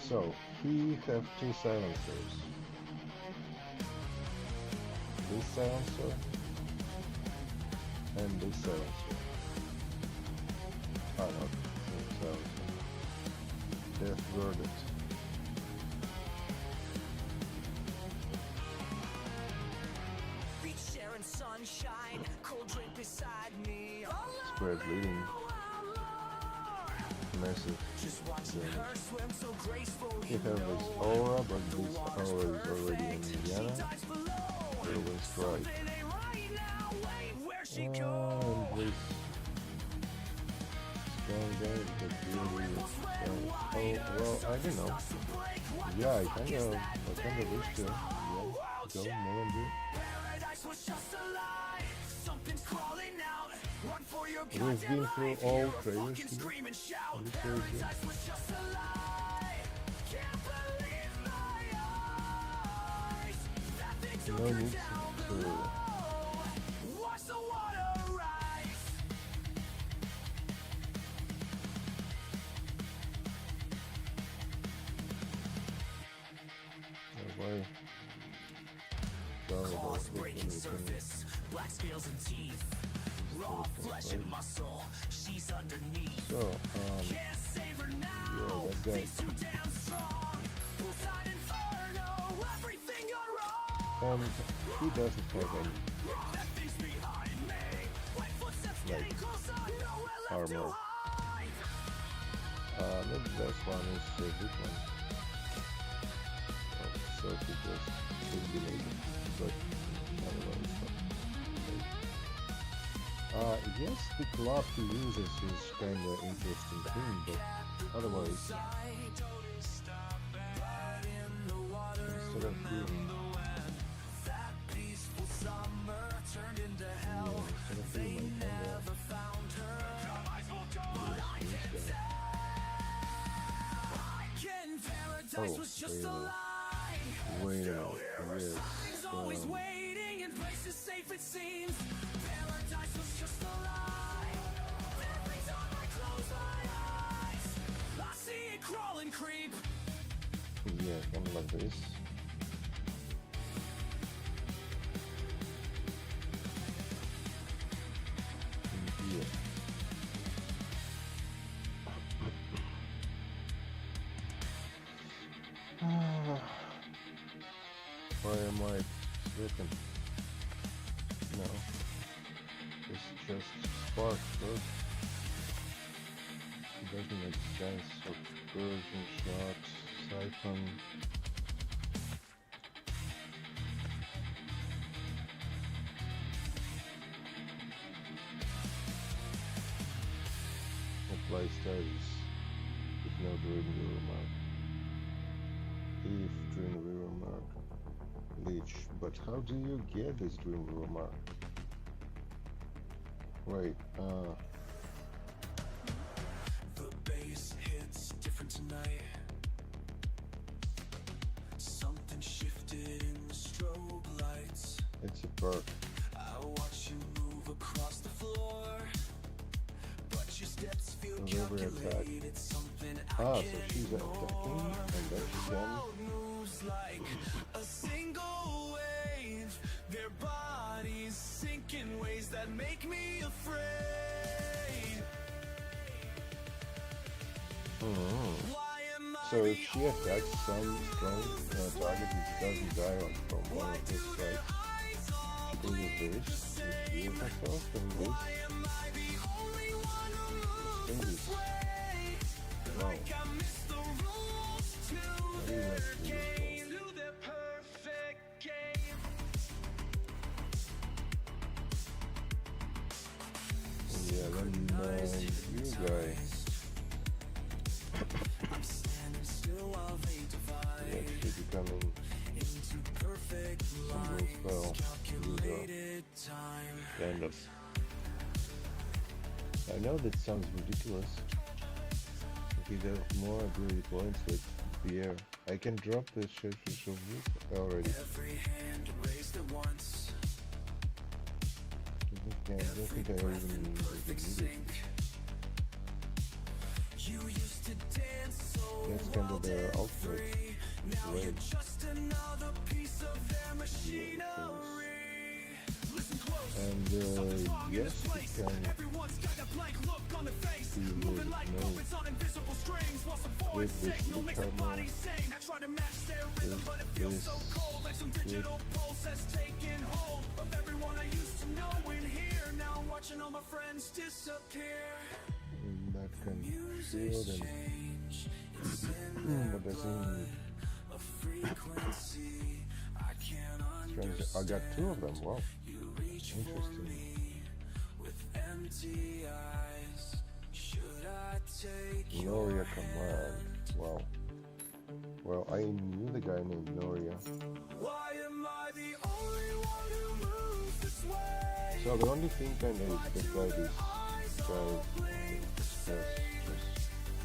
So he have two silencers. This silencer and this silencer. Oh no. Death Verdict. Spread bleeding. Massive. He have this aura, but this aura is already in Indiana. Whirlwind Strike. And this strong damage, but really strong. Oh, well, I don't know. Yeah, I kind of wish to. Yeah, go, no one do. We've been through all traders here. No need to... Claws breaking surface, black scales and teeth, raw flesh and muscle, she's underneath. So, can't save her now, face too damn strong, poolside inferno, everything gone wrong. He doesn't have any, like, armor. Maybe this one is a good one. Oh, so he just should be able, but otherwise not. Yes, the club he uses is kinda interesting thing, but otherwise instead of healing, oh, wait a minute, yes. always waiting in places safe it seems. Paradise was just a lie. Every time I close my eyes, I see it crawl and creep. Yeah, something like this. Yeah. Why am I slipping? No. It's just spark first. It doesn't make sense. Subversion shot, siphon. Apply status with no during mirror mark. If during mirror mark. Leech. But how do you get this during mirror mark? Wait, The bass hits different tonight. Something shifted in the strobe lights. it's a perk. I watch you move across the floor, but your steps feel With every attack. calculated. Something I Ah, so can't she's ignore. attacking and then she can. Crowd moves like a single wave. Their bodies sink in ways that make me afraid. Why am I So if she attacks some strong target which doesn't die on from one of his strikes, she can use this to heal herself and this. Changes. Wow. like I missed the rules to Very their much game, to their perfect game? Yeah, then you guy. I'm standing still while they divide You're actually becoming into perfect single lines. spell user. Calculated time. Kind of. I know that sounds ridiculous. Okay, there are more ability points with the air. I can drop the shapeshift of wood already. Every hand raised at once. I don't think I even need it. You used to dance so That's kind of the ultimate now way. you're just another piece of their machinery. Listen close. And yes, it can Everyone's got a blank look on their face. be Moving like no puppets on invisible strings. While some foreign with this signal makes their camera. bodies sing. I try to match their rhythm, but it feels so cold. Like some digital pulse has taken hold of everyone I used to know in here. Now I'm watching all my friends disappear. that can feel them. But doesn't A frequency I can't I got two of them. Wow, interesting. with empty eyes. Should I take Noria command. Wow. Well, I knew the guy named Noria. Why am I the only one who moves this way? So the only thing I know is that guy is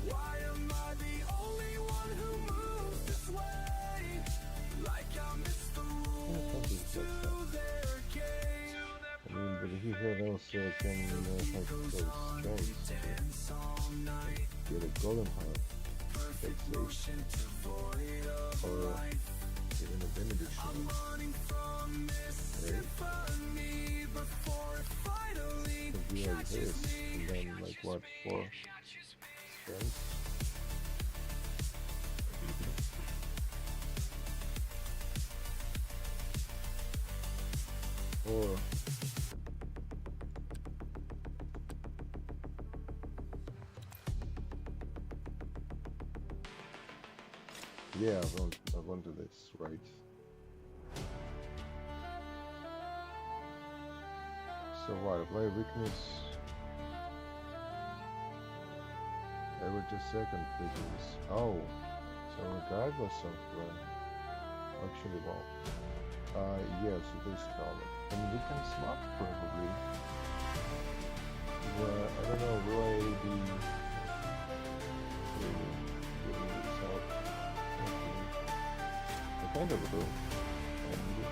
Why am I the only one who moves this way? Like I missed the rules to their game. I mean, but he had also can have those strengths to get a golden heart. That's safe. Or even a benediction. Right? Because we have this, and then like what, 4 strengths? Or yeah, I want to this, right? So what, apply weakness every 2 seconds, please. Oh, so regardless of, actually, well, yes, this comment. And we can swap probably. I don't know, will I be giving this out? I kind of will. I need it.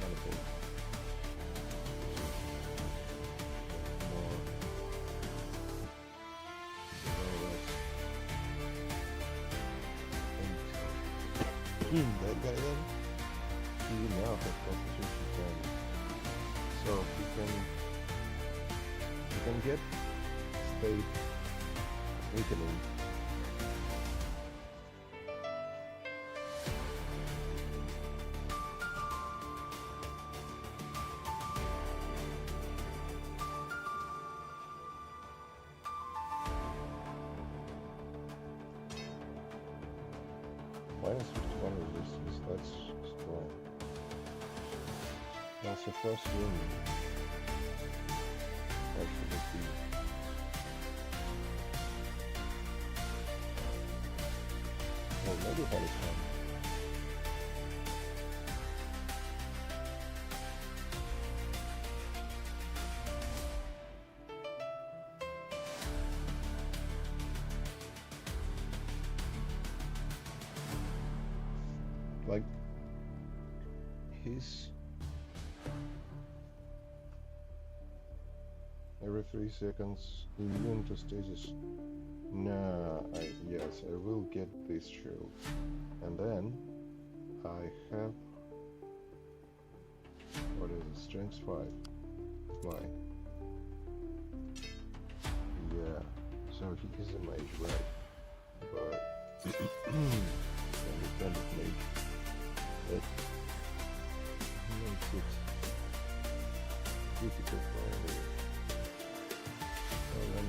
manifold. More that guy then? He now has constitution 10. So he can get state weakening. Minus 51 resistance, that's strong. Also first win. What should it be? Well, maybe that is fun. Like his every 3 seconds immune to stasis. Nah, yes, I will get this shield, and then I have what is it? Strength 5. Why? Yeah, so he is a mage, right? But independent mage. That makes it difficult for everyone. So then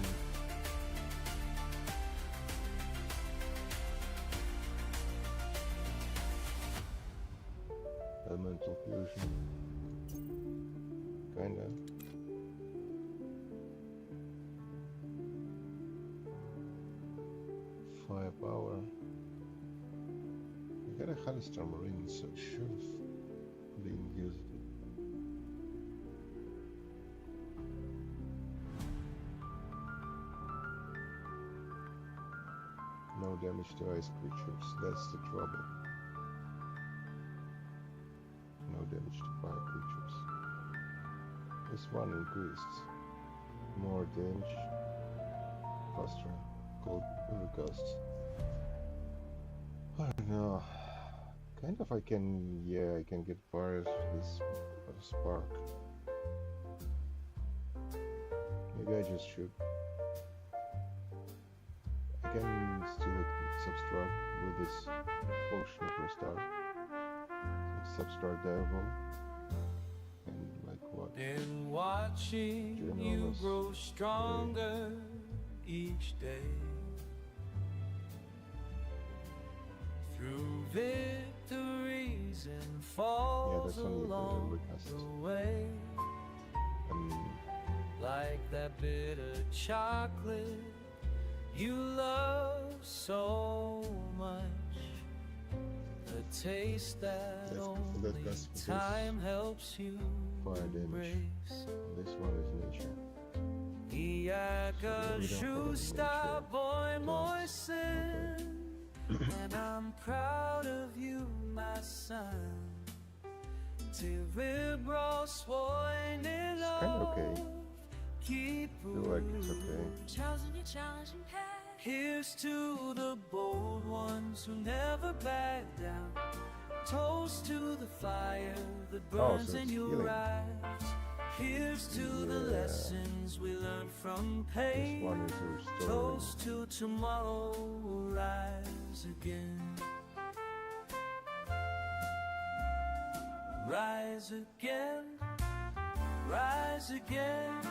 elemental fusion, kinda. Firepower. We got a Halistar Marine, so it should have been used. No damage to ice creatures, that's the trouble. No damage to fire creatures. This one increased. More damage. Faster. Cold recast. I don't know. Kind of I can get fires with this spark. Maybe I just should. I can still subtract with this potion of restart. Subtract diable. And like what? And watching you grow stronger each day. Through victories and falls along the way. Like that bitter chocolate you love so much. A taste that only time helps you embrace. This one is nature. Star boy moisten. And I'm proud of you, my son. Till we're brought sworn in love. Keep challenging path. Here's to the bold ones who never back down. Toast to the fire that burns in your eyes. Here's to the lessons we learned from pain. Toast to tomorrow will rise again. Rise again, rise again.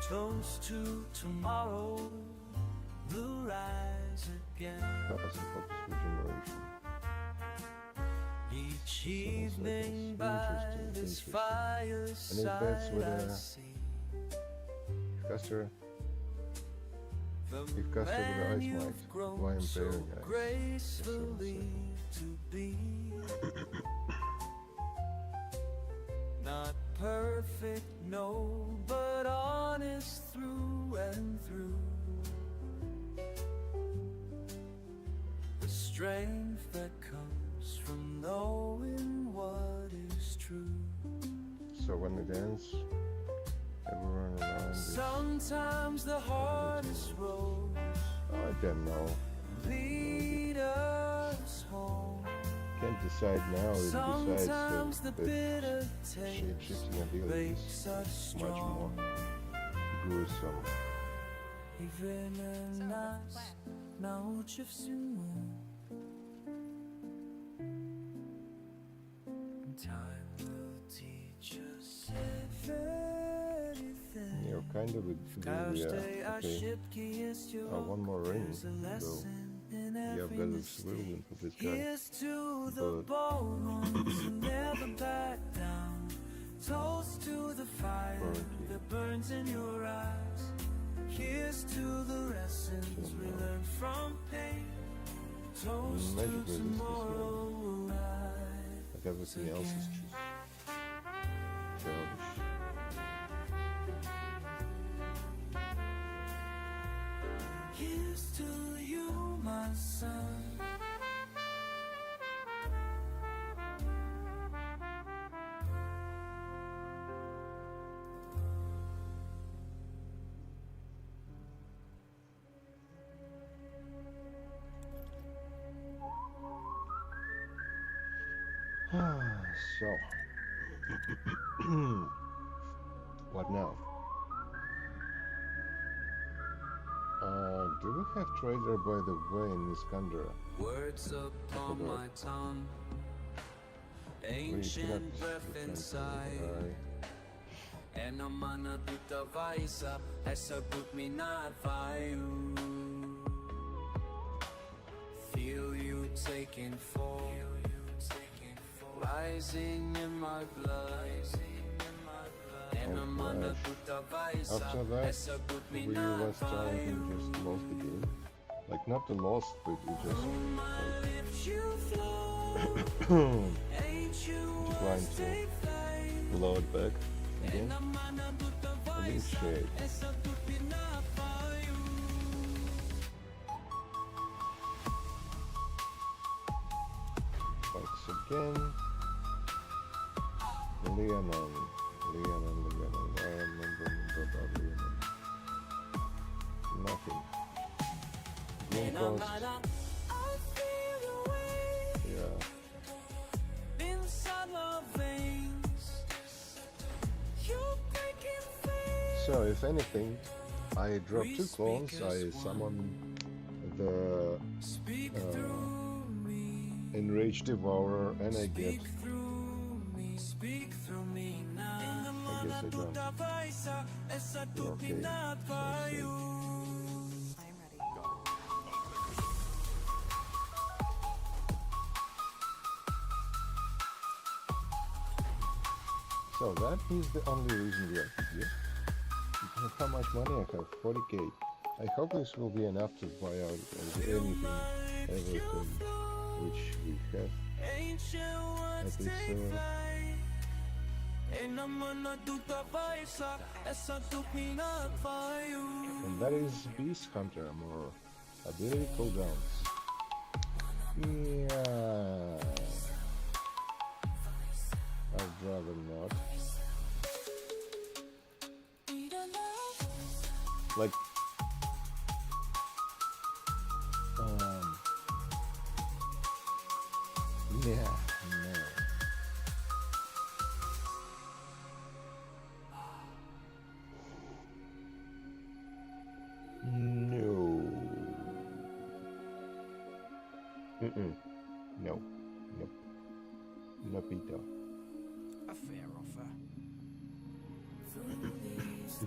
Toast to tomorrow, we'll rise again. Each evening by this fireside I see the man you've grown so gracefully to be. Not perfect, no, but honest through and through. The strength that comes from knowing when it ends, everyone around is... Sometimes the hardest road I don't know. lead us home. Can't decide now. It Sometimes decides the that bitter shape-shifting ability is much more gruesome. Even a nas nauczy w sumie. Time will teach us everything. Yeah, kind of okay. One more ring, so yeah, I've got a whirlwind for this guy. Here's to the bold ones who never back down. Toast to the fire that burns in your eyes. Here's to the lessons we learned from pain. Toast to tomorrow will rise. Like everything else is just childish. Here's to you, my son. So, what now? Do we have trader by the way in Iskandar? Words upon my tongue, ancient breath inside. And I'm gonna do the vice up, that's a good me not fire. Feel you taking form, rising in my blood. And I'm gonna do the vice up, After that, that's a good me we not was trying to just lost the game. Like, not the lost, but we just declined to load back again. I didn't shade. Fights again. Leonon. I remember about Leonon. Nothing. Green cost. Yeah. So, if anything, I drop 2 clones, I summon the Enraged Devourer, and I get... I guess I don't. Okay. So that is the only reason we are here. Look how much money I have, 40k. I hope this will be enough to buy out anything, everything which we have. I think so. And that is Beast Hunter, more ability cooldowns. Yeah. I'd rather not. Like, yeah, no. No. No. Nope. Nopito. A fair offer.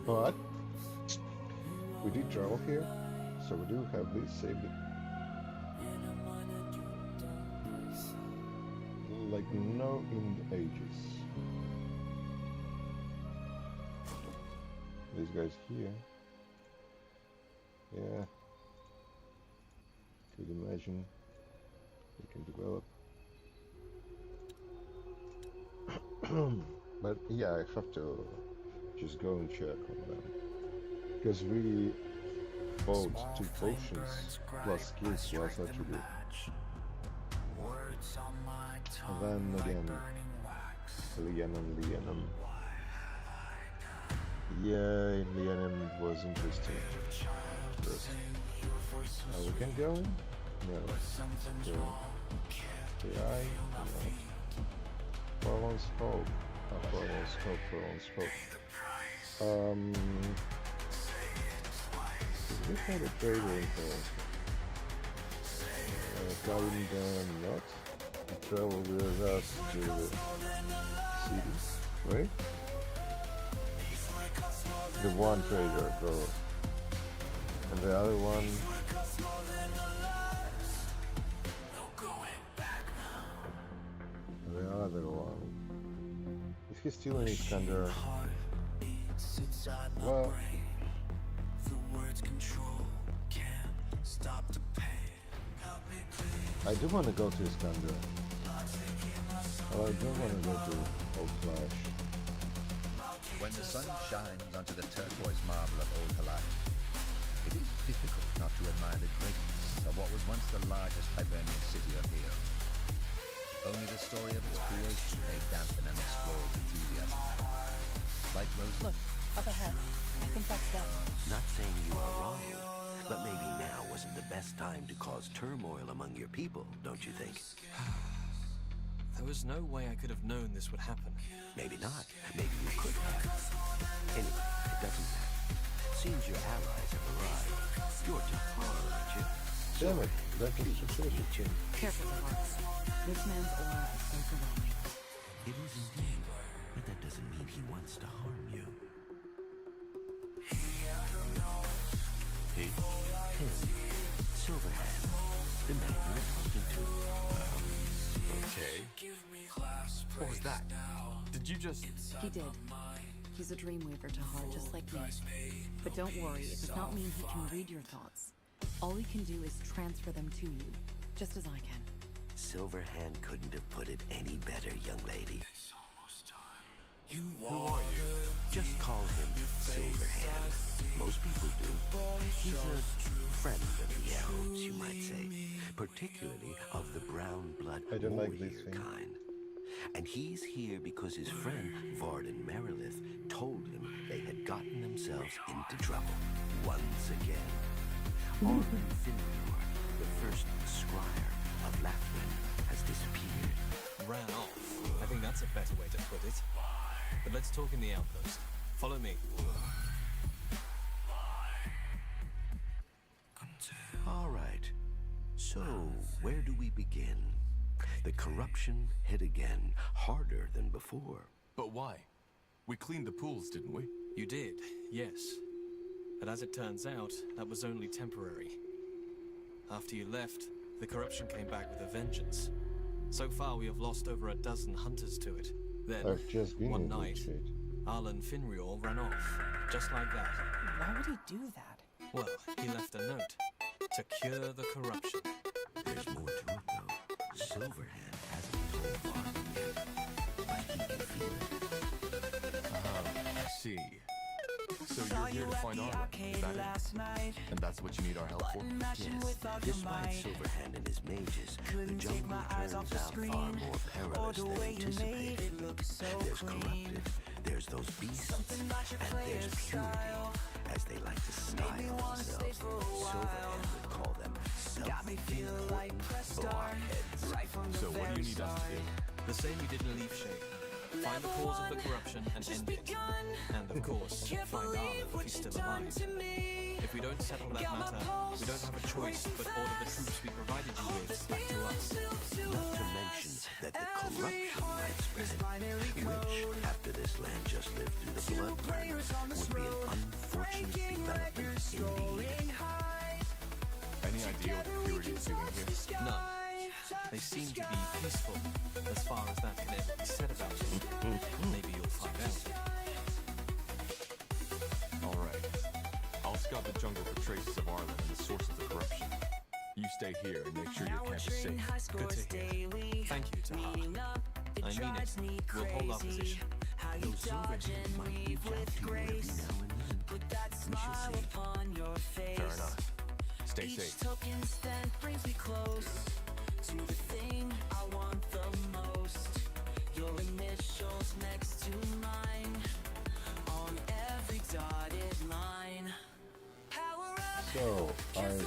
But we did travel here, so we do have this saved it. Like no in the ages. This guy's here. Yeah. Could imagine we can develop. But yeah, I have to just go and check on them. Because we bought 2 potions plus skills plus attribute. And then again, Leonon. Yeah, in the end it was interesting. First. We can go in? No. The eye? No. Forlorn Hope. Forlorn Hope. We had a trader in here. Calling them not. He traveled with us to the city, right? The one trader, bro. And the other one. The other one. Is he still in Iskander? Well. I do want to go to Iskander. Well, I don't want to go to Old Flash. When the sun shines onto the turquoise marble of Old Halak, it is difficult not to admire the greatness of what was once the largest Hibernian city of here. Only the story of its creation may dampen an explorer's enthusiasm. Like Rose. Look, up ahead. I think that's them. Not saying you are wrong, but maybe now wasn't the best time to cause turmoil among your people, don't you think? There was no way I could have known this would happen. Maybe not. Maybe you could have. Anyway, it doesn't matter. Seems your allies have arrived. You're Tahar, aren't you? Damn it, that was suspicious. Careful, Tahar. This man's aura is overwhelming. It is indeed, but that doesn't mean he wants to harm you. Hey, him, Silverhand, the man you're talking to. Okay. What was that? Did you just... He did. He's a Dreamweaver, Tahar, just like me. But don't worry, it does not mean he can read your thoughts. All he can do is transfer them to you, just as I can. Silverhand couldn't have put it any better, young lady. Who are you? Just call him Silverhand. Most people do. He's a friend of the elves, you might say. Particularly of the brown blood warrior kind. And he's here because his friend, Varden Merilith, told him they had gotten themselves into trouble once again. Arlen Finrior, the first scryer of Lathrin, has disappeared. Ran off. I think that's a better way to put it. But let's talk in the outpost. Follow me. All right. So, where do we begin? The corruption hit again, harder than before. But why? We cleaned the pools, didn't we? You did, yes. But as it turns out, that was only temporary. After you left, the corruption came back with a vengeance. So far, we have lost over a dozen hunters to it. Then, one night, Arlen Finrior ran off, just like that. Why would he do that? Well, he left a note to cure the corruption. There's more to it, though. Silverhand hasn't told Varden yet, but he can feel it. I see. So you're here to find Arlen, is that it? And that's what you need our help for? Yes. Despite Silverhand and his mages, the jungle turns out far more perilous than anticipated. There's corrupted, there's those beasts, and there's purity, as they like to style themselves. Silverhand would call them self-important blockheads. So what do you need us to do? The same you did in Leaf Shape. Find the cause of the corruption and end it. And of course, find Arlen if he's still alive. If we don't settle that matter, we don't have a choice but order the troops we provided you with back to us. Not to mention that the corruption widespread, which, after this land just lived through the blood burn, would be an unfortunate development indeed. Any idea what the purity is doing here? None. They seem to be peaceful, as far as that can ever be said about them. Maybe you'll find out. Alright. I'll scout the jungle for traces of Arlen and the source of the corruption. You stay here and make sure your camp is safe. Good to hear. Thank you, Tahar. I mean it. We'll hold our position. Though Silverhand might reach out to you every now and then. We shall see. Fair enough. Stay safe. Brings me close to the thing I want the most. Your initials next to mine on every So, I guess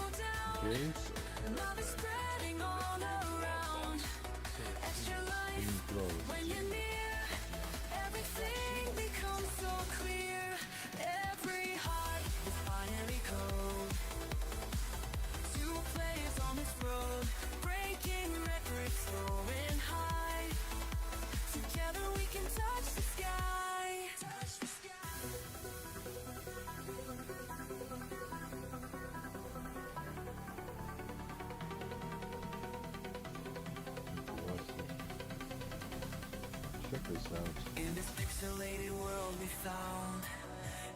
Love is spreading all around. Extra life when you're near. Everything becomes so clear. Every heart is binary code. Two players on this road, breaking records, soaring high. Together we can touch the sky. Touch the sky. check this out. In this pixelated world we found,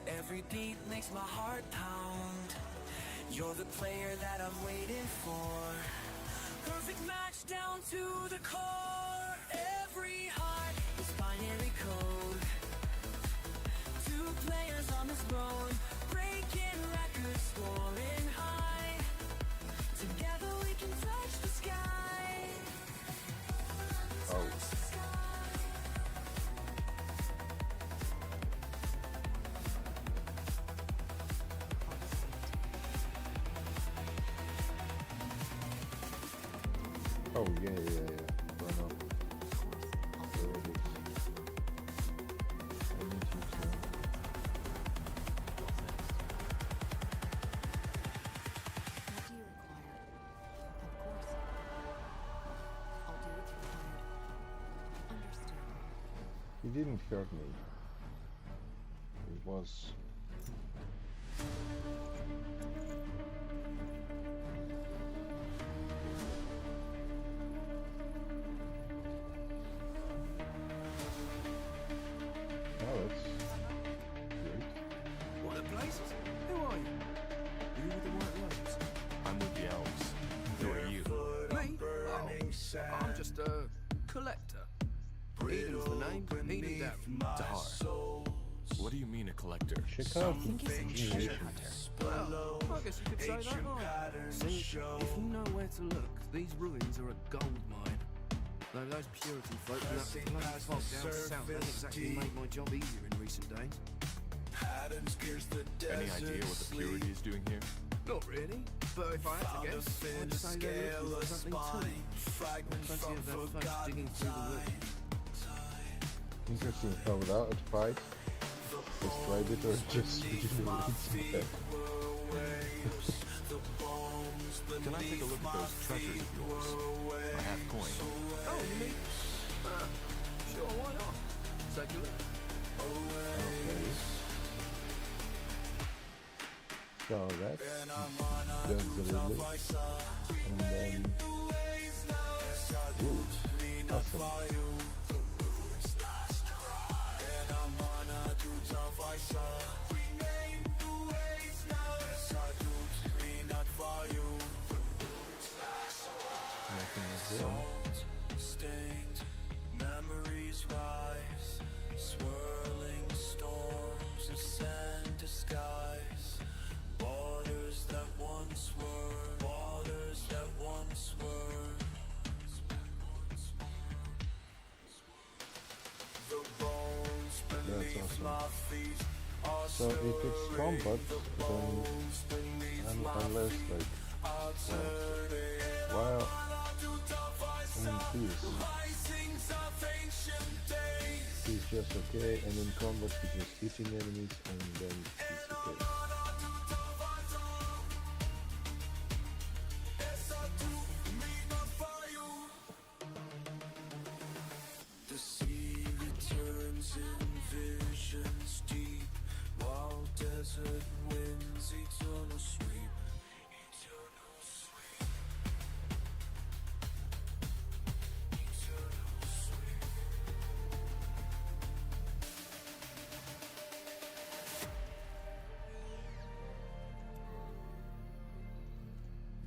every beat makes my heart pound. You're the player that I'm waiting for. Perfect match down to the core. Every heart is binary code. Two players on this road, breaking records, soaring high. Together we can touch the sky. Oh. Oh, yeah. Run up. There it is. I need you to. What do you require? Of course. I'll do what's required. Understood. He didn't hurt me. It was. Oh, that's great. What the places? Who are you? You with the white robes? I'm with the elves. Who are you? Me? Oh, I'm just a collector. Eden's the name, Eden Davin. Tahar. What do you mean a collector? Check out I think he's a treasure hunter. Well, I guess you could say that, right? See, if you know where to look, these ruins are a gold mine. Though those purity folk and that bloody fog down south haven't exactly made my job easier in recent days. Any idea what the purity is doing here? Not really, but if I had to guess, I'd say they're looking for something too. Plenty of their folks digging through the wood. Interesting how without a fight, just tried it or just regenerates. Can I take a look at those treasures of yours? I have coin. Oh, you mean? Sure, why not? Take a look. Okay. So that's the Ridley. And then ooh, awesome. Nothing is there. Stained memories rise, swirling storms of sand disguise. Waters that once were, waters that once were. The bones beneath my feet are So if it's combat, then unless like well, he's just okay, and in combat he's just hitting enemies, and then he's okay. The sea returns in visions deep, while desert winds eternal sweep. Eternal sweep. Eternal sweep.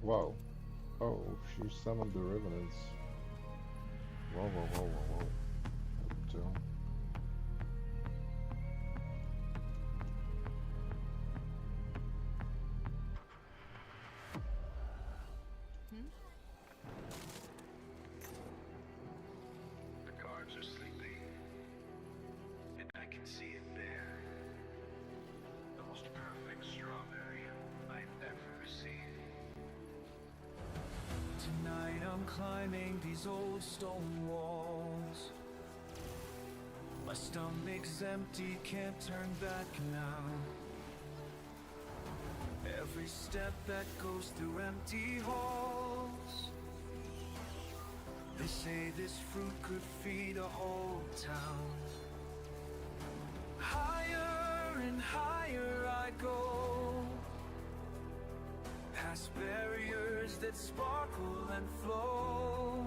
Wow. Oh, she summoned the revenants. Whoa. So, The cards are sleeping, and I can see it there. The most perfect strawberry I've ever night I'm climbing these old stone walls. My stomach's empty, can't turn back now. Every step that goes through empty halls. They say this fruit could feed a whole town. Higher and higher I go, past barriers that sparkle and flow.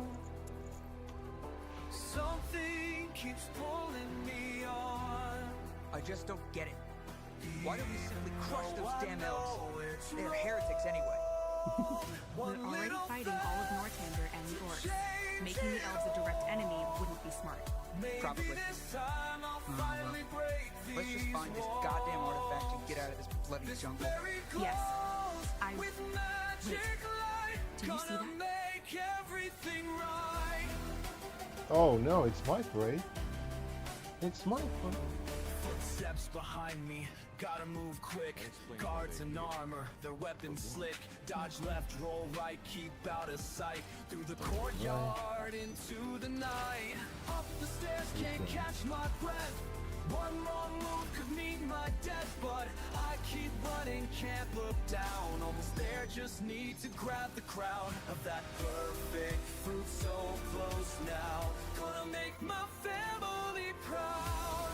Something keeps pulling me on. I just don't get it. Why don't we simply crush those damn elves? They're heretics anyway. We're already fighting all of Northander and the orcs. Making the elves a direct enemy wouldn't be smart. Probably. Let's just find this goddamn artifact and get out of this bloody jungle. Yes. Wait. Do you see that? Oh no, it's my parade. It's my parade. Footsteps behind me, gotta move quick. Guards in armor, their weapons slick. Dodge left, roll right, keep out of sight. Through the courtyard, into the night. Up the stairs, can't catch my breath. One wrong move could mean my death, but I keep running, can't look down. Almost there, just need to grab the crown of that perfect fruit, so close now. Gonna make my family proud.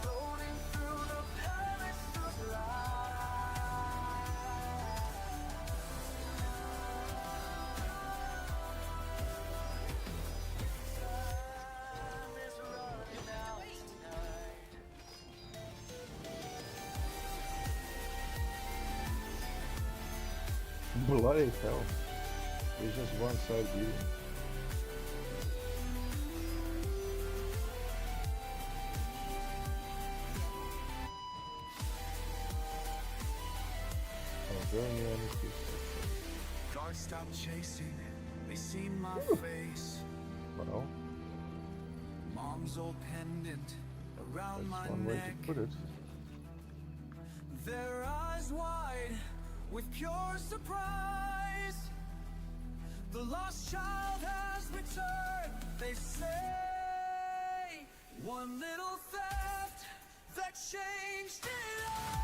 Floating through the palace of light. Bloody hell. There's just one side view. Guards stop chasing, they see my face. Well, Mom's old pendant around my one way neck. to put it. Their eyes wide with pure surprise. The lost child has returned, they say. One little theft that changed it all.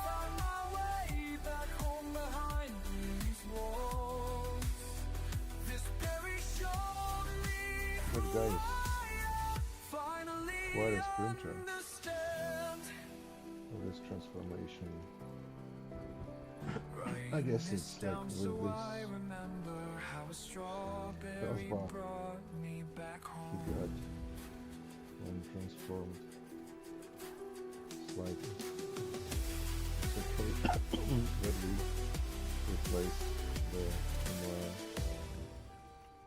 Found my way back home behind these walls. This berry showed me What who guys? I am. Finally What a sprinter. understand. This transformation. I guess it's like with this Spellsbar he got when transformed slightly. So that we replace the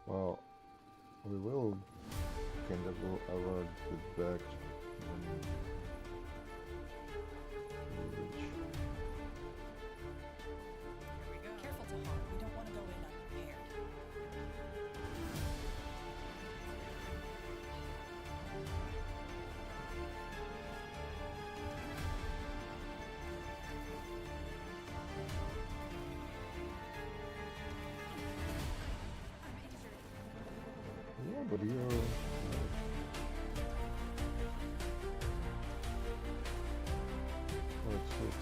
well, we will kind of go avert it back when we reach. Careful, Tahar. We don't want to go in unprepared. Yeah, but you're let's see.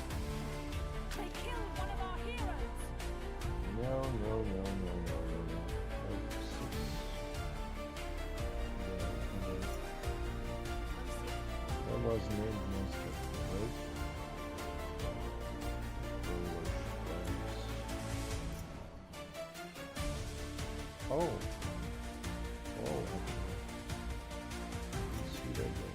They killed one of our heroes! No. That was named monster, right? Oh. See that there.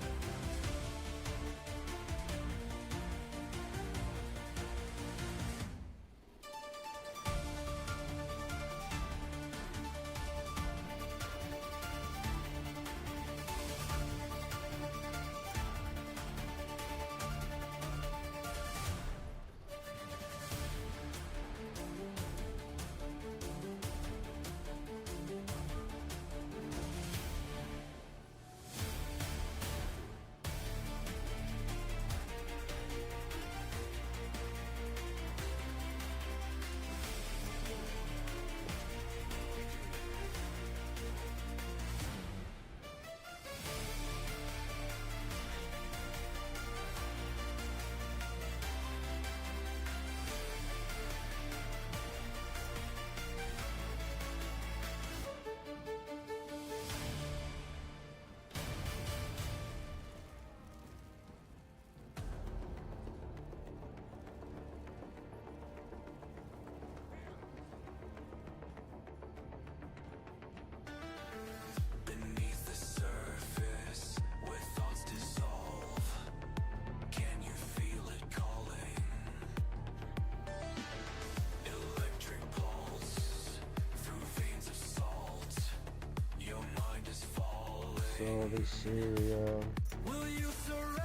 So this area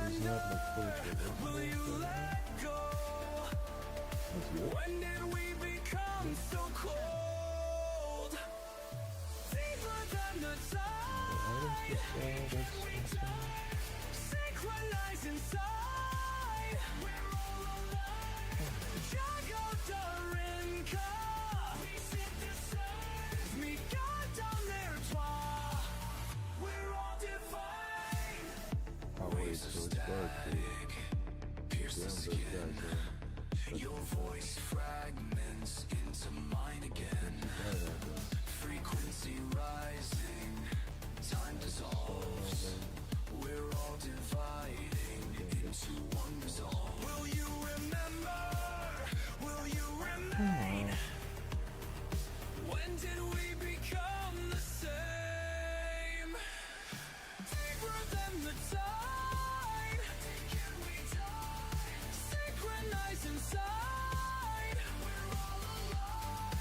is not like full of That's good. When did we become so cold? Deeper than the tide. Synchronized inside. We're all alive. Jago Darinka. We synthesize. Me dans toi. We're all divine. Oh wait, so it's dark here. Pierce the skin. Your voice fragments into mine again. Frequency rising, time dissolves. We're all dividing into one resolve. Will you remember? Will you remain? When did we become the same? Deeper than the tide. Can we die? Synchronized inside. We're all alive.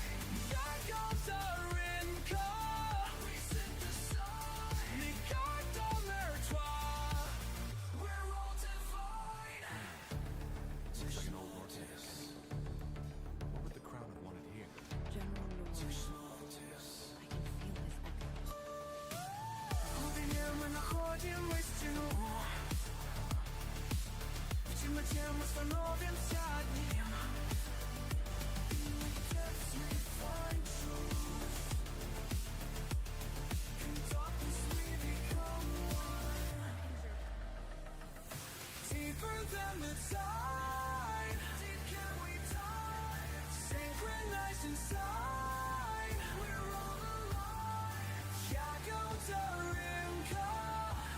Jago Darinka. We synthesize. L'écart dans leur toit. We're all divine. Fictional Mortis. What would the crowd have wanted here? General Lord. Fictional Mortis. I can feel his echo. Глубине мы находимся тьму. В темноте мы становимся одним. In the depths we find truth. In darkness we become one. Deeper than the tide. Deep can we dive? Synchronized inside. We're all alive. Jago Darinka.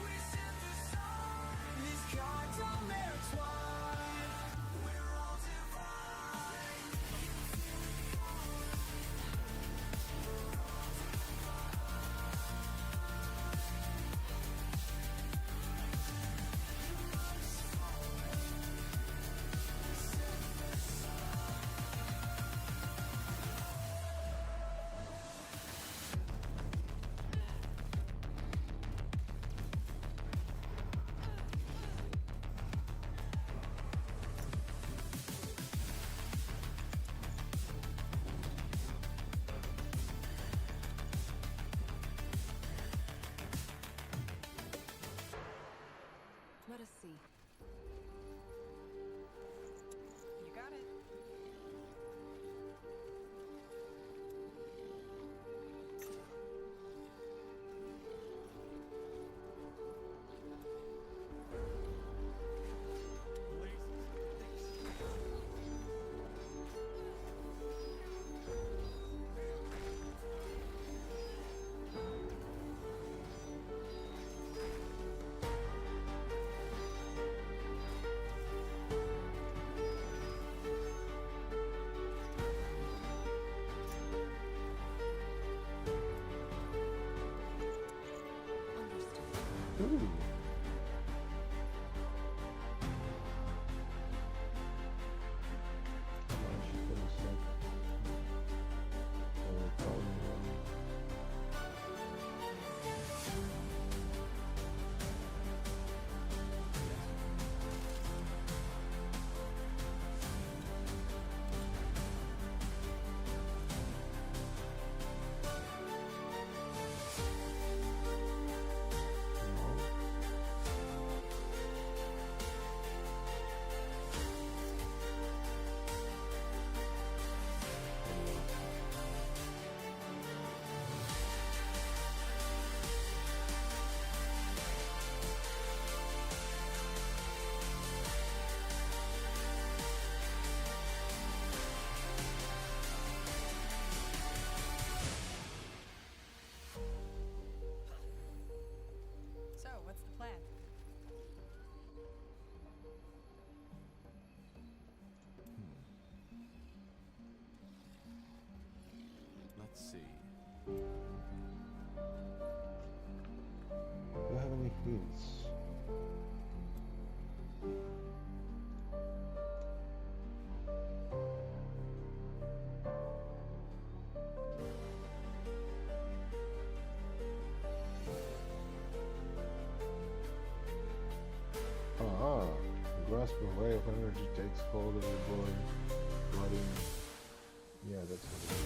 We synthesize. These cards are intertwined. We're all divine. Let us see. You got it. Ooh. So, what's the plan? Let's see. Do you have any hints? grasp of way of energy takes hold of your body, flooding. Yeah, that's what it is.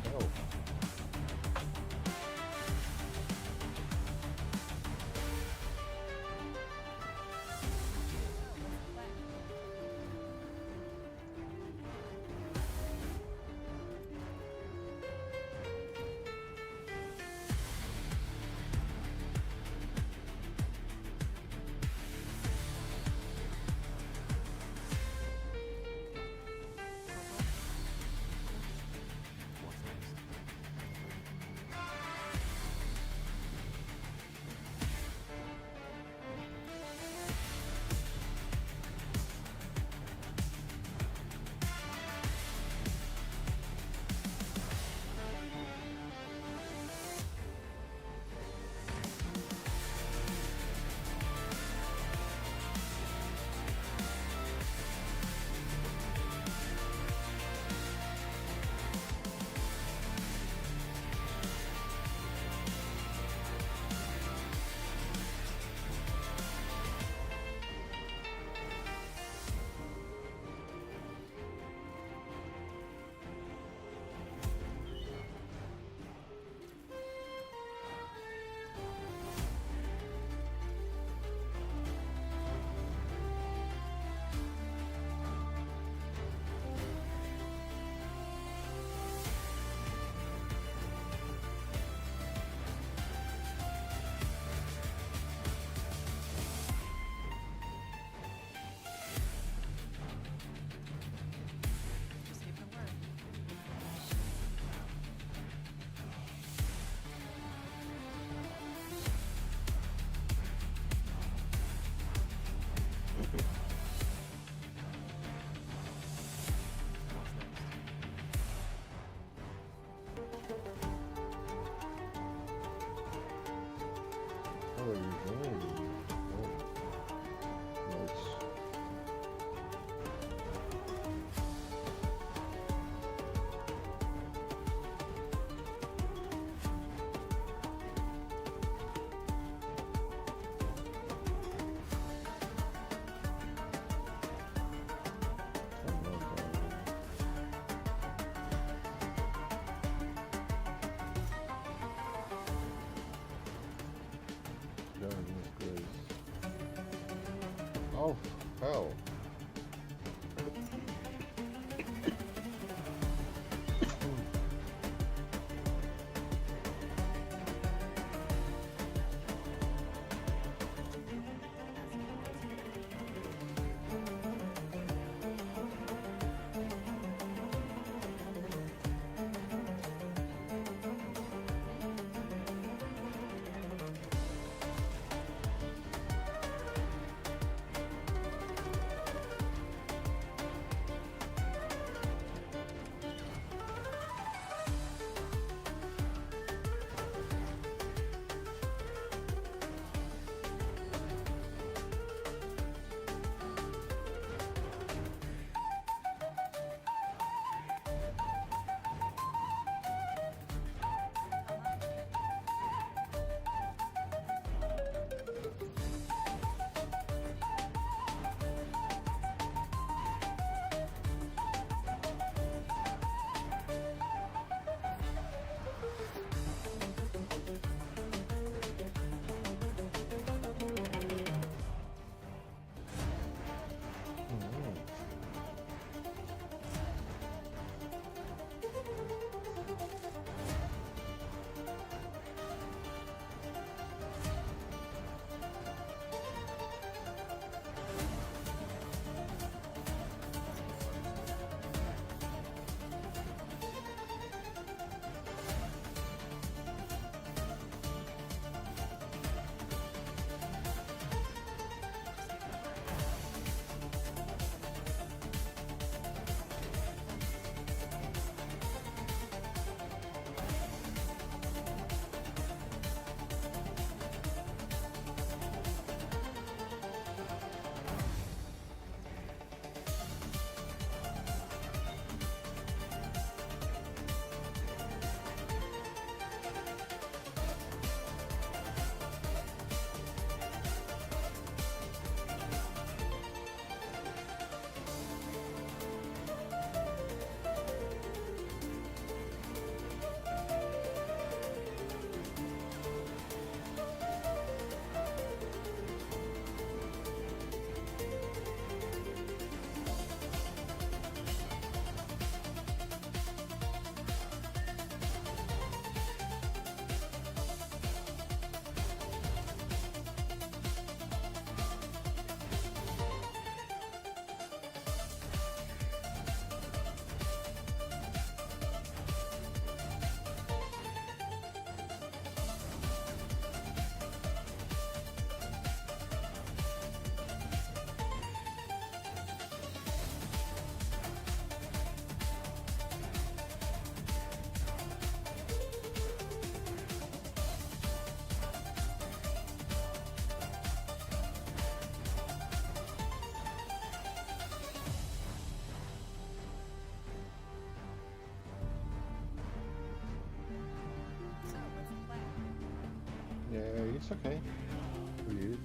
Hell. How are you doing? Oh, hell. it's okay. We did it.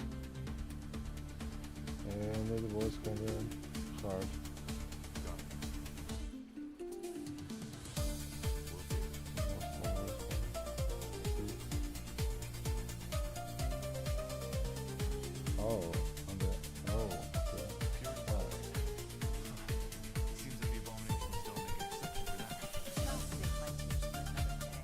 And it was kind of hard. Oh, on the okay. Oh. Seems that the abominations don't make an exception for that. I'll save my tears for another day.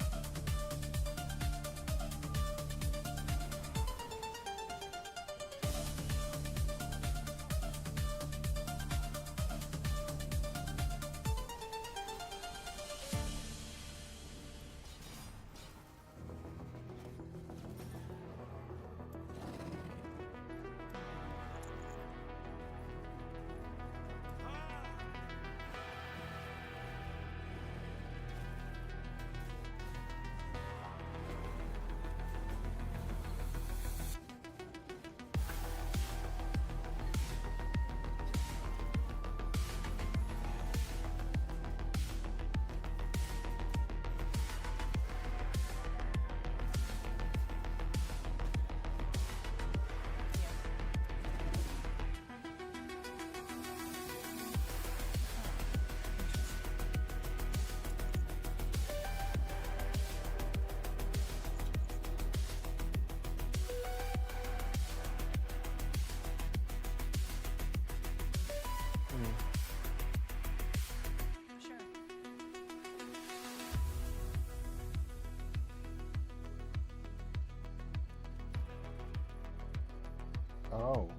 Oh,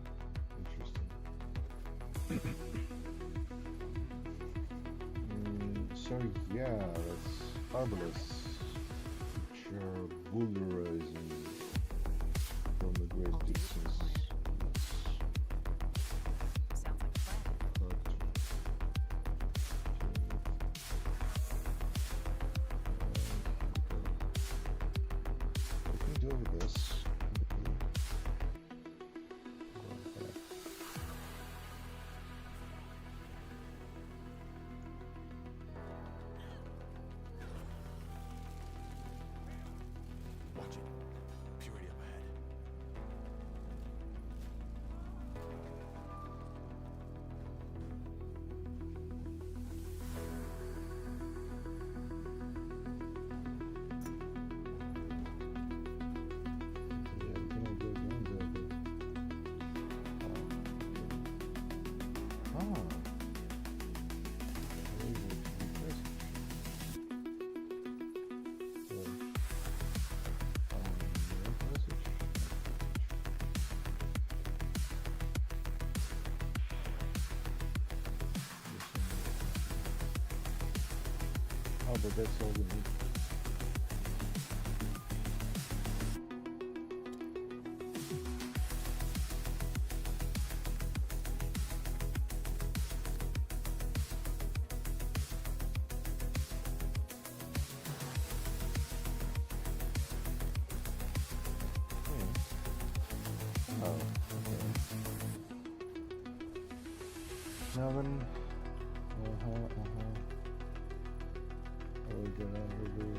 interesting. So yeah, that's marvelous. Sure, bullerizing from a great distance. Sounds like a plan. What can we do with this? Watch it. Purity up ahead. Oh, but that's all we need. Oh, okay. Now then, we're gonna review.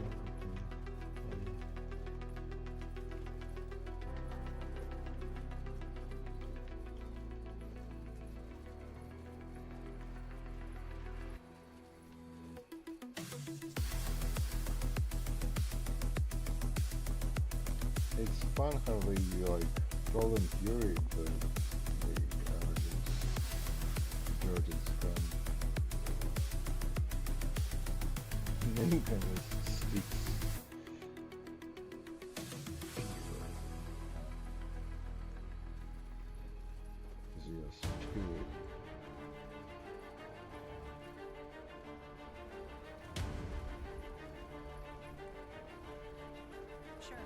It's fun how they like call and fury, but they are just George's from many kind of sticks. Yes, period. Sure.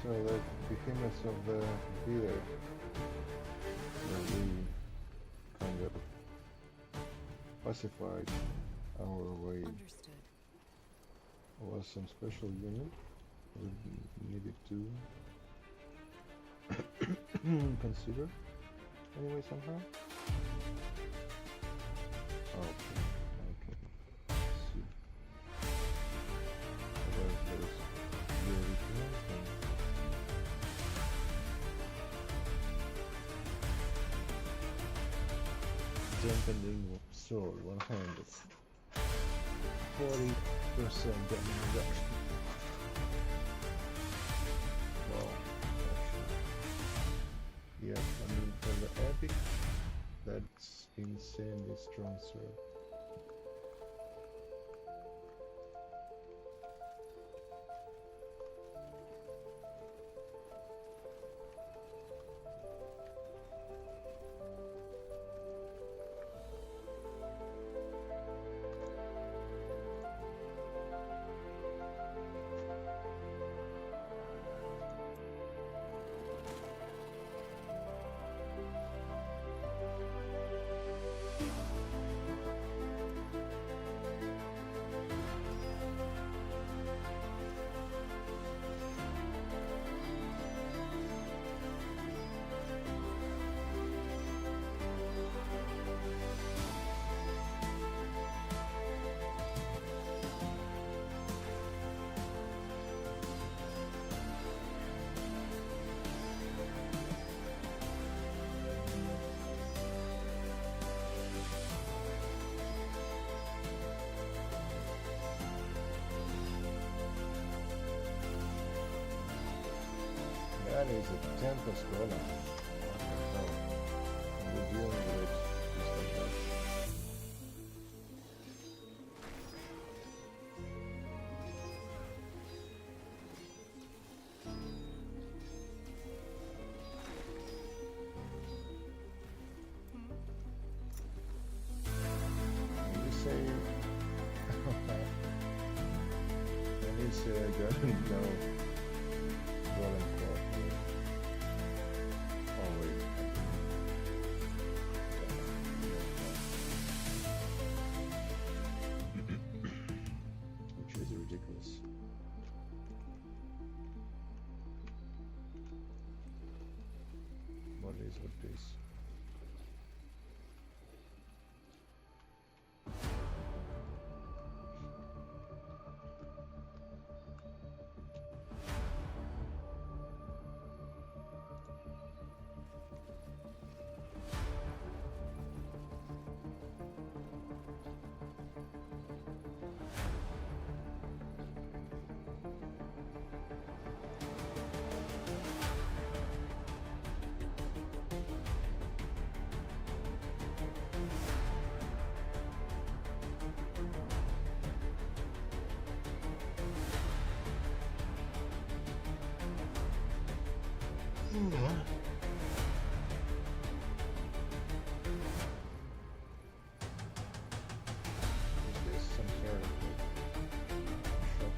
So the behemoths of the theater where we kind of pacified our way. Understood. Was some special unit we needed to consider anyway somehow. Okay, okay. Let's see. There's the original and dampening sword, one-handed. 40% damage reduction. Wow, actually. Yeah, I mean for the epic, that's insanely strong sword. That is a Tempest Golem. What the hell? We're dealing with it just like that. When you say... When you say I got no Golem Claw here. Oh wait. Which is ridiculous. What is with this? Is this some sort of shop?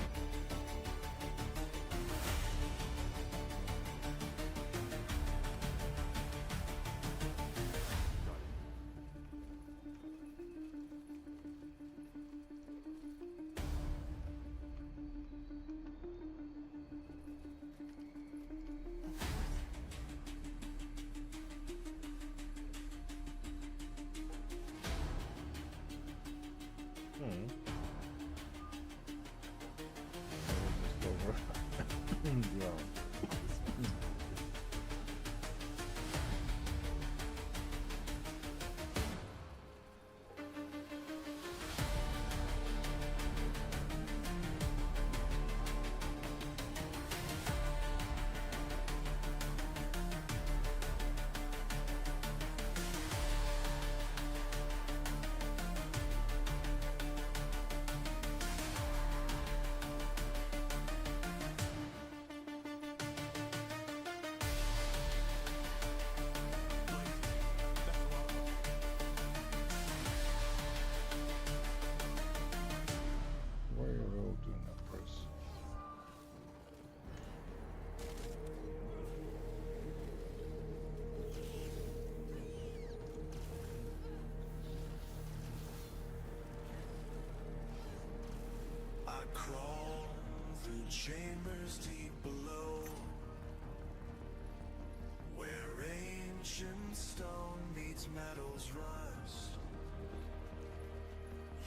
chambers deep below, where ancient stone meets metal's rust.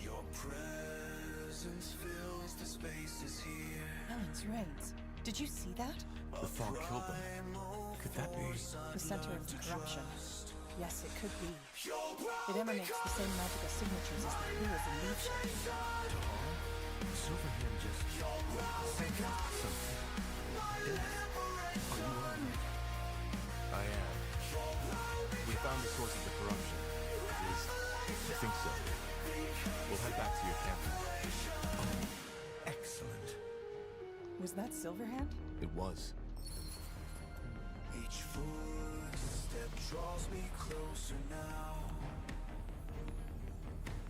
Your presence fills the spaces here. Helen's reigns. Did you see that? The fog killed them. Could that be? The center of corruption. Yes, it could be. It emanates the same magical signatures as the pools in Leadership. Silverhand just said something. Are you alright? I am. We found the source of the corruption. At least, I think so. We'll head back to your camp. Oh, excellent. Was that Silverhand? It was. Each footstep draws me closer now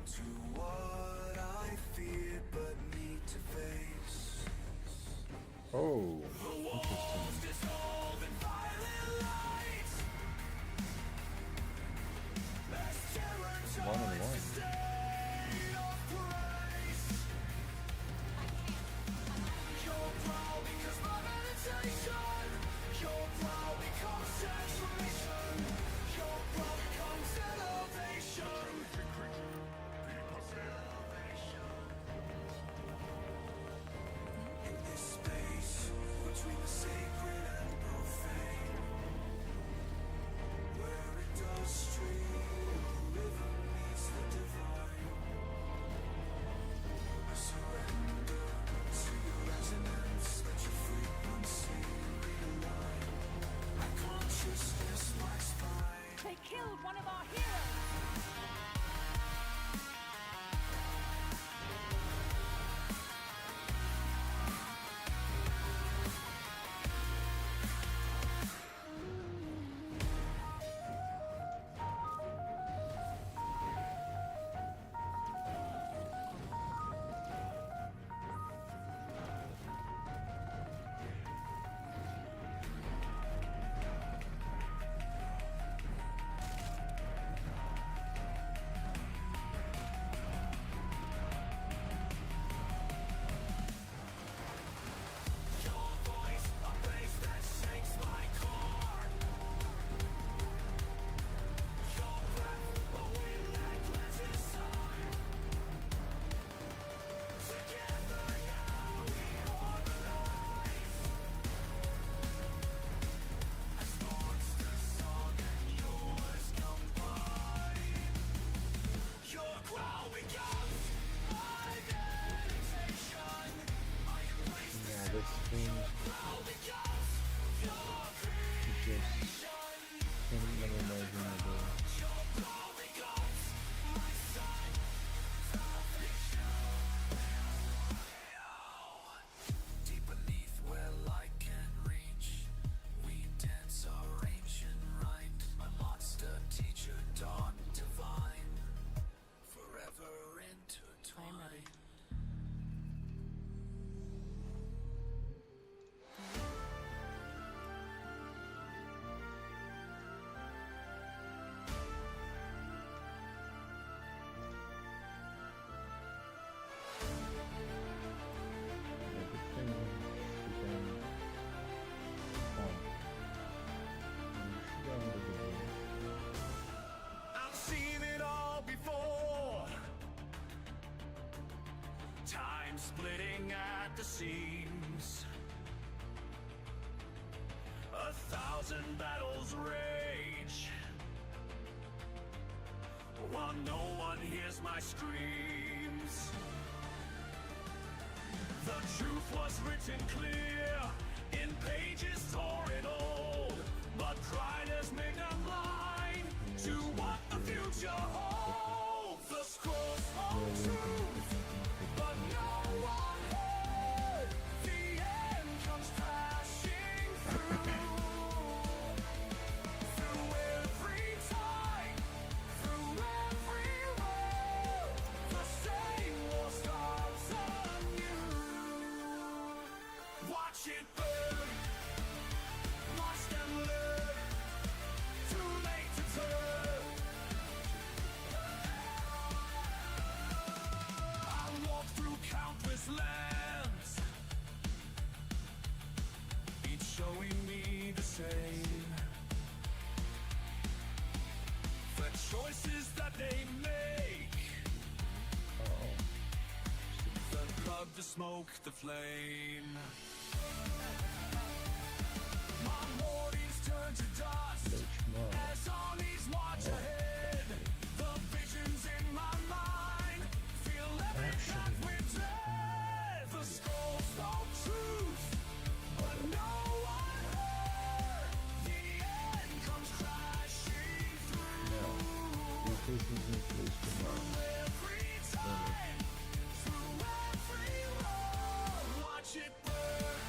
to what I feared but need to face. Oh, The walls dissolve in violet light. As terror one on turns one. to state of grace. Your brow becomes my meditation. Your brow becomes saturation. Your brow becomes elevation. In this space between the sacred and profane, where it does stream, the river meets the divine. I surrender to your resonance, let your frequency realign. My consciousness, my spine. They killed one of our heroes! Deep beneath where light can reach, we dance our ancient rite. My monster teacher, dawn divine, forever intertwined. I am ready. I've seen it all before. Time splitting at the seams. 1,000 battles rage, while no one hears my screams. The truth was written clear in pages torn and old, but pride has made them blind to what the future holds. The scrolls hold true, but no one heard. The end comes crashing through. Through every time, through every road, the same war starts anew. Watch it burn, watch them live. Too late to turn. I walk through countless lands, the smoke, the flame. My mornings turn to dust as armies march ahead. The visions in my mind feel every path with dread. The scrolls spoke truth, but no one heard. The end comes crashing through. Through every time, through every road. Watch it burn.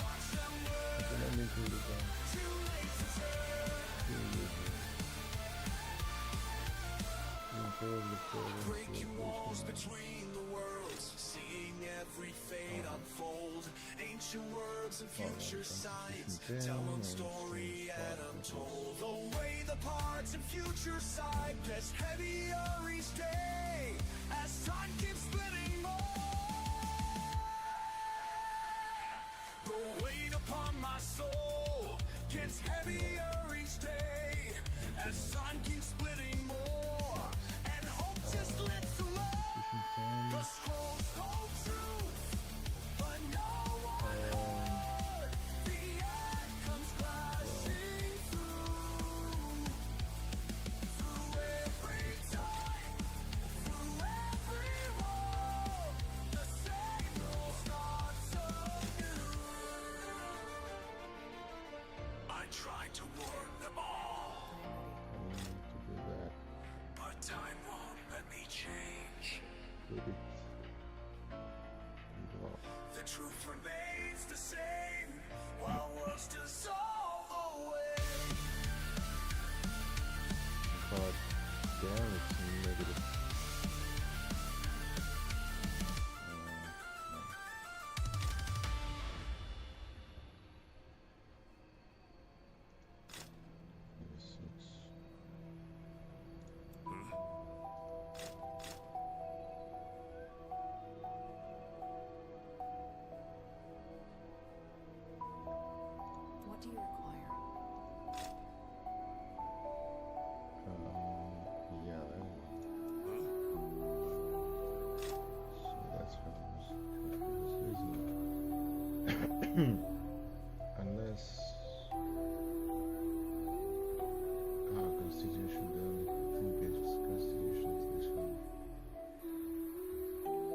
Watch them burn. Too late to turn. Breaking walls between the worlds, seeing every fate unfold. Ancient words and future signs tell one story yet untold. The way the parts and future side gets heavier each day as time keeps splitting more. The weight upon my soul gets heavier each day as time keeps splitting more, and hope just lets alone. The scrolls hold truth, but no one heard. The end comes crashing through. Through every time, through every wall, the same rule starts anew. I tried to warn them all, but time won't let me change. The truth remains the same while worlds dissolve away. God damn, it's negative. What do you require? Yeah, I don't know. So that's how this isn't. Unless Constitution, the only thing is Constitution is this one.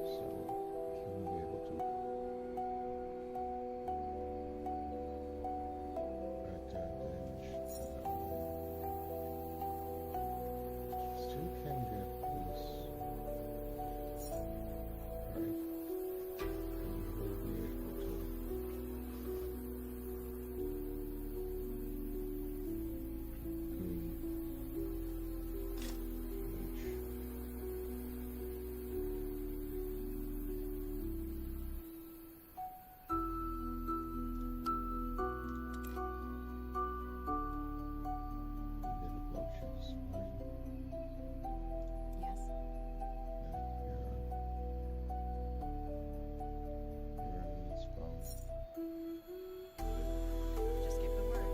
So he won't be able to. Still can get this. Right. And we'll be able to. Just give the word.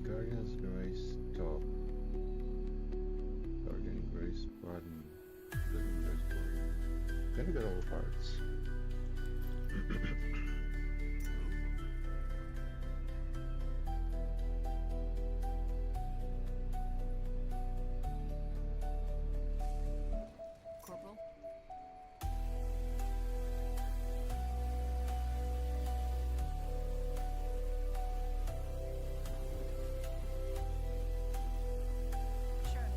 Guardian's Grace top. Guardian Grace button. Guardian Grace button. Gonna get all parts. Corporal? Sure.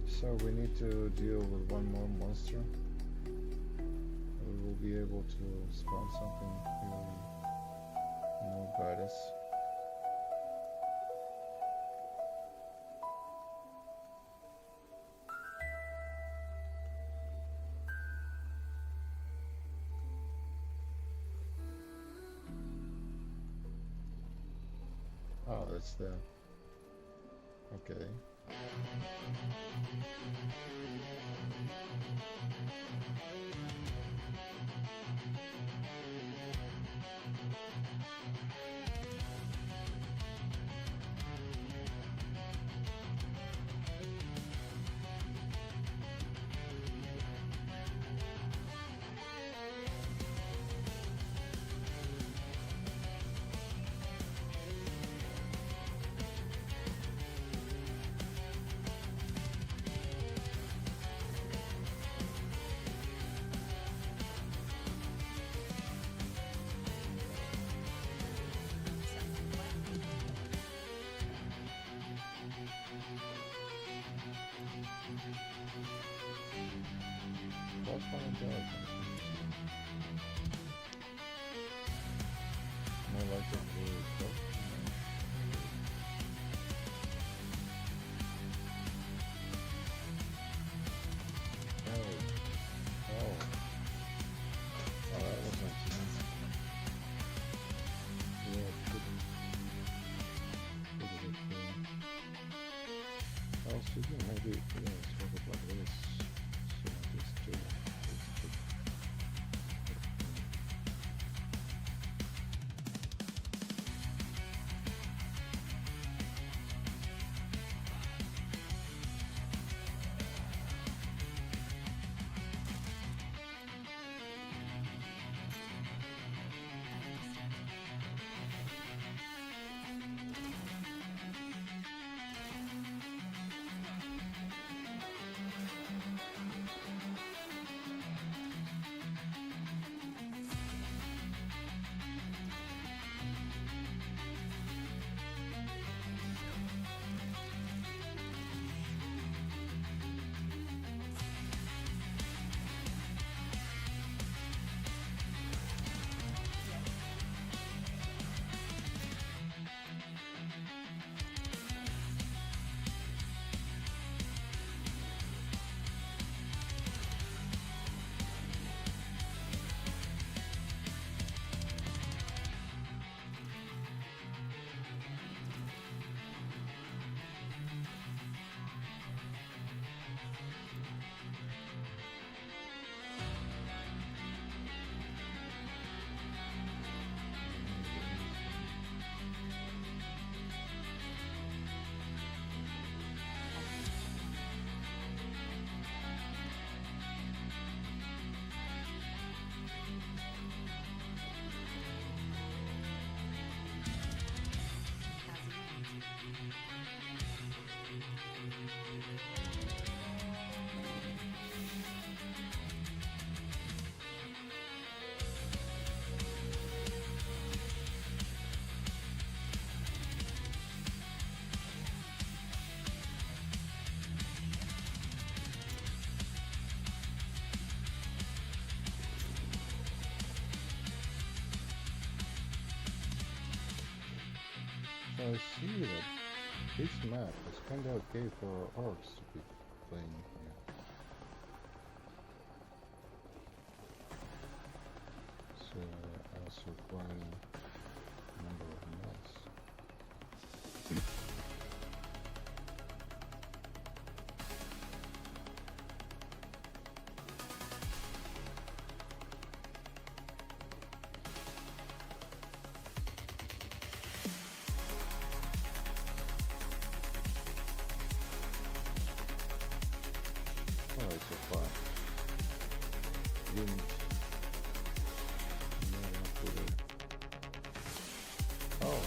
So we need to deal with one more monster. We will be able to spawn something here No goddess. Oh, that's the... Okay. That's one of those. I like it blue stuff. Oh, that was nice. Yeah, it's good. Good of it. I was thinking maybe, sort of like this. So just do it. So I see that this map is kind of okay for orcs to be playing here. So also requiring a number of maps. Oh, it's so far. Didn't Oh.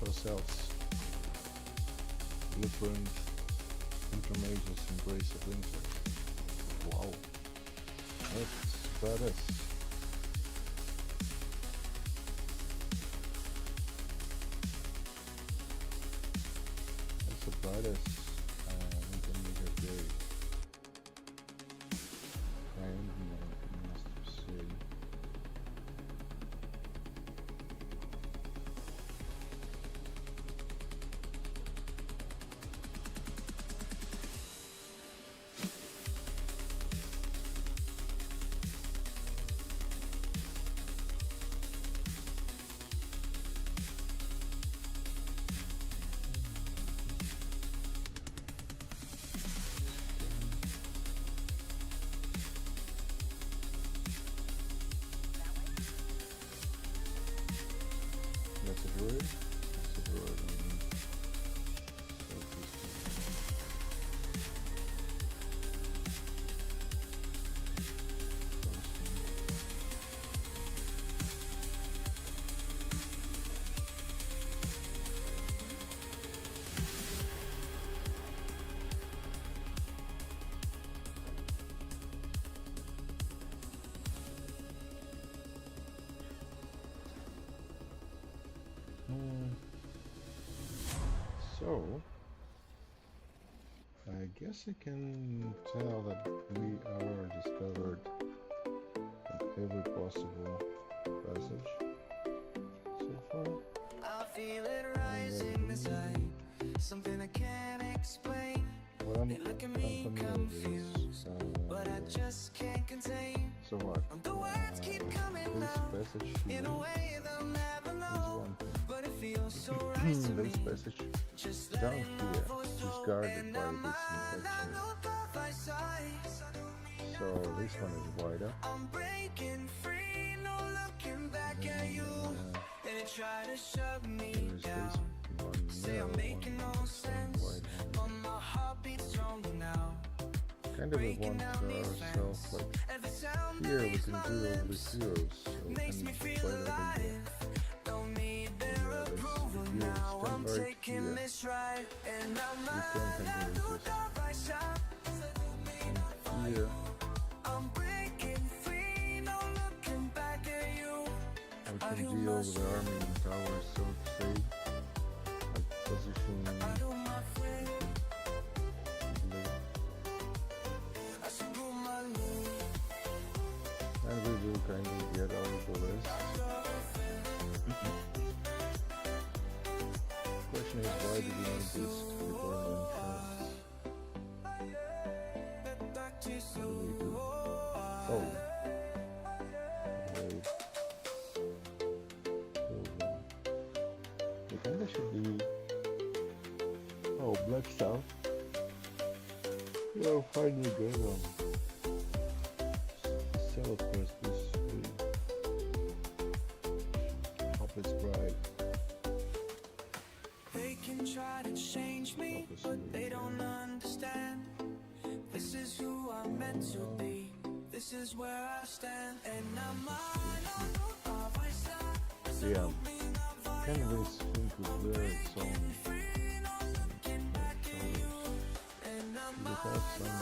ourselves. Blueprint, Intermage's Embrace of Winter. Wow. That's badass. That's a badass Intermage upgrade. I must say. That's a bird. That's a bird. So, I guess I can tell that we are discovered every possible passage so far. I feel it rising inside, something I can't explain. They look at me confused, but I just can't contain. So what? The words keep coming out in a way they'll never know, but it feels so right to me. This passage down here is guarded by this infection. So this one is wider. I'm breaking free, no looking back at you. They try to shut me down, say I'm making no sense, but my heart beats stronger now. Kind of we want ourselves like here we can do all these heroes, so we can fight everything. Don't need their approval now. I'm taking this right, and I'm here I'm breaking free, no looking back at you. I can deal with the army and towers, so to say. Like position. And we will kind of get out of the list. Question is, why did you need this before the insurance? Oh. Wait. I think that should be... Oh, black stuff. Well, finally got them. SpellForce this week. Hope it's bright. They can try to change me, but they don't understand. This is who I'm meant to be. This is where I stand, and I'm yeah. Can we think with lyrics on we have some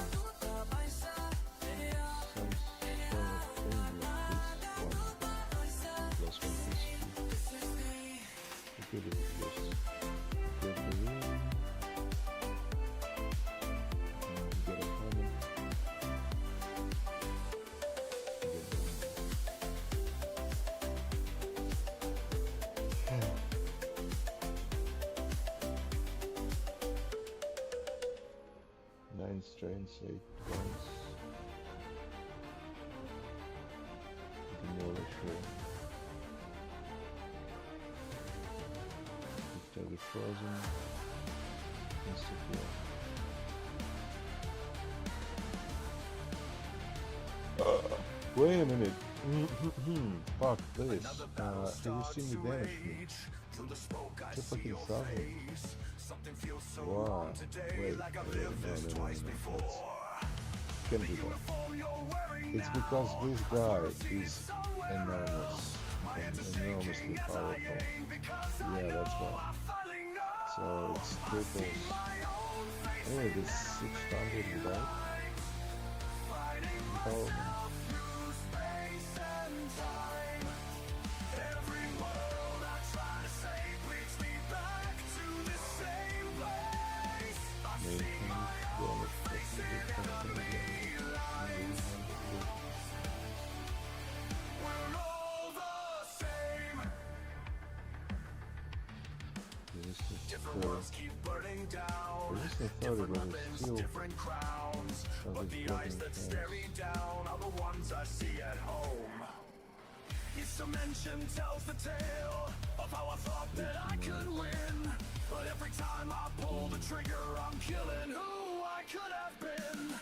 Strains 8 points. Demolish her. Totally frozen. Wait a minute. Fuck this. Have you seen me damage me? What fucking something? Wow. Wait. No. Can't be that. It's because this guy is enormous and enormously powerful. Yeah, that's why. So it's triples. Anyway, this 600 without. Oh. Different worlds keep burning down. Different weapons, different crowns. But the eyes that stare me down are the ones I see at home. Each dimension tells the tale of how I thought that I could win. But every time I pull the trigger, I'm killing who I could have been.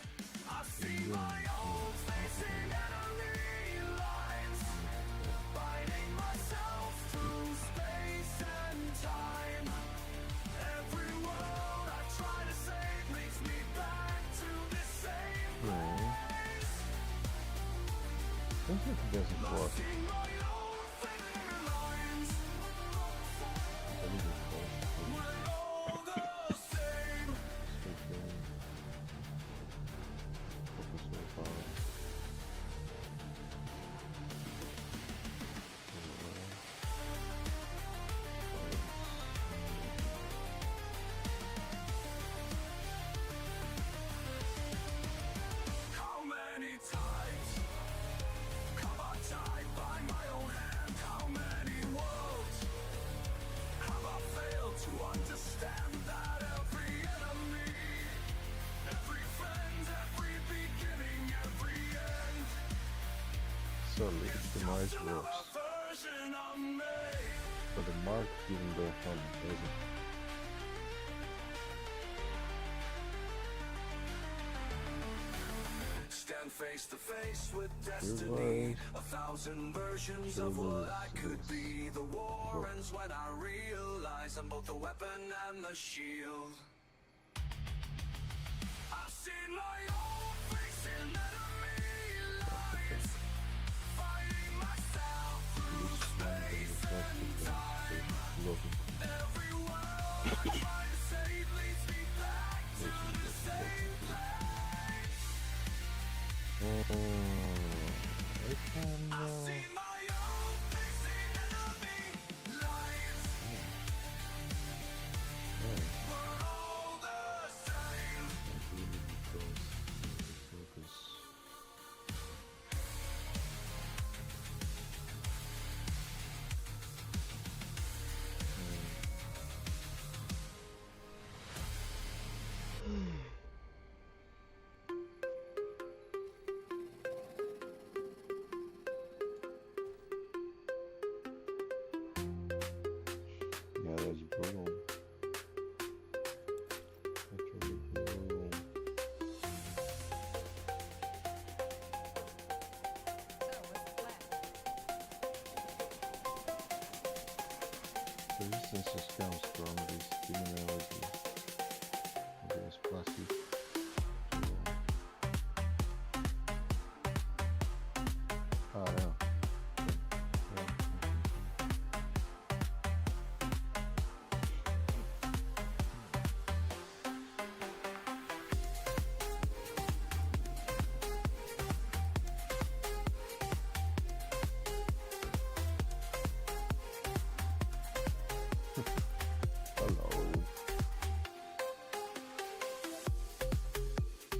I see my own face in enemy lines, fighting myself through space and time. Every world I try to save leads me back to the same place. I think it doesn't work. So the Mage works. But the mark didn't go home, does it? Stand face to face with destiny. 1,000 versions of what I could be. The war ends when I realize I'm both the weapon and the shield. I've seen my own face in enemy lines, fighting myself through space and time. Every world I try to save leads me back to the same place. I can. I've seen my own face in enemy lines. We're all the same. Focus. Yeah, that's brutal. That's really brutal. The resistance comes from this criminality against plastic. Oh, yeah. Hello.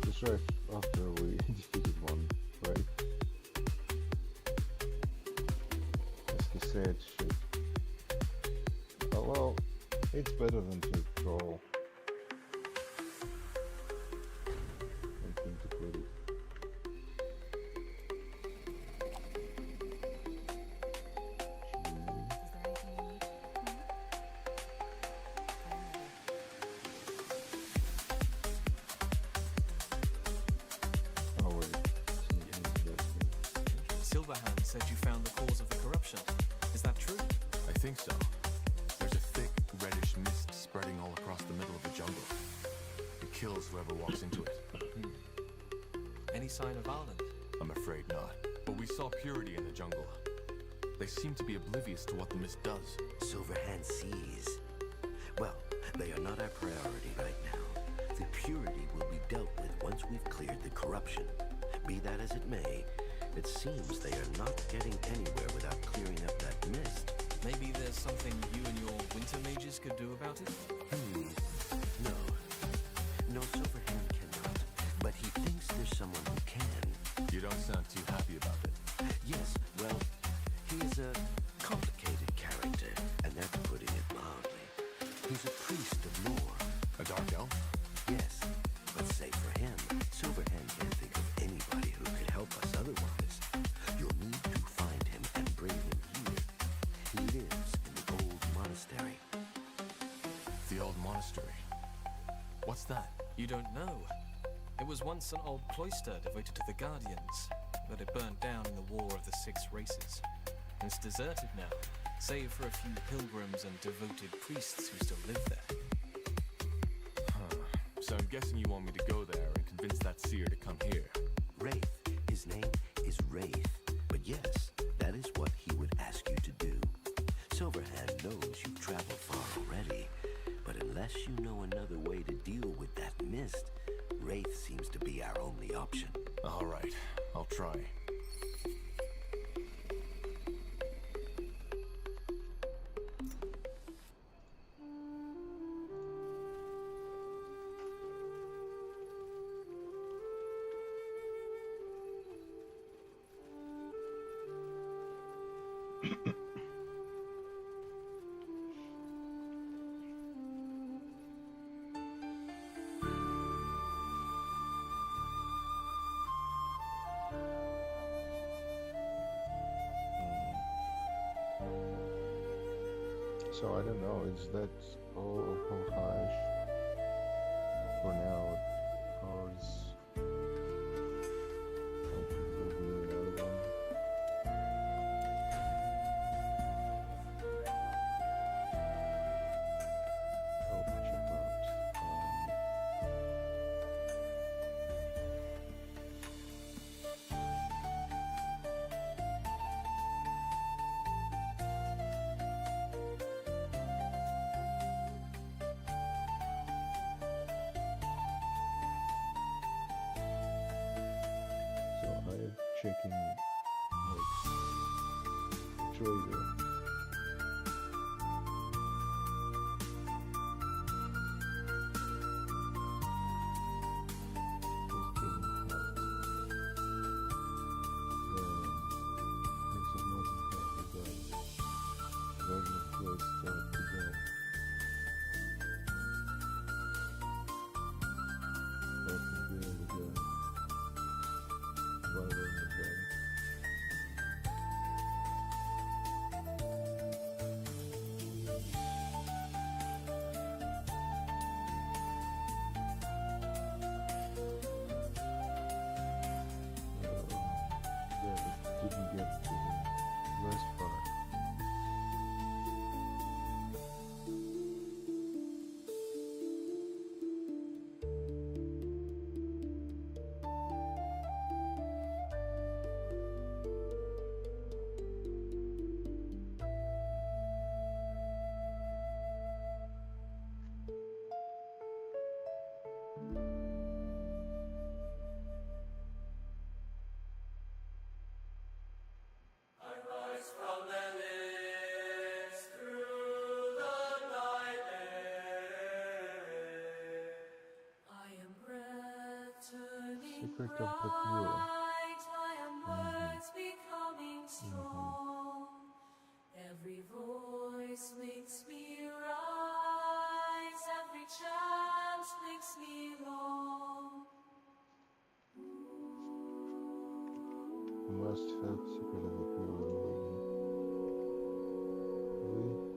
Just right after we defeated one, right? As he said, shit. Oh well, it's better than to troll. I think to put it. Oh wait. Silverhand said you found the cause of the corruption. Is that true? I think so. There's a thick, reddish mist spreading all across the middle of the jungle. It kills whoever walks into it. Any sign of Ireland? I'm afraid not. But we saw purity in the jungle. They seem to be oblivious to what the mist does. Silverhand sees. Well, They are not our priority right now. The purity will be dealt with once we've cleared the corruption. Be that as it may, it seems they are not getting anywhere without clearing up that mist. Maybe there's something you and your winter mages could do about it? No. No, Silverhand cannot. But he thinks there's someone who can. You don't sound too happy about it. Yes, well, he is a complicated character, and that's putting it mildly. He's a priest of lore. A dark elf? Yes, but save for him, Silverhand can't think of anybody who could help us otherwise. You'll need to find him and bring him here. He lives in the old monastery. The old monastery? What's that? You don't know? It was once an old cloister devoted to the Guardians, but it burnt down in the War of the Six Races. It's deserted now, save for a few pilgrims and devoted priests who still live there. So I'm guessing you want me to go there and convince that seer to come here. Wraith. His name is Wraith. But yes, that is what he would ask you to do. Silverhand knows you've traveled far already, but unless you know another way to deal with that mist, Wraith seems to be our only option. All right, I'll try. So I don't know, is that all homage for now, or is will be another one? Oh, check out. So I am checking like trader. Didn't get to the worst part. Secret of the Pure. Every voice makes me rise, every chant makes me long. Must have Secret of the Pure. Really?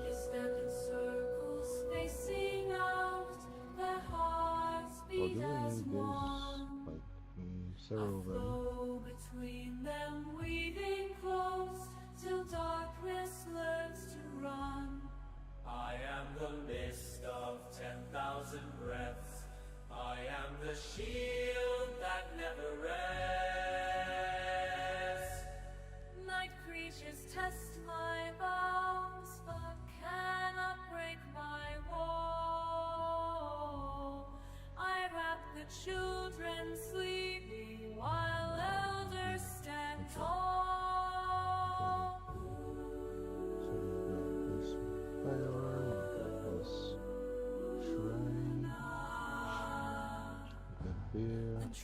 They stand in circles, they sing out, their hearts Or do beat we as need one. this? Like several of them. Flow between them, weaving close, till darkness learns to run. I am the mist of 10,000 breaths.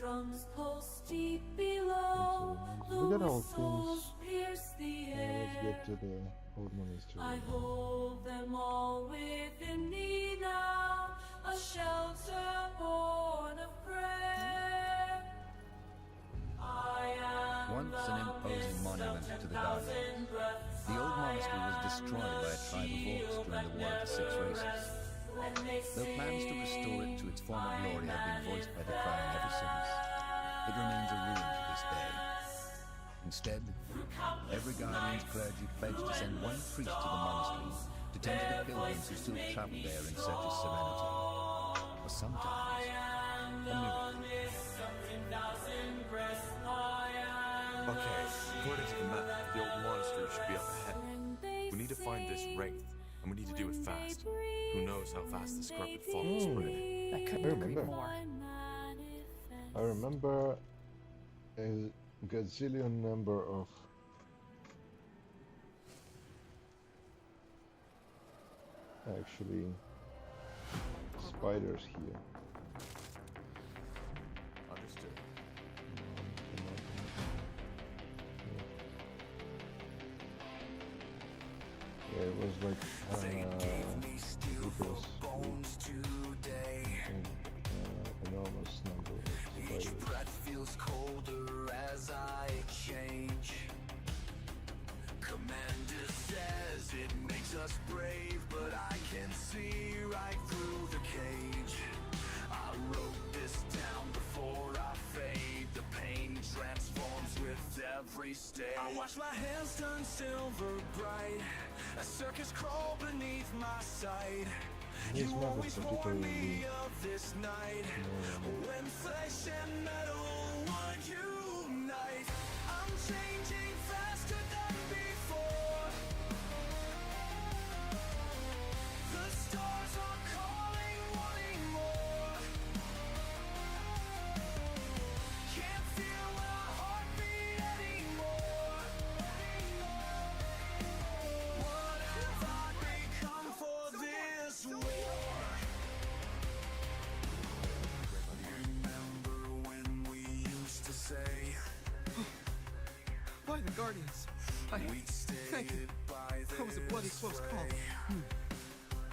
Drums pulse deep below. We got all Souls things. pierce the air. Let's get to the old monastery. I hold them all within me now, a shelter born of prayer. I am Once an imposing monument to the Guardians, the old monastery was destroyed by a tribe of orcs during the War of the Six Races. Though plans to restore it to its former glory have been voiced by the Crown ever since, it remains a ruin to this day. Instead, every Guardian's clergy pledged to send one priest to the monastery to tend to the pilgrims who still travel there in search of serenity. Or sometimes, a miracle. Okay, according to the map, the old monastery should be up ahead. We need to find this wraith, and we need to do it fast. Who knows how fast this corrupted fog will spread. That couldn't agree more. I remember a gazillion number of actually spiders here. Understood. Yeah, it was like enormous number of Each spiders. breath feels colder as I change. Commander says it makes us brave, but I can see right through the cage. I wrote this down before I fade. The pain transforms with every stage. I watch my hands turn silver bright. A circus crawl beneath my sight. This You map is always warn particularly me of this night when flesh and metal would unite. I'm changing faster than before. The stars are calling, wanting more. Can't feel my heartbeat anymore. What have I become for this war? Remember when we used to say By the Guardians. Thank you. That was a bloody close call.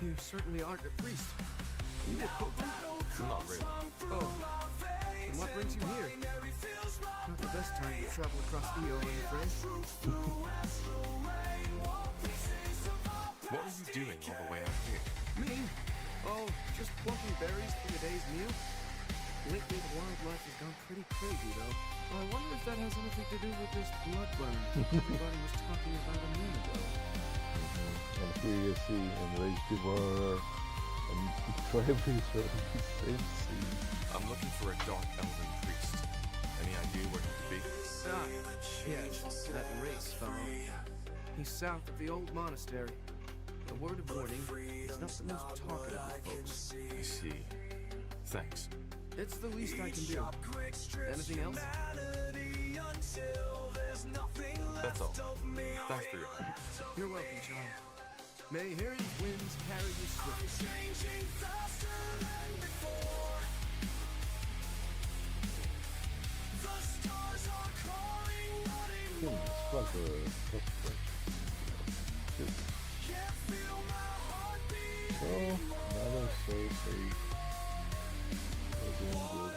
You certainly aren't a priest. You a pilgrim? Not really. Oh. And what brings you here? Not the best time to travel across EO, I'm afraid. What are you doing all the way out here? Me? Oh, just plucking berries for your day's meal. Lately, the wildlife has gone pretty crazy, though. I wonder if that has anything to do with this blood burn everybody was talking about a minute ago. And here you see enraged devourer and incredibly same scene. I'm looking for a dark elven priest. Any idea where he could be? Ah, yes, that race fellow. He's south of the old monastery. A word of warning, he's not the most talkative of folks. I see. Thanks. It's the least I can do. Anything else? That's all. Thanks for your help. You're welcome, child. May Harry's winds carry you swiftly. So, another save. We're doing good.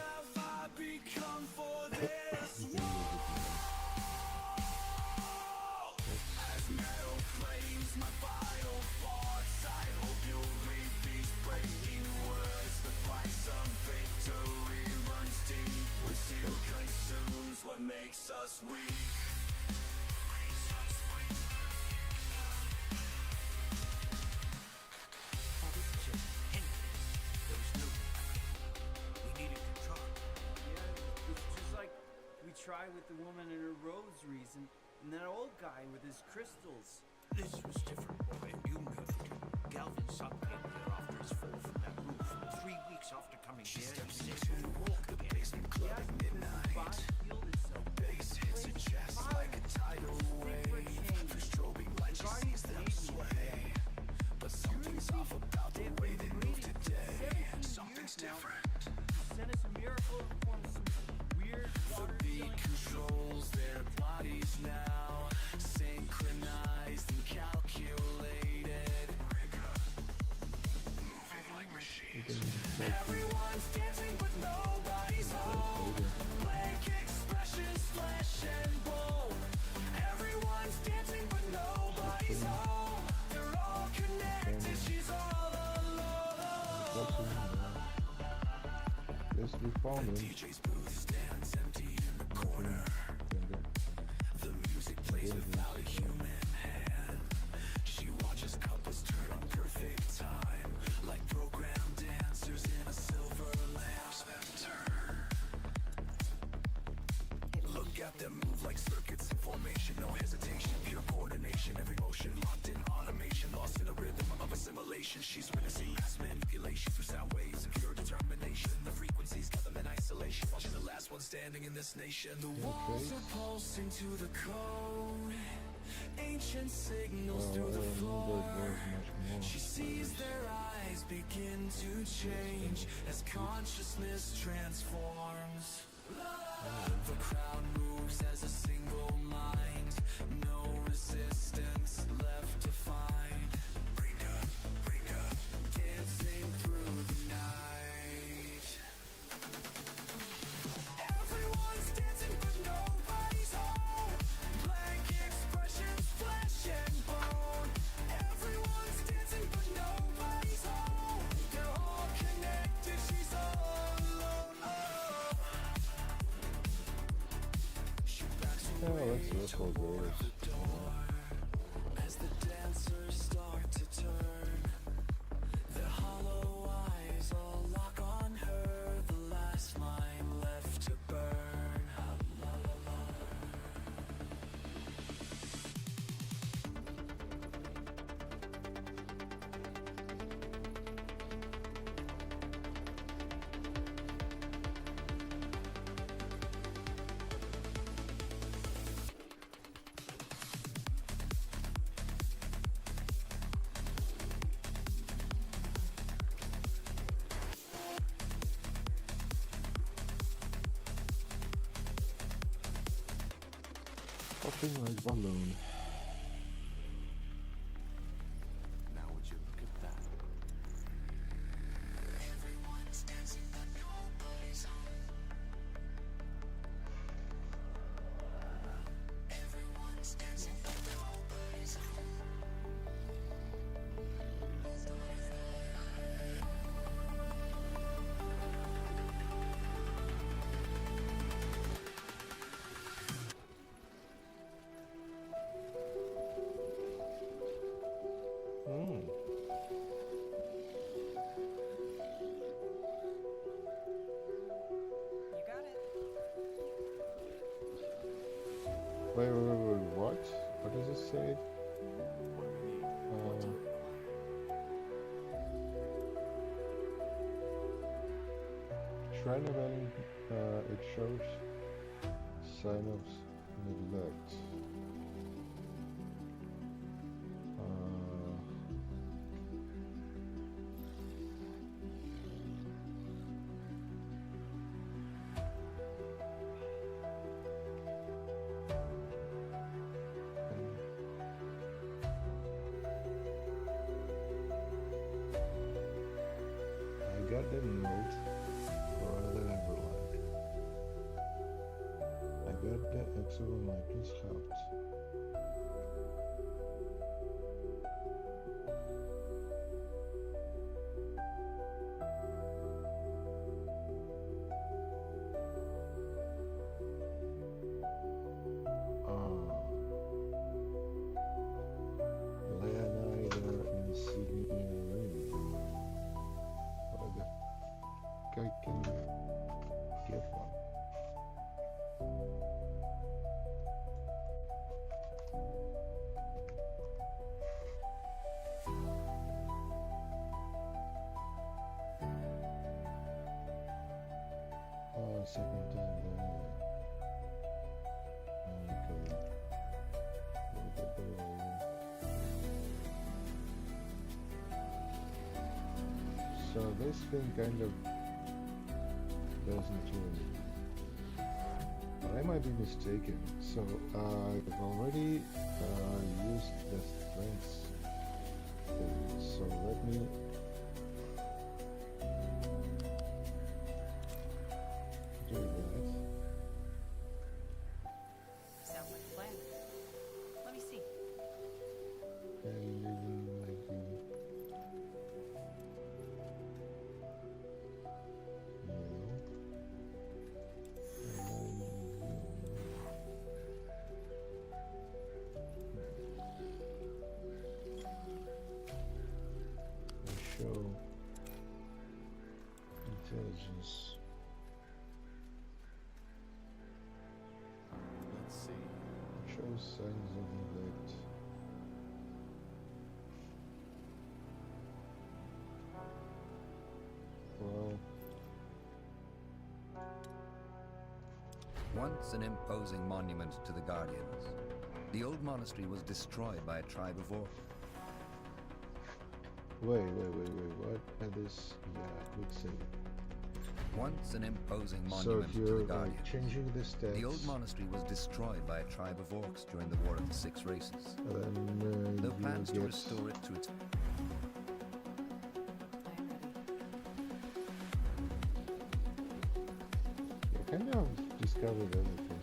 What makes us weak? Try with the woman and her rosaries and that old guy with his crystals. This was different, boy. You knew it. Galvin's son came here after his fall from that roof. 3 weeks after coming here, he couldn't walk again. Club at midnight. Bass hits her chest like a tidal wave. Through strobing light, she sees them sway. But something's off about the way they move today. Something's different. Send us a miracle to form some Everyone's dancing but nobody's home. Blank expressions, flesh and bone. Everyone's dancing but nobody's home. They're all connected, she's all alone. Yes, we found him. DJ's booth stands empty in the corner. The music plays without a human hand. She watches couples turn on perfect time, like programmed dancers in a silver lamp. Turn. Look at them move like circuits in formation, no hesitation, pure coordination, every motion locked in automation, lost in a rhythm of assimilation. She's witnessing mass manipulation through sound waves and pure determination. The frequencies got them in isolation, while she's the last one standing in this nation. The walls are pulsing to the code, ancient signals through the floor. She sees their eyes begin to change as consciousness transforms. The crowd moves as a single mind, no resistance left to find. Break up, dancing through the night. Everyone's dancing but nobody's home. Blank expressions, flesh and bone. Everyone's dancing but nobody's home. They're all connected, she's all alone. Let's go girls. As the dancers start to turn, their hollow eyes all lock on her. The last line left to burn. Popping like balloon. Now would you look at that? Everyone's dancing but nobody's home. Everyone's dancing but nobody's home. Wait, what? What does it say? Shrine event, it shows sign of neglect. I got the note for other everyone. I got the exo my please helped. Leonida insignia ring. What the guy can get one? Second time there. Okay. Look at the So this thing kind of doesn't really. But I might be mistaken. So I've already used the strengths thing. So let me show intelligence. Let's see. Shows signs of neglect. Well, Once an imposing monument to the Guardians, the old monastery was destroyed by a tribe of orcs. wait, what? This, yeah, quick save. Once an imposing So monument if to you're the Guardians, changing the stats, the old monastery was destroyed by a tribe of orcs during the War of the Six Races. then No you plans to get restore it to its... you kind of discovered everything.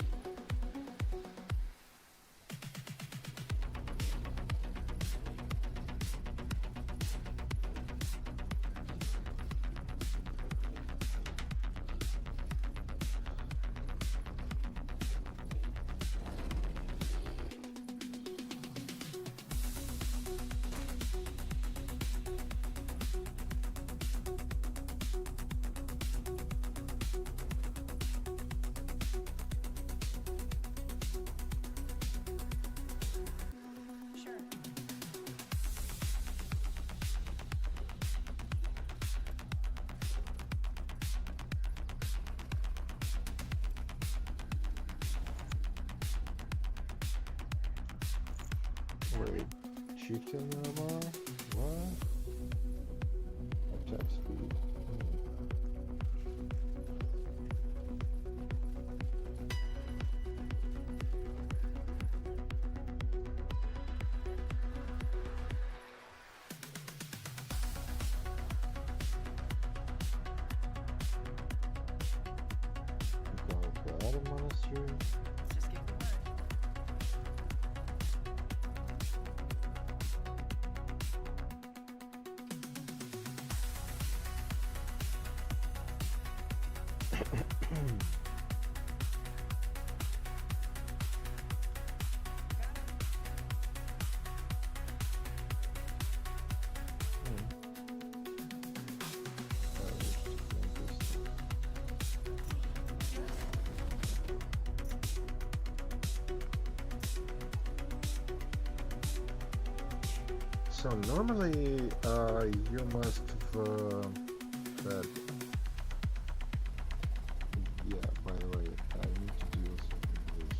Wait, chieftain armor? What? Attack speed. Got a monastery. Just give the word. So normally you must that yeah, by the way, I need to do something with this.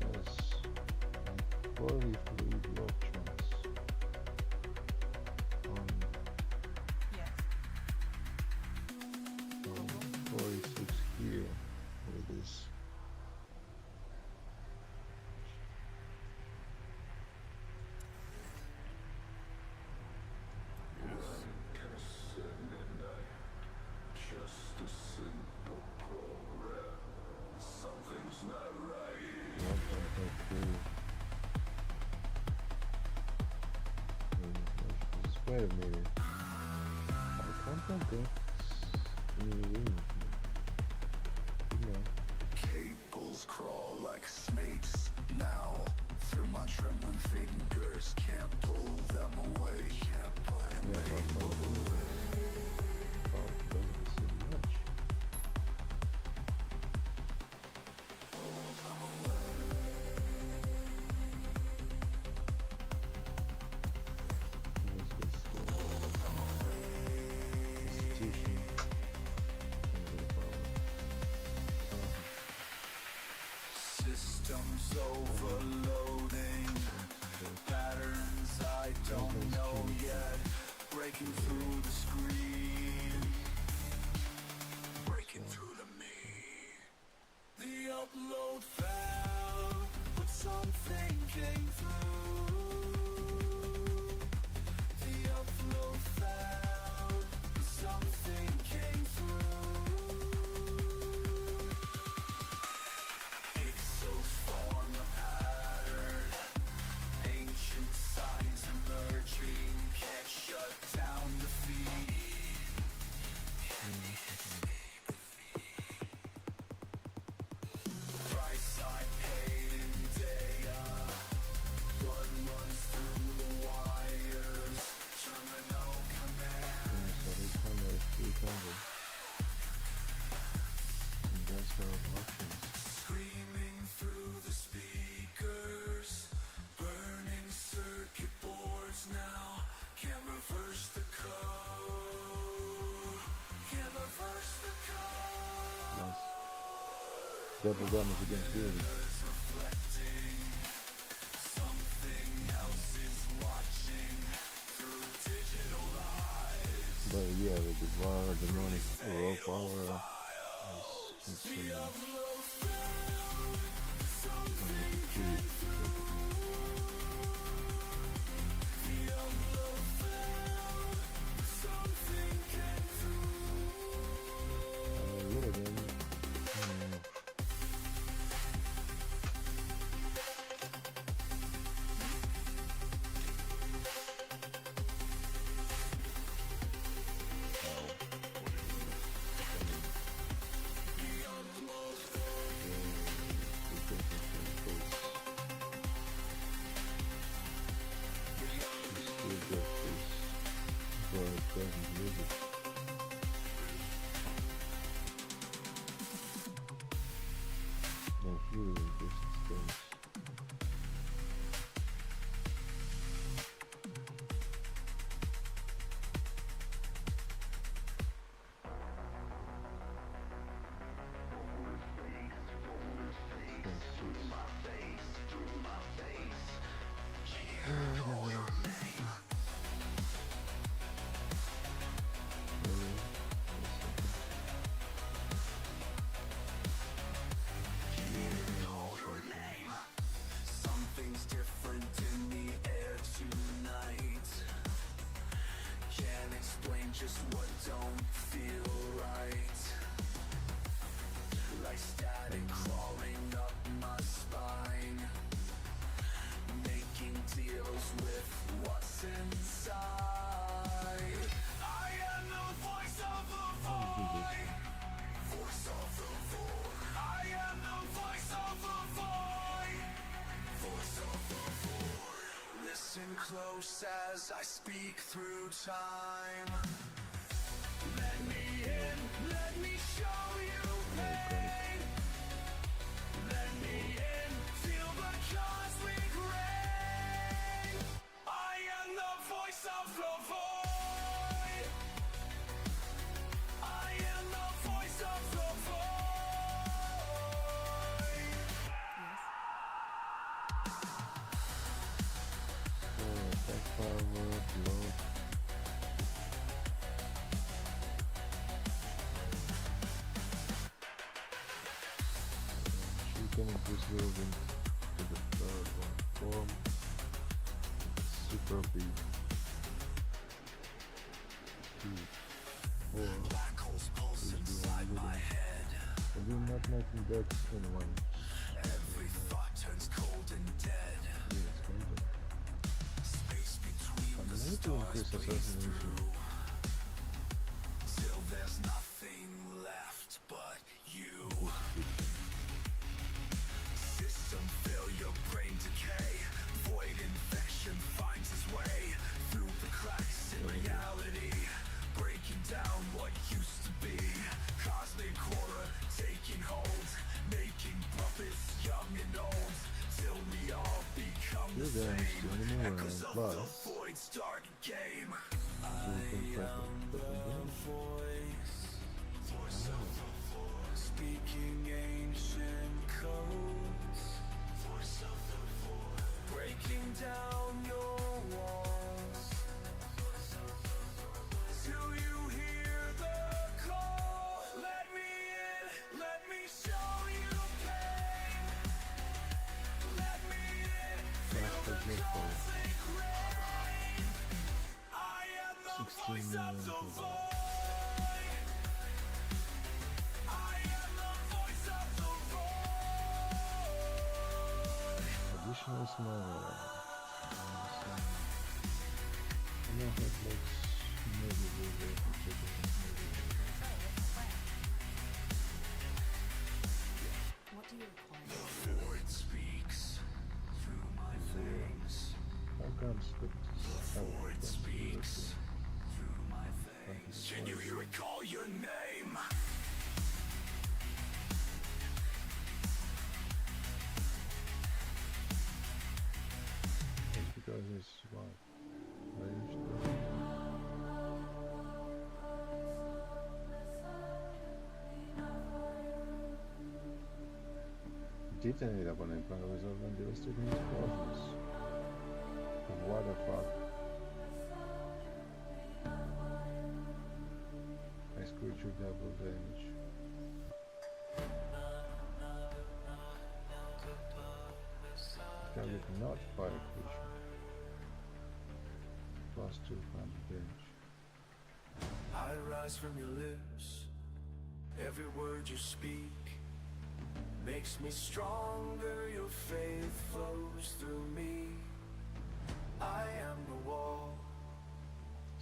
Yes, 43 blockchains. Yes. 46 here with this. Just a simple program. Something's not right. 1.3. Wait a minute. I can't think. Cables crawl like snakes now. Through my trembling fingers, can't pull them away. Can't pull them away. Systems overloading. Patterns I don't know yet. Breaking through the screen. Breaking through to me. The upload failed, but something came through. The upload failed, but something came through. Pixels form a pattern. Ancient signs emerging. Can't shut down the double damage against buildings. But yeah, the Devour, demonic raw power is yeah, then, Something's different in the air tonight. Can't explain just what don't feel right. Like static crawling up my spine, making deals with what's inside. I am the voice of the void. Voice of the void. I am the voice of the void. Voice of the void. Listen close as I speak through time. Let me in, let me show you pain. Let me in, feel the cosmic rain. I am the voice of the void. I am the voice of the attack power, block. You can increase building to the third one. Form. Super big. 2, 4. black holes pulse inside my head. And we're not making decks in one. Every thought turns cold and dead. Space between the stars bleeds through, till there's nothing left but you. System failure, brain decay, void infection finds its way through the cracks in reality, breaking down what used to be. Cosmic horror taking hold, making puppets young and old, till we all become the same. Echoes of the void's dark game. I am the voice, voice of the void, speaking ancient codes, voice of the void, breaking down your walls, till you hear the call. Let me in, let me show you pain. Let me in, feel the cosmic rain. I am the voice of the void. I am the voice of the void. Additional small. I don't have like maybe we will check it. What do you require? The void speaks through my veins. How comes The void speaks through my veins. Can you hear it call your name? It's because it's what? Ranged. detonate upon impact, resulting in devastating explosions. What the fuck? Ice creature double damage. Target not fire creature. +2 5 damage. I rise from your lips. Every word you speak makes me stronger. Your faith flows through me. I am the wall,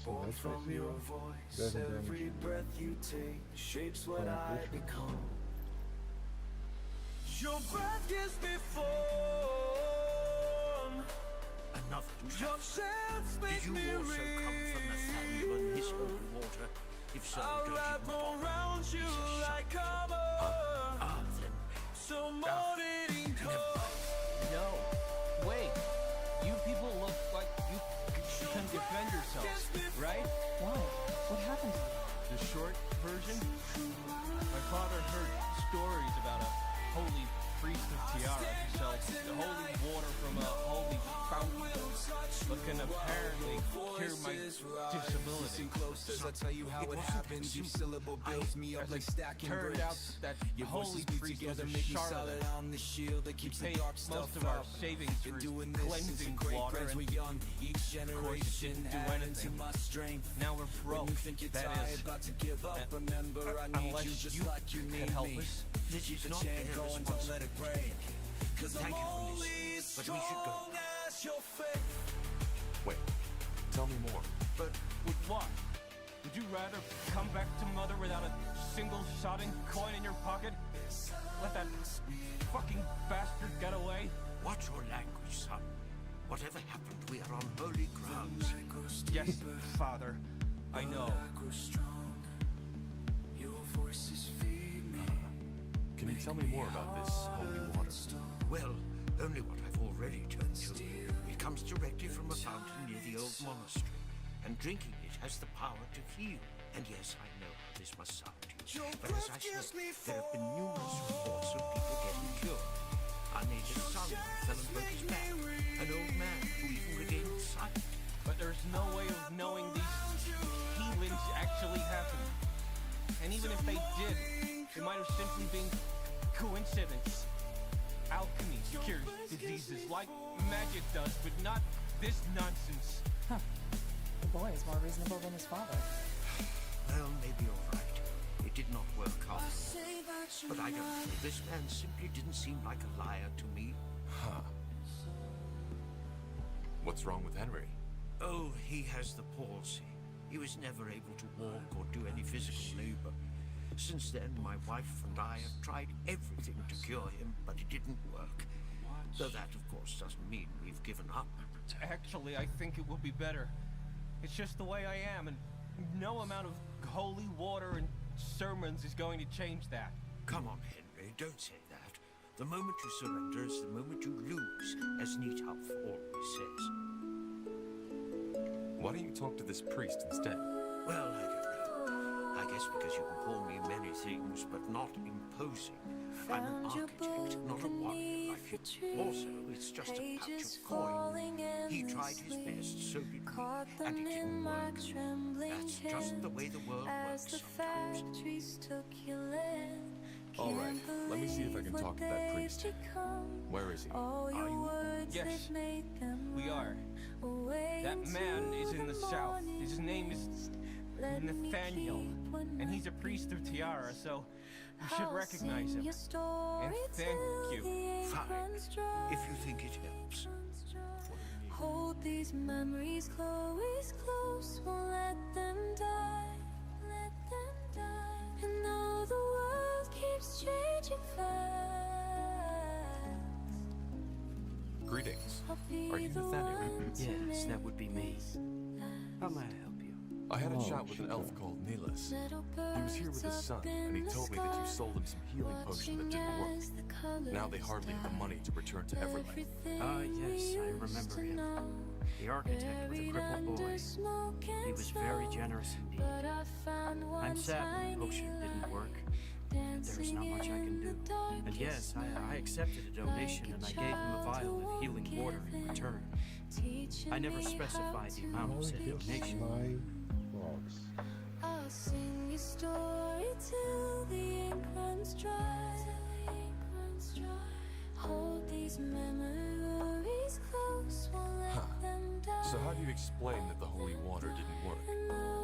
born from your voice. Every breath you take shapes what I become. Your breath gives me form. Another Your chance makes Did me you also come from Nathaniel and his holy water? If so, I'll don't wrap even bother. around you He's a like shite. cover. Then. So morning No. Wait. You people look like you can defend yourselves, right? Why? What happened to you? The short version? My father heard stories about a holy priest of Tiara who sells the holy water from a holy fountain, but can apparently cure my disability. As I tell you how it happens, each syllable builds me up like stacking Turned out bricks. that Your holy voices be priest was together, a make me charlatan. solid on the shield that keeps the Paid dark most stuff of our out. savings Been for doing this since cleansing the great water, friends and were young. Each of course it generation didn't do adding to anything. my strength. Now we're broke. When you think you're That tired, is, about to give up, remember I need unless you just you like you can need help me. us. This is Keep the not chain their going, don't let it break. Cause I'm Thank you for only listening, as but we should go. strong as your faith. Wait, tell me more. But with what? Would you rather come back to Mother without a single sodding coin in your pocket? Let that fucking bastard get away? Watch your language, son. Whatever happened, we are on holy grounds. Yes, Father. I know. Your voices feed me. Can you tell me more about this holy water? Well, only what I've already told you. It comes directly from a fountain near the old monastery, and drinking it has the power to heal. And yes, I know how this must sound to you, but as I said, there have been numerous reports of people getting cured. I made a son who fell and broke his back, an old man who even regained sight. But there's no way of knowing these healings actually happen. And even if they did, it might have simply been coincidence. Alchemy cures diseases like magic does, but not this nonsense. Huh. The boy is more reasonable than his father. Well, maybe you're right. It did not work after all. But I don't know. This man simply didn't seem like a liar to me. Huh. What's wrong with Henry? Oh, he has the palsy. He was never able to walk or do any physical labor. Since then, my wife and I have tried everything to cure him, but it didn't work. Though that, of course, doesn't mean we've given up. Actually, I think it will be better. It's just the way I am, and no amount of holy water and sermons is going to change that. Come on, Henry, don't say that. The moment you surrender is the moment you lose, as Neathoff always says. Why don't you talk to this priest instead? Well, I don't know. I guess because you can call me many things, but not imposing. I'm an architect, not a warrior like you. Also, it's just a patch of coin. He tried his best, so did we, and it didn't work. That's just the way the world works sometimes. All right, let me see if I can talk to that priest. Where is he? Are you? Yes, we are. That man is in the south. His name is Nathaniel, and he's a priest of Tiara, so you should recognize him. And thank you. Fine, if you think it helps. Hold these memories close, won't let them die, And though the world keeps changing fast, Greetings. Are you Nathaniel? Yes, that would be me. How may I help you? I had a chat with an elf called Neelis. He was here with his son, and he told me that you sold him some healing potion that didn't work. Now they hardly have the money to return to Everlight. Ah, yes, I remember him. The architect with a crippled boy. He was very generous indeed. I'm sad the potion didn't work. There's not much I can do. And yes, I accepted a donation and I gave him a vial of healing water in return. I never specified the amount of said donation. I'll sing your story till the ink runs dry. Hold these memories close, won't let them die. So how do you explain that the holy water didn't work?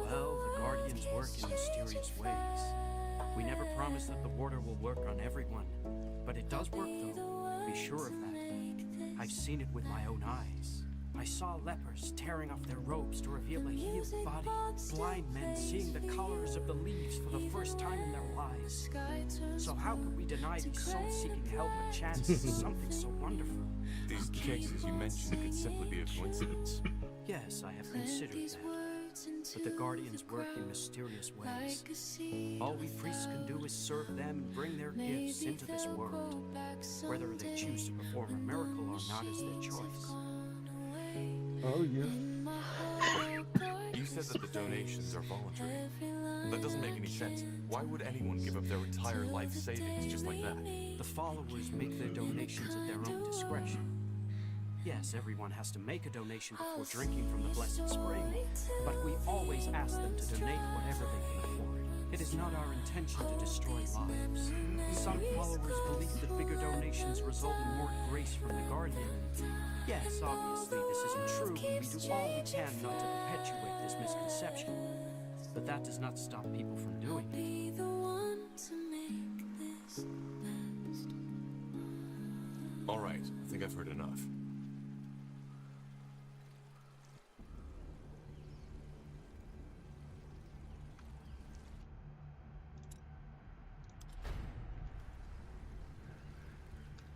Well, the Guardians work in mysterious ways. We never promise that the water will work on everyone, but it does work though. Be sure of that. I've seen it with my own eyes. I saw lepers tearing off their robes to reveal a healed body, blind men seeing the colors of the leaves for the first time in their lives. So how could we deny these soul-seeking help a chance at something so wonderful? These cases you mentioned could simply be a coincidence. Yes, I have considered that. But the Guardians work in mysterious ways. All we priests can do is serve them and bring their gifts into this world. Whether they choose to perform a miracle or not is their choice. Oh, yeah. You said that the donations are voluntary. That doesn't make any sense. Why would anyone give up their entire life savings just like that? The followers make their donations at their own discretion. Yes, everyone has to make a donation before drinking from the blessed spring, but we always ask them to donate whatever they can afford. It is not our intention to destroy lives. Some followers believe that bigger donations result in more grace from the Guardian. Yes, obviously this isn't true, and we do all we can not to perpetuate this misconception. But that does not stop people from doing it. All right, I think I've heard enough.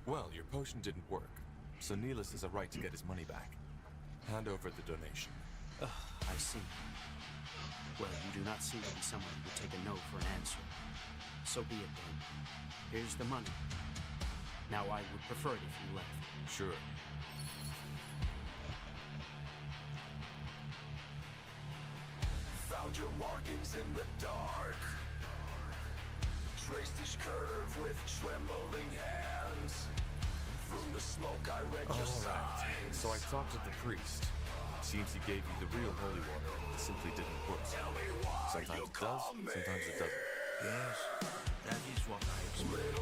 Well, your potion didn't work, so Neelis has a right to get his money back. Hand over the donation. I see. Well, you do not seem to be someone who would take a no for an answer. So be it then. Here's the money. Now I would prefer it if you left. Sure. Found your markings in the dark. Traced each curve with trembling hands. From the smoke I read your signs. So I talked to the priest. Seems he gave you the real holy water. It simply didn't work. Sometimes it does, sometimes it doesn't. Yes, that is what I expect.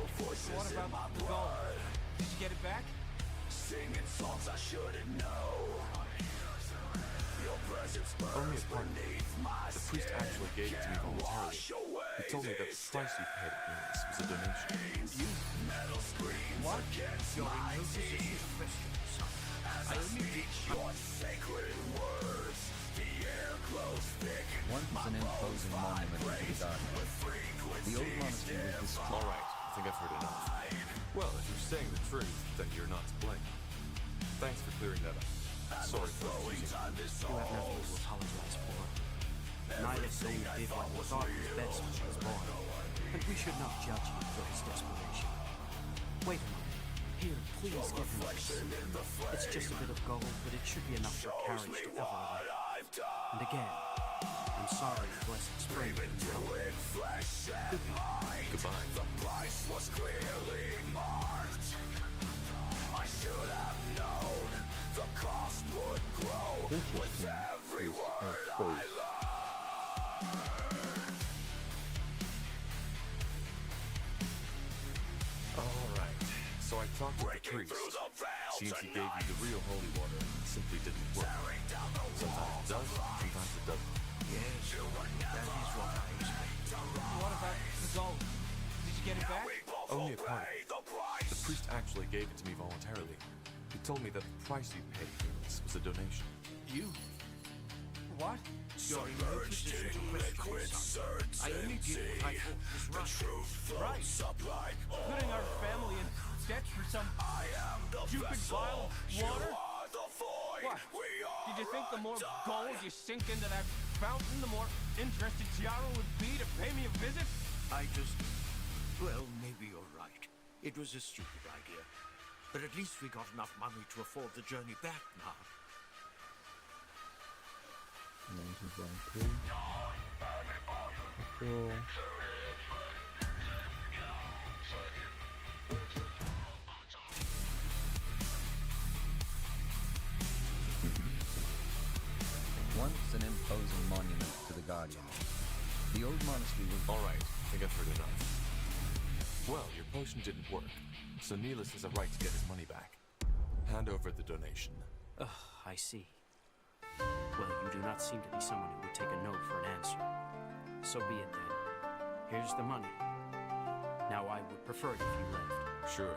What about the gold? Did you get it back? Singing songs I shouldn't know. Your presence Only burns a part. beneath my The priest actually gave it to me voluntarily. He told me that the price you paid at Neelis was a donation. You? Metal screams What? against You're in my no position to question me, son. As I speak your sacred words, the air glows thick. Once an imposing monument to the Guardian, the old monastery was destroyed. All right, I think I've heard enough. Well, if you're saying the truth, then you're not to blame. Thanks for clearing that up. Sorry for accusing you. You have nothing to apologize for. Nihilus only did what he thought was best when she was born, and we should not judge him for his desperation. Wait a moment. Here, please give him this. It's just a bit of gold, but it should be enough for carriage to Everlight. And again, I'm sorry the blessed spring didn't help. Goodbye. The price was clearly marked. I should have known the cost would grow with every word I learned. All right. So I talked to the priest. Seems he gave you the real holy water and it simply didn't work. Sometimes it does, sometimes it doesn't. Yes, that is what I expect. What about the gold? Did you get it back? Only a part of it. The priest actually gave it to me voluntarily. He told me that the price you paid for this was a donation. You? What? You're in no position to question me, son. I only did what I thought was right. Right. Putting our family in debt for some stupid vial of water? What? Did you think the more gold you sink into that fountain, the more interested Tiara would be to pay me a visit? Well, maybe you're right. It was a stupid idea. But at least we got enough money to afford the journey back now. 92.3. Cool. Once an imposing monument to the Guardians, the old monastery was... All right, I think I've heard enough. Well, your potion didn't work, so Neelis has a right to get his money back. Hand over the donation. Ugh, I see. Well, you do not seem to be someone who would take a no for an answer. So be it then. Here's the money. Now I would prefer it if you left. Sure.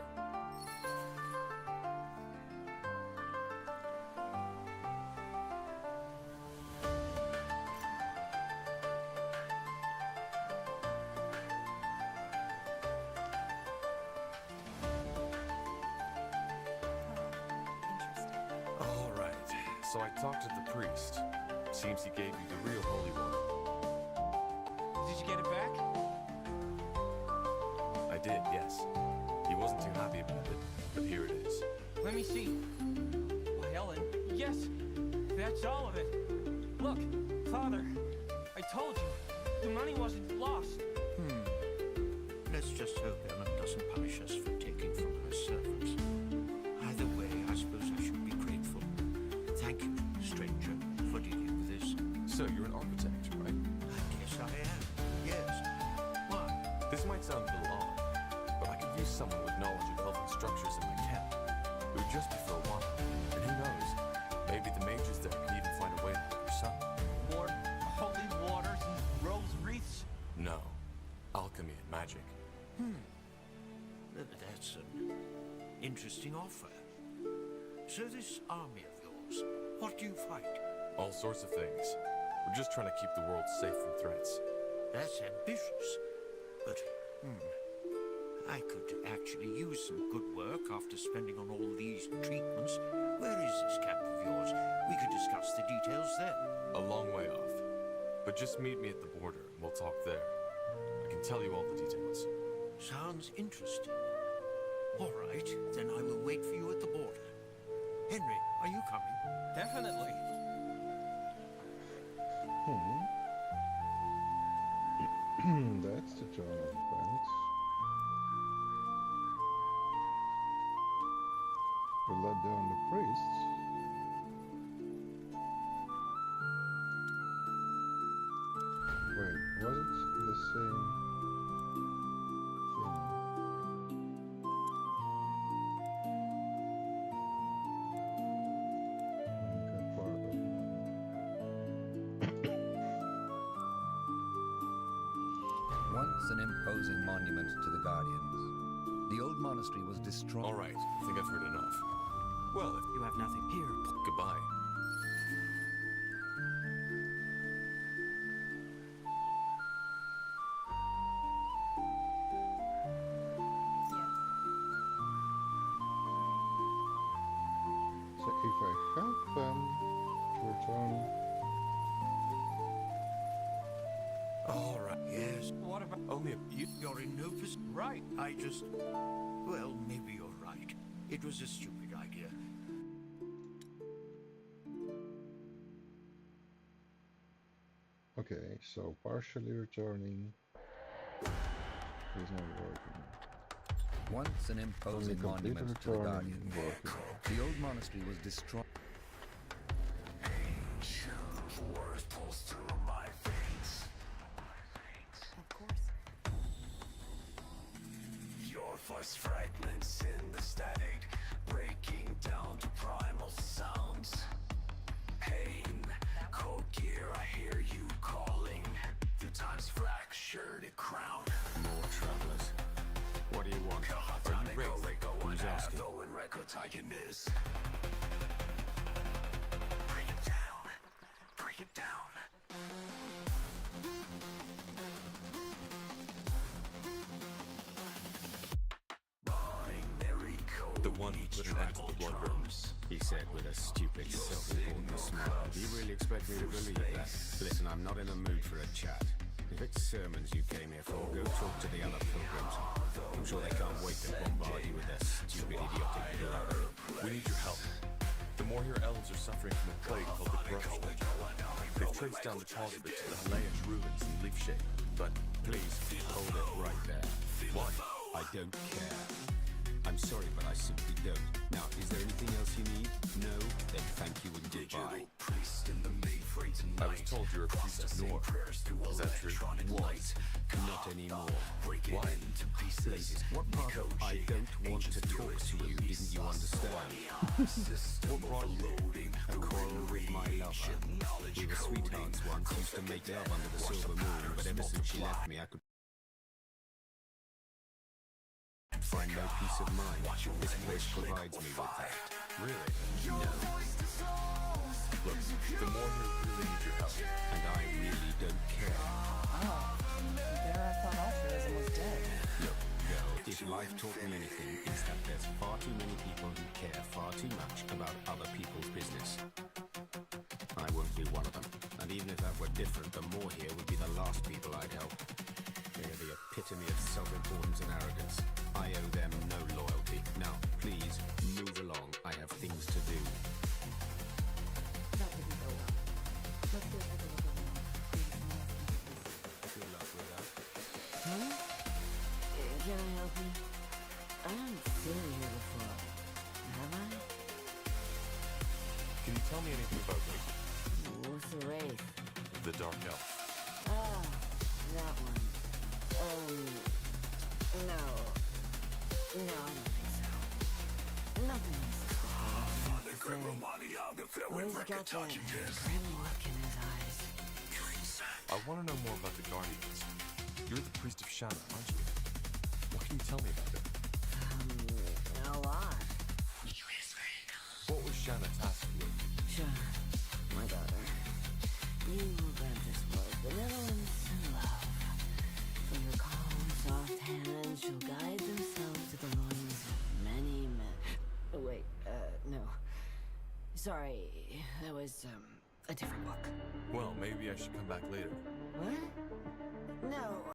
All right. So I talked to the priest. Seems he gave you the real holy water. Did you get it back? I did, yes. He wasn't too happy about it, but here it is. Let me see. Why, Ellen, yes, that's all of it. Look, Father, I told you, the money wasn't lost. Let's just hope Ellen doesn't punish us for taking from her servants. Either way, I suppose I should be grateful. Thank you, stranger, for dealing with this. So you're an architect, right? I guess I am, yes. Why? This might sound a little odd, but I could use someone with knowledge of elven structures in my camp. It would just be for a while, and who knows? Maybe the mages there could even find a way to help your son. More holy waters and rose wreaths? No. Alchemy and magic. That's an interesting offer. So this army of yours, what do you fight? All sorts of things. We're just trying to keep the world safe from threats. That's ambitious, but I could actually use some good work after spending on all these treatments. Where is this camp of yours? We could discuss the details there. A long way off. But just meet me at the border and we'll talk there. I can tell you all the details. Sounds interesting. All right, then I will wait for you at the border. Henry, are you coming? Definitely. That's the John of Events. We let down the priests. Wait, was it the same thing? Got part of it. Once an imposing monument to the Guardians, the old monastery was destroyed. All right, I think I've heard enough. Well, if you have nothing here, goodbye. So if I help them to return... All right, yes. What about... Only You're in no position. Right. I just... Well, maybe you're right. It was a stupid idea. Okay, so partially returning is not working. Once an imposing Only complete monument to the returning Guardians, working. the old monastery was destroyed. Worth pulls through my veins. Of course. Your voice fragments in the static, breaking down to primal sounds. Pain, cold gear, I hear you calling. The time's fractured a crown. More travelers. What do you want? Are you Wraith? Who's asking? Bring it down. Bring it down. The one who put an end to the blood burns. He said with a stupid, self-important smile. Do you really expect me to believe that? Listen, I'm not in the mood for a chat. If it's sermons you came here for, go talk to the other pilgrims. I'm sure they can't wait to bombard you with their stupid, idiotic blather. We need your help. The Moorhere elves are suffering from a plague called the corruption. They've traced down the cause of it to the Halayish ruins in Leafshade, but Please, hold it right there. why? I don't care. I'm sorry, but I simply don't. Now, is there anything else you need? No? Then thank you and goodbye. Priest in the Mage I was told you're a priest of Nor. Is that true? Was. Not anymore. Why? Please, what part of I don't want to talk to you didn't you understand? What brought you? A quarrel with my lover. We were sweethearts once, used to make love under the silver moon, but ever since she left me I could find no peace of mind. This place provides me with that. Really? No. Look, the more who really need your help. And I really don't care. Oh, there I thought altruism was dead. Look, girl, if life taught me anything, it's that there's far too many people who care far too much about other people's business. I won't be one of them. And even if that were different, the more here would be the last people I'd help. They are the epitome of self-importance and arrogance. I owe them no loyalty. Now, please, move along. I have things to do. That didn't go well. Let's do it again. Good luck with that. Huh? Can I help you? I haven't seen you here before. Have I? Can you tell me anything about Mage? What's the wraith? The Dark Elf. Ah, that one. No. No, I don't think so. Nothing is He's got that grim look in his eyes. I want to know more about the Guardians. You're the priest of Shanna, aren't you? What can you tell me about it? A lot. What was Shanna tasked with? Shanna, my daughter. You will grant this blood benevolence and love. From your calm, soft hands she'll guide themselves to the loins of many men. Oh, wait, no. Sorry, that was, a different book. Well, maybe I should come back later. What? No.